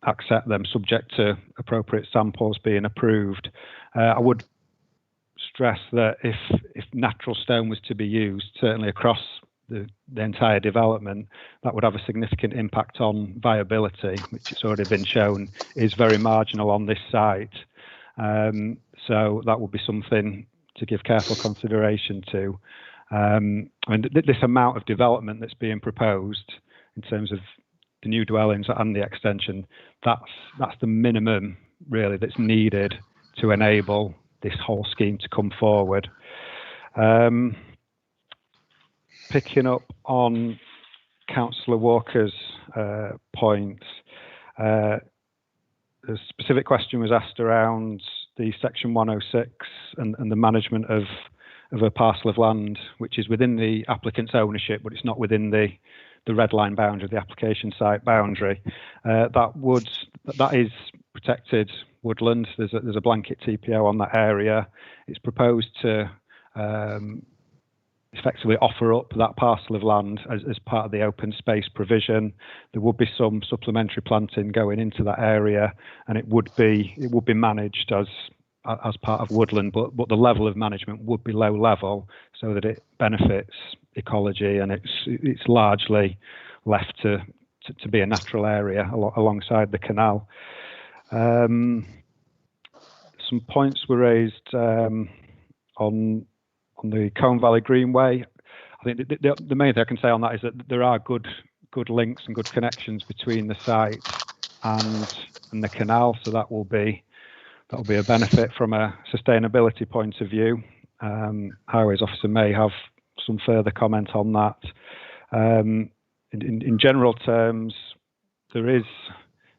accept them subject to appropriate samples being approved. I would stress that if natural stone was to be used, certainly across the entire development, that would have a significant impact on viability, which has already been shown is very marginal on this site. So that would be something to give careful consideration to. This amount of development that's being proposed in terms of the new dwellings and the extension, that's the minimum really that's needed to enable this whole scheme to come forward. Picking up on Councillor Walker's point, a specific question was asked around the Section 106 and the management of a parcel of land which is within the applicant's ownership, but it's not within the red line boundary, the application site boundary. That is protected woodland. There's a blanket TPO on that area. It's proposed to effectively offer up that parcel of land as part of the open space provision. There would be some supplementary planting going into that area, and it would be managed as part of woodland, but the level of management would be low level so that it benefits ecology, and it's largely left to be a natural area alongside the canal. Some points were raised on the Colne Valley Greenway. I think the main thing I can say on that is that there are good links and good connections between the site and the canal, so that will be a benefit from a sustainability point of view. Highways Officer may have some further comment on that. In general terms, there is,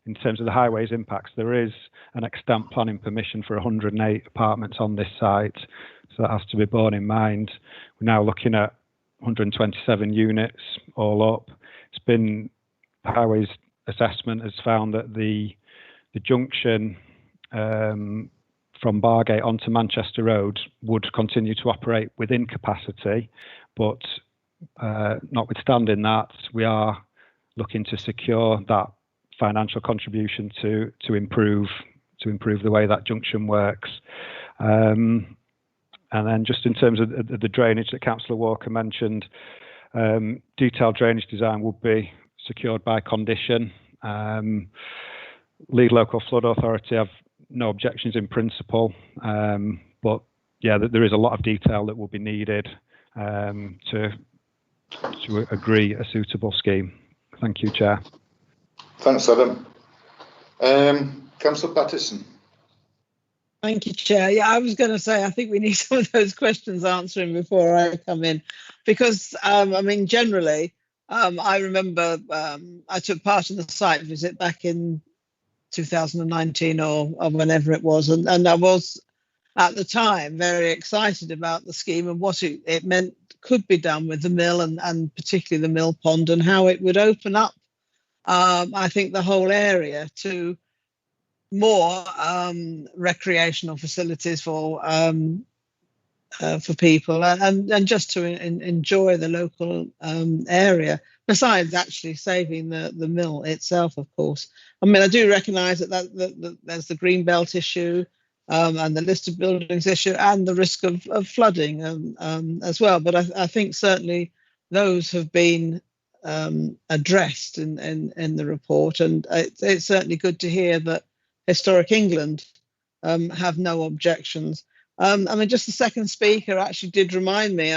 in terms of the highways impacts, there is an extant planning permission for 108 apartments on this site, so that has to be borne in mind. We're now looking at 127 units all up. It's been, highways assessment has found that the junction from Bargate onto Manchester Road would continue to operate within capacity, but notwithstanding that, we are looking to secure that financial contribution to improve the way that junction works. And then just in terms of the drainage that Councillor Walker mentioned, detailed drainage design would be secured by condition. Lead Local Flood Authority have no objections in principle, but yeah, there is a lot of detail that will be needed to agree a suitable scheme. Thank you, Chair. Thanks, Adam. Councillor Pattison. Thank you, Chair. Yeah, I was going to say, I think we need some of those questions answering before I come in, because, I mean, generally, I remember I took part in the site visit back in 2019 or whenever it was, and I was, at the time, very excited about the scheme and what it meant could be done with the mill and particularly the mill pond, and how it would open up, I think, the whole area to more recreational facilities for people and just to enjoy the local area, besides actually saving the mill itself, of course. I mean, I do recognise that there's the green belt issue and the listed buildings issue and the risk of flooding as well, but I think certainly those have been addressed in the report, and it's certainly good to hear that Historic England have no objections. I mean, just the second speaker actually did remind me,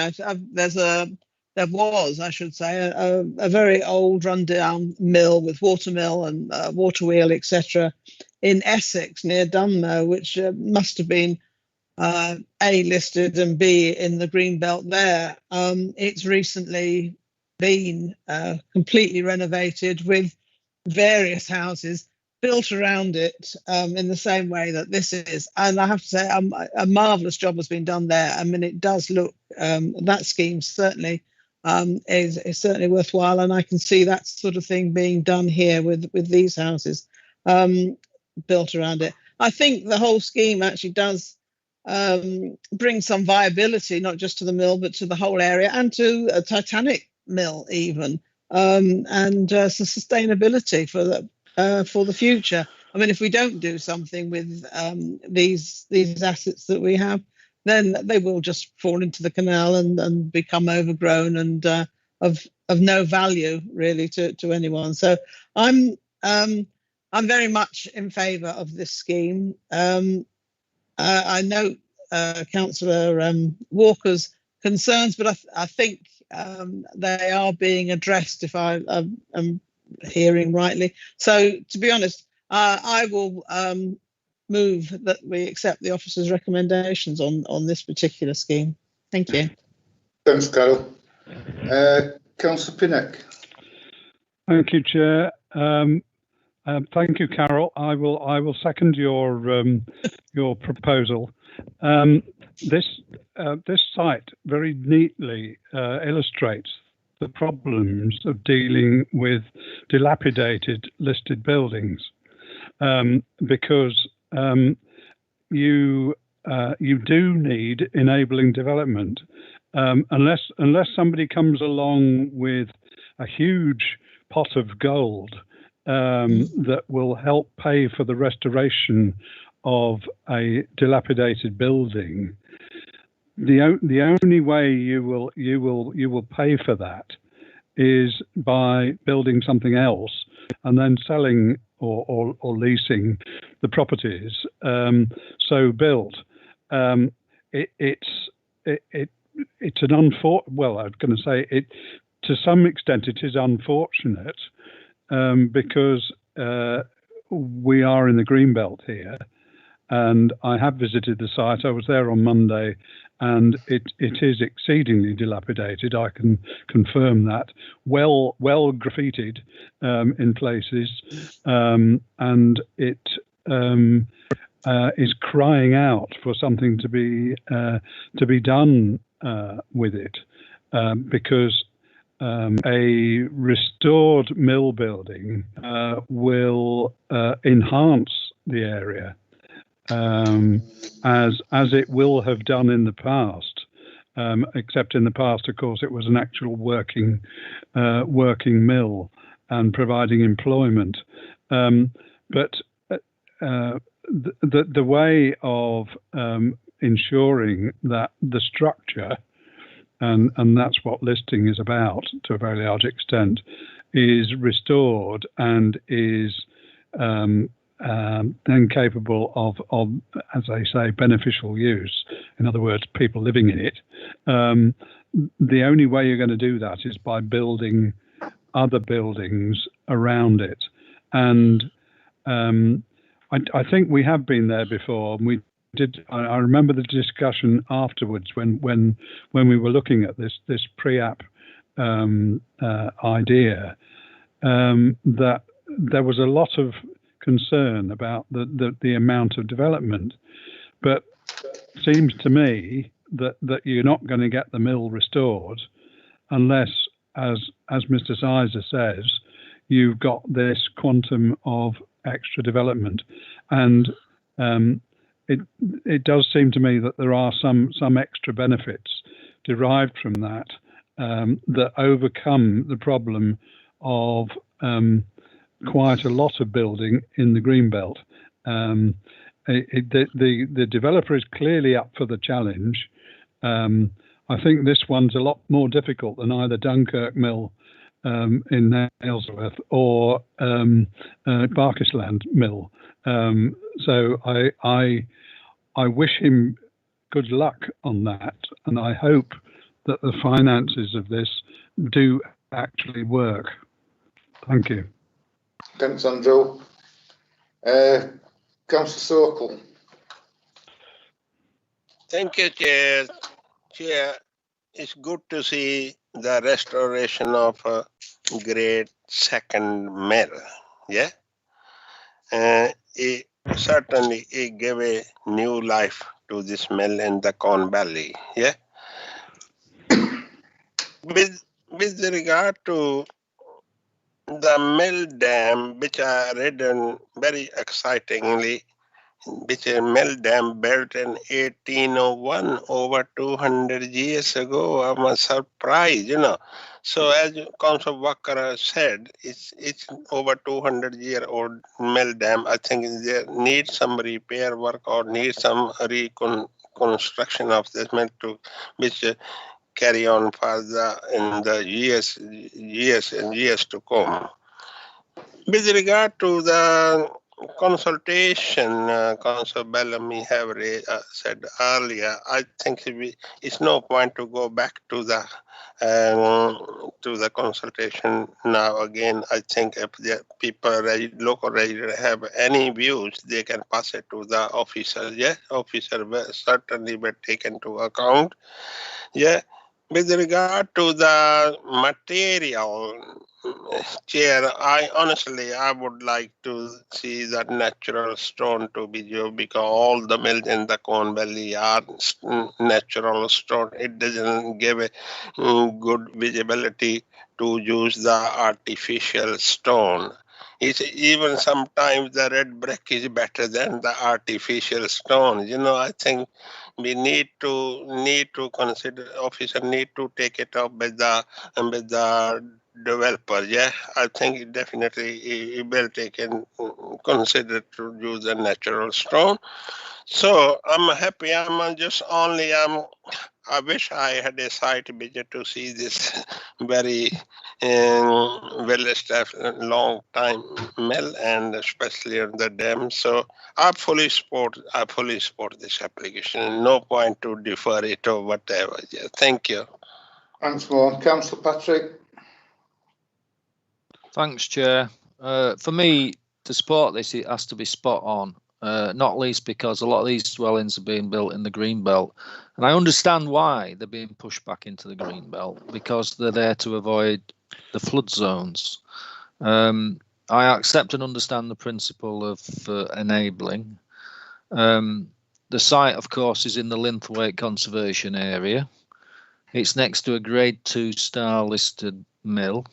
there was, I should say, a very old rundown mill with water mill and water wheel, etc., in Essex near Dunmow, which must have been A, listed, and B, in the green belt there. It's recently been completely renovated with various houses built around it in the same way that this is, and I have to say a marvellous job has been done there. I mean, it does look, that scheme certainly is certainly worthwhile, and I can see that sort of thing being done here with these houses built around it. I think the whole scheme actually does bring some viability, not just to the mill but to the whole area and to Titanic mill even, and so sustainability for the future. I mean, if we don't do something with these assets that we have, then they will just fall into the canal and become overgrown and of no value really to anyone. So I'm very much in favour of this scheme. I know Councillor Walker's concerns, but I think they are being addressed, if I am hearing rightly. So, to be honest, I will move that we accept the officer's recommendations on this particular scheme. Thank you. Thanks, Carol. Councillor Pinnock. Thank you, Chair. Thank you, Carol. I will second your proposal. This site very neatly illustrates the problems of dealing with dilapidated listed buildings, because you do need enabling development, unless somebody comes along with a huge pot of gold that will help pay for the restoration of a dilapidated building. The only way you will pay for that is by building something else and then selling or leasing the properties so built. It's an well, I was going to say it to some extent. It is unfortunate because we are in the Greenbelt here, and I have visited the site. I was there on Monday, and it is exceedingly dilapidated. I can confirm that. Well graffitied in places, and it is crying out for something to be done with it, because a restored mill building will enhance the area, as it will have done in the past, except in the past, of course, it was an actual working mill and providing employment. But the way of ensuring that the structure, and that's what listing is about to a very large extent, is restored and is then capable of, as they say, beneficial use. In other words, people living in it. The only way you're going to do that is by building other buildings around it. And I think we have been there before. And we did. I remember the discussion afterwards when we were looking at this pre-app idea, that there was a lot of concern about the amount of development, but it seems to me that you're not going to get the mill restored unless, as Mr. Sizer says, you've got this quantum of extra development. And it does seem to me that there are some extra benefits derived from that that overcome the problem of quite a lot of building in the Greenbelt. The developer is clearly up for the challenge. I think this one's a lot more difficult than either Dunkirk Mill in Nailsworth or Barkisland Mill. So I wish him good luck on that, and I hope that the finances of this do actually work. Thank you. Thanks, Andrew. Councillor Sokol. Thank you, Chair. Chair, it's good to see the restoration of a great second mill. Yeah, it certainly it gave a new life to this mill in the Corn Valley. Yeah, with regard to the mill dam, which are written very excitingly which is mill dam built in 1801, over 200 years ago. I'm surprised, you know. So as Council Walker said, it's over 200-year-old mill dam. I think there needs some repair work or needs some reconstruction of this mill to which carry on further in the years and years to come. With regard to the consultation, Councillor Bellamy have said earlier, I think it's no point to go back to the consultation now again. I think if the people, local residents have any views, they can pass it to the officer. Yeah, officer will certainly be taken into account. Yeah. With regard to the material, Chair, I would like to see that natural stone to be used because all the mills in the Corn Valley are natural stone. It doesn't give a good visibility to use the artificial stone. It's even sometimes the red brick is better than the artificial stone. You know, I think we need to consider, officer need to take it up with the developer. Yeah, I think it definitely it will take in consider to use the natural stone. So I'm happy. I wish I had a site visit to see this very well-established, long time mill, and especially on the dam. So I fully support this application. No point to defer it or whatever. Yeah, thank you. Thanks, Vaughan. Councillor Patrick. Thanks, Chair. For me, to support this, it has to be spot on. Not least because a lot of these dwellings are being built in the green belt, and I understand why they're being pushed back into the green belt, because they're there to avoid the flood zones. I accept and understand the principle of enabling. The site, of course, is in the Linthwaite Conservation Area. It's next to a Grade 2 star listed mill.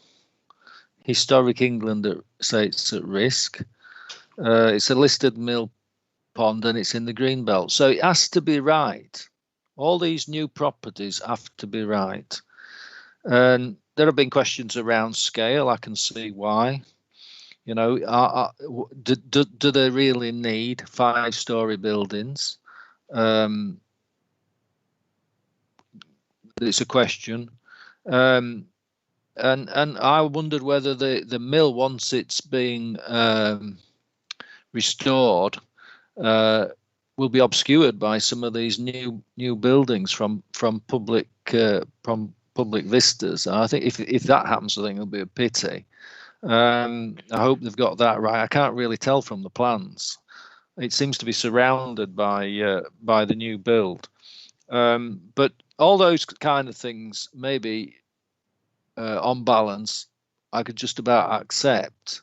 Historic England sites at risk. It's a listed mill pond and it's in the green belt, so it has to be right. All these new properties have to be right, and there have been questions around scale. I can see why. You know, do they really need 5-story buildings? It's a question, and I wondered whether the mill, once it's being restored, will be obscured by some of these new buildings from public vistas. I think if that happens, I think it'll be a pity. I hope they've got that right. I can't really tell from the plans. It seems to be surrounded by the new build, but all those kind of things, maybe on balance, I could just about accept.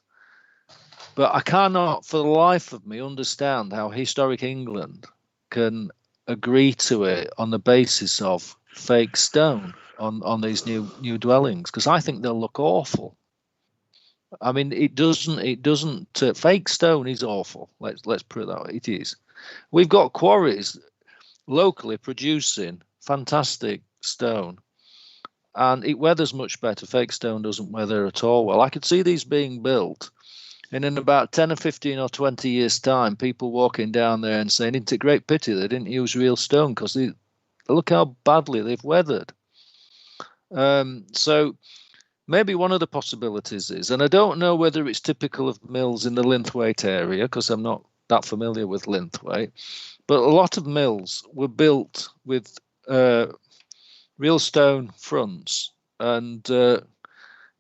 But I cannot, for the life of me, understand how Historic England can agree to it on the basis of fake stone on these new dwellings, because I think they'll look awful. I mean, it doesn't. Fake stone is awful. Let's put it that way. It is. We've got quarries locally producing fantastic stone, and it weathers much better. Fake stone doesn't weather at all well. I could see these being built, and in about 10 or 15 or 20 years' time, people walking down there and saying, "It's a great pity they didn't use real stone, because look how badly they've weathered." So maybe one of the possibilities is, and I don't know whether it's typical of mills in the Linthwaite area, because I'm not that familiar with Linthwaite, but a lot of mills were built with real stone fronts and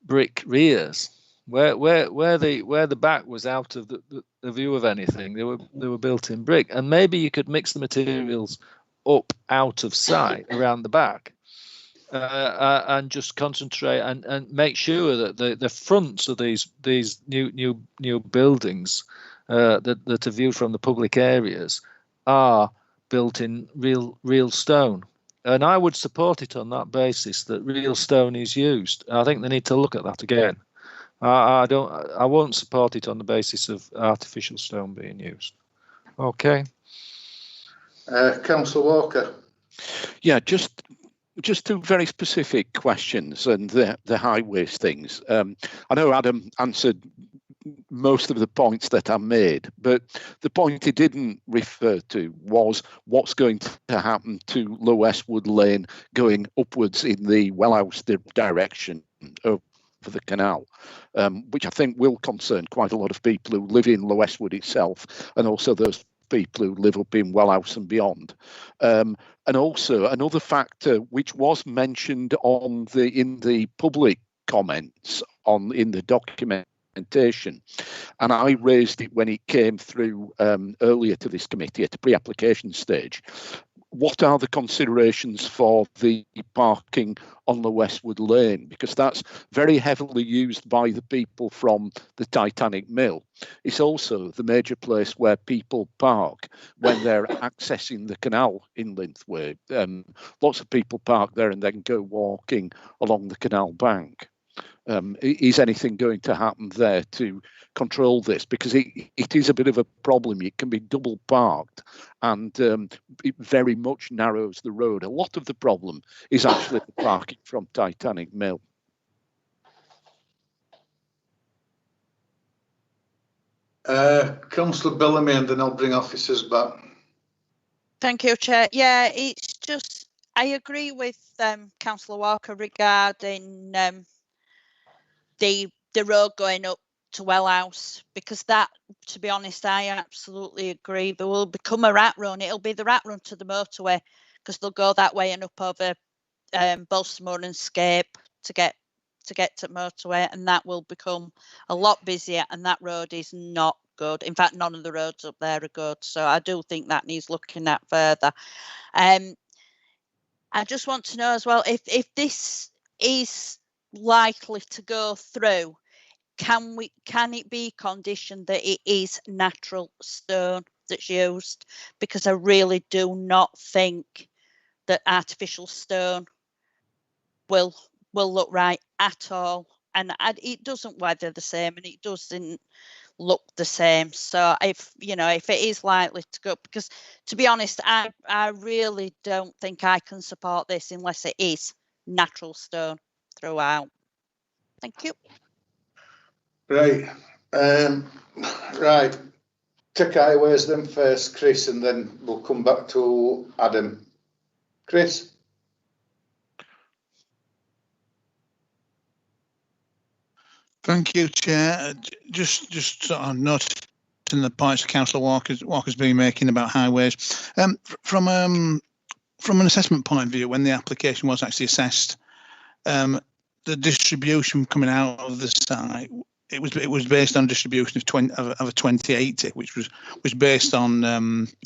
brick rears. Where the back was out of the view of anything, they were built in brick, and maybe you could mix the materials up out of sight around the back, and just concentrate and make sure that the fronts of these new buildings that are viewed from the public areas are built in real stone. And I would support it on that basis, that real stone is used. I think they need to look at that again. I won't support it on the basis of artificial stone being used. Okay. Councillor Walker. Yeah, just two very specific questions and the highways things. I know Adam answered most of the points that I made, but the point he didn't refer to was what's going to happen to Low Westwood Lane going upwards in the Wellhouse direction over the canal, which I think will concern quite a lot of people who live in Low Westwood itself, and also those people who live up in Wellhouse and beyond. And also another factor which was mentioned in the public comments in the documentation, and I raised it when it came through earlier to this committee at the pre-application stage. What are the considerations for the parking on the Westwood Lane? Because that's very heavily used by the people from the Titanic Mill. It's also the major place where people park when they're accessing the canal in Linthwaite. Lots of people park there and then go walking along the canal bank. Is anything going to happen there to control this? Because it is a bit of a problem. It can be double parked, and it very much narrows the road. A lot of the problem is actually the parking from Titanic Mill. Councillor Bellamy, and then I'll bring officers back. Thank you, Chair. Yeah, it's just, I agree with Councillor Walker regarding the road going up to Wellhouse, because that, to be honest, I absolutely agree. There will become a rat run. It'll be the rat run to the motorway, because they'll go that way and up over Balsamore and Scape to get to motorway, and that will become a lot busier, and that road is not good. In fact, none of the roads up there are good, so I do think that needs looking at further. I just want to know as well, if this is likely to go through, can it be conditioned that it is natural stone that's used? Because I really do not think that artificial stone will look right at all, and it doesn't weather the same, and it doesn't look the same. So if it is likely to go, because to be honest, I really don't think I can support this unless it is natural stone throughout. Thank you. Right. Right. Take highways then first, Chris, and then we'll come back to Adam. Chris? Thank you, Chair. Just sort of noting the points Councillor Walker's been making about highways. From an assessment point of view, when the application was actually assessed, the distribution coming out of the site, it was based on distribution of a 2080, which was based on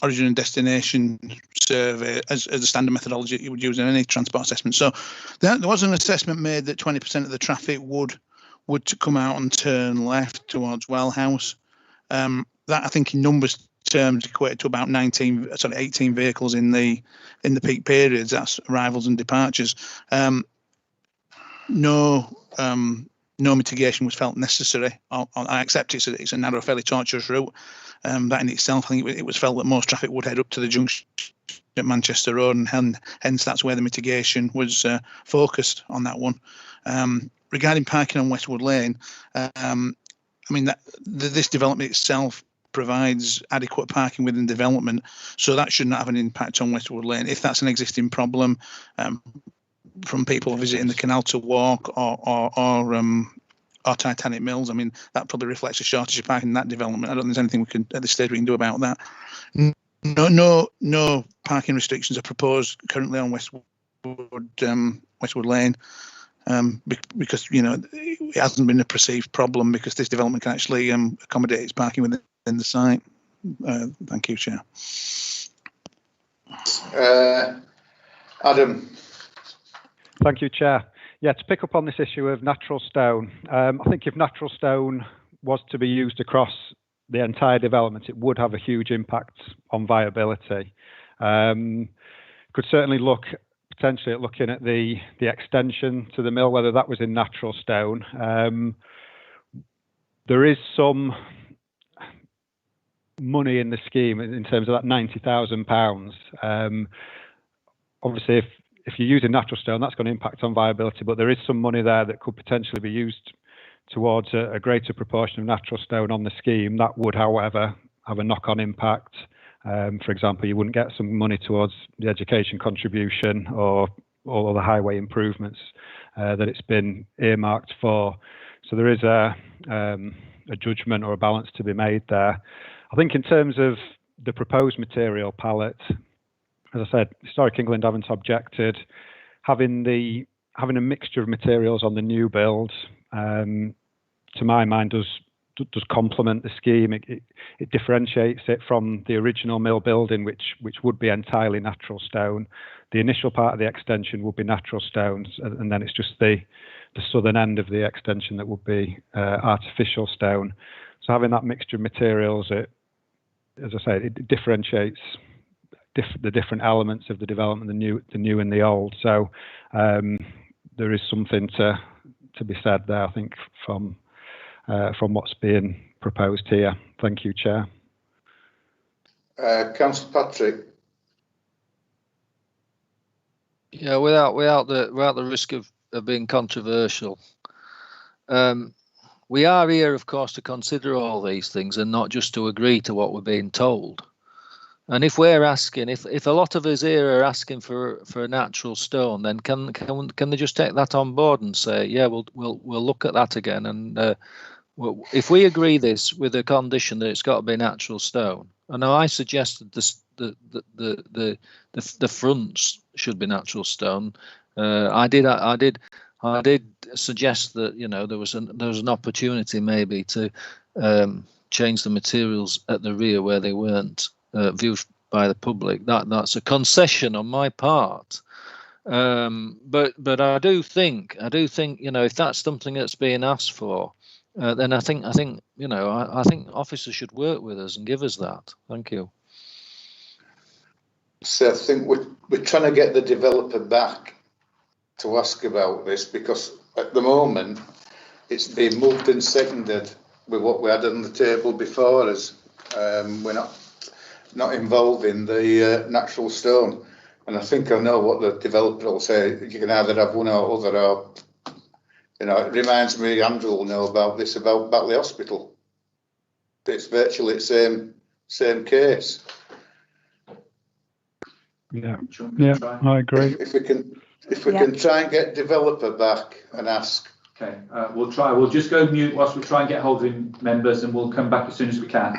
origin and destination survey as a standard methodology you would use in any transport assessment. So there was an assessment made that 20% of the traffic would come out and turn left towards Wellhouse. That, I think, in numbers terms equated to about 18 vehicles in the peak periods. That's arrivals and departures. No mitigation was felt necessary. I accept it's a narrow, fairly tortuous route. That in itself, I think it was felt that most traffic would head up to the junction at Manchester Road, and hence that's where the mitigation was focused on that one. Regarding parking on Westwood Lane, I mean, this development itself provides adequate parking within development, so that should not have an impact on Westwood Lane. If that's an existing problem from people visiting the canal to walk or Titanic Mills, I mean, that probably reflects a shortage of parking in that development. I don't think there's anything we can, at this stage, we can do about that. No parking restrictions are proposed currently on Westwood Lane. Because it hasn't been a perceived problem, because this development can actually accommodate its parking within the site. Thank you, Chair. Adam. Thank you, Chair. Yeah, to pick up on this issue of natural stone, I think if natural stone was to be used across the entire development, it would have a huge impact on viability. Could certainly look potentially at looking at the extension to the mill, whether that was in natural stone. There is some money in the scheme in terms of that £90,000. Obviously, if you're using natural stone, that's going to impact on viability, but there is some money there that could potentially be used towards a greater proportion of natural stone on the scheme. That would, however, have a knock-on impact. For example, you wouldn't get some money towards the education contribution or all the highway improvements that it's been earmarked for. So there is a judgment or a balance to be made there. I think in terms of the proposed material palette, as I said, Historic England haven't objected. Having a mixture of materials on the new build, to my mind, does complement the scheme. It differentiates it from the original mill building, which would be entirely natural stone. The initial part of the extension would be natural stones, and then it's just the southern end of the extension that would be artificial stone. So having that mixture of materials, as I say, it differentiates the different elements of the development, the new and the old. So there is something to be said there, I think, from what's being proposed here. Thank you, Chair. Councillor Patrick. Yeah, without the risk of being controversial, we are here, of course, to consider all these things and not just to agree to what we're being told. And if we're asking, if a lot of us here are asking for a natural stone, then can they just take that on board and say, yeah, we'll look at that again, and if we agree this with a condition that it's got to be natural stone. I know I suggested the fronts should be natural stone. I did suggest that, you know, there was an opportunity maybe to change the materials at the rear where they weren't viewed by the public. That's a concession on my part. But I do think, you know, if that's something that's being asked for, then I think you know, I think officers should work with us and give us that. Thank you. So I think we're trying to get the developer back to ask about this, because at the moment it's been moved and seconded with what we had on the table before us. We're not involved in the natural stone, and I think I know what the developer will say. You can either have one or other, or, you know, it reminds me, Andrew will know about this, about Batley Hospital. It's virtually the same case. Yeah, I agree. If we can try and get developer back and ask. Okay, we'll try. We'll just go mute whilst we try and get hold of him, members, and we'll come back as soon as we can.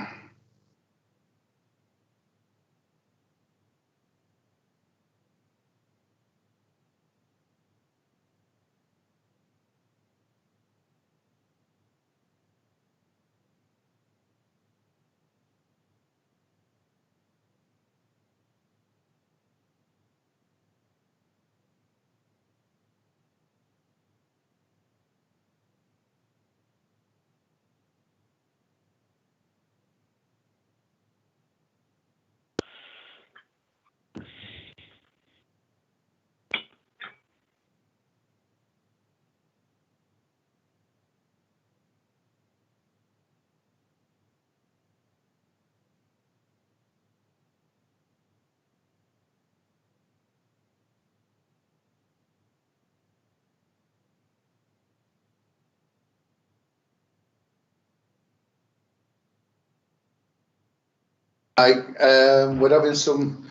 We're having some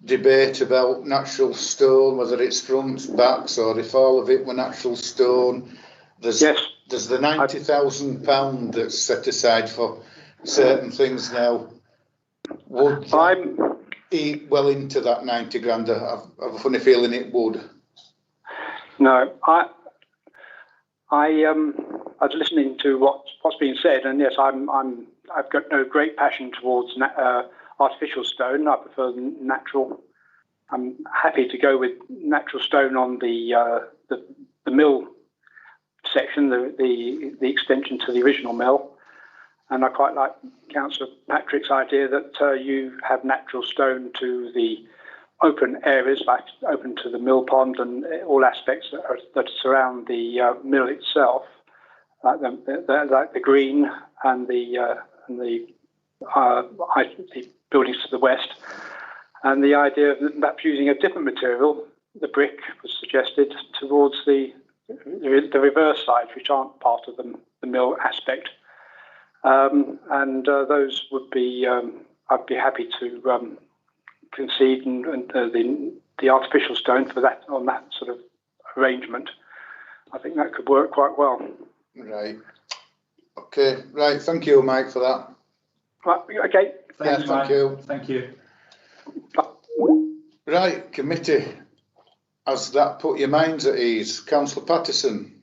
debate about natural stone, whether it's fronts, backs, or if all of it were natural stone. There's the £90,000 that's set aside for certain things now. Would eat well into that 90 grand? I have a funny feeling it would. No, I was listening to what's being said, and yes, I've got no great passion towards artificial stone. I prefer natural. I'm happy to go with natural stone on the mill section, the extension to the original mill, and I quite like Councillor Patrick's idea that you have natural stone to the open areas, like open to the mill pond and all aspects that surround the mill itself, like the green and the the buildings to the west. And the idea of perhaps using a different material, the brick was suggested, towards the reverse sides, which aren't part of the mill aspect. Those would be, I'd be happy to concede and the artificial stone for that, on that sort of arrangement. I think that could work quite well. Right. Okay. Right. Thank you, Mike, for that. Right. Okay. Thank you. Thank you. Right, committee. Has that put your minds at ease? Councillor Patterson.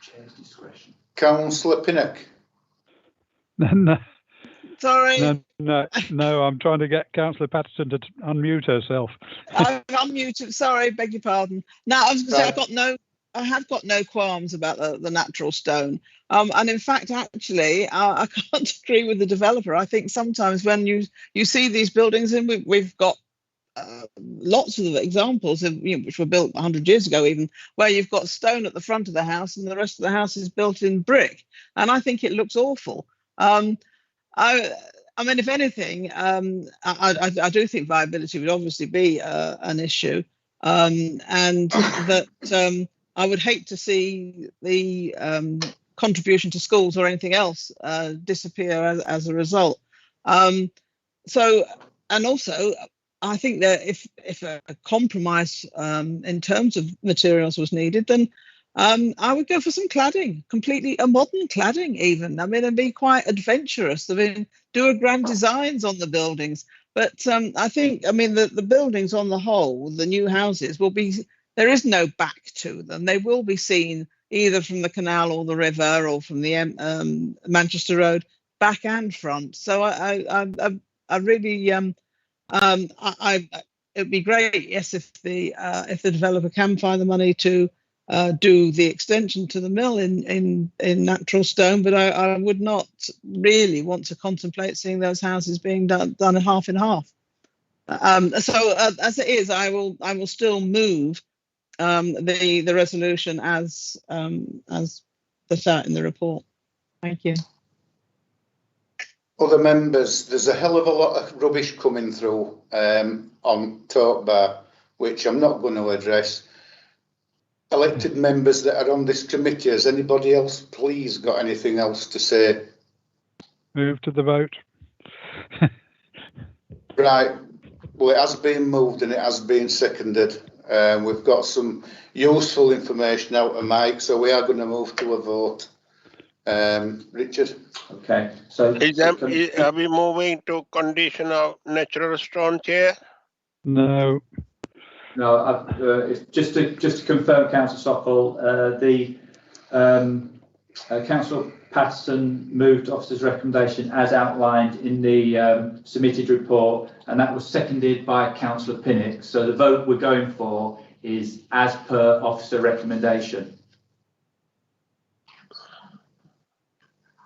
Chair's discretion. Councillor Pinnock. No. Sorry. No, I'm trying to get Councillor Patterson to unmute herself. I've unmuted. Sorry, beg your pardon. Now, I was going to say, I have got no qualms about the natural stone. And in fact, actually, I can't agree with the developer. I think sometimes when you see these buildings, and we've got lots of examples of, which were built 100 years ago even, where you've got stone at the front of the house and the rest of the house is built in brick. And I think it looks awful. I mean, if anything, I do think viability would obviously be an issue, and that I would hate to see the contribution to schools or anything else disappear as a result. So, and also, I think that if a compromise in terms of materials was needed, then I would go for some cladding, completely a modern cladding even. I mean, and be quite adventurous. I mean, do a grand designs on the buildings. But I think, I mean, the buildings on the whole, the new houses will be, there is no back to them. They will be seen either from the canal or the river or from the Manchester Road, back and front. So I really, it would be great, yes, if the developer can find the money to do the extension to the mill in natural stone, but I would not really want to contemplate seeing those houses being done half in half. So as it is, I will still move the resolution as set out in the report. Thank you. Other members, there's a hell of a lot of rubbish coming through on Talk Bar, which I'm not going to address. Elected members that are on this committee, has anybody else please got anything else to say? Move to the vote. Right, well, it has been moved and it has been seconded. We've got some useful information out of Mike, so we are going to move to a vote. Richard? Okay, so are we moving to condition of natural stone, Chair? No. No, it's just to confirm, Councillor Sokol, the Councillor Patterson moved officer's recommendation as outlined in the submitted report, and that was seconded by Councillor Pinnock. So the vote we're going for is as per officer recommendation.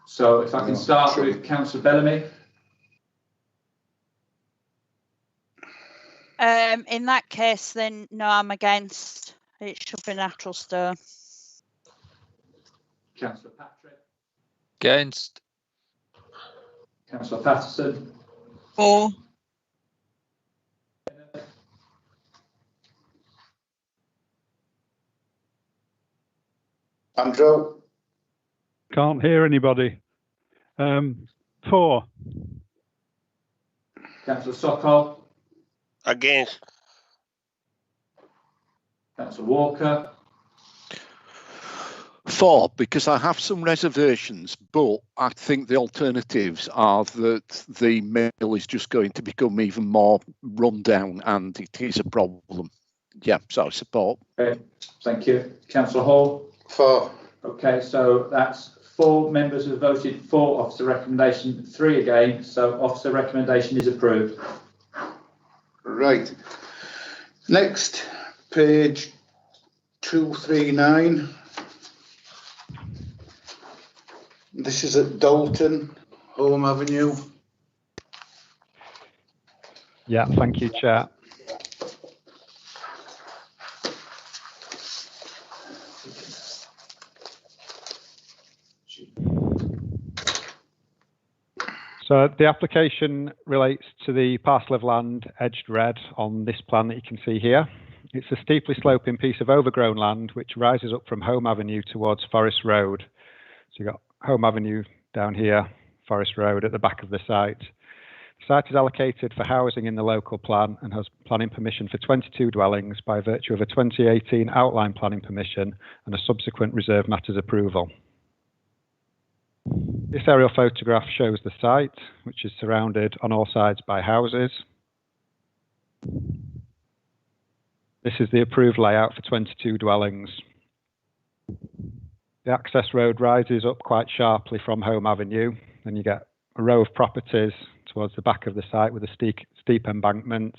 So if I can start with Councillor Bellamy. In that case, then no, I'm against. It should be natural stone. Councillor Patrick. Against. Councillor Patterson. For. Andrew. Can't hear anybody. 4. Councillor Sokol. Against. Councillor Walker. 4, because I have some reservations, but I think the alternatives are that the mill is just going to become even more run down and it is a problem. Yeah, so I support. Okay, thank you. Councillor Hall? 4. Okay, so that's 4 members who voted for officer recommendation, 3 against, so officer recommendation is approved. Right. Next, page 239. This is at Dalton Home Avenue. Yeah, thank you, Chair. So the application relates to the parcel of land edged red on this plan that you can see here. It's a steeply sloping piece of overgrown land which rises up from Home Avenue towards Forest Road. So you've got Home Avenue down here, Forest Road at the back of the site. The site is allocated for housing in the local plan and has planning permission for 22 dwellings by virtue of a 2018 outline planning permission and a subsequent reserve matters approval. This aerial photograph shows the site, which is surrounded on all sides by houses. This is the approved layout for 22 dwellings. The access road rises up quite sharply from Home Avenue, and you get a row of properties towards the back of the site with a steep embankment,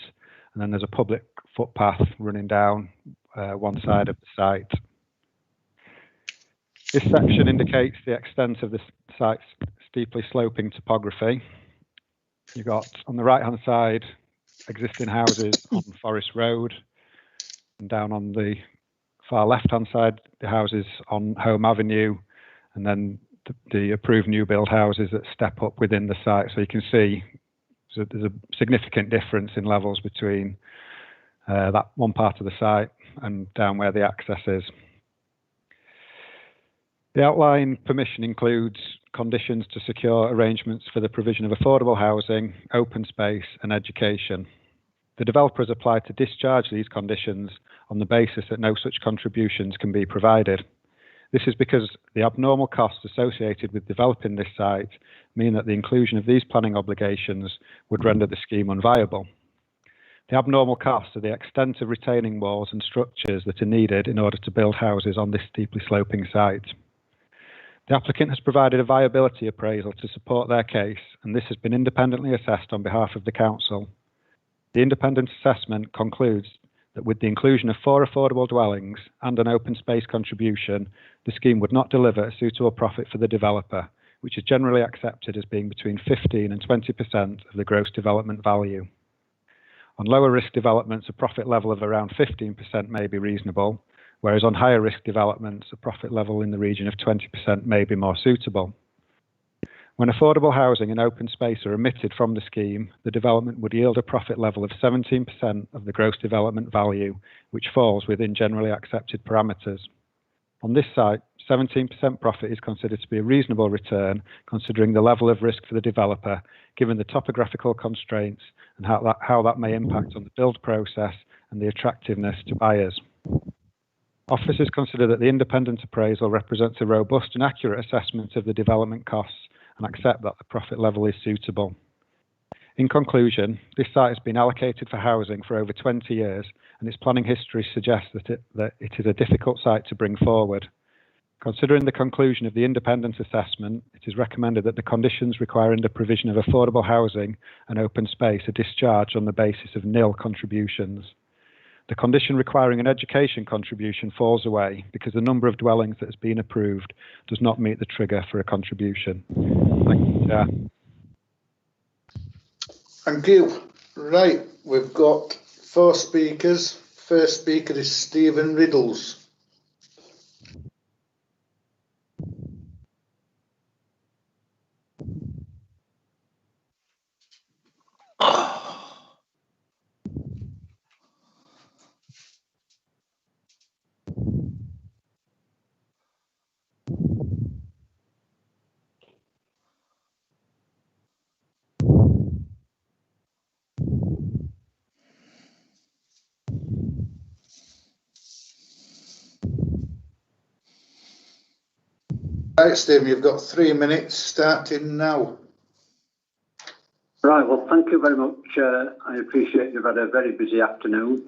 and then there's a public footpath running down one side of the site. This section indicates the extent of the site's steeply sloping topography. You've got on the right hand side existing houses on Forest Road, and down on the far left hand side the houses on Home Avenue, and then the approved new build houses that step up within the site. So you can see there's a significant difference in levels between that one part of the site and down where the access is. The outline permission includes conditions to secure arrangements for the provision of affordable housing, open space and education. The developer has applied to discharge these conditions on the basis that no such contributions can be provided. This is because the abnormal costs associated with developing this site mean that the inclusion of these planning obligations would render the scheme unviable. The abnormal costs are the extent of retaining walls and structures that are needed in order to build houses on this steeply sloping site. The applicant has provided a viability appraisal to support their case, and this has been independently assessed on behalf of the council. The independent assessment concludes that with the inclusion of 4 affordable dwellings and an open space contribution, the scheme would not deliver a suitable profit for the developer, which is generally accepted as being between 15% and 20% of the gross development value. On lower risk developments, a profit level of around 15% may be reasonable, whereas on higher risk developments, a profit level in the region of 20% may be more suitable. When affordable housing and open space are omitted from the scheme, the development would yield a profit level of 17% of the gross development value, which falls within generally accepted parameters. On this site, 17% profit is considered to be a reasonable return, considering the level of risk for the developer, given the topographical constraints and how that may impact on the build process and the attractiveness to buyers. Officers consider that the independent appraisal represents a robust and accurate assessment of the development costs and accept that the profit level is suitable. In conclusion, this site has been allocated for housing for over 20 years, and its planning history suggests that it is a difficult site to bring forward. Considering the conclusion of the independent assessment, it is recommended that the conditions requiring the provision of affordable housing and open space are discharged on the basis of nil contributions. The condition requiring an education contribution falls away because the number of dwellings that has been approved does not meet the trigger for a contribution. Thank you, Chair. Thank you. Right, we've got 4 speakers. First speaker is Stephen Riddles. Right, Stephen, you've got 3 minutes starting now. Right, well, thank you very much. I appreciate you've had a very busy afternoon.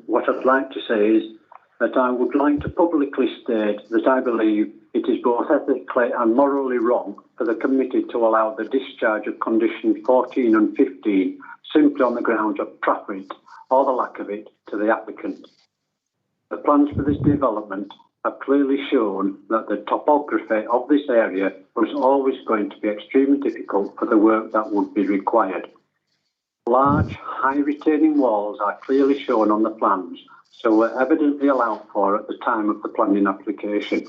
What I'd like to say is that I would like to publicly state that I believe it is both ethically and morally wrong for the committee to allow the discharge of conditions 14 and 15 simply on the grounds of traffic or the lack of it to the applicant. The plans for this development have clearly shown that the topography of this area was always going to be extremely difficult for the work that would be required. Large, high retaining walls are clearly shown on the plans, so were evidently allowed for at the time of the planning application.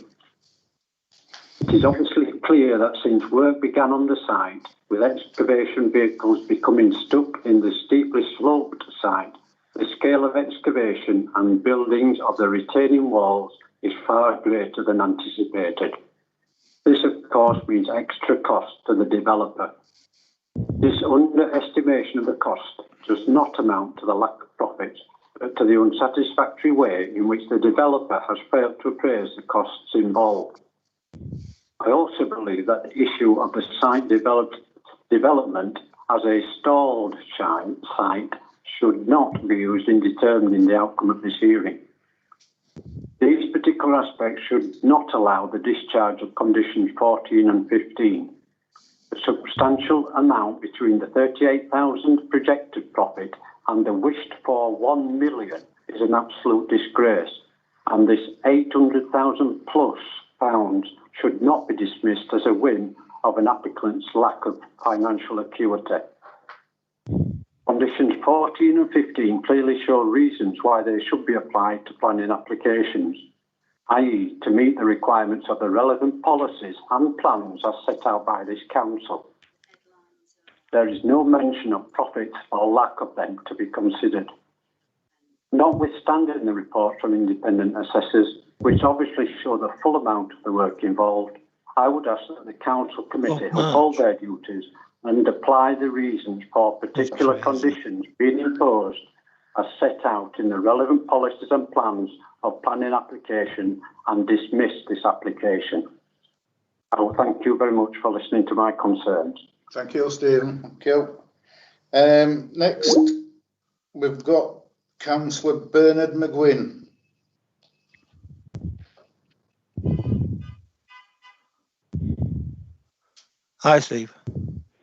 It is obviously clear that since work began on the site, with excavation vehicles becoming stuck in the steeply sloped site, the scale of excavation and buildings of the retaining walls is far greater than anticipated. This, of course, means extra cost to the developer. This underestimation of the cost does not amount to the lack of profit, but to the unsatisfactory way in which the developer has failed to appraise the costs involved. I also believe that the issue of the site development as a stalled site should not be used in determining the outcome of this hearing. These particular aspects should not allow the discharge of conditions 14 and 15. The substantial amount between the 38,000 projected profit and the wished for 1 million is an absolute disgrace, and this 800,000 plus pounds should not be dismissed as a whim of an applicant's lack of financial acuity. Conditions 14 and 15 clearly show reasons why they should be applied to planning applications, i.e. to meet the requirements of the relevant policies and plans as set out by this council. There is no mention of profits or lack of them to be considered. Notwithstanding the report from independent assessors, which obviously show the full amount of the work involved, I would ask that the council committee uphold their duties and apply the reasons for particular conditions being imposed as set out in the relevant policies and plans of planning application and dismiss this application. I will thank you very much for listening to my concerns. Thank you, Stephen. Thank you. Next, we've got Councillor Bernard McGuinn. Hi, Steve.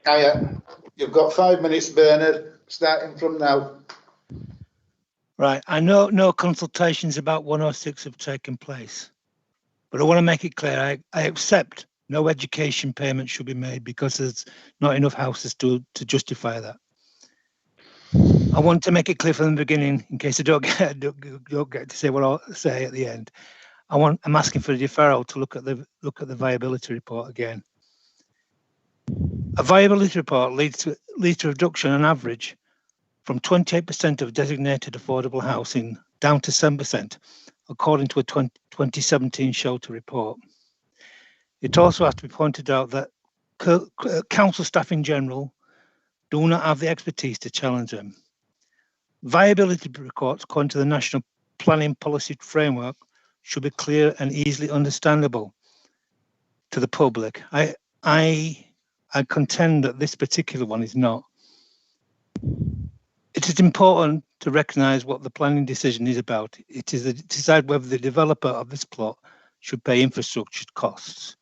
Hiya. You've got 5 minutes, Bernard, starting from now. Right, I know no consultations about 106 have taken place, but I want to make it clear, I accept no education payment should be made because there's not enough houses to justify that. I want to make it clear from the beginning, in case I don't get to say what I'll say at the end. I'm asking for a deferral to look at the viability report again. A viability report leads to a reduction on average from 28% of designated affordable housing down to 7%, according to a 2017 Shelter report. It also has to be pointed out that council staff in general do not have the expertise to challenge them. Viability reports, according to the National Planning Policy Framework, should be clear and easily understandable to the public. I contend that this particular one is not. It is important to recognise what the planning decision is about. It is to decide whether the developer of this plot should pay infrastructure costs.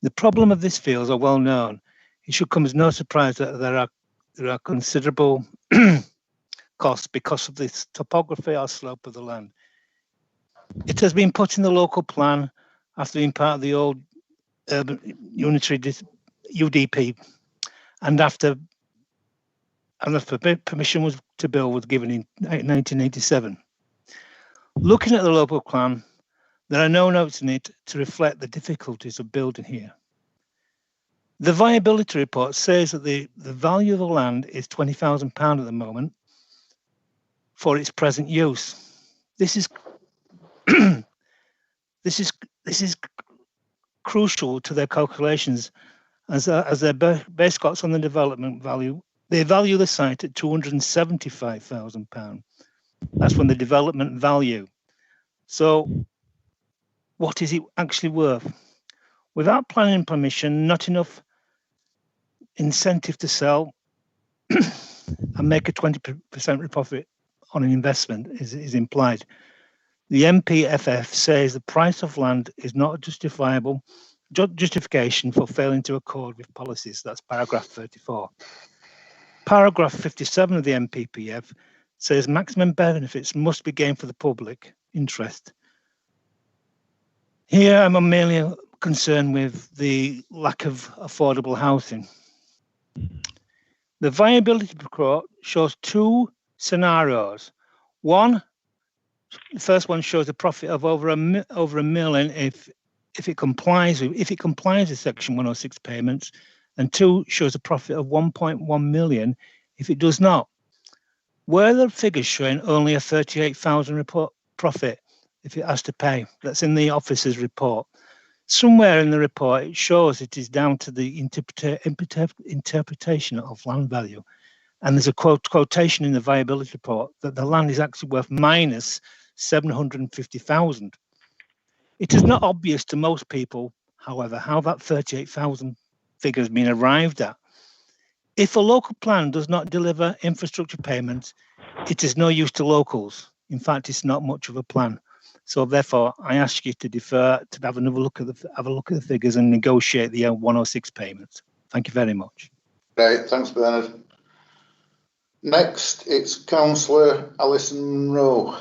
The problem of this field are well known. It should come as no surprise that there are considerable costs because of this topography or slope of the land. It has been put in the local plan after being part of the old urban unitary UDP, and after permission to build was given in 1987. Looking at the local plan, there are no notes in it to reflect the difficulties of building here. The viability report says that the value of the land is £20,000 at the moment for its present use. This is crucial to their calculations, as their base costs on the development value. They value the site at £275,000. That's from the development value. So what is it actually worth? Without planning permission, not enough incentive to sell and make a 20% profit on an investment is implied. The MPFF says the price of land is not a justification for failing to accord with policies. That's paragraph 34. Paragraph 57 of the MPPF says maximum benefits must be gained for the public interest. Here I'm mainly concerned with the lack of affordable housing. The viability report shows two scenarios. The first one shows a profit of over a million if if it complies with Section 106 payments, and 2, shows a profit of 1.1 million if it does not. Where are the figures showing only a 38,000 report profit if it has to pay? That's in the officer's report. Somewhere in the report it shows it is down to the interpretation of land value. And there's a quotation in the viability report that the land is actually worth minus 750,000. It is not obvious to most people, however, how that 38,000 figure has been arrived at. If a local plan does not deliver infrastructure payments, it is no use to locals. In fact, it's not much of a plan. So therefore, I ask you to defer to have another look at the figures and negotiate the 106 payments. Thank you very much. Right, thanks, Bernard. Next, it's Councillor Alison Rowe.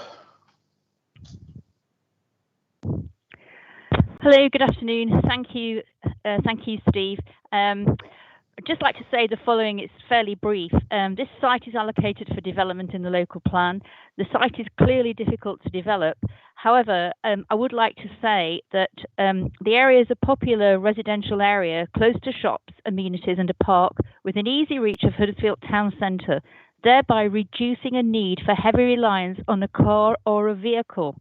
Hello, good afternoon. Thank you, Steve. I'd just like to say the following. It's fairly brief. This site is allocated for development in the local plan. The site is clearly difficult to develop. However, I would like to say that the area is a popular residential area close to shops, amenities and a park with an easy reach of Huddersfield town centre, thereby reducing a need for heavy reliance on a car or a vehicle.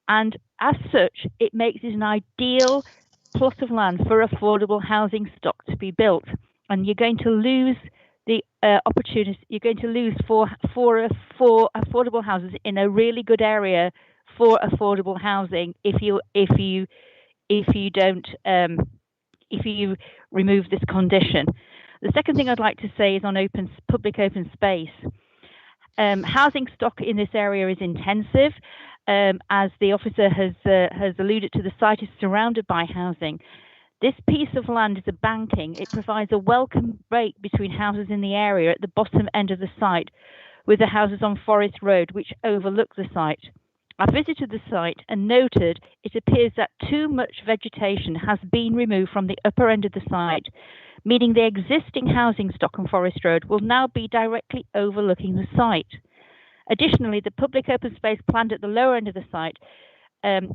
And as such, it makes it an ideal plot of land for affordable housing stock to be built. And you're going to lose the opportunity. You're going to lose for affordable houses in a really good area for affordable housing if you remove this condition. The second thing I'd like to say is on public open space. Housing stock in this area is intensive. As the officer has alluded to, the site is surrounded by housing. This piece of land is a banking. It provides a welcome break between houses in the area at the bottom end of the site, with the houses on Forest Road, which overlook the site. I visited the site and noted it appears that too much vegetation has been removed from the upper end of the site, meaning the existing housing stock on Forest Road will now be directly overlooking the site. Additionally, the public open space planned at the lower end of the site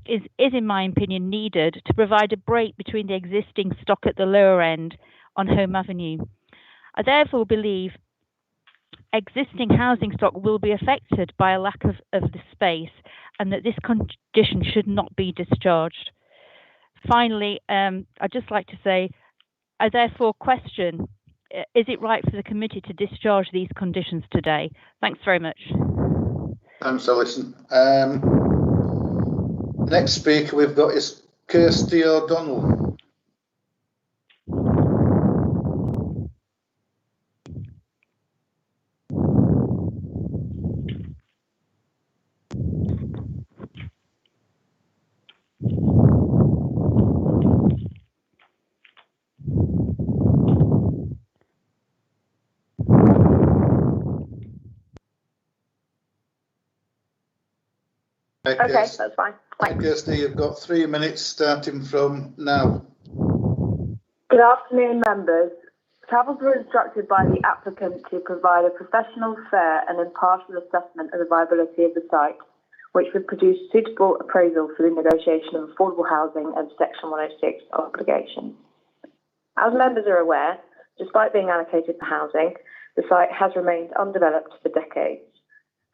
is, in my opinion, needed to provide a break between the existing stock at the lower end on Home Avenue. I therefore believe existing housing stock will be affected by a lack of the space, and that this condition should not be discharged. Finally, I'd just like to say, I therefore question, is it right for the committee to discharge these conditions today? Thanks very much. Thanks, Alison. Next speaker we've got is Kirsty O'Donnell. Okay, that's fine. Thanks. Kirsty, you've got 3 minutes starting from now. Good afternoon, members. Travellers were instructed by the applicant to provide a professional, fair and impartial assessment of the viability of the site, which would produce suitable appraisal for the negotiation of affordable housing and Section 106 obligations. As members are aware, despite being allocated for housing, the site has remained undeveloped for decades.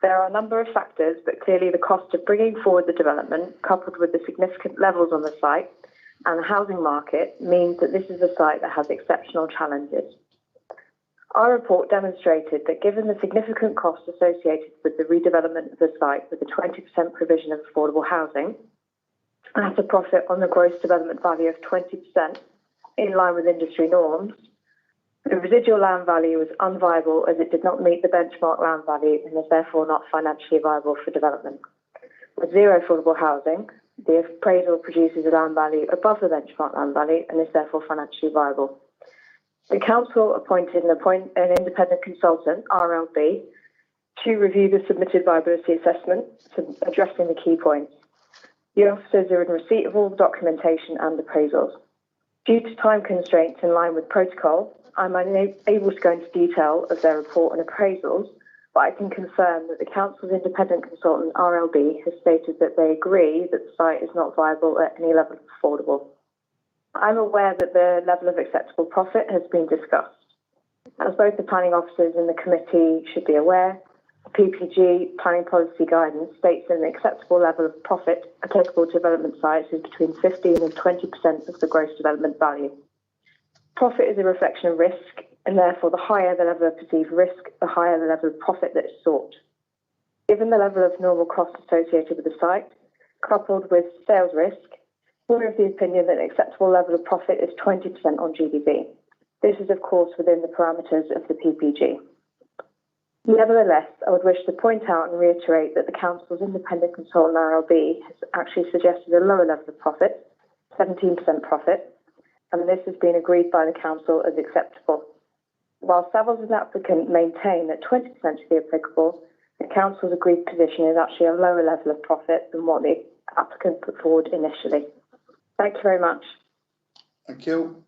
There are a number of factors, but clearly the cost of bringing forward the development, coupled with the significant levels on the site and the housing market, means that this is a site that has exceptional challenges. Our report demonstrated that given the significant costs associated with the redevelopment of the site with a 20% provision of affordable housing, at a profit on the gross development value of 20% in line with industry norms, the residual land value was unviable as it did not meet the benchmark land value and is therefore not financially viable for development. With zero affordable housing, the appraisal produces a land value above the benchmark land value and is therefore financially viable. The council appointed an independent consultant, RLB, to review the submitted viability assessment, addressing the key points. The officers are in receipt of all the documentation and appraisals. Due to time constraints in line with protocol, I'm unable to go into detail of their report and appraisals, but I can confirm that the Council's independent consultant, RLB, has stated that they agree that the site is not viable at any level of affordable. I'm aware that the level of acceptable profit has been discussed. As both the planning officers and the committee should be aware, the PPG planning policy guidance states that an acceptable level of profit applicable to development sites is between 15 and 20% of the gross development value. Profit is a reflection of risk, and therefore the higher the level of perceived risk, the higher the level of profit that is sought. Given the level of normal costs associated with the site, coupled with sales risk, we're of the opinion that an acceptable level of profit is 20% on GDV. This is, of course, within the parameters of the PPG. Nevertheless, I would wish to point out and reiterate that the Council's independent consultant, RLB, has actually suggested a lower level of profit, 17% profit, and this has been agreed by the Council as acceptable. While Savills and the applicant maintain that 20% should be applicable, the Council's agreed position is actually a lower level of profit than what the applicant put forward initially. Thank you very much. Thank you.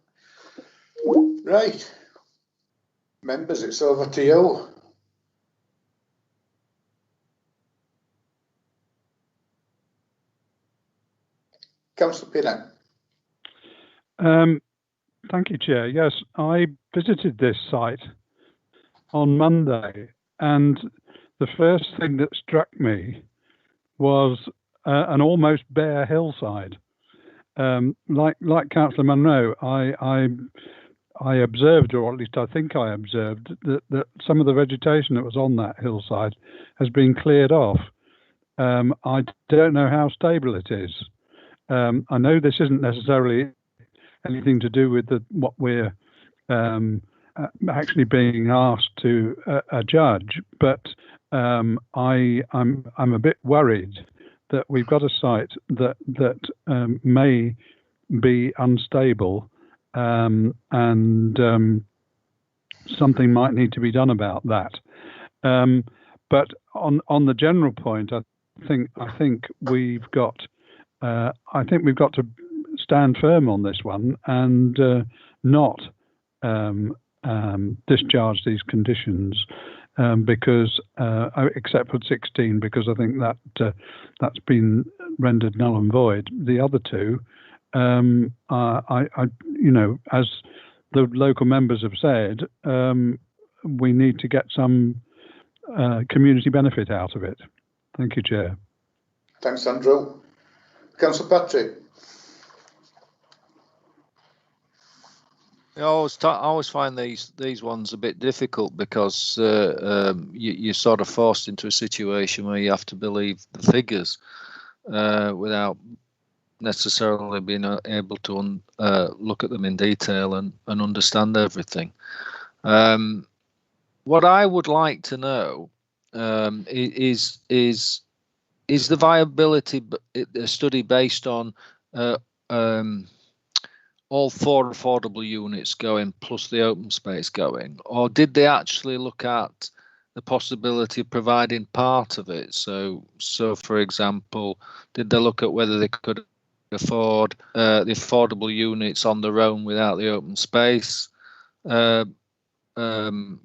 Right. Members, it's over to you. Councillor Penine. Thank you, Chair. Yes, I visited this site on Monday, and the first thing that struck me was an almost bare hillside. Like Councillor Munro, I observed, or at least I think I observed, that some of the vegetation that was on that hillside has been cleared off. I don't know how stable it is. I know this isn't necessarily anything to do with what we're actually being asked to judge, but I'm a bit worried that we've got a site that may be unstable, and something might need to be done about that. But on the general point, I think we've got to stand firm on this one and not discharge these conditions, because except for 16, because I think that that's been rendered null and void. The other two, as the local members have said, we need to get some community benefit out of it. Thank you, Chair. Thanks, Andrew. Councillor Patrick. I always find these ones a bit difficult, because you're sort of forced into a situation where you have to believe the figures without necessarily being able to look at them in detail and understand everything. What I would like to know is the viability study based on all 4 affordable units going plus the open space going, or did they actually look at the possibility of providing part of it? So for example, did they look at whether they could afford the affordable units on their own without the open space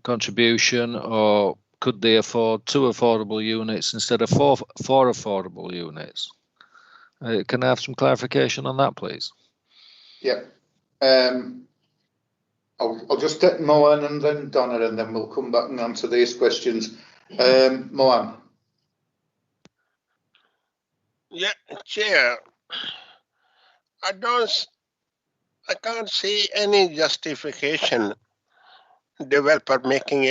contribution, or could they afford 2 affordable units instead of 4 affordable units? Can I have some clarification on that, please? Yeah. I'll just take Moan and then Donna, and then we'll come back and answer these questions. Moan. Yeah, Chair. I can't see any justification developer making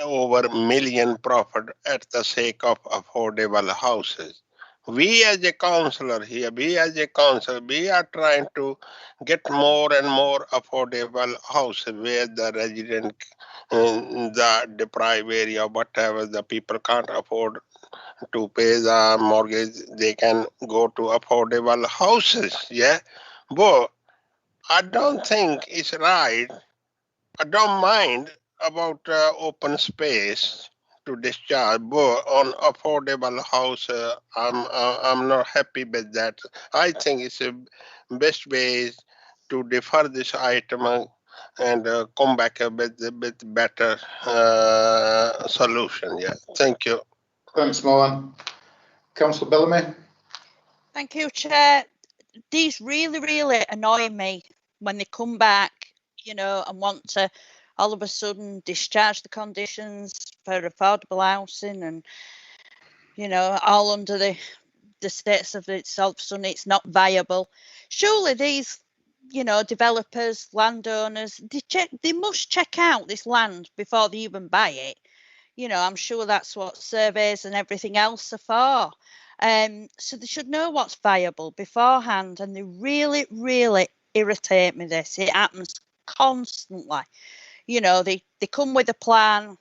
over $1 million profit at the sake of affordable houses. We as a councillor here, we are trying to get more and more affordable houses where the resident, the deprived area, whatever, the people can't afford to pay the mortgage, they can go to affordable houses, yeah? But I don't think it's right. I don't mind about open space to discharge, but on affordable house, I'm not happy with that. I think it's the best way to defer this item and come back with a bit better solution. Yeah, thank you. Thanks, Mohan. Councillor Bellamy. Thank you, Chair. These really annoy me when they come back, you know, and want to all of a sudden discharge the conditions for affordable housing, and you know, all under the status of it's all of a sudden it's not viable. Surely these, you know, developers, landowners, they must check out this land before they even buy it. You know, I'm sure that's what surveys and everything else are for. So they should know what's viable beforehand, and they really irritate me. This, it happens constantly. You know, they come with a plan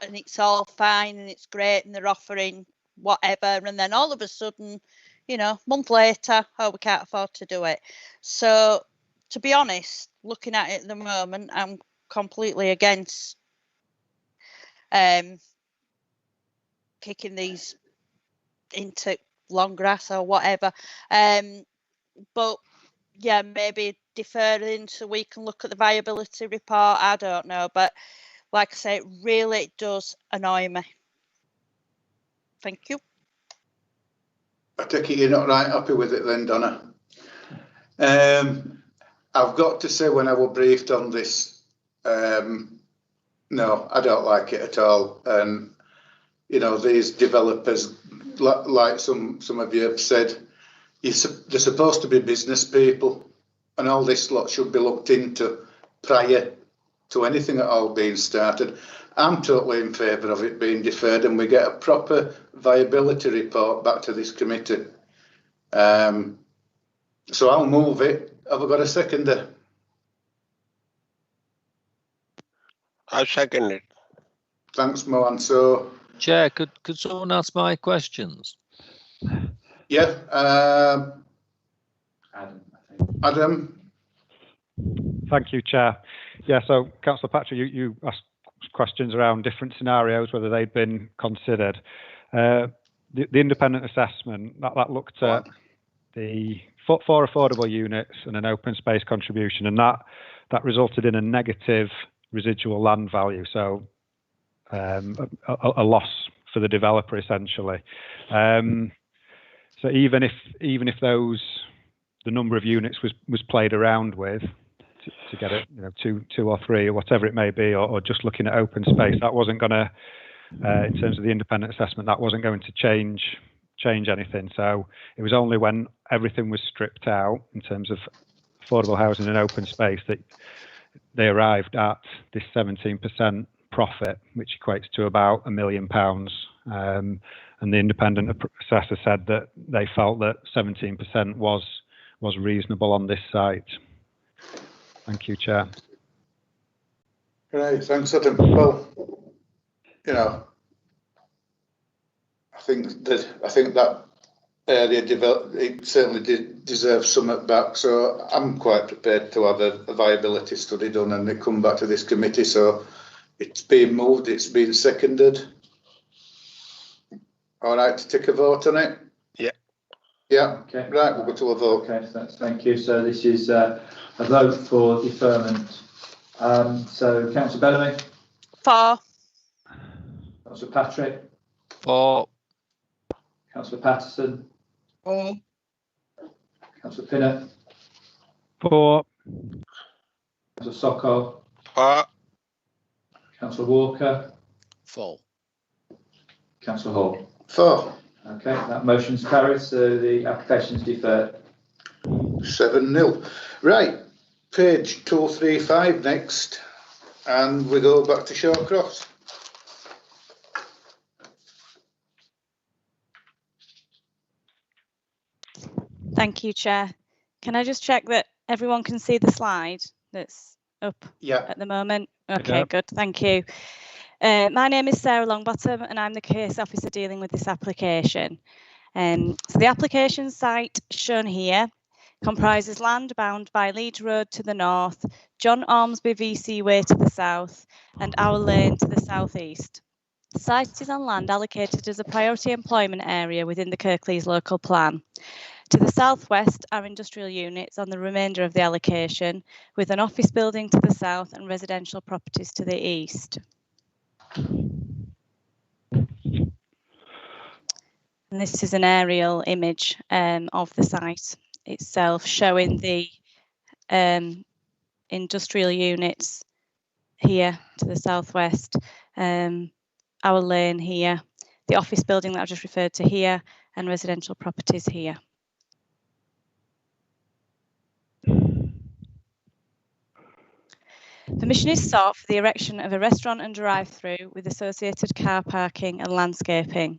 and it's all fine and it's great and they're offering whatever, and then all of a sudden, you know, a month later, oh, we can't afford to do it. So to be honest, looking at it at the moment, I'm completely against kicking these into long grass or whatever. But yeah, maybe deferring so we can look at the viability report. I don't know, but like I say, it really does annoy me. Thank you. I take it you're not right happy with it then, Donna. I've got to say, when I was briefed on this, no, I don't like it at all. And you know, these developers, like some of you have said, they're supposed to be business people, and all this lot should be looked into prior to anything at all being started. I'm totally in favour of it being deferred, and we get a proper viability report back to this committee. So I'll move it. Have I got a seconder? I second it. Thanks, Mohan. So, Chair, could someone ask my questions? Yeah. Adam, I think. Adam. Thank you, Chair. Yeah, so Councillor Patrick, you asked questions around different scenarios, whether they'd been considered. The independent assessment, that looked at the four affordable units and an open space contribution, and that resulted in a negative residual land value, so a loss for the developer essentially. So even if the number of units was played around with to get it, you know, two or three or whatever it may be, or just looking at open space, that wasn't going to, in terms of the independent assessment, that wasn't going to change anything. So it was only when everything was stripped out in terms of affordable housing and open space that they arrived at this 17% profit, which equates to about £1 million. And the independent assessor said that they felt that 17% was reasonable on this site. Thank you, Chair. Right, thanks, Adam. Well, you know, I think that area it certainly deserves something back. So I'm quite prepared to have a viability study done and it come back to this committee. So it's been moved, it's been seconded. All right, to take a vote on it? Yeah. Yeah, okay. Right, we'll go to a vote. Okay, so thank you. So this is a vote for deferment. So Councillor Bellamy? For. Councillor Patrick? For. Councillor Patterson? For. Councillor Pinnock? For. Councillor Sokol? For. Councillor Walker? For. Councillor Hall? For. Okay, that motion's carried, so the application is deferred. 7-0. Right, page 235 next, and we go back to Shawcross. Thank you, Chair. Can I just check that everyone can see the slide that's up at the moment? Okay, good, thank you. My name is Sarah Longbottom and I'm the case officer dealing with this application. So the application site shown here comprises land bound by Leeds Road to the north, John Ormsby VC Way to the south, and Our Lane to the southeast. The site is on land allocated as a priority employment area within the Kirklees local plan. To the southwest are industrial units on the remainder of the allocation, with an office building to the south and residential properties to the east. And this is an aerial image of the site itself, showing the industrial units here to the southwest, our lane here, the office building that I just referred to here, and residential properties here. Permission is sought for the erection of a restaurant and drive-through with associated car parking and landscaping.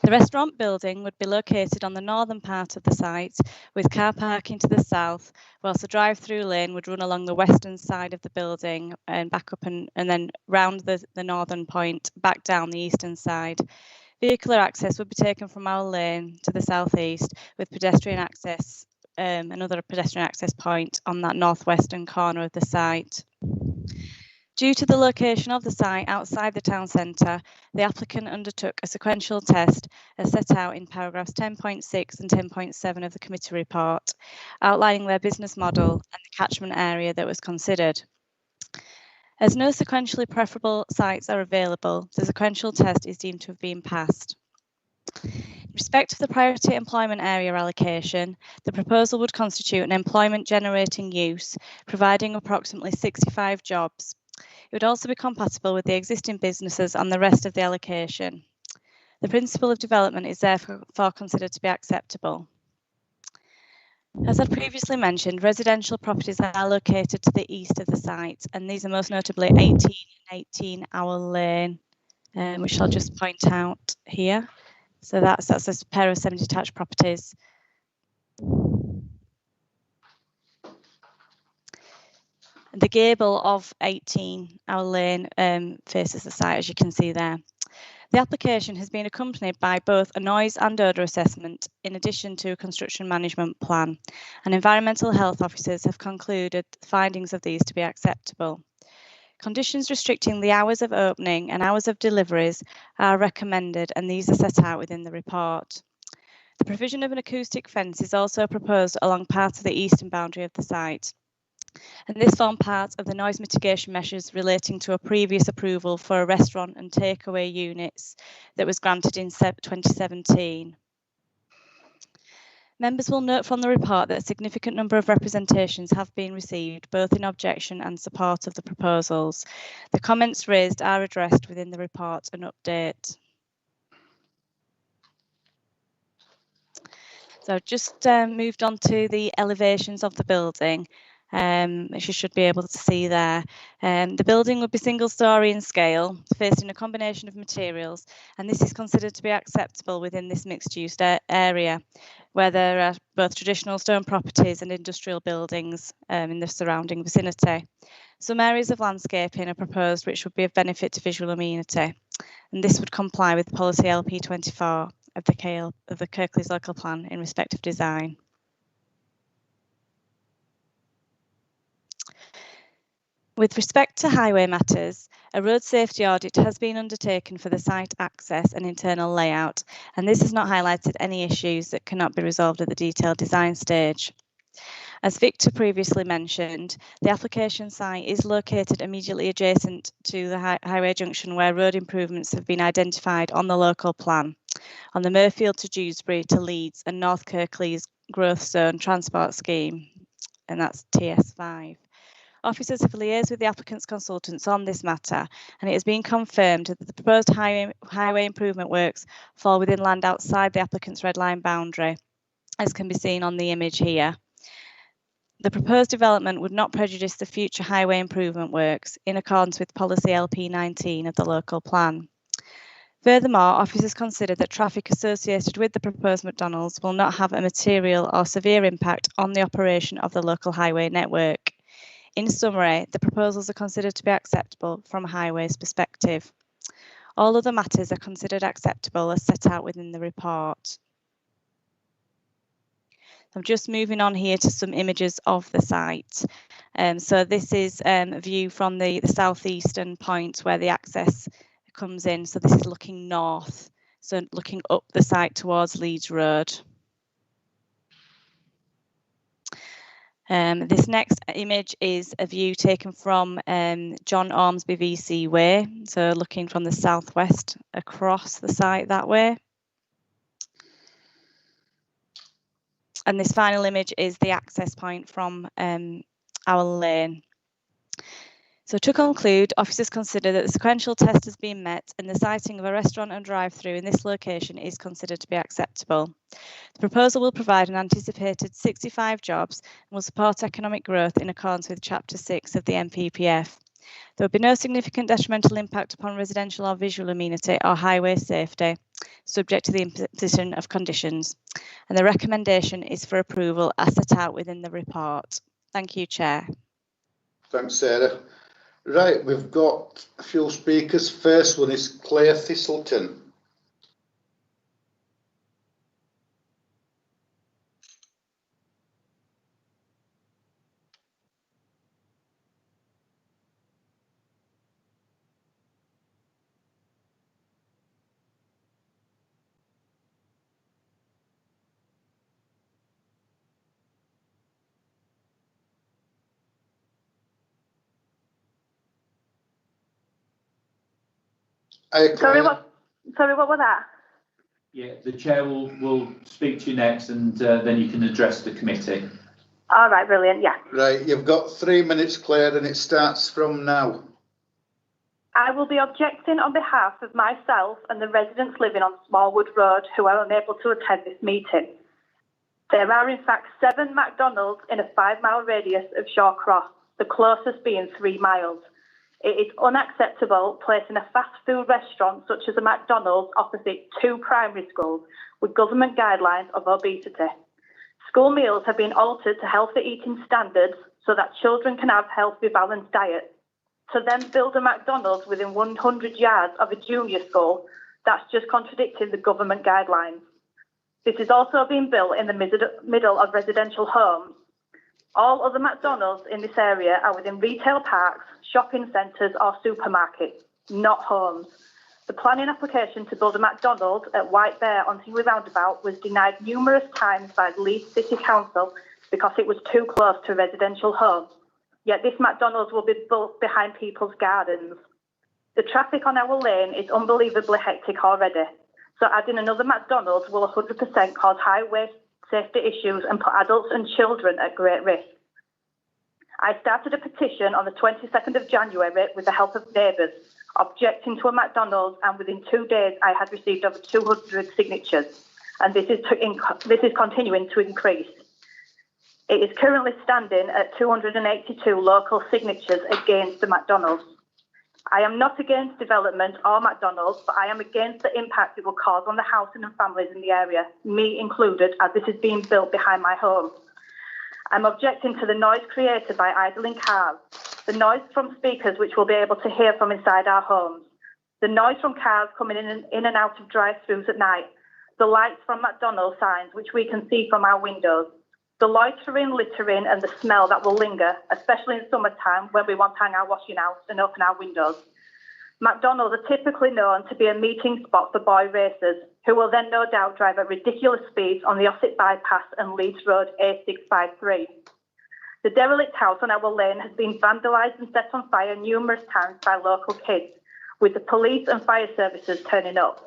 The restaurant building would be located on the northern part of the site, with car parking to the south, whilst the drive-through lane would run along the western side of the building and back up and then round the northern point, back down the eastern side. Vehicular access would be taken from our lane to the southeast, with pedestrian access, another pedestrian access point on that northwestern corner of the site. Due to the location of the site outside the town centre, the applicant undertook a sequential test as set out in paragraphs 10.6 and 10.7 of the committee report, outlining their business model and the catchment area that was considered. As no sequentially preferable sites are available, the sequential test is deemed to have been passed. In respect of the priority employment area allocation, the proposal would constitute an employment generating use, providing approximately 65 jobs. It would also be compatible with the existing businesses on the rest of the allocation. The principle of development is therefore considered to be acceptable. As I previously mentioned, residential properties are located to the east of the site, and these are most notably 18 and 18 Our Lane, which I'll just point out here. So that's a pair of semi-detached properties. The gable of 18 Our Lane faces the site, as you can see there. The application has been accompanied by both a noise and odour assessment, in addition to a construction management plan, and environmental health officers have concluded the findings of these to be acceptable. Conditions restricting the hours of opening and hours of deliveries are recommended, and these are set out within the report. The provision of an acoustic fence is also proposed along part of the eastern boundary of the site, and this formed part of the noise mitigation measures relating to a previous approval for a restaurant and takeaway units that was granted in 2017. Members will note from the report that a significant number of representations have been received, both in objection and support of the proposals. The comments raised are addressed within the report and update. So I've just moved on to the elevations of the building, which you should be able to see there. The building would be single storey in scale, facing a combination of materials, and this is considered to be acceptable within this mixed use area, where there are both traditional stone properties and industrial buildings in the surrounding vicinity. Some areas of landscaping are proposed which would be of benefit to visual amenity, and this would comply with policy LP24 of the Kirklees local plan in respect of design. With respect to highway matters, a road safety audit has been undertaken for the site access and internal layout, and this has not highlighted any issues that cannot be resolved at the detailed design stage. As Victor previously mentioned, the application site is located immediately adjacent to the highway junction where road improvements have been identified on the local plan, on the Murfield to Dewsbury to Leeds and North Kirklees Growth Zone Transport Scheme, and that's TS5. Officers have liaised with the applicant's consultants on this matter, and it has been confirmed that the proposed highway improvement works fall within land outside the applicant's red line boundary, as can be seen on the image here. The proposed development would not prejudice the future highway improvement works in accordance with policy LP19 of the local plan. Furthermore, officers consider that traffic associated with the proposed McDonald's will not have a material or severe impact on the operation of the local highway network. In summary, the proposals are considered to be acceptable from a highways perspective. All other matters are considered acceptable as set out within the report. I'm just moving on here to some images of the site. So this is a view from the southeastern point where the access comes in. So this is looking north, so looking up the site towards Leeds Road. This next image is a view taken from John Ormsby VC Way, so looking from the southwest across the site that way. And this final image is the access point from our lane. So to conclude, officers consider that the sequential test has been met and the siting of a restaurant and drive-through in this location is considered to be acceptable. The proposal will provide an anticipated 65 jobs and will support economic growth in accordance with Chapter 6 of the NPPF. There will be no significant detrimental impact upon residential or visual amenity or highway safety, subject to the imposition of conditions. And the recommendation is for approval as set out within the report. Thank you, Chair. Thanks, Sarah. Right, we've got a few speakers. First one is Claire Thistleton. Sorry, what was that? Yeah, the chair will speak to you next, and then you can address the committee. All right, brilliant. Yeah. Right, you've got 3 minutes, Claire, and it starts from now. I will be objecting on behalf of myself and the residents living on Smallwood Road who are unable to attend this meeting. There are in fact 7 McDonald's in a 5-mile radius of Shaw Cross, the closest being 3 miles. It is unacceptable placing a fast food restaurant such as a McDonald's opposite 2 primary schools with government guidelines of obesity. School meals have been altered to healthy eating standards so that children can have healthy, balanced diets. To then build a McDonald's within 100 yards of a junior school, that's just contradicting the government guidelines. This is also being built in the middle of residential homes. All other McDonald's in this area are within retail parks, shopping centres or supermarkets, not homes. The planning application to build a McDonald's at White Bear on Tingley Roundabout was denied numerous times by the Leeds City Council because it was too close to residential homes. Yet this McDonald's will be built behind people's gardens. The traffic on our lane is unbelievably hectic already, so adding another McDonald's will 100% cause highway safety issues and put adults and children at great risk. I started a petition on the 22nd of January with the help of neighbours, objecting to a McDonald's, and within 2 days I had received over 200 signatures, and this is continuing to increase. It is currently standing at 282 local signatures against the McDonald's. I am not against development or McDonald's, but I am against the impact it will cause on the housing and families in the area, me included, as this is being built behind my home. I'm objecting to the noise created by idling cars, the noise from speakers which we'll be able to hear from inside our homes, the noise from cars coming in and out of drive-thrus at night, the lights from McDonald's signs which we can see from our windows, the loitering, littering and the smell that will linger, especially in summertime when we want to hang our washing out and open our windows. McDonald's are typically known to be a meeting spot for boy racers, who will then no doubt drive at ridiculous speeds on the Ossett Bypass and Leeds Road A653. The derelict house on our lane has been vandalised and set on fire numerous times by local kids, with the police and fire services turning up.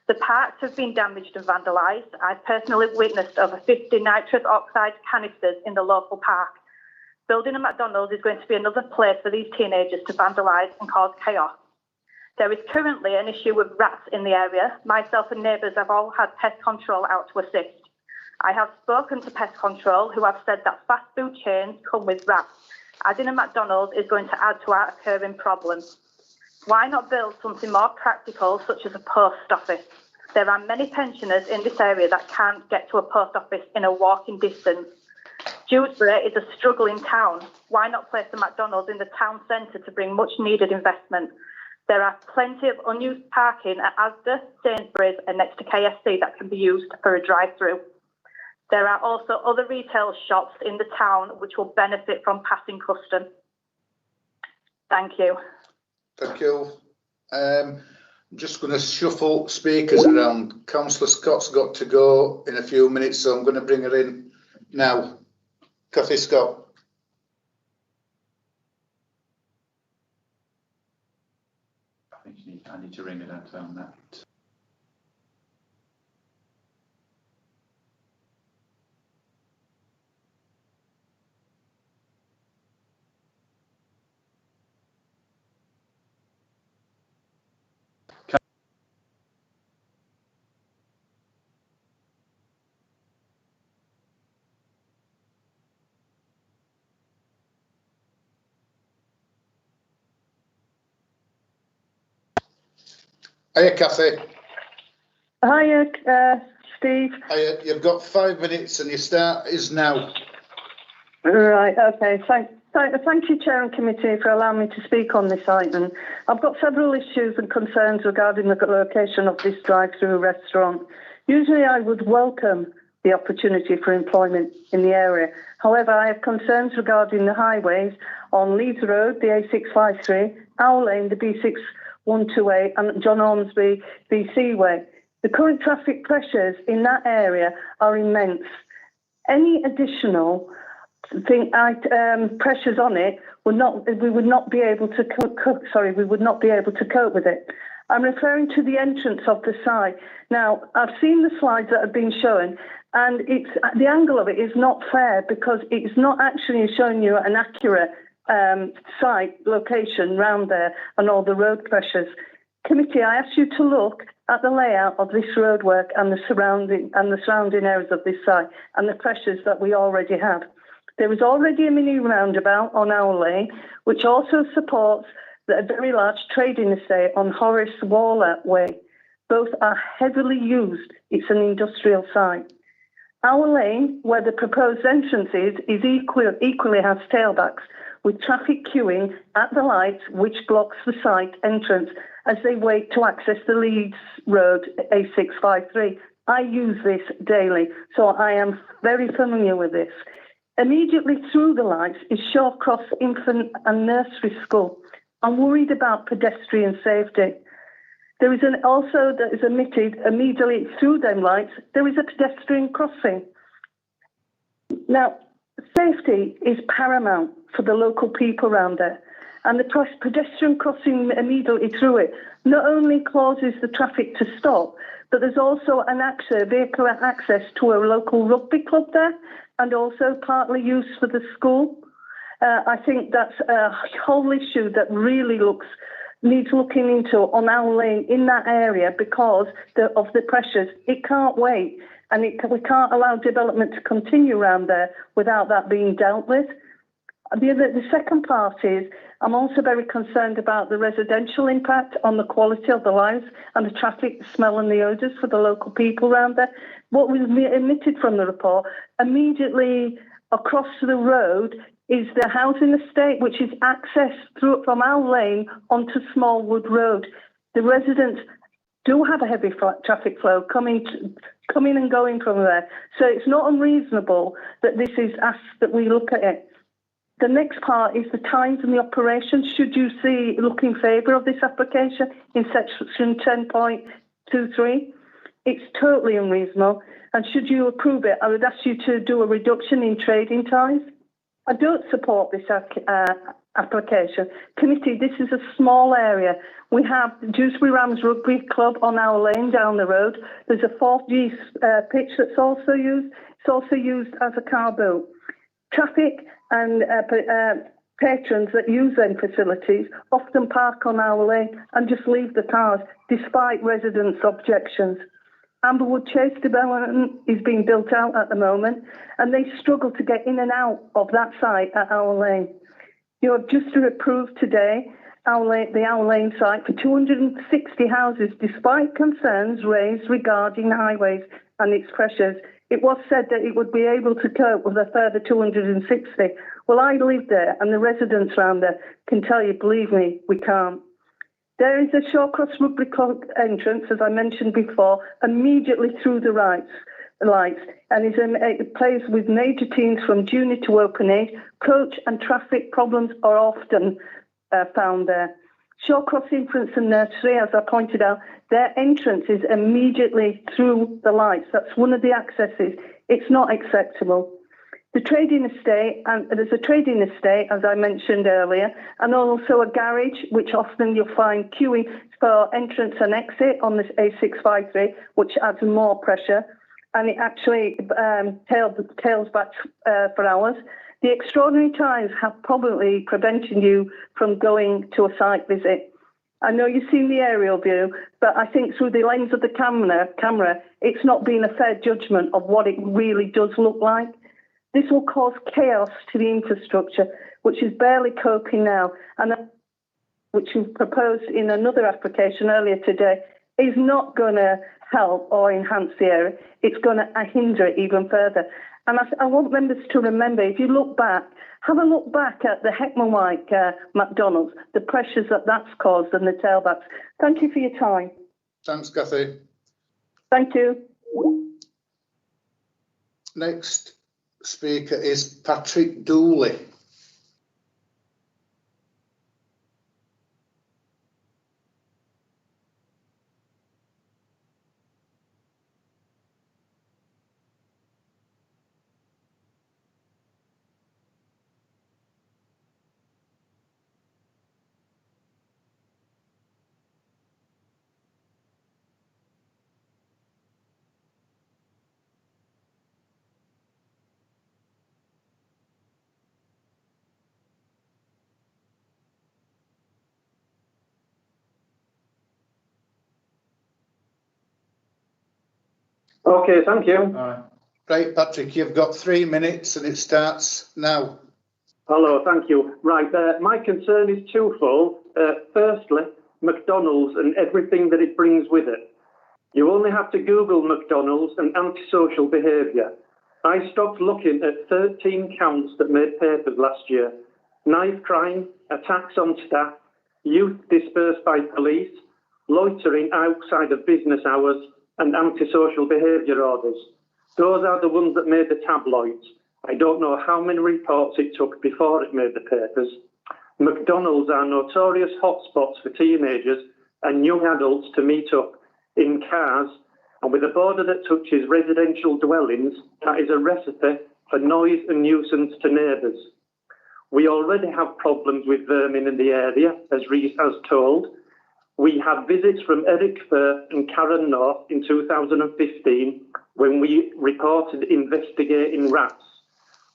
The parks have been damaged and vandalised. I've personally witnessed over 50 nitrous oxide canisters in the local park. Building a McDonald's is going to be another place for these teenagers to vandalise and cause chaos. There is currently an issue with rats in the area. Myself and neighbours have all had pest control out to assist. I have spoken to pest control, who have said that fast food chains come with rats. Adding a McDonald's is going to add to our occurring problems. Why not build something more practical, such as a post office? There are many pensioners in this area that can't get to a post office in a walking distance. Dewsbury is a struggling town. Why not place a McDonald's in the town centre to bring much needed investment? There are plenty of unused parking at Asda, Sainsbury's and next to KFC that can be used for a drive-through. There are also other retail shops in the town which will benefit from passing custom. Thank you. Thank you. I'm just going to shuffle speakers around. Councillor Scott's got to go in a few minutes, so I'm going to bring her in now. Cathy Scott. I need to ring her down on that. Hiya, Kathy. Hiya, Steve. Hiya, you've got 5 minutes and your start is now. Right, okay. Thank you, Chair and Committee, for allowing me to speak on this item. I've got several issues and concerns regarding the location of this drive-through restaurant. Usually I would welcome the opportunity for employment in the area. However, I have concerns regarding the highways on Leeds Road, the A653, Owl Lane, the B6128, and John Ormsby BC Way. The current traffic pressures in that area are immense. Any additional pressures on it we would not be able to cope with it. I'm referring to the entrance of the site. Now, I've seen the slides that have been shown, and the angle of it is not fair because it's not actually showing you an accurate site location round there and all the road pressures. Committee, I ask you to look at the layout of this roadwork and the surrounding areas of this site and the pressures that we already have. There is already a mini roundabout on Owl Lane, which also supports a very large trading estate on Horace Waller Way. Both are heavily used. It's an industrial site. Owl Lane, where the proposed entrance is equally has tailbacks, with traffic queuing at the lights, which blocks the site entrance as they wait to access the Leeds Road A653. I use this daily, so I am very familiar with this. Immediately through the lights is Shawcross Infant and Nursery School. I'm worried about pedestrian safety. There is emitted immediately through them lights, there is a pedestrian crossing. Now, safety is paramount for the local people around there, and the pedestrian crossing immediately through it not only causes the traffic to stop, but there's also vehicle access to a local rugby club there, and also partly used for the school. I think that's a whole issue that really needs looking into on Owl Lane in that area because of the pressures. It can't wait, and we can't allow development to continue around there without that being dealt with. The second part is I'm also very concerned about the residential impact on the quality of the lives and the traffic, the smell and the odours for the local people around there. What was emitted from the report, immediately across the road is the housing estate, which is accessed from Owl Lane onto Smallwood Road. The residents do have a heavy traffic flow coming and going from there. So it's not unreasonable that this is asked that we look at it. The next part is the times and the operations. Should you look in favour of this application in section 10.23? It's totally unreasonable. And should you approve it, I would ask you to do a reduction in trading times. I don't support this application. Committee, this is a small area. We have Dewsbury Rams Rugby Club on Owl Lane down the road. There's a 4G pitch that's also used. It's also used as a car boot. Traffic and patrons that use them facilities often park on Owl Lane and just leave the cars despite residents' objections. Amberwood Chase development is being built out at the moment and they struggle to get in and out of that site at Owl Lane. You have just approved today the Owl Lane site for 260 houses despite concerns raised regarding highways and its pressures. It was said that it would be able to cope with a further 260. Well, I live there and the residents around there can tell you, believe me, we can't. There is a Shawcross Rugby Club entrance, as I mentioned before, immediately through the lights, and it plays with major teams from junior to open age. Coach and traffic problems are often found there. Shawcross Infants and Nursery, as I pointed out, their entrance is immediately through the lights. That's one of the accesses. It's not acceptable. The trading estate, and there's a trading estate, as I mentioned earlier, and also a garage, which often you'll find queuing. It's for entrance and exit on this A653, which adds more pressure, and it actually tails back for hours. The extraordinary times have probably prevented you from going to a site visit. I know you've seen the aerial view, but I think through the lens of the camera, it's not been a fair judgment of what it really does look like. This will cause chaos to the infrastructure, which is barely coping now, and which was proposed in another application earlier today, is not going to help or enhance the area. It's going to hinder it even further. And I want members to remember, if you look back, have a look back at the Heckman-White McDonald's, the pressures that's caused and the tailbacks. Thank you for your time. Thanks, Cathy. Thank you. Next speaker is Patrick Dooley. Okay, thank you. All right. Right, Patrick, you've got 3 minutes and it starts now. Hello, thank you. Right, my concern is twofold. Firstly, McDonald's and everything that it brings with it. You only have to Google McDonald's and antisocial behaviour. I stopped looking at 13 counts that made papers last year. Knife crime, attacks on staff, youth dispersed by police, loitering outside of business hours, and antisocial behaviour orders. Those are the ones that made the tabloids. I don't know how many reports it took before it made the papers. McDonald's are notorious hotspots for teenagers and young adults to meet up in cars, and with a border that touches residential dwellings, that is a recipe for noise and nuisance to neighbours. We already have problems with vermin in the area, as Reece has told. We had visits from Eric Firth and Karen North in 2015 when we reported investigating rats.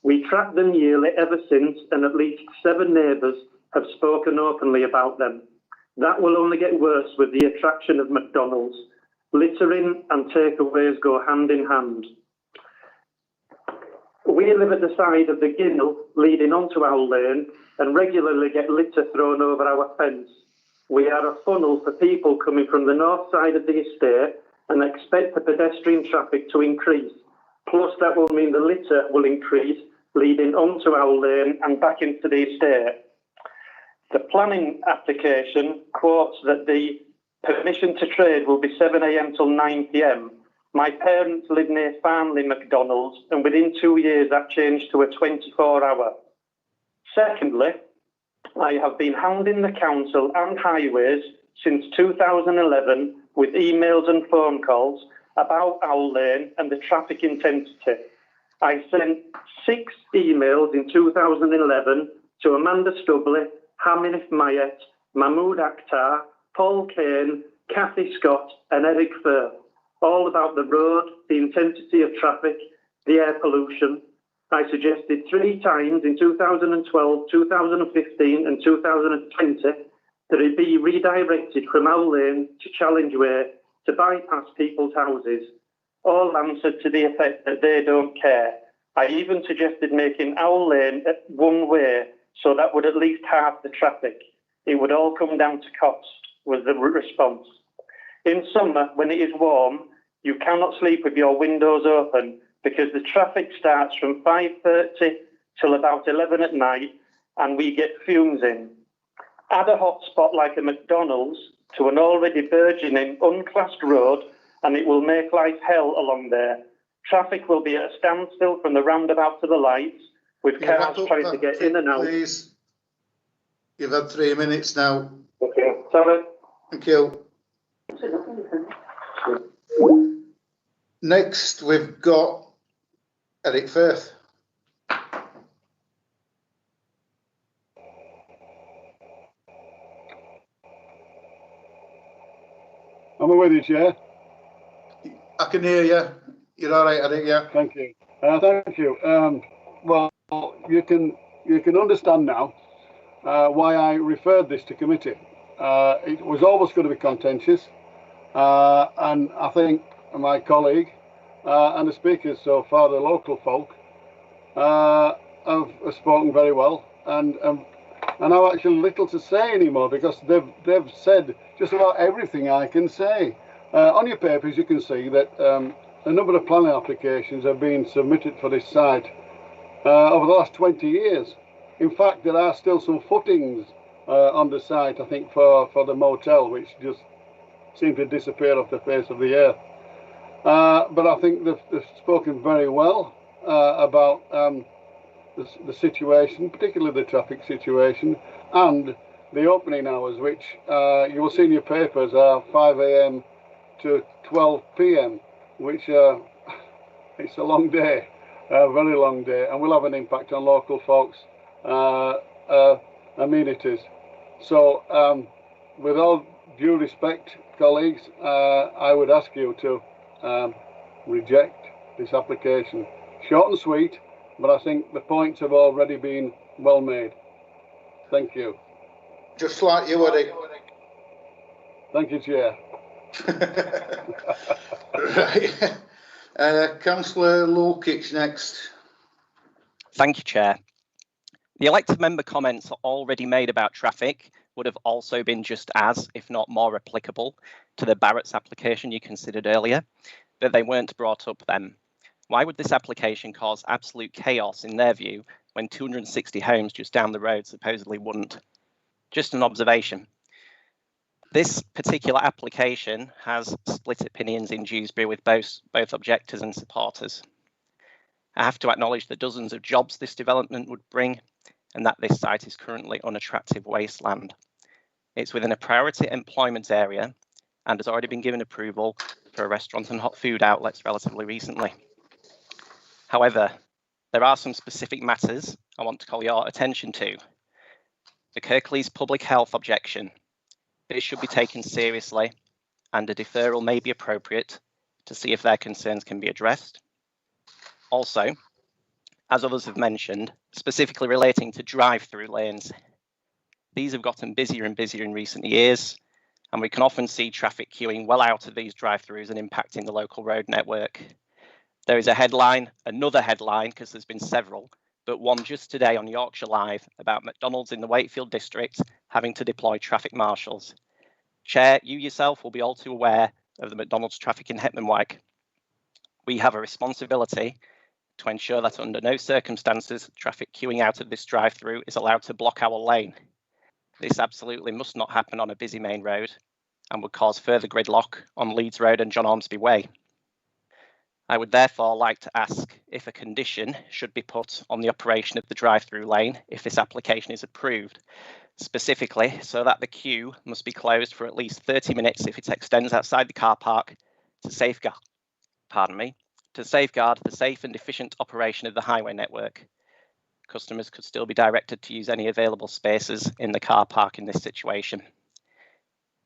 We track them yearly ever since, and at least 7 neighbours have spoken openly about them. That will only get worse with the attraction of McDonald's. Littering and takeaways go hand in hand. We live at the side of the Ginnell leading onto Owl Lane and regularly get litter thrown over our fence. We are a funnel for people coming from the north side of the estate and expect the pedestrian traffic to increase. Plus, that will mean the litter will increase, leading onto Owl Lane and back into the estate. The planning application quotes that the permission to trade will be 7 a.m. till 9 p.m. My parents live near Farnley McDonald's, and within 2 years that changed to a 24-hour. Secondly, I have been hounding the council and highways since 2011 with emails and phone calls about Owl Lane and the traffic intensity. I sent 6 emails in 2011 to Amanda Stubley, Hamid Mayet, Mahmoud Akhtar, Paul Kane, Kathy Scott and Eric Firth, all about the road, the intensity of traffic, the air pollution. I suggested 3 times in 2012, 2015 and 2020 that it be redirected from Owl Lane to Challenge Way to bypass people's houses. All answered to the effect that they don't care. I even suggested making Owl Lane one way so that would at least halve the traffic. It would all come down to cost, was the response. In summer, when it is warm, you cannot sleep with your windows open because the traffic starts from 5:30 till about 11 at night and we get fumes in. Add a hotspot like a McDonald's to an already burgeoning unclassed road and it will make life hell along there. Traffic will be at a standstill from the roundabout to the lights with cars trying to get in and out. Please. You've had 3 minutes now. Okay, sorry. Thank you. Next, we've got Eric Firth. Am I with you, Chair? I can hear you. You're all right, Eddie, yeah. Thank you. Thank you. Well, you can understand now why I referred this to committee. It was always going to be contentious, and I think my colleague and the speakers so far, the local folk, have spoken very well, and I have actually little to say anymore because they've said just about everything I can say. On your papers, you can see that a number of planning applications have been submitted for this site over the last 20 years. In fact, there are still some footings on the site, I think, for the motel, which just seem to disappear off the face of the earth. But I think they've spoken very well about the situation, particularly the traffic situation, and the opening hours, which you will see in your papers are 5 a.m. to 12 p.m., which it's a long day, a very long day, and will have an impact on local folks' amenities. So, with all due respect, colleagues, I would ask you to reject this application. Short and sweet, but I think the points have already been well made. Thank you. Just like you, Eddie. Thank you, Chair. Right. Councillor Lukic next. Thank you, Chair. The elected member comments already made about traffic would have also been just as, if not more applicable, to the Barrett's application you considered earlier, but they weren't brought up then. Why would this application cause absolute chaos in their view when 260 homes just down the road supposedly wouldn't? Just an observation. This particular application has split opinions in Dewsbury with both objectors and supporters. I have to acknowledge the dozens of jobs this development would bring and that this site is currently unattractive wasteland. It's within a priority employment area and has already been given approval for a restaurant and hot food outlets relatively recently. However, there are some specific matters I want to call your attention to. The Kirklees public health objection. This should be taken seriously and a deferral may be appropriate to see if their concerns can be addressed. Also, as others have mentioned, specifically relating to drive-through lanes, these have gotten busier and busier in recent years, and we can often see traffic queuing well out of these drive-throughs and impacting the local road network. There is a headline, another headline, because there's been several, but one just today on Yorkshire Live about McDonald's in the Wakefield district having to deploy traffic marshals. Chair, you yourself will be all too aware of the McDonald's traffic in Hetman Wag. We have a responsibility to ensure that under no circumstances traffic queuing out of this drive-through is allowed to block our lane. This absolutely must not happen on a busy main road and would cause further gridlock on Leeds Road and John Ormsby Way. I would therefore like to ask if a condition should be put on the operation of the drive-through lane if this application is approved, specifically so that the queue must be closed for at least 30 minutes if it extends outside the car park to safeguard the safe and efficient operation of the highway network. Customers could still be directed to use any available spaces in the car park in this situation.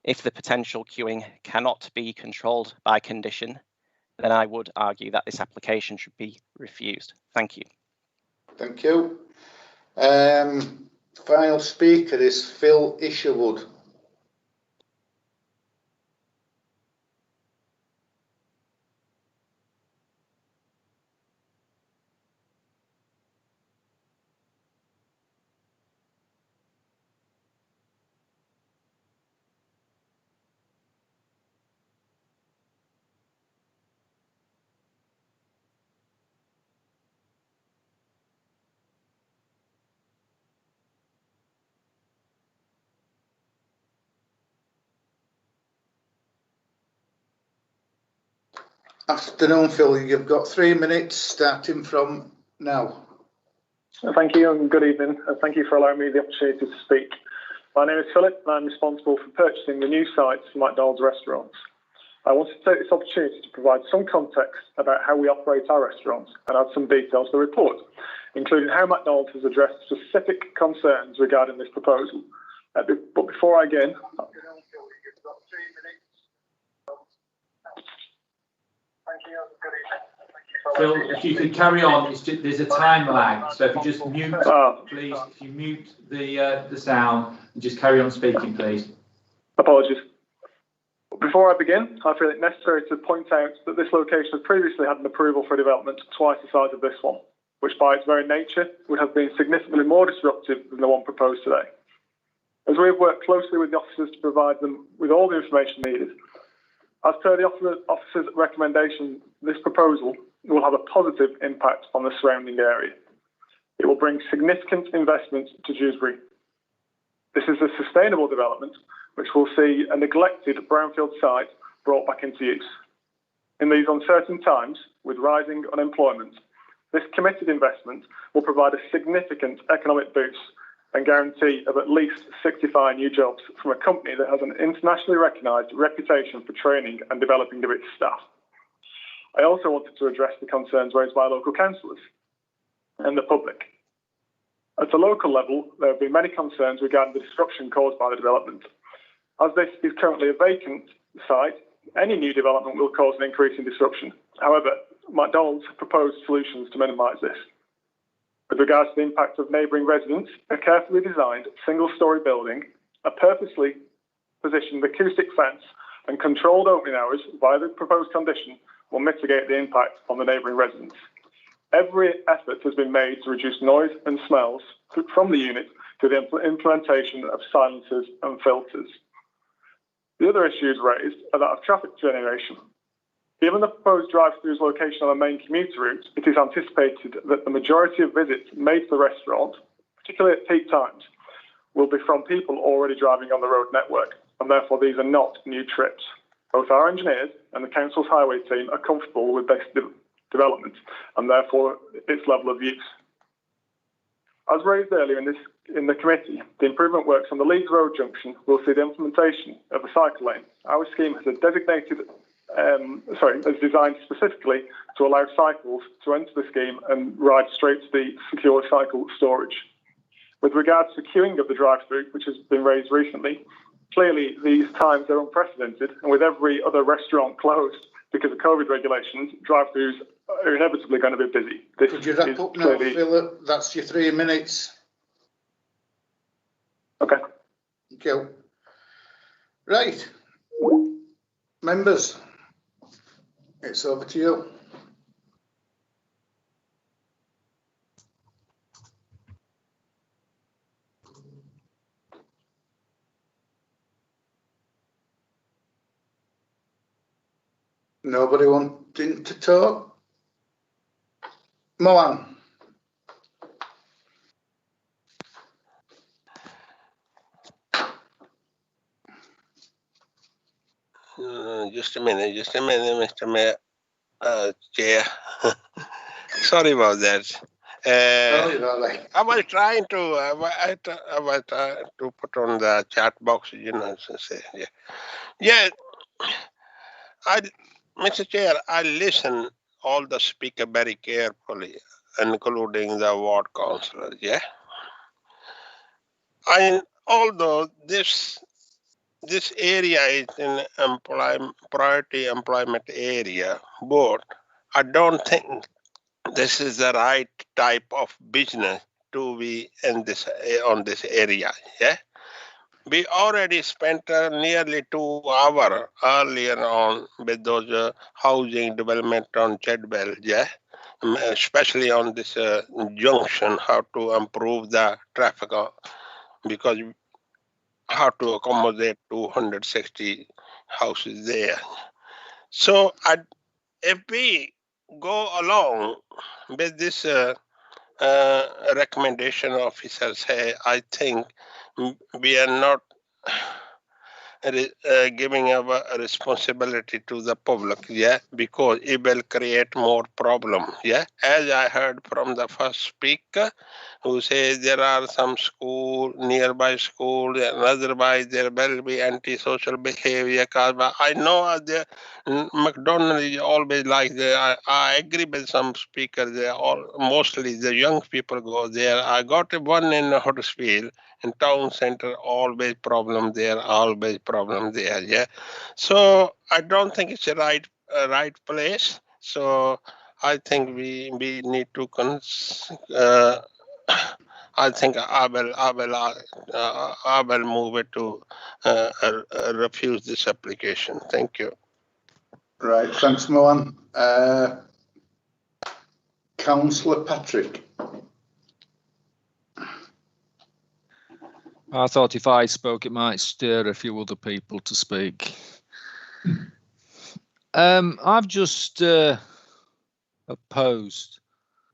If the potential queuing cannot be controlled by condition, then I would argue that this application should be refused. Thank you. Thank you. Final speaker is Phil Isherwood. Afternoon, Phil. You've got 3 minutes starting from now. Thank you and good evening. Thank you for allowing me the opportunity to speak. My name is Philip and I'm responsible for purchasing the new sites for McDonald's restaurants. I wanted to take this opportunity to provide some context about how we operate our restaurants and add some details to the report, including how McDonald's has addressed specific concerns regarding this proposal. But before I begin, Phil, if you could carry on, there's a time lag. So if you just mute, please, if you mute the sound and just carry on speaking, please. Apologies. Before I begin, I feel it necessary to point out that this location has previously had an approval for development twice the size of this one, which by its very nature would have been significantly more disruptive than the one proposed today. As we have worked closely with the officers to provide them with all the information needed, as per the officer's recommendation, this proposal will have a positive impact on the surrounding area. It will bring significant investment to Dewsbury. This is a sustainable development which will see a neglected brownfield site brought back into use. In these uncertain times, with rising unemployment, this committed investment will provide a significant economic boost and guarantee of at least 65 new jobs from a company that has an internationally recognised reputation for training and developing of its staff. I also wanted to address the concerns raised by local councillors and the public. At a local level, there have been many concerns regarding the disruption caused by the development. As this is currently a vacant site, any new development will cause an increase in disruption. However, McDonald's proposed solutions to minimise this. With regards to the impact of neighbouring residents, a carefully designed single-storey building, a purposely positioned acoustic fence and controlled opening hours via the proposed condition will mitigate the impact on the neighbouring residents. Every effort has been made to reduce noise and smells from the unit through the implementation of silencers and filters. The other issues raised are that of traffic generation. Given the proposed drive-through location on a main commuter route, it is anticipated that the majority of visits made to the restaurant, particularly at peak times, will be from people already driving on the road network, and therefore these are not new trips. Both our engineers and the council's highway team are comfortable with this development, and therefore its level of use. As raised earlier in the committee, the improvement works on the Leeds Road junction will see the implementation of a cycle lane. Our scheme has is designed specifically to allow cycles to enter the scheme and ride straight to the secure cycle storage. With regards to queuing of the drive-through, which has been raised recently, clearly these times are unprecedented, and with every other restaurant closed because of COVID regulations, drive-throughs are inevitably going to be busy. Could you wrap up now, Philip? That's your 3 minutes. Okay. Thank you. Right. Members, it's over to you. Nobody wanting to talk? Moan. Just a minute, Mr. Mayor, Chair. Sorry about that. I was trying to put on the chat box, say, yeah. Mr. Chair, I listen all the speaker very carefully, including the ward councillors, yeah. And although this area is an priority employment area, but I don't think this is the right type of business to be in on this area. Yeah, we already spent nearly 2 hours earlier on with those housing development on Chedwell. Yeah, especially on this junction, how to improve the traffic because how to accommodate 260 houses there. So if we go along with this recommendation officer say, I think we are not giving a responsibility to the public, yeah, because it will create more problem, yeah. As I heard from the first speaker, who says there are some nearby school, and otherwise there will be antisocial behavior. I know the McDonald is always like that. I agree with some speakers. They all mostly the young people go there. I got one in Huddersfield. In town center, always problem there, yeah. So I don't think it's a right place. So I think we need to I think I will move it to refuse this application. Thank you. Right, thanks, Mohan. Councillor Patrick. I thought if I spoke, it might stir a few other people to speak. I've just opposed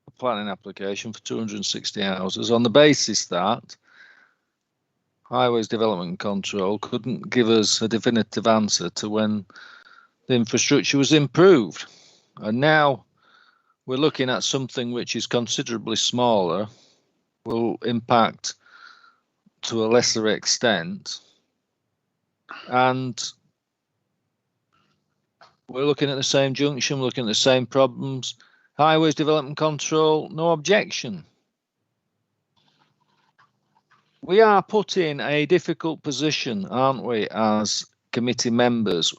a planning application for 260 houses on the basis that Highways Development Control couldn't give us a definitive answer to when the infrastructure was improved. And now we're looking at something which is considerably smaller, will impact to a lesser extent, and we're looking at the same junction, we're looking at the same problems. Highways Development Control, no objection. We are put in a difficult position, aren't we, as committee members?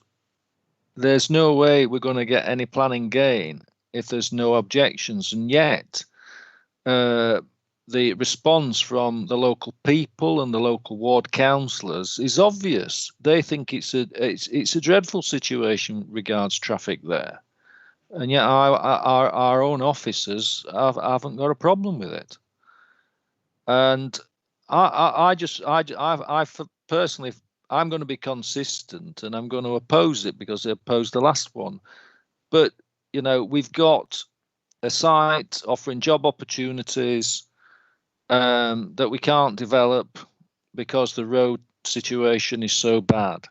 There's no way we're going to get any planning gain if there's no objections, and yet the response from the local people and the local ward councillors is obvious. They think it's a dreadful situation regards traffic there, and yet our own officers haven't got a problem with it. And I personally, I'm going to be consistent, and I'm going to oppose it because I opposed the last one. But you know, we've got a site offering job opportunities that we can't develop because the road situation is so bad.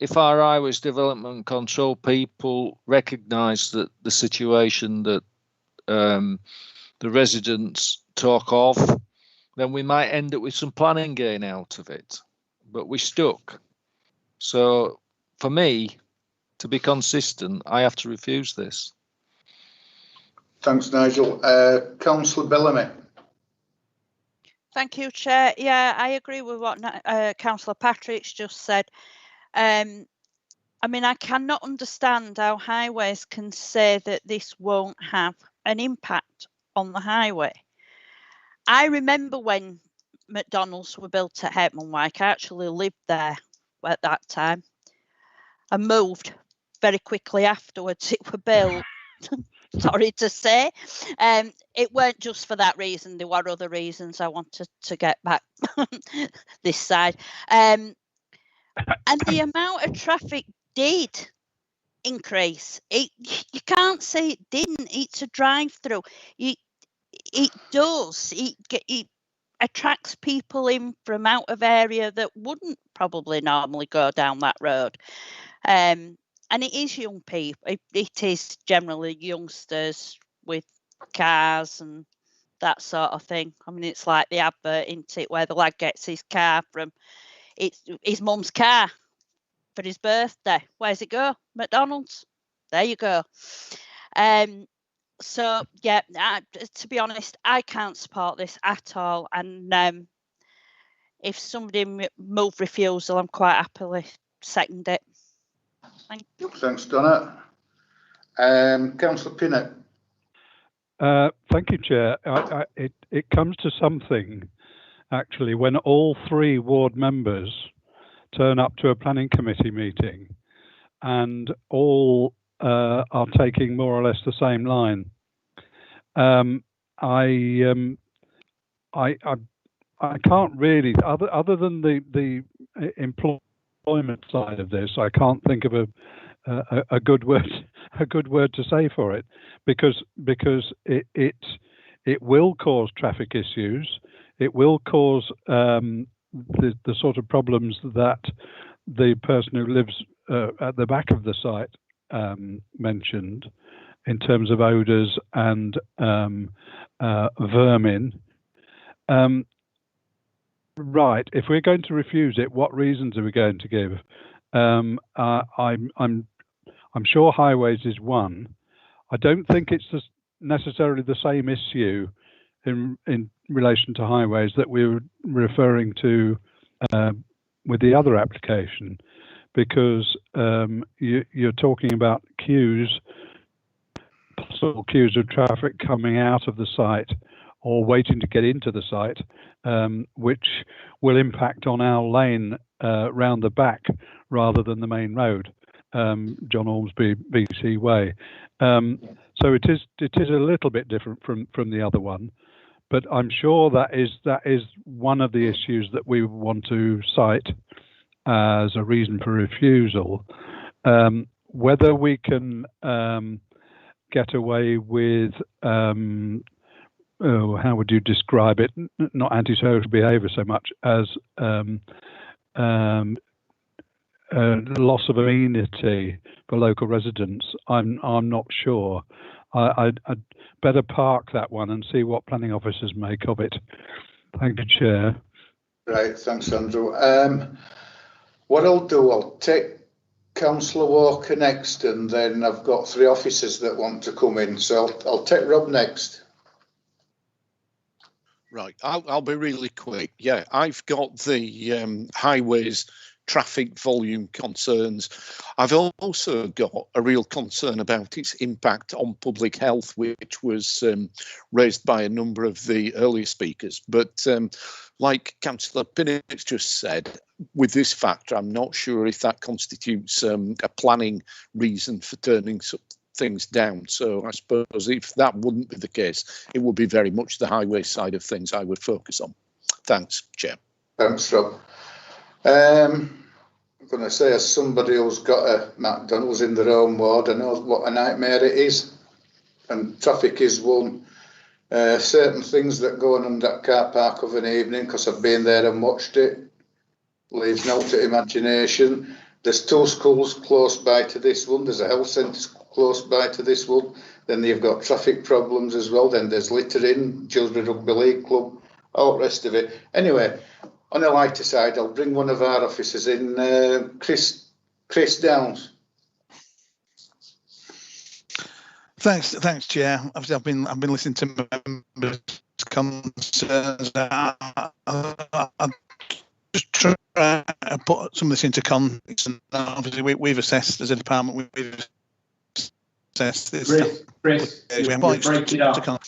If our Highways Development Control people recognise that the situation that the residents talk of, then we might end up with some planning gain out of it. But we're stuck. So for me, to be consistent, I have to refuse this. Thanks, Nigel. Councillor Bellamy. Thank you, Chair. Yeah, I agree with what Councillor Patrick's just said. I mean, I cannot understand how highways can say that this won't have an impact on the highway. I remember when McDonald's were built at Hetman-Wyke. I actually lived there at that time and moved very quickly afterwards. It were built. Sorry to say, it weren't just for that reason. There were other reasons I wanted to get back this side. And the amount of traffic did increase. You can't say it didn't. It's a drive-through. It does. It attracts people in from out of area that wouldn't probably normally go down that road. And it is young people. It is generally youngsters with cars and that sort of thing. I mean, it's like the advert, isn't it, where the lad gets his car from, it's his mum's car for his birthday. Where's it go? McDonald's. There you go. So, yeah, to be honest, I can't support this at all. And if somebody move refusal, I'm quite happily second it. Thank you. Thanks, Donna. Councillor Pinnett. Thank you, Chair. It comes to something, actually, when all three ward members turn up to a planning committee meeting and all are taking more or less the same line. I can't really, other than the employment side of this, I can't think of a good word to say for it, because it will cause traffic issues. It will cause the sort of problems that the person who lives at the back of the site mentioned, in terms of odours and vermin. Right. If we're going to refuse it, what reasons are we going to give? I'm sure highways is one. I don't think it's necessarily the same issue in relation to highways that we were referring to with the other application, because you're talking about queues, possible queues of traffic coming out of the site or waiting to get into the site, which will impact on our lane round the back rather than the main road, John Ormsby BC Way. So it is a little bit different from the other one, but I'm sure that is one of the issues that we want to cite as a reason for refusal. Whether we can get away with how would you describe it? Not antisocial behaviour so much as loss of amenity for local residents. I'm not sure. I'd better park that one and see what planning officers make of it. Thank you, Chair. Right, thanks, Andrew. What I'll do, I'll take Councillor Walker next, and then I've got 3 officers that want to come in. So I'll take Rob next. Right, I'll be really quick. Yeah, I've got the highways traffic volume concerns. I've also got a real concern about its impact on public health, which was raised by a number of the earlier speakers. But like Councillor Pinnock's just said, with this factor, I'm not sure if that constitutes a planning reason for turning things down. So I suppose if that wouldn't be the case, it would be very much the highway side of things I would focus on. Thanks, Chair. Thanks, Rob. I'm going to say, as somebody who's got a McDonald's in their own ward, I know what a nightmare it is, and traffic is one. Certain things that go on that car park of an evening, because I've been there and watched it, leaves no to imagination. There's 2 schools close by to this one. There's a health centre close by to this one. Then you've got traffic problems as well. Then there's littering, Children Rugby League Club, all the rest of it. Anyway, on the lighter side, I'll bring one of our officers in, Chris Downs. Thanks, Chair. Obviously, I've been listening to members' concerns. I'll just try to put some of this into context. And obviously, we've assessed as a department. We've assessed this. Chris, you're breaking up.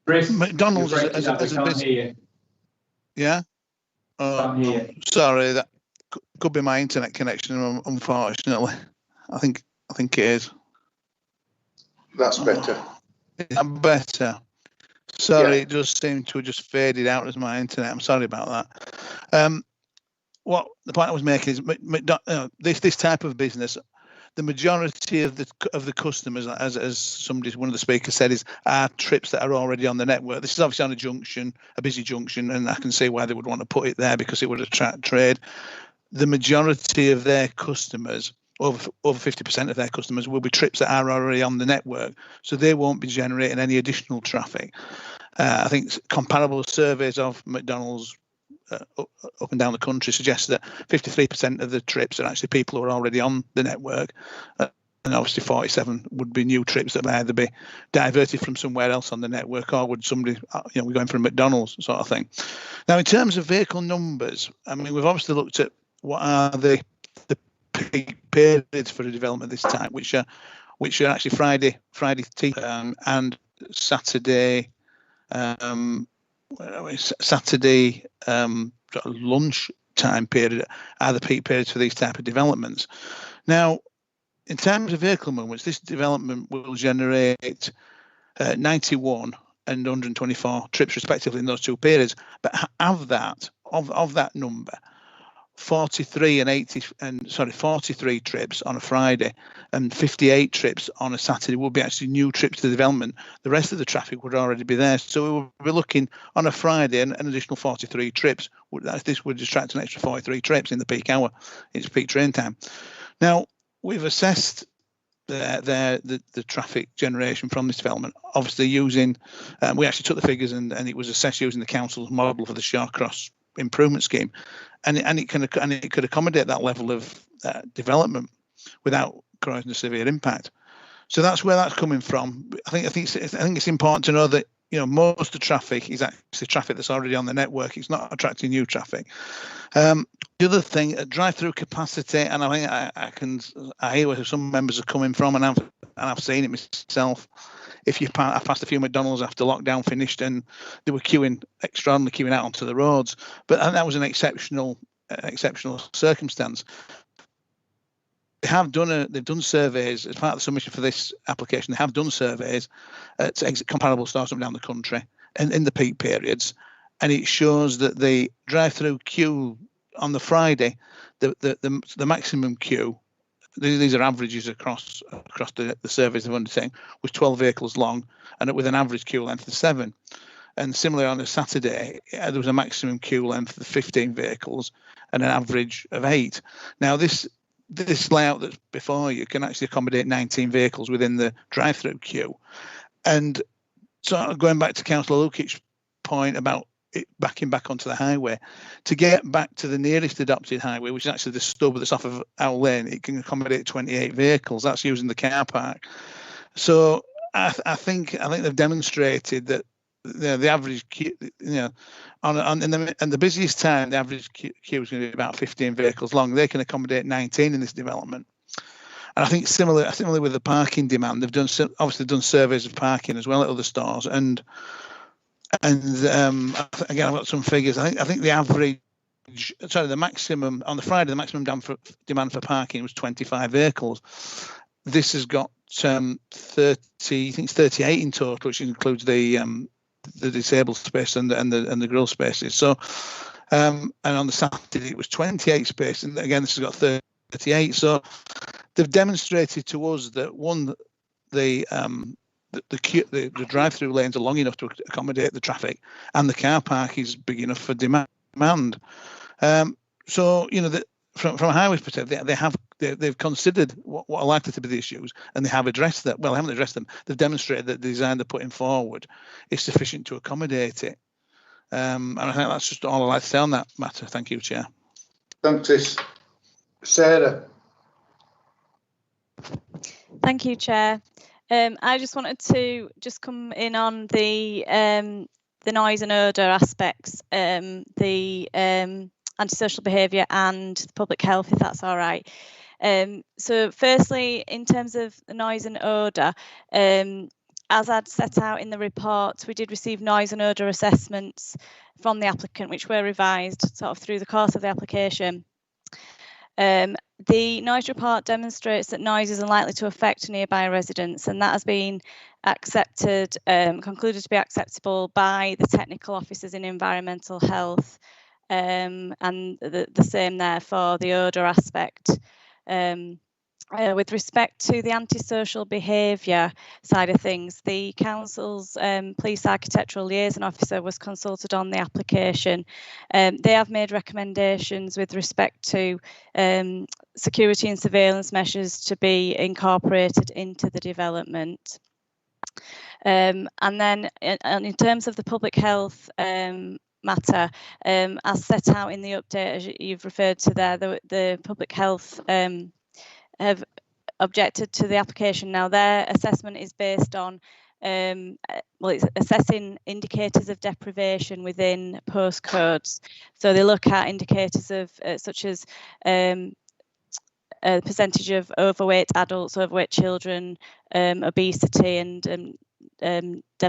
Chris, McDonald's as a business. Yeah. Sorry, that could be my internet connection. Unfortunately, I think it is. That's better. Better. Sorry, yeah. It just seemed to have just faded out as my internet. I'm sorry about that. What the point I was making is this type of business, the majority of the customers, as one of the speakers said, are trips that are already on the network. This is obviously on a busy junction, and I can see why they would want to put it there because it would attract trade. The majority of their customers, over 50% of their customers, will be trips that are already on the network, so they won't be generating any additional traffic. I think comparable surveys of McDonald's up and down the country suggest that 53% of the trips are actually people who are already on the network, and obviously 47 would be new trips that may either be diverted from somewhere else on the network, or would somebody, we're going from McDonald's sort of thing. Now, in terms of vehicle numbers, I mean, we've obviously looked at what are the peak periods for a development this time, which are actually Friday and Saturday. Saturday sort of lunch time period are the peak periods for these type of developments. Now, in terms of vehicle movements, this development will generate 91 and 124 trips respectively in those 2 periods. But of that number, 43 trips on a Friday and 58 trips on a Saturday will be actually new trips to the development. The rest of the traffic would already be there. So we will be looking on a Friday an additional 43 trips. This would attract an extra 43 trips in the peak hour. It's peak train time. Now, we've assessed the traffic generation from this development, obviously using, we actually took the figures and it was assessed using the council's model for the Shawcross improvement scheme, and it could accommodate that level of development without causing a severe impact. So that's where that's coming from. I think it's important to know that most of the traffic is actually traffic that's already on the network. It's not attracting new traffic. other thing, drive-through capacity, and I think I hear where some members are coming from, and I've seen it myself. If I passed a few McDonald's after lockdown finished, and they were extraordinarily queuing out onto the roads, but that was an exceptional circumstance. They've done surveys as part of the submission for this application. They have done surveys at comparable stores up down the country and in the peak periods, and it shows that the drive-through queue on the Friday, the maximum queue, these are averages across the surveys they've undertaken, was 12 vehicles long, and with an average queue length of 7. And similarly on a Saturday, there was a maximum queue length of 15 vehicles and an average of 8. Now this layout that's before you can actually accommodate 19 vehicles within the drive-through queue. And so going back to Councillor Lukic's point about it backing back onto the highway, to get back to the nearest adopted highway, which is actually the stub that's off of Owl Lane, it can accommodate 28 vehicles. That's using the car park. So I think they've demonstrated that the average queue, and the busiest time, the average queue is going to be about 15 vehicles long. They can accommodate 19 in this development. And I think similarly with the parking demand, they've done surveys of parking as well at other stores. And again, I've got some figures. I think the maximum on the Friday, the maximum demand for parking was 25 vehicles. This has got 30, I think it's 38 in total, which includes the disabled space and the grill spaces. So, and on the Saturday it was 28 space, and again this has got 38. So they've demonstrated to us that the drive-through lanes are long enough to accommodate the traffic, and the car park is big enough for demand. So from a highway perspective, they've considered what are likely to be the issues, and they have addressed that. Well, they haven't addressed them. They've demonstrated that the design they're putting forward is sufficient to accommodate it. And I think that's just all I'd like to say on that matter. Thank you, Chair. Thanks, Sarah. Thank you, Chair. I just wanted to come in on the noise and odour aspects, the antisocial behaviour and public health, if that's all right. So firstly, in terms of the noise and odour, as I'd set out in the report, we did receive noise and odour assessments from the applicant, which were revised sort of through the course of the application. The noise report demonstrates that noise is unlikely to affect nearby residents, and that has been concluded to be acceptable by the technical officers in environmental health, and the same there for the odour aspect. With respect to the antisocial behaviour side of things, the council's police architectural liaison officer was consulted on the application. They have made recommendations with respect to security and surveillance measures to be incorporated into the development. And then in terms of the public health matter, as set out in the update, as you've referred to there, the public health have objected to the application. Now, their assessment is based on, it's assessing indicators of deprivation within postcodes. So they look at indicators of such as a percentage of overweight adults, overweight children, obesity, and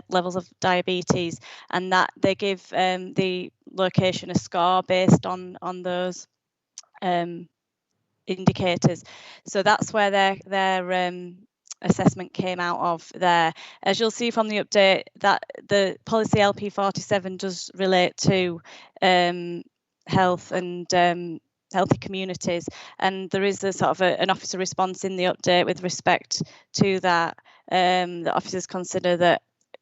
levels of diabetes, and that they give the location a score based on those indicators. So that's where their assessment came out of there. As you'll see from the update, that the policy LP47 does relate to health and healthy communities, and there is a sort of an officer response in the update with respect to that. The officers consider that,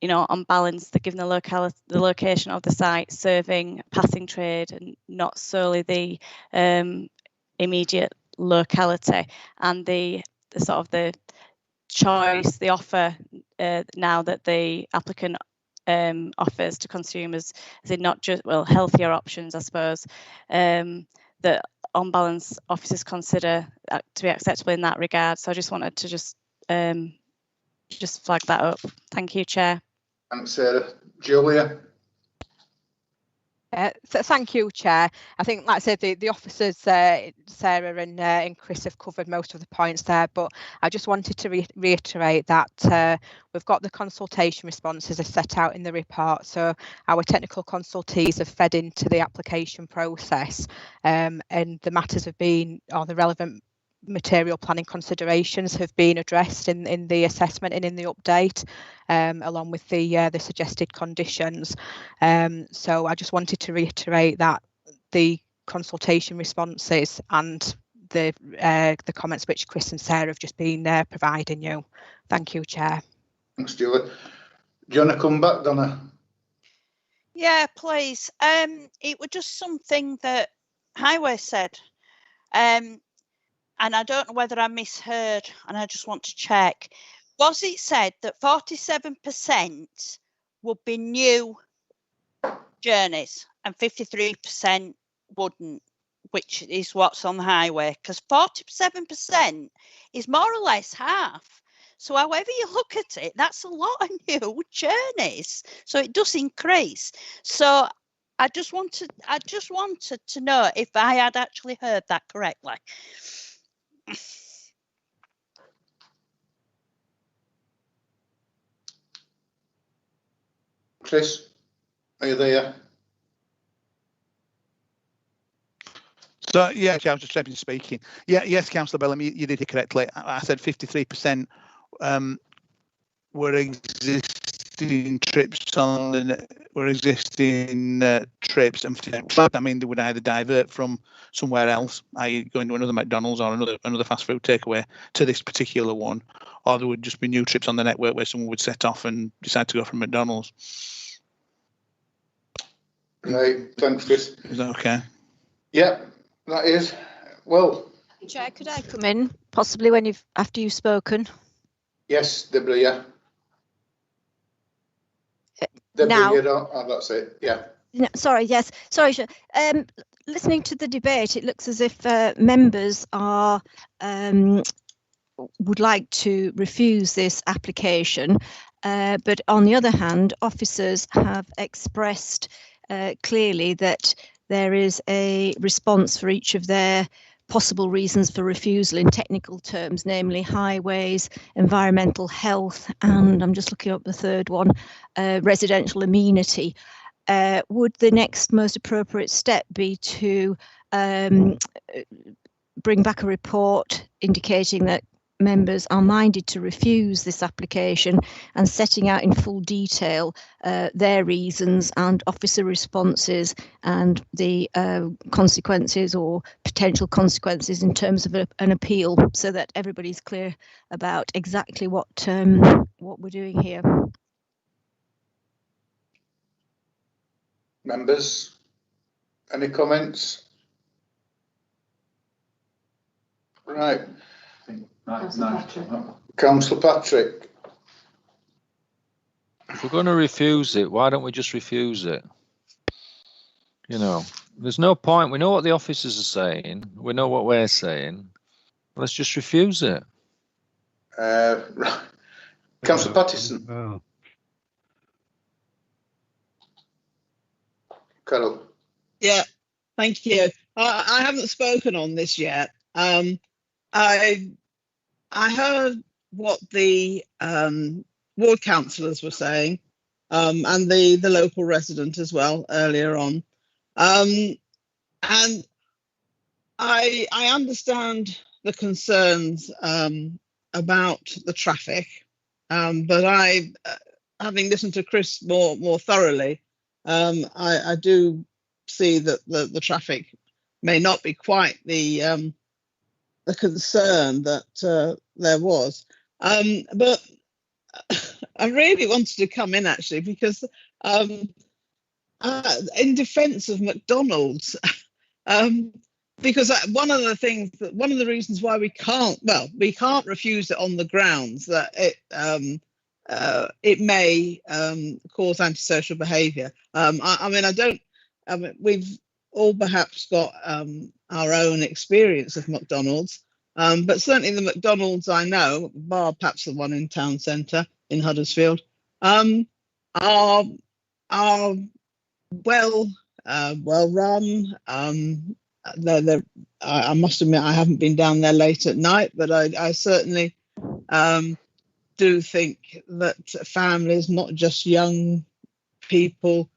on balance, they're given the location of the site serving passing trade and not solely the immediate locality, and the sort of the choice, the offer now that the applicant offers to consumers, is in not just healthier options, I suppose, that on balance officers consider to be acceptable in that regard. So I just wanted to just flag that up. Thank you, Chair. Thanks, Sarah. Julia. Thank you, Chair. I think, like I said, the officers, Sarah and Chris, have covered most of the points there, but I just wanted to reiterate that we've got the consultation responses as set out in the report. So our technical consultees have fed into the application process, and the matters have been, or the relevant material planning considerations have been addressed in the assessment and in the update, along with the suggested conditions. So I just wanted to reiterate that the consultation responses and the comments which Chris and Sarah have just been providing you. Thank you, Chair. Thanks, Stuart. Do you want to come back, Donna? Yeah, please. It was just something that Highway said. And I don't know whether I misheard, and I just want to check. Was it said that 47% would be new journeys and 53% wouldn't, which is what's on the highway? Because 47% is more or less half. So however you look at it, that's a lot of new journeys. So it does increase. So I just wanted to know if I had actually heard that correctly. Chris, are you there? So yeah, I was just speaking. Yeah, yes, Councillor Bellamy, you did it correctly. I said 53% were existing trips on the trips, and I mean they would either divert from somewhere else, i.e. going to another McDonald's or another fast food takeaway to this particular one, or there would just be new trips on the network where someone would set off and decide to go from McDonald's. Right, thanks, Chris. Is that okay? Yeah, that is. Well, Chair, could I come in possibly after you've spoken? Yes, Deborah, yeah. Deborah, Now, that's it, yeah. No, sorry, yes, sorry. Listening to the debate, it looks as if members are would like to refuse this application, but on the other hand, officers have expressed clearly that there is a response for each of their possible reasons for refusal in technical terms, namely highways, environmental health, and I'm just looking up the third one, residential amenity. Would the next most appropriate step be to bring back a report indicating that members are minded to refuse this application and setting out in full detail their reasons and officer responses and the consequences or potential consequences in terms of an appeal, so that everybody's clear about exactly what we're doing here? Members, any comments? Right. Councillor Patrick. If we're going to refuse it, why don't we just refuse it? You know, there's no point. We know what the officers are saying. We know what we're saying. Let's just refuse it. Right. Councillor Pattison. Carol. Yeah, thank you. I haven't spoken on this yet. I heard what the ward councillors were saying, and the local resident as well earlier on, and I understand the concerns about the traffic, but I, having listened to Chris more thoroughly, I do see that the traffic may not be quite the concern that there was, but I really wanted to come in actually because in defence of McDonald's, because one of the reasons why we can't refuse it on the grounds that it may cause antisocial behaviour. We've all perhaps got our own experience of McDonald's, but certainly the McDonald's I know, bar perhaps the one in town centre in Huddersfield, are well well run. I must admit I haven't been down there late at night, but I certainly do think that families, not just young people,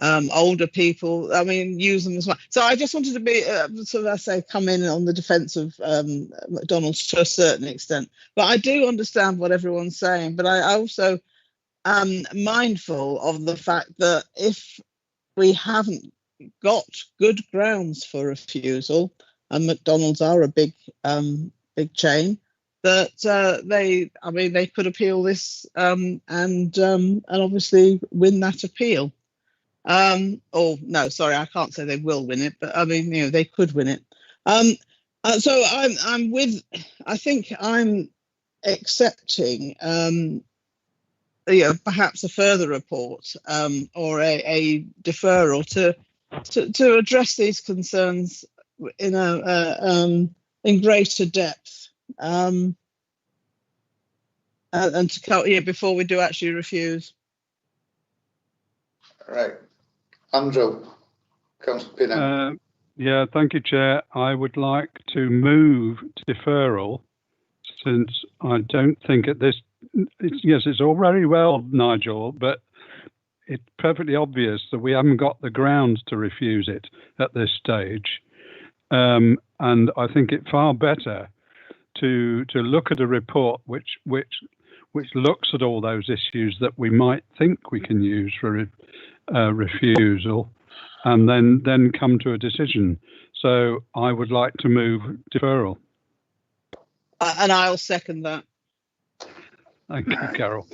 older people, I mean, use them as well. So I just wanted to be, sort of, I say, come in on the defence of McDonald's to a certain extent. But I do understand what everyone's saying. But I also am mindful of the fact that if we haven't got good grounds for refusal, and McDonald's are a big chain, that they could appeal this and obviously win that appeal. Oh no, sorry, I can't say they will win it, but I mean, you know, they could win it. So I think I'm accepting, perhaps a further report or a deferral to address these concerns in greater depth, and to come before we do actually refuse. Right. Andrew, Councillor Penine. Yeah, thank you, Chair. I would like to move deferral, since I don't think at this, yes, it's all very well, Nigel, but it's perfectly obvious that we haven't got the grounds to refuse it at this stage. And I think it's far better to look at a report which looks at all those issues that we might think we can use for refusal, and then come to a decision. So I would like to move deferral. And I'll second that. Thank you, Carol.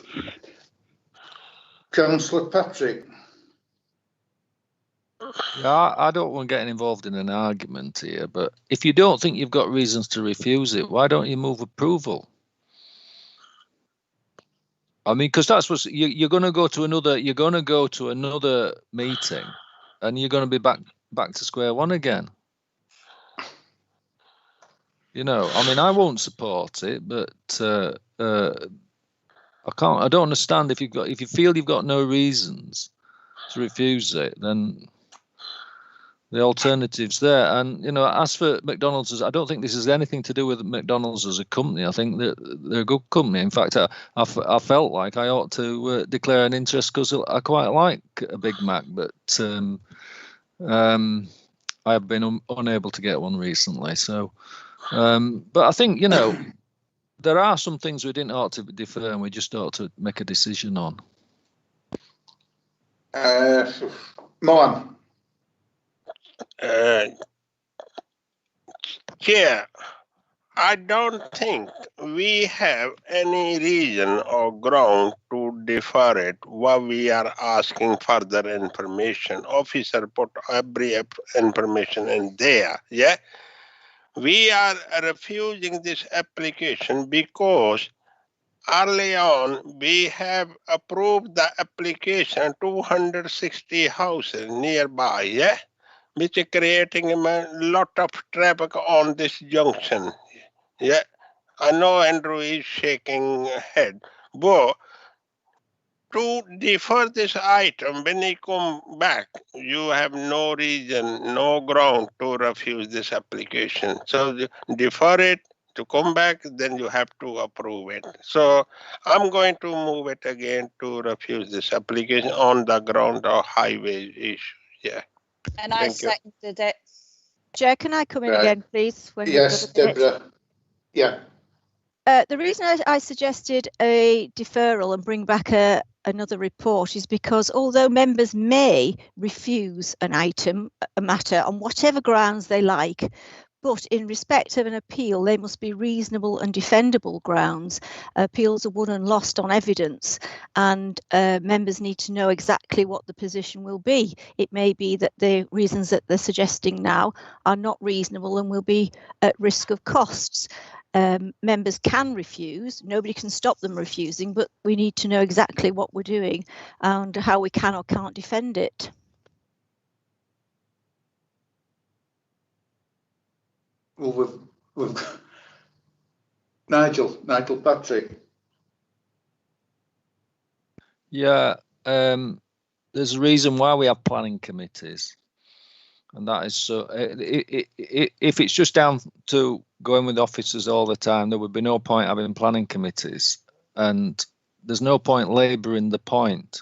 Councillor Patrick. Yeah, I don't want getting involved in an argument here, but if you don't think you've got reasons to refuse it, why don't you move approval? I mean, because that's what you're going to go to another. You're going to go to another meeting, and you're going to be back to square one again. You know, I mean, I won't support it, but I can't. I don't understand if you feel you've got no reasons to refuse it, then the alternatives there. And you know, as for McDonald's, I don't think this has anything to do with McDonald's as a company. I think that they're a good company. In fact, I felt like I ought to declare an interest because I quite like a Big Mac, but I have been unable to get one recently. So, but I think, you know, there are some things we didn't ought to defer, and we just ought to make a decision on. Mohan. Chair, I don't think we have any reason or ground to defer it while we are asking further information. Officer put every information in there, yeah? We are refusing this application because early on we have approved the application 260 houses nearby, yeah? Which is creating a lot of traffic on this junction. Yeah, I know Andrew is shaking head, but to defer this item, when you come back, you have no reason, no ground to refuse this application. So defer it, to come back, then you have to approve it. So I'm going to move it again to refuse this application on the ground of highway issue. Yeah. And I seconded it. Chair, can I come in again, please? Yes, Deborah. Yeah. The reason I suggested a deferral and bring back another report is because although members may refuse an item, a matter, on whatever grounds they like, but in respect of an appeal, they must be reasonable and defendable grounds. Appeals are won and lost on evidence, and members need to know exactly what the position will be. It may be that the reasons that they're suggesting now are not reasonable and will be at risk of costs. Members can refuse, nobody can stop them refusing, but we need to know exactly what we're doing and how we can or can't defend it. Well, we've Nigel Patrick. Yeah, there's a reason why we have planning committees. And that is so. If it's just down to going with officers all the time, there would be no point having planning committees, and there's no point labouring the point.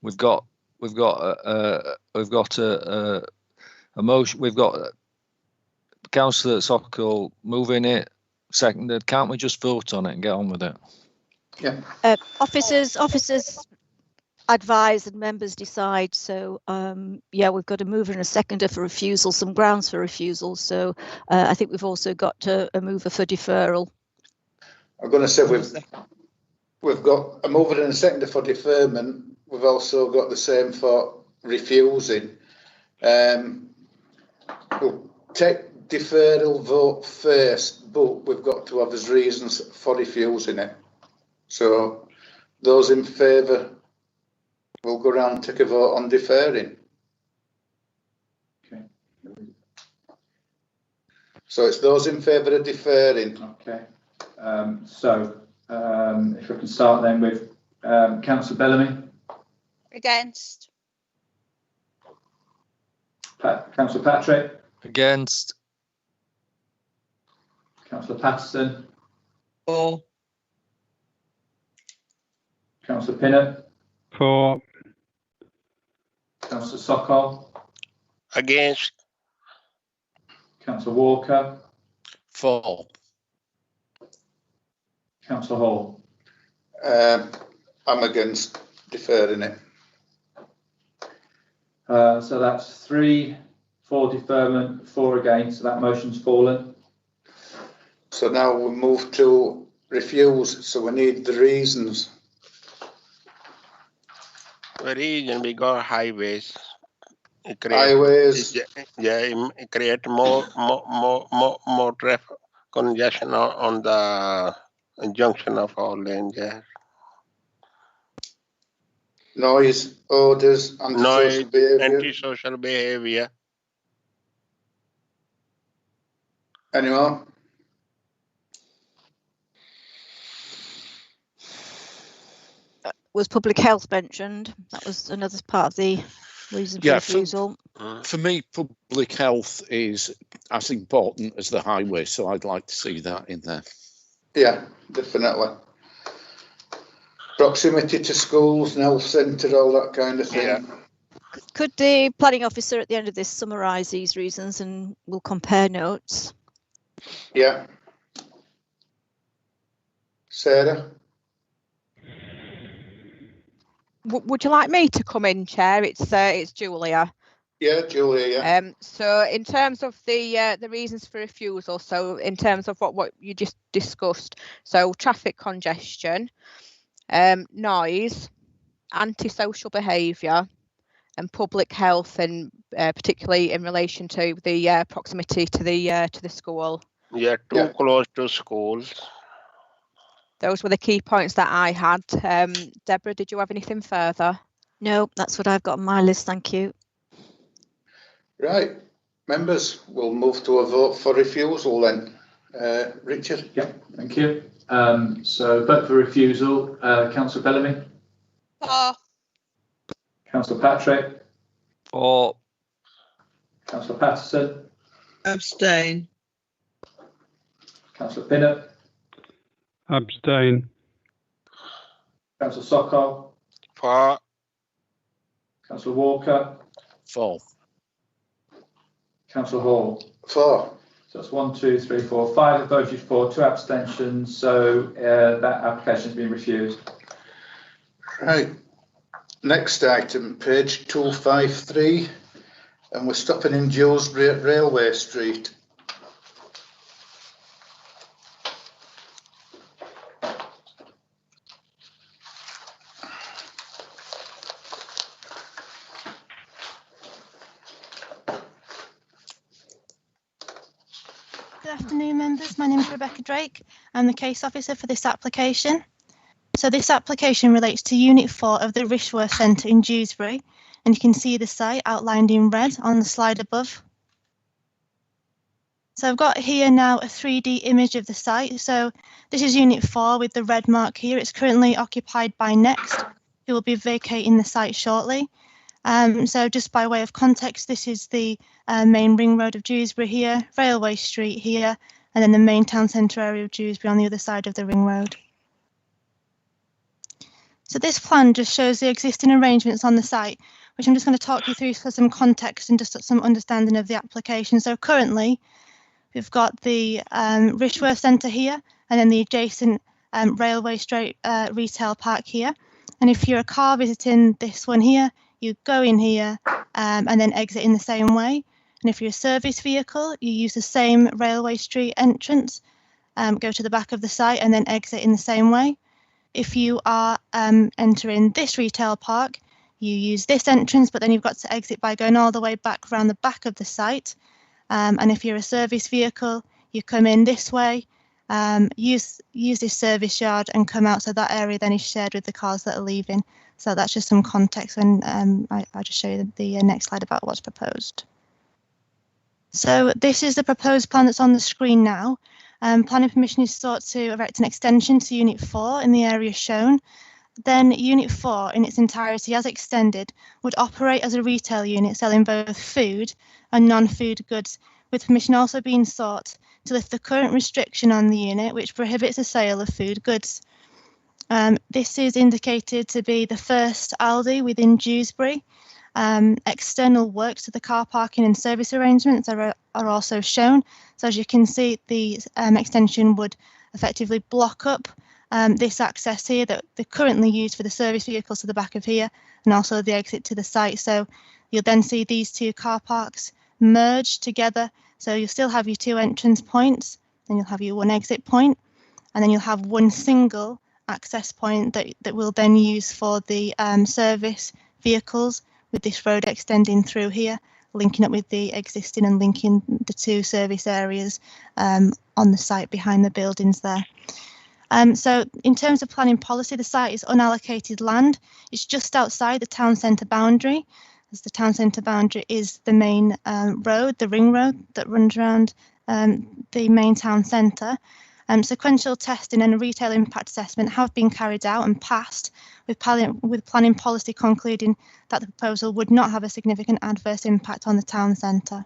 We've got a motion. We've got Councillor Sokol moving it, seconded. Can't we just vote on it and get on with it? Yeah. Officers advise and members decide. So yeah, we've got a mover and a seconder for refusal, some grounds for refusal. So I think we've also got a mover for deferral. I'm going to say we've got a mover and a seconder for deferment. We've also got the same for refusing. We'll take deferral vote first, but we've got to have as reasons for refusing it. So those in favour, we'll go round and take a vote on deferring. Okay. So it's those in favour of deferring. Okay. If we can start then with Councillor Bellamy. Against. Councillor Patrick. Against. Councillor Patterson. For. Councillor Pinnock. For. Councillor Sokol. Against. Councillor Walker. For. Councillor Hall. I'm against deferring it. So that's 3 for deferment, 4 against. So that motion's fallen. So now we move to refuse. So we need the reasons. The reason we got highways. Highways. It create more traffic congestion on the junction of our lane there. Noise, odours, antisocial behaviour. Antisocial behaviour. Any more? Was public health mentioned? That was another part of the reason for refusal. For me, public health is as important as the highway, so I'd like to see that in there. Yeah, definitely. Proximity to schools and health centre, all that kind of thing. Yeah. Could the planning officer at the end of this summarise these reasons and we'll compare notes? Yeah. Sarah? Would you like me to come in, Chair? It's Julia. Yeah, Julia. Yeah. So in terms of the reasons for refusal, so in terms of what you just discussed, so traffic congestion, noise, antisocial behaviour, and public health, and particularly in relation to the proximity to the school. Yeah, too close to schools. Those were the key points that I had. Deborah, did you have anything further? No, that's what I've got on my list. Thank you. Right, members, we'll move to a vote for refusal then. Richard? Yeah, thank you. So vote for refusal. Councillor Bellamy? For. Councillor Patrick? For. Councillor Patterson? Abstain. Councillor Pinnock? Abstain. Councillor Sokol? For. Councillor Walker? For. Councillor Hall? For. So that's 1, 2, 3, 4, 5 have voted for, 2 abstentions. So that application has been refused. Right. Next item, page 253, and we're stopping in Jules Railway Street. Good afternoon, members. My name is Rebecca Drake. I'm the case officer for this application. So this application relates to Unit 4 of the Rishworth Centre in Dewsbury, and you can see the site outlined in red on the slide above. So I've got here now a 3D image of the site. So this is Unit 4 with the red mark here. It's currently occupied by Next, who will be vacating the site shortly. So just by way of context, this is the main ring road of Dewsbury here, Railway Street here, and then the main town centre area of Dewsbury on the other side of the ring road. So this plan just shows the existing arrangements on the site, which I'm just going to talk you through for some context and just some understanding of the application. So currently, we've got the Rishworth Centre here, and then the adjacent Railway Street retail park here. And if you're a car visiting this one here, you go in here and then exit in the same way. And if you're a service vehicle, you use the same Railway Street entrance, go to the back of the site and then exit in the same way. If you are entering this retail park, you use this entrance, but then you've got to exit by going all the way back around the back of the site. And if you're a service vehicle, you come in this way, use this service yard and come out. So that area then is shared with the cars that are leaving. So that's just some context, and I'll just show you the next slide about what's proposed. So this is the proposed plan that's on the screen now. Planning permission is sought to erect an extension to Unit 4 in the area shown. Then Unit 4 in its entirety as extended would operate as a retail unit selling both food and non-food goods, with permission also being sought to lift the current restriction on the unit which prohibits the sale of food goods. This is indicated to be the first Aldi within Dewsbury. External works to the car parking and service arrangements are also shown. So as you can see, the extension would effectively block up this access here that they currently use for the service vehicles to the back of here, and also the exit to the site. So you'll then see these two car parks merge together. So you'll still have your two entrance points, then you'll have your one exit point, and then you'll have one single access point that we'll then use for the service vehicles, with this road extending through here, linking up with the existing and linking the two service areas on the site behind the buildings there. So in terms of planning policy, the site is unallocated land. It's just outside the town centre boundary, as the town centre boundary is the main road, the ring road that runs around the main town centre. Sequential testing and a retail impact assessment have been carried out and passed, with planning policy concluding that the proposal would not have a significant adverse impact on the town centre.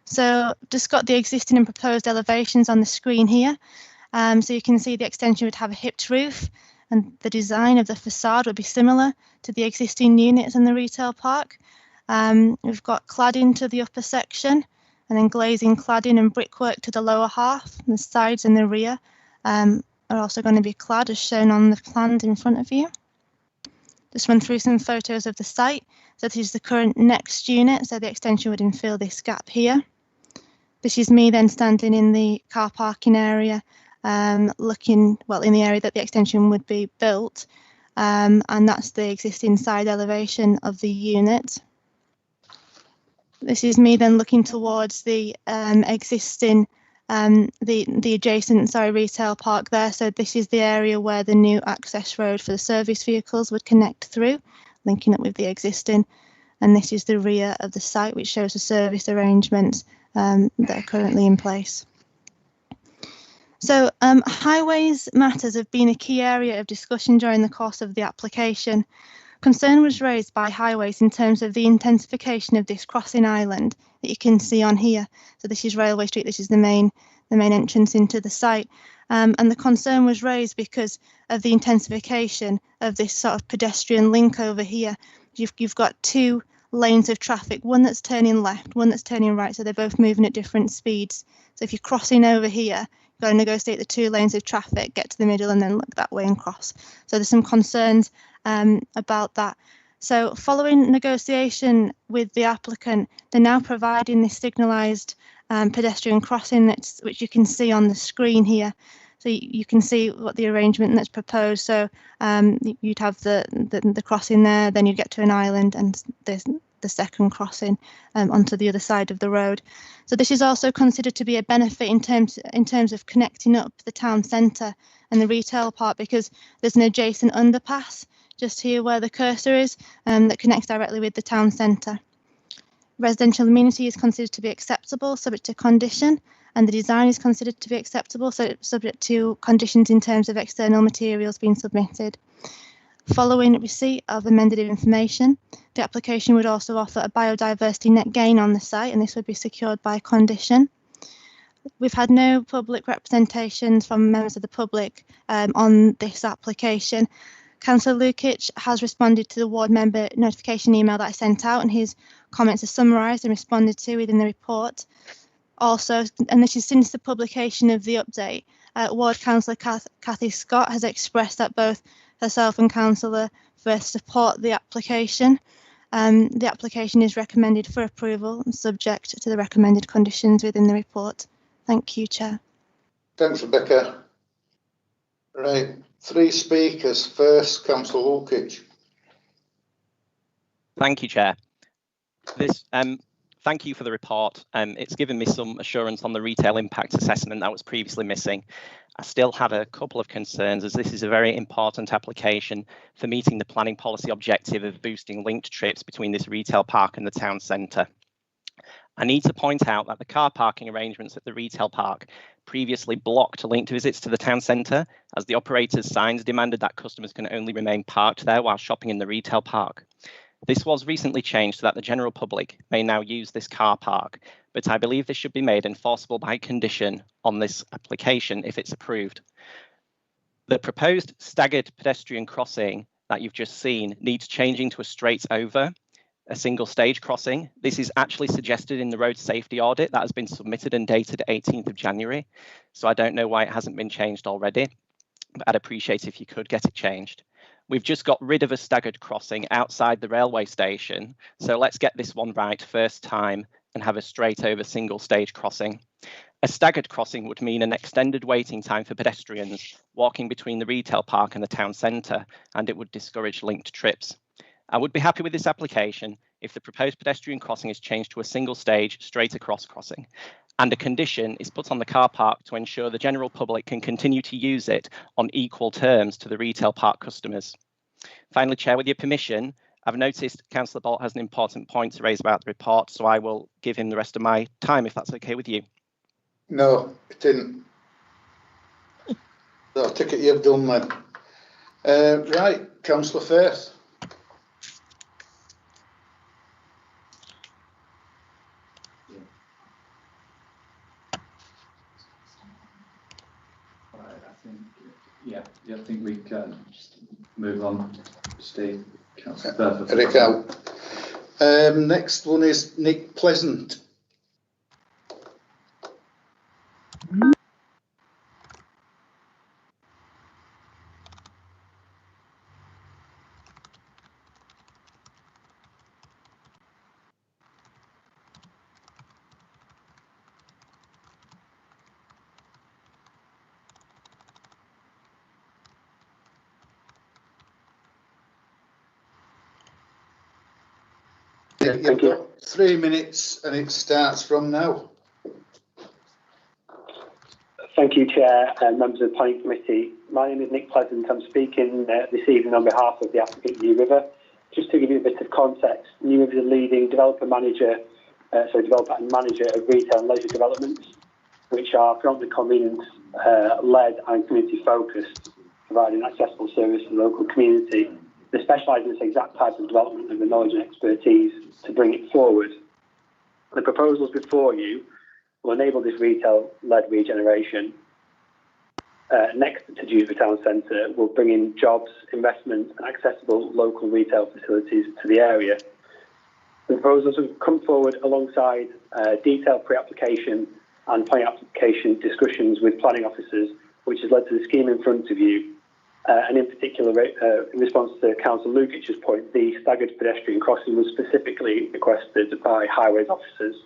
So just got the existing and proposed elevations on the screen here. So you can see the extension would have a hipped roof, and the design of the facade would be similar to the existing units in the retail park. We've got cladding to the upper section, and then glazing, cladding and brickwork to the lower half. The sides and the rear are also going to be clad as shown on the plans in front of you. Just run through some photos of the site. So this is the current next unit, so the extension would infill this gap here. This is me then standing in the car parking area, looking, well, in the area that the extension would be built, and that's the existing side elevation of the unit. This is me then looking towards the existing, the adjacent, retail park there. So this is the area where the new access road for the service vehicles would connect through, linking up with the existing. And this is the rear of the site, which shows the service arrangements that are currently in place. So highways matters have been a key area of discussion during the course of the application. Concern was raised by highways in terms of the intensification of this crossing island that you can see on here. So this is Railway Street, this is the main entrance into the site. And the concern was raised because of the intensification of this sort of pedestrian link over here. You've got two lanes of traffic, one that's turning left, one that's turning right, so they're both moving at different speeds. So if you're crossing over here, you've got to negotiate the two lanes of traffic, get to the middle and then look that way and cross. So there's some concerns about that. So following negotiation with the applicant, they're now providing this signalised pedestrian crossing which you can see on the screen here. So you can see what the arrangement that's proposed. So you'd have the crossing there, then you'd get to an island and the second crossing onto the other side of the road. So this is also considered to be a benefit in terms of connecting up the town centre and the retail park, because there's an adjacent underpass just here where the cursor is that connects directly with the town centre. Residential amenity is considered to be acceptable, subject to condition, and the design is considered to be acceptable, so subject to conditions in terms of external materials being submitted. Following receipt of amended information, the application would also offer a biodiversity net gain on the site, and this would be secured by condition. We've had no public representations from members of the public on this application. Councillor Lukic has responded to the ward member notification email that I sent out, and his comments are summarised and responded to within the report. Also, and this is since the publication of the update, Ward Councillor Cathy Scott has expressed that both herself and Councillor Firth support the application. The application is recommended for approval and subject to the recommended conditions within the report. Thank you, Chair. Thanks, Rebecca. Right, 3 speakers. First, Councillor Lukic. Thank you, Chair. Thank you for the report. It's given me some assurance on the retail impact assessment that was previously missing. I still have a couple of concerns, as this is a very important application for meeting the planning policy objective of boosting linked trips between this retail park and the town centre. I need to point out that the car parking arrangements at the retail park previously blocked linked visits to the town centre, as the operator's signs demanded that customers can only remain parked there while shopping in the retail park. This was recently changed so that the general public may now use this car park, but I believe this should be made enforceable by condition on this application if it's approved. The proposed staggered pedestrian crossing that you've just seen needs changing to a straight over, a single stage crossing. This is actually suggested in the road safety audit that has been submitted and dated 18th of January. So I don't know why it hasn't been changed already, but I'd appreciate if you could get it changed. We've just got rid of a staggered crossing outside the railway station. So let's get this one right first time and have a straight over single stage crossing. A staggered crossing would mean an extended waiting time for pedestrians walking between the retail park and the town centre, and it would discourage linked trips. I would be happy with this application if the proposed pedestrian crossing is changed to a single stage straight across crossing, and a condition is put on the car park to ensure the general public can continue to use it on equal terms to the retail park customers. Finally, Chair, with your permission, I've noticed Councillor Bolt has an important point to raise about the report, so I will give him the rest of my time if that's okay with you. No, it didn't. So I take it you've done then. Right, Councillor Firth. I think we can just move on. Steve, Councillor Firth. Eric out. Next one is Nick Pleasant. You've got 3 minutes and it starts from now. Thank you, Chair and members of the Planning Committee. My name is Nick Pleasant. I'm speaking this evening on behalf of the applicant New River. Just to give you a bit of context, New River is a leading developer and manager of retail and leisure developments, which are predominantly convenience-led and community-focused, providing accessible service to the local community. They specialise in this exact type of development and the knowledge and expertise to bring it forward. The proposals before you will enable this retail-led regeneration. Next to Dewsbury Town Centre will bring in jobs, investment and accessible local retail facilities to the area. The proposals have come forward alongside detailed pre-application and planning application discussions with planning officers, which has led to the scheme in front of you. And in particular, in response to Councillor Lukic's point, the staggered pedestrian crossing was specifically requested by highways officers.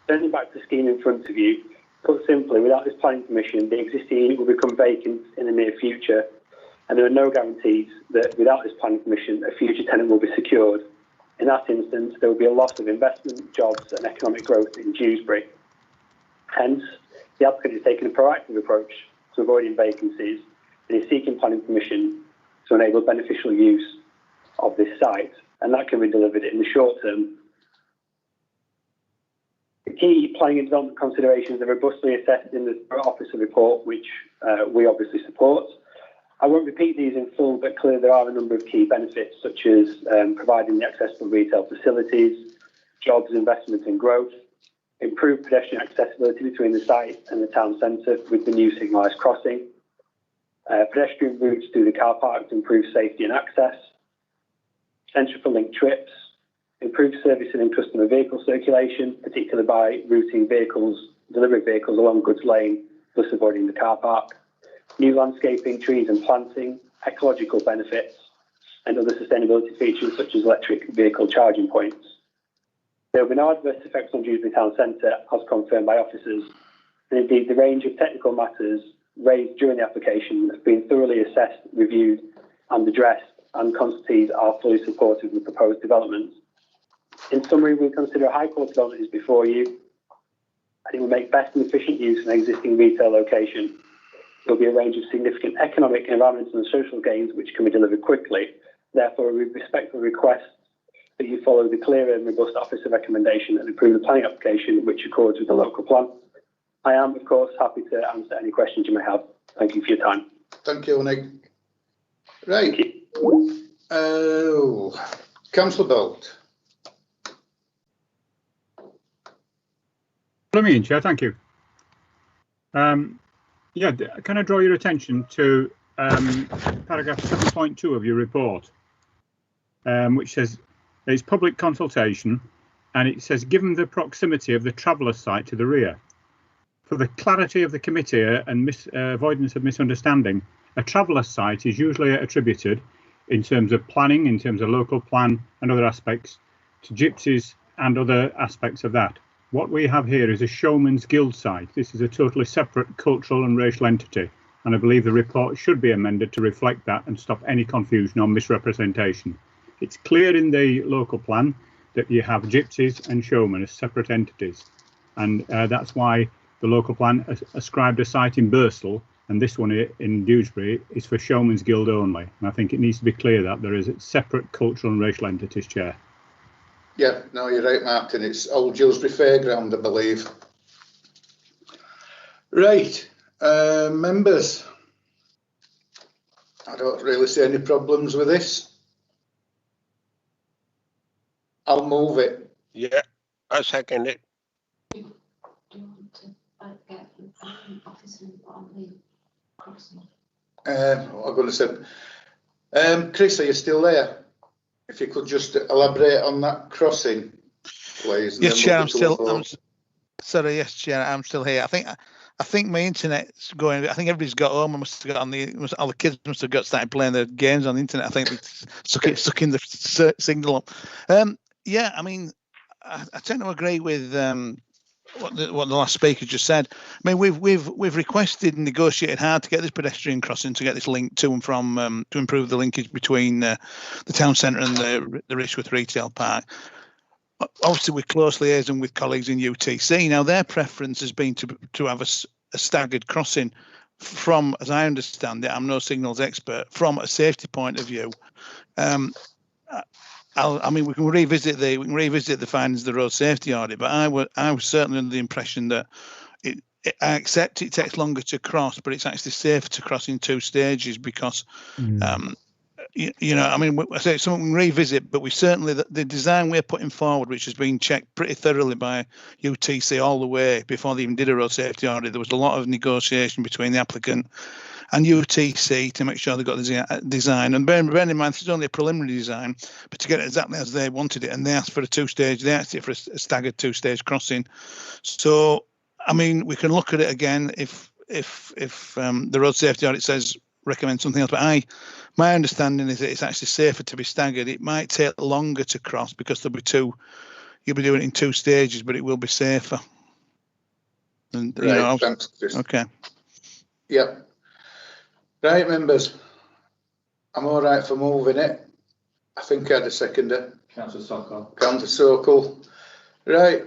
Turning back to the scheme in front of you, put simply, without this planning permission, the existing unit will become vacant in the near future, and there are no guarantees that without this planning permission, a future tenant will be secured. In that instance, there will be a loss of investment, jobs and economic growth in Dewsbury. Hence, the applicant is taking a proactive approach to avoiding vacancies and is seeking planning permission to enable beneficial use of this site, and that can be delivered in the short term. The key planning and development considerations are robustly assessed in the officer report, which we obviously support, I won't repeat these in full, but clearly there are a number of key benefits, such as providing the accessible retail facilities, jobs, investment and growth, improved pedestrian accessibility between the site and the town centre with the new signalised crossing, pedestrian routes through the car park to improve safety and access, potential for linked trips, improved servicing and customer vehicle circulation, particularly by routing delivery vehicles along Goods Lane, thus avoiding the car park, new landscaping, trees and planting, ecological benefits, and other sustainability features such as electric vehicle charging points. There will be no adverse effects on Dewsbury Town Centre, as confirmed by officers, and indeed the range of technical matters raised during the application have been thoroughly assessed, reviewed and addressed, and constitutees are fully supportive of the proposed developments. In summary, we consider a high-quality development is before you, and it will make best and efficient use of an existing retail location. There will be a range of significant economic, environmental and social gains which can be delivered quickly. Therefore, we respectfully request that you follow the clear and robust officer recommendation and approve the planning application which accords with the local plan. I am, of course, happy to answer any questions you may have. Thank you for your time. Thank you, Nick. Right. Councillor Bolt. Chair, thank you. Yeah, can I draw your attention to paragraph 7.2 of your report, which says it's public consultation, and it says, given the proximity of the traveller site to the rear, for the clarity of the committee and avoidance of misunderstanding, a traveller site is usually attributed in terms of planning, in terms of local plan and other aspects, to gypsies and other aspects of that. What we have here is a showman's guild site. This is a totally separate cultural and racial entity, and I believe the report should be amended to reflect that and stop any confusion or misrepresentation. It's clear in the local plan that you have gypsies and showmen as separate entities, and that's why the local plan ascribed a site in Birstall, and this one in Dewsbury is for showman's guild only. And I think it needs to be clear that there is separate cultural and racial entities, Chair. Yeah, no, you're right, Martin. It's Old Dewsbury Fairground, I believe. Right, members. I don't really see any problems with this. I'll move it. Yeah, I second it. I'm going to say, Chris, are you still there? If you could just elaborate on that crossing, please. Yes, Chair, sorry, yes, Chair, I'm still here. I think my internet's going. I think everybody's got home. I must have got on all the kids must have got started playing their games on the internet. I think it's sucking the signal up. Yeah, I mean, I tend to agree with what the last speaker just said. I mean, we've requested and negotiated hard to get this pedestrian crossing, to get this link to and from, to improve the linkage between the town centre and the Richworth Retail Park. Obviously, we're closely liaising with colleagues in UTC. Now, their preference has been to have a staggered crossing from, as I understand it, I'm no signals expert, from a safety point of view. I mean, we can revisit the findings of the road safety audit, but I was certainly under the impression that I accept it takes longer to cross, but it's actually safer to cross in 2 stages because, you know, I mean, I say something we can revisit, but we certainly the design we're putting forward, which has been checked pretty thoroughly by UTC all the way before they even did a road safety audit. There was a lot of negotiation between the applicant and UTC to make sure they got the design. And bearing in mind, this is only a preliminary design, but to get it exactly as they wanted it, and they asked for a 2-stage, they asked it for a staggered 2-stage crossing. So, I mean, we can look at it again if the road safety audit says recommend something else. But my understanding is that it's actually safer to be staggered. It might take longer to cross because you'll be doing it in 2 stages, but it will be safer. And, right, you know, thanks, Chris. Okay. Yep. Right, members. I'm all right for moving it. I think I had a seconder. Councillor Sokol. Councillor Sokol. Right.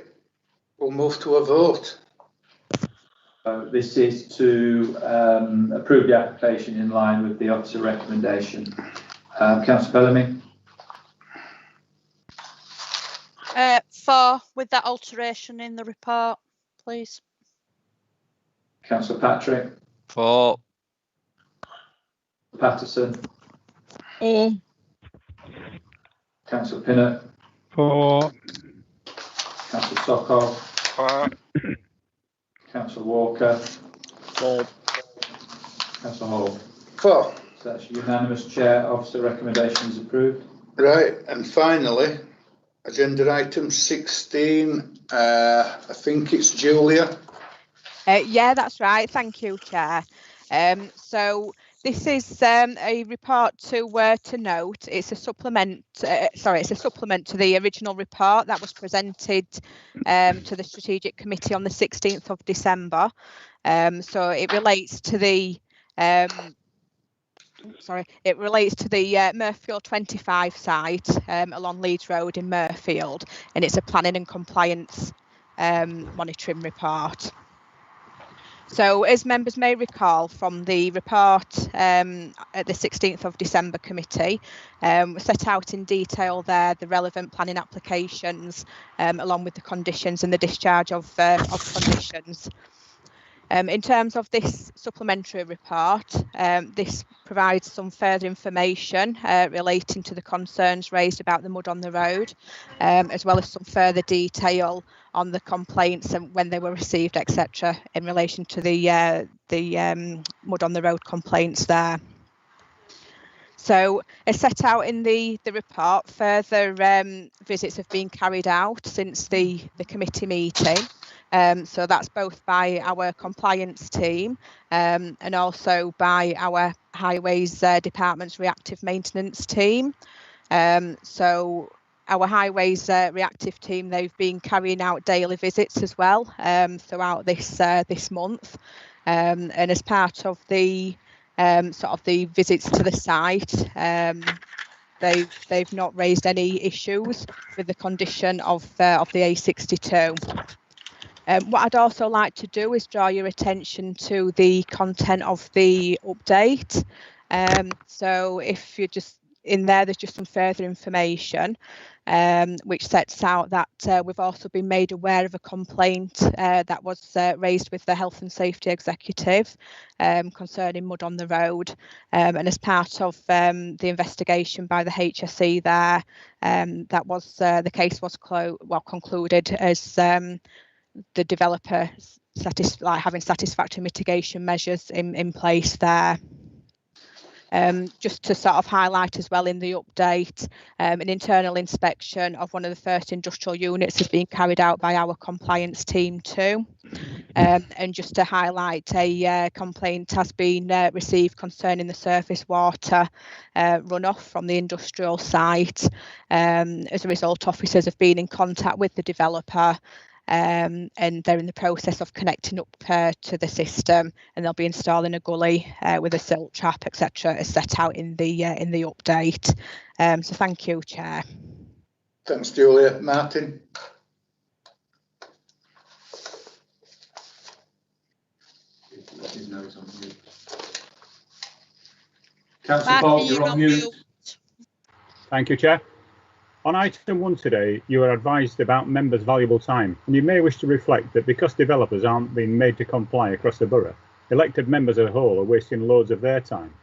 We'll move to a vote. This is to approve the application in line with the officer recommendation. Councillor Bellamy. For with that alteration in the report, please. Councillor Patrick. For. Patterson. Or. Councillor Pinnock. For. Councillor Sokol. Councillor Walker. For. Councillor Hall. For. So that's unanimous, Chair. Officer recommendation is approved. Right, and finally, agenda item 16. I think it's Julia. Yeah, that's right. Thank you, Chair. So this is a report to note. It's a supplement. It's a supplement to the original report that was presented to the Strategic Committee on the 16th of December. So it relates to the Murfield 25 site along Leeds Road in Murfield, and it's a planning and compliance monitoring report. So, as members may recall from the report at the 16th of December committee, we set out in detail there the relevant planning applications along with the conditions and the discharge of conditions. In terms of this supplementary report, this provides some further information relating to the concerns raised about the mud on the road, as well as some further detail on the complaints and when they were received, etc., in relation to the mud on the road complaints there. So, as set out in the report, further visits have been carried out since the committee meeting. So that's both by our compliance team and also by our highways department's reactive maintenance team. So our highways reactive team, they've been carrying out daily visits as well throughout this month. And as part of the sort of the visits to the site, they've not raised any issues with the condition of the A62. What I'd also like to do is draw your attention to the content of the update. So if you're just in there, there's just some further information which sets out that we've also been made aware of a complaint that was raised with the Health and Safety Executive concerning mud on the road. And as part of the investigation by the HSE there, that was the case was concluded as the developer having satisfactory mitigation measures in place there. Just to sort of highlight as well in the update, an internal inspection of one of the first industrial units has been carried out by our compliance team too. And just to highlight, a complaint has been received concerning the surface water runoff from the industrial site. As a result, officers have been in contact with the developer and they're in the process of connecting up to the system, and they'll be installing a gully with a silt trap, etc., as set out in the update. So thank you, Chair. Thanks, Julia. Martin. Councillor Paul, you're on mute. Thank you, Chair. On item 1 today, you are advised about members' valuable time, and you may wish to reflect that because developers aren't being made to comply across the borough, elected members as a whole are wasting loads of their time.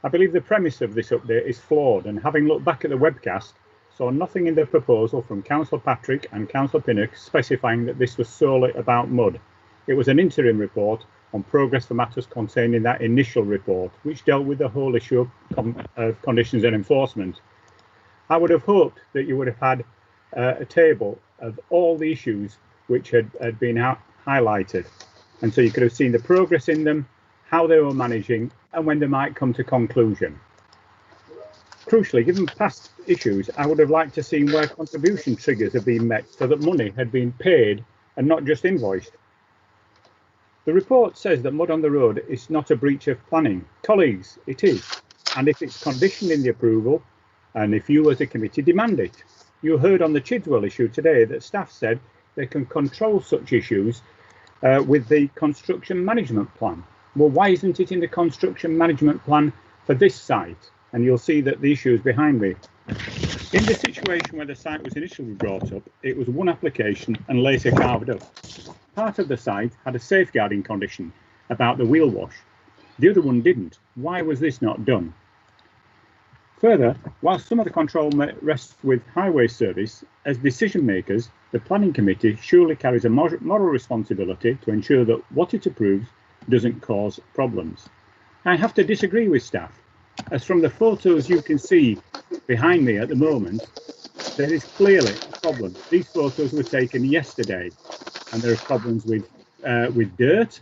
I believe the premise of this update is flawed, and having looked back at the webcast, saw nothing in the proposal from Councillor Patrick and Councillor Pinnock specifying that this was solely about mud. It was an interim report on progress for matters contained in that initial report, which dealt with the whole issue of conditions and enforcement. I would have hoped that you would have had a table of all the issues which had been highlighted. And so you could have seen the progress in them, how they were managing, and when they might come to conclusion. Crucially, given past issues, I would have liked to see where contribution triggers have been met so that money had been paid and not just invoiced. The report says that mud on the road is not a breach of planning. Colleagues, it is. And if it's conditioned in the approval, and if you as a committee demand it. You heard on the Chidswell issue today that staff said they can control such issues with the construction management plan. Well, why isn't it in the construction management plan for this site? And you'll see that the issue is behind me. In the situation where the site was initially brought up, it was one application and later carved up. Part of the site had a safeguarding condition about the wheel wash. The other one didn't. Why was this not done? Further, while some of the control rests with Highway Service, as decision makers, the Planning Committee surely carries a moral responsibility to ensure that what it approves doesn't cause problems. I have to disagree with staff, as from the photos you can see behind me at the moment, there is clearly a problem. These photos were taken yesterday, and there are problems with dirt.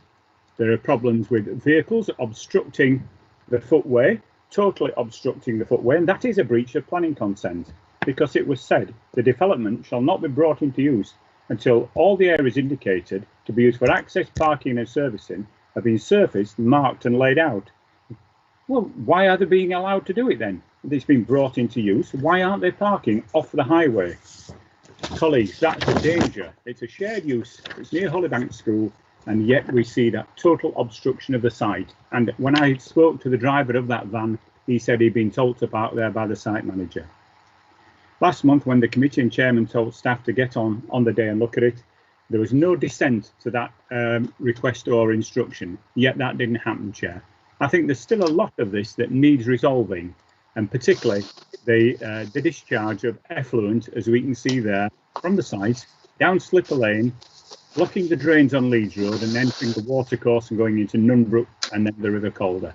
There are problems with vehicles obstructing the footway, totally obstructing the footway, and that is a breach of planning consent, because it was said the development shall not be brought into use until all the areas indicated to be used for access, parking and servicing have been surfaced, marked and laid out. Well, why are they being allowed to do it then? It's been brought into use. Why aren't they parking off the highway? Colleagues, that's a danger. It's a shared use. It's near Hollybank School, and yet we see that total obstruction of the site. And when I spoke to the driver of that van, he said he'd been told to park there by the site manager. Last month, when the committee and chairman told staff to get on the day and look at it, there was no dissent to that request or instruction, yet that didn't happen, Chair. I think there's still a lot of this that needs resolving, and particularly the discharge of effluent, as we can see there, from the site, down Slipper Lane, blocking the drains on Leeds Road and entering the watercourse and going into Nunbrook and then the River Calder.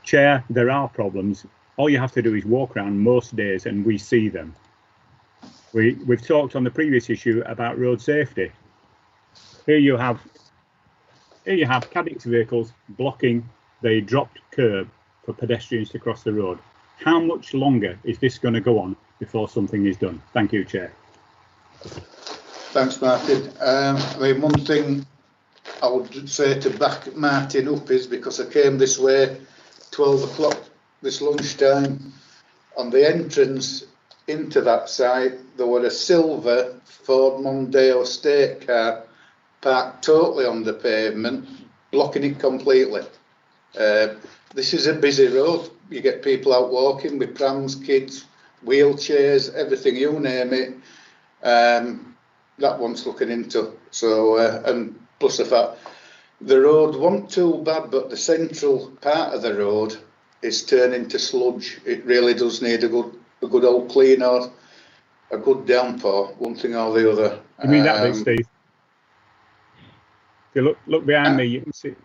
Chair, there are problems. All you have to do is walk around most days and we see them. We've talked on the previous issue about road safety. Here you have Cadix vehicles blocking the dropped curb for pedestrians to cross the road. How much longer is this going to go on before something is done? Thank you, Chair. Thanks, Martin. I mean, one thing I would say to back Martin up is, because I came this way 12 o'clock this lunchtime, on the entrance into that site there was a silver Ford Mondeo state car parked totally on the pavement, blocking it completely. This is a busy road. You get people out walking with prams, kids, wheelchairs, everything, you name it. That one's looking into. So, and plus the fact the road wasn't too bad, but the central part of the road is turning to sludge. It really does need a good old clean or a good downpour, one thing or the other. You mean that bit, Steve? If you look behind me, you can see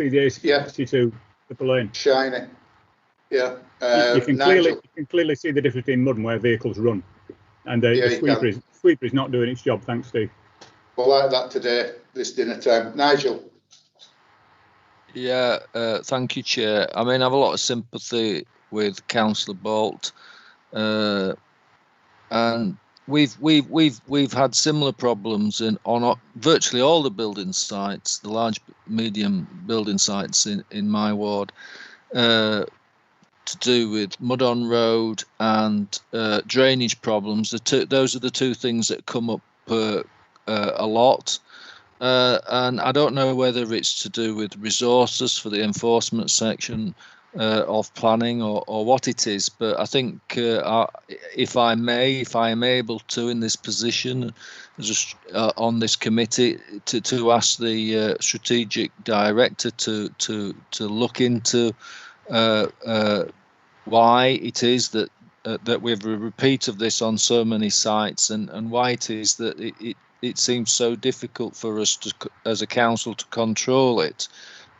the A62 up the lane. Shiny. Yeah. You can clearly see the difference in mud and where vehicles run, and the sweeper is not doing its job. Thanks, Steve. Well, like that today, this dinner time. Nigel. Yeah, thank you, Chair. I mean, I have a lot of sympathy with Councillor Bolt, and we've had similar problems on virtually all the building sites, the large, medium building sites in my ward, to do with mud on road and drainage problems. Those are the two things that come up a lot. And I don't know whether it's to do with resources for the enforcement section of planning or what it is, but I think if I am able to, in this position on this committee, to ask the strategic director to look into why it is that we have a repeat of this on so many sites, and why it is that it seems so difficult for us to, as a council, to control it.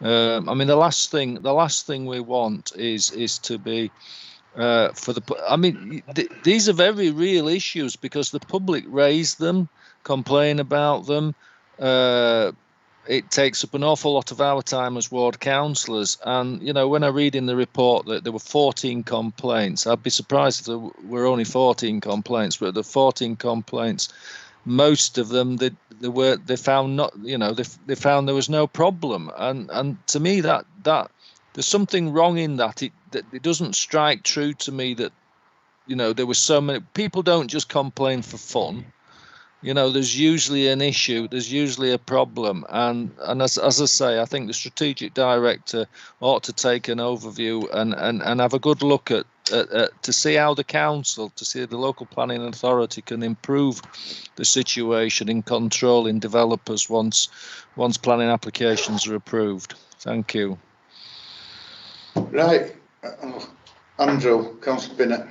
I mean, the last thing we want is to be for the. I mean, these are very real issues because the public raise them, complain about them. It takes up an awful lot of our time as ward councillors, and you know, when I read in the report that there were 14 complaints, I'd be surprised if there were only 14 complaints, but the 14 complaints. Most of them they found not, you know, they found there was no problem, and to me that there's something wrong in that. It doesn't strike true to me that, you know, there were so many people. Don't just complain for fun, you know. There's usually an issue, there's usually a problem, and as I say, I think the strategic director ought to take an overview and have a good look at to see how the council, to see the local planning authority can improve the situation in controlling developers once planning applications are approved. Thank you. Right, Andrew, Councillor Bennett.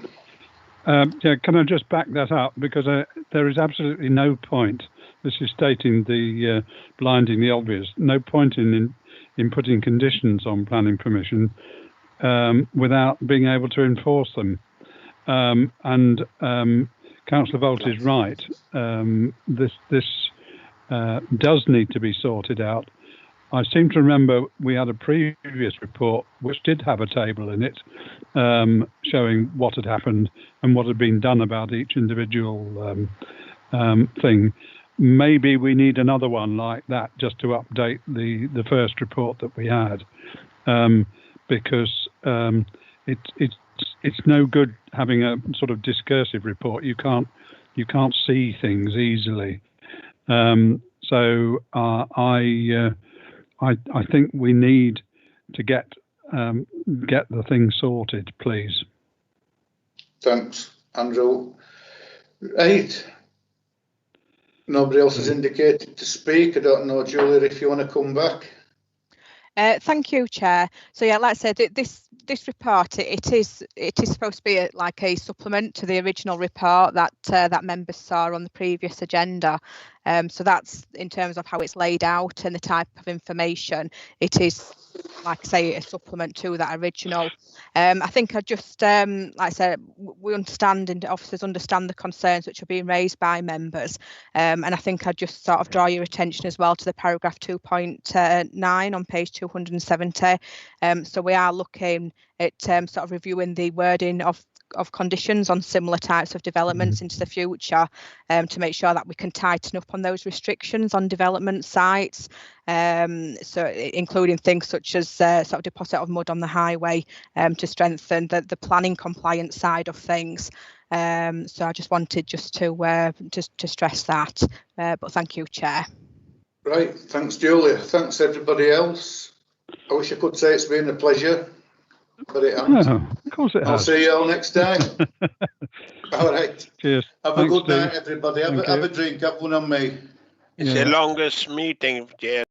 Yeah, can I just back that up, because there is absolutely no point. This is stating the blinding the obvious. No point in putting conditions on planning permission without being able to enforce them. And Councillor Volt is right. This does need to be sorted out. I seem to remember we had a previous report which did have a table in it showing what had happened and what had been done about each individual thing. Maybe we need another one like that just to update the first report that we had, because it's no good having a sort of discursive report. You can't see things easily. So I think we need to get the thing sorted, please. Thanks, Andrew. Right. Nobody else has indicated to speak. I don't know, Julia, if you want to come back. Thank you, Chair. So yeah, like I said, this report it is supposed to be like a supplement to the original report that members saw on the previous agenda. So that's in terms of how it's laid out and the type of information. It is, like I say, a supplement to that original. I think I just, like I said, we understand and officers understand the concerns which are being raised by members. And I think I'd just sort of draw your attention as well to the paragraph 2.9 on page 270. So we are looking at sort of reviewing the wording of conditions on similar types of developments into the future, to make sure that we can tighten up on those restrictions on development sites, so including things such as sort of deposit of mud on the highway, to strengthen the planning compliance side of things. So I just wanted just to stress that, but thank you, Chair. Right, thanks, Julia. Thanks, everybody else. I wish I could say it's been a pleasure, but it hasn't. No, of course it has. I'll see you all next time. All right. Cheers. Have a good night, everybody. Have a drink. Have one on me. It's the longest meeting, Chair.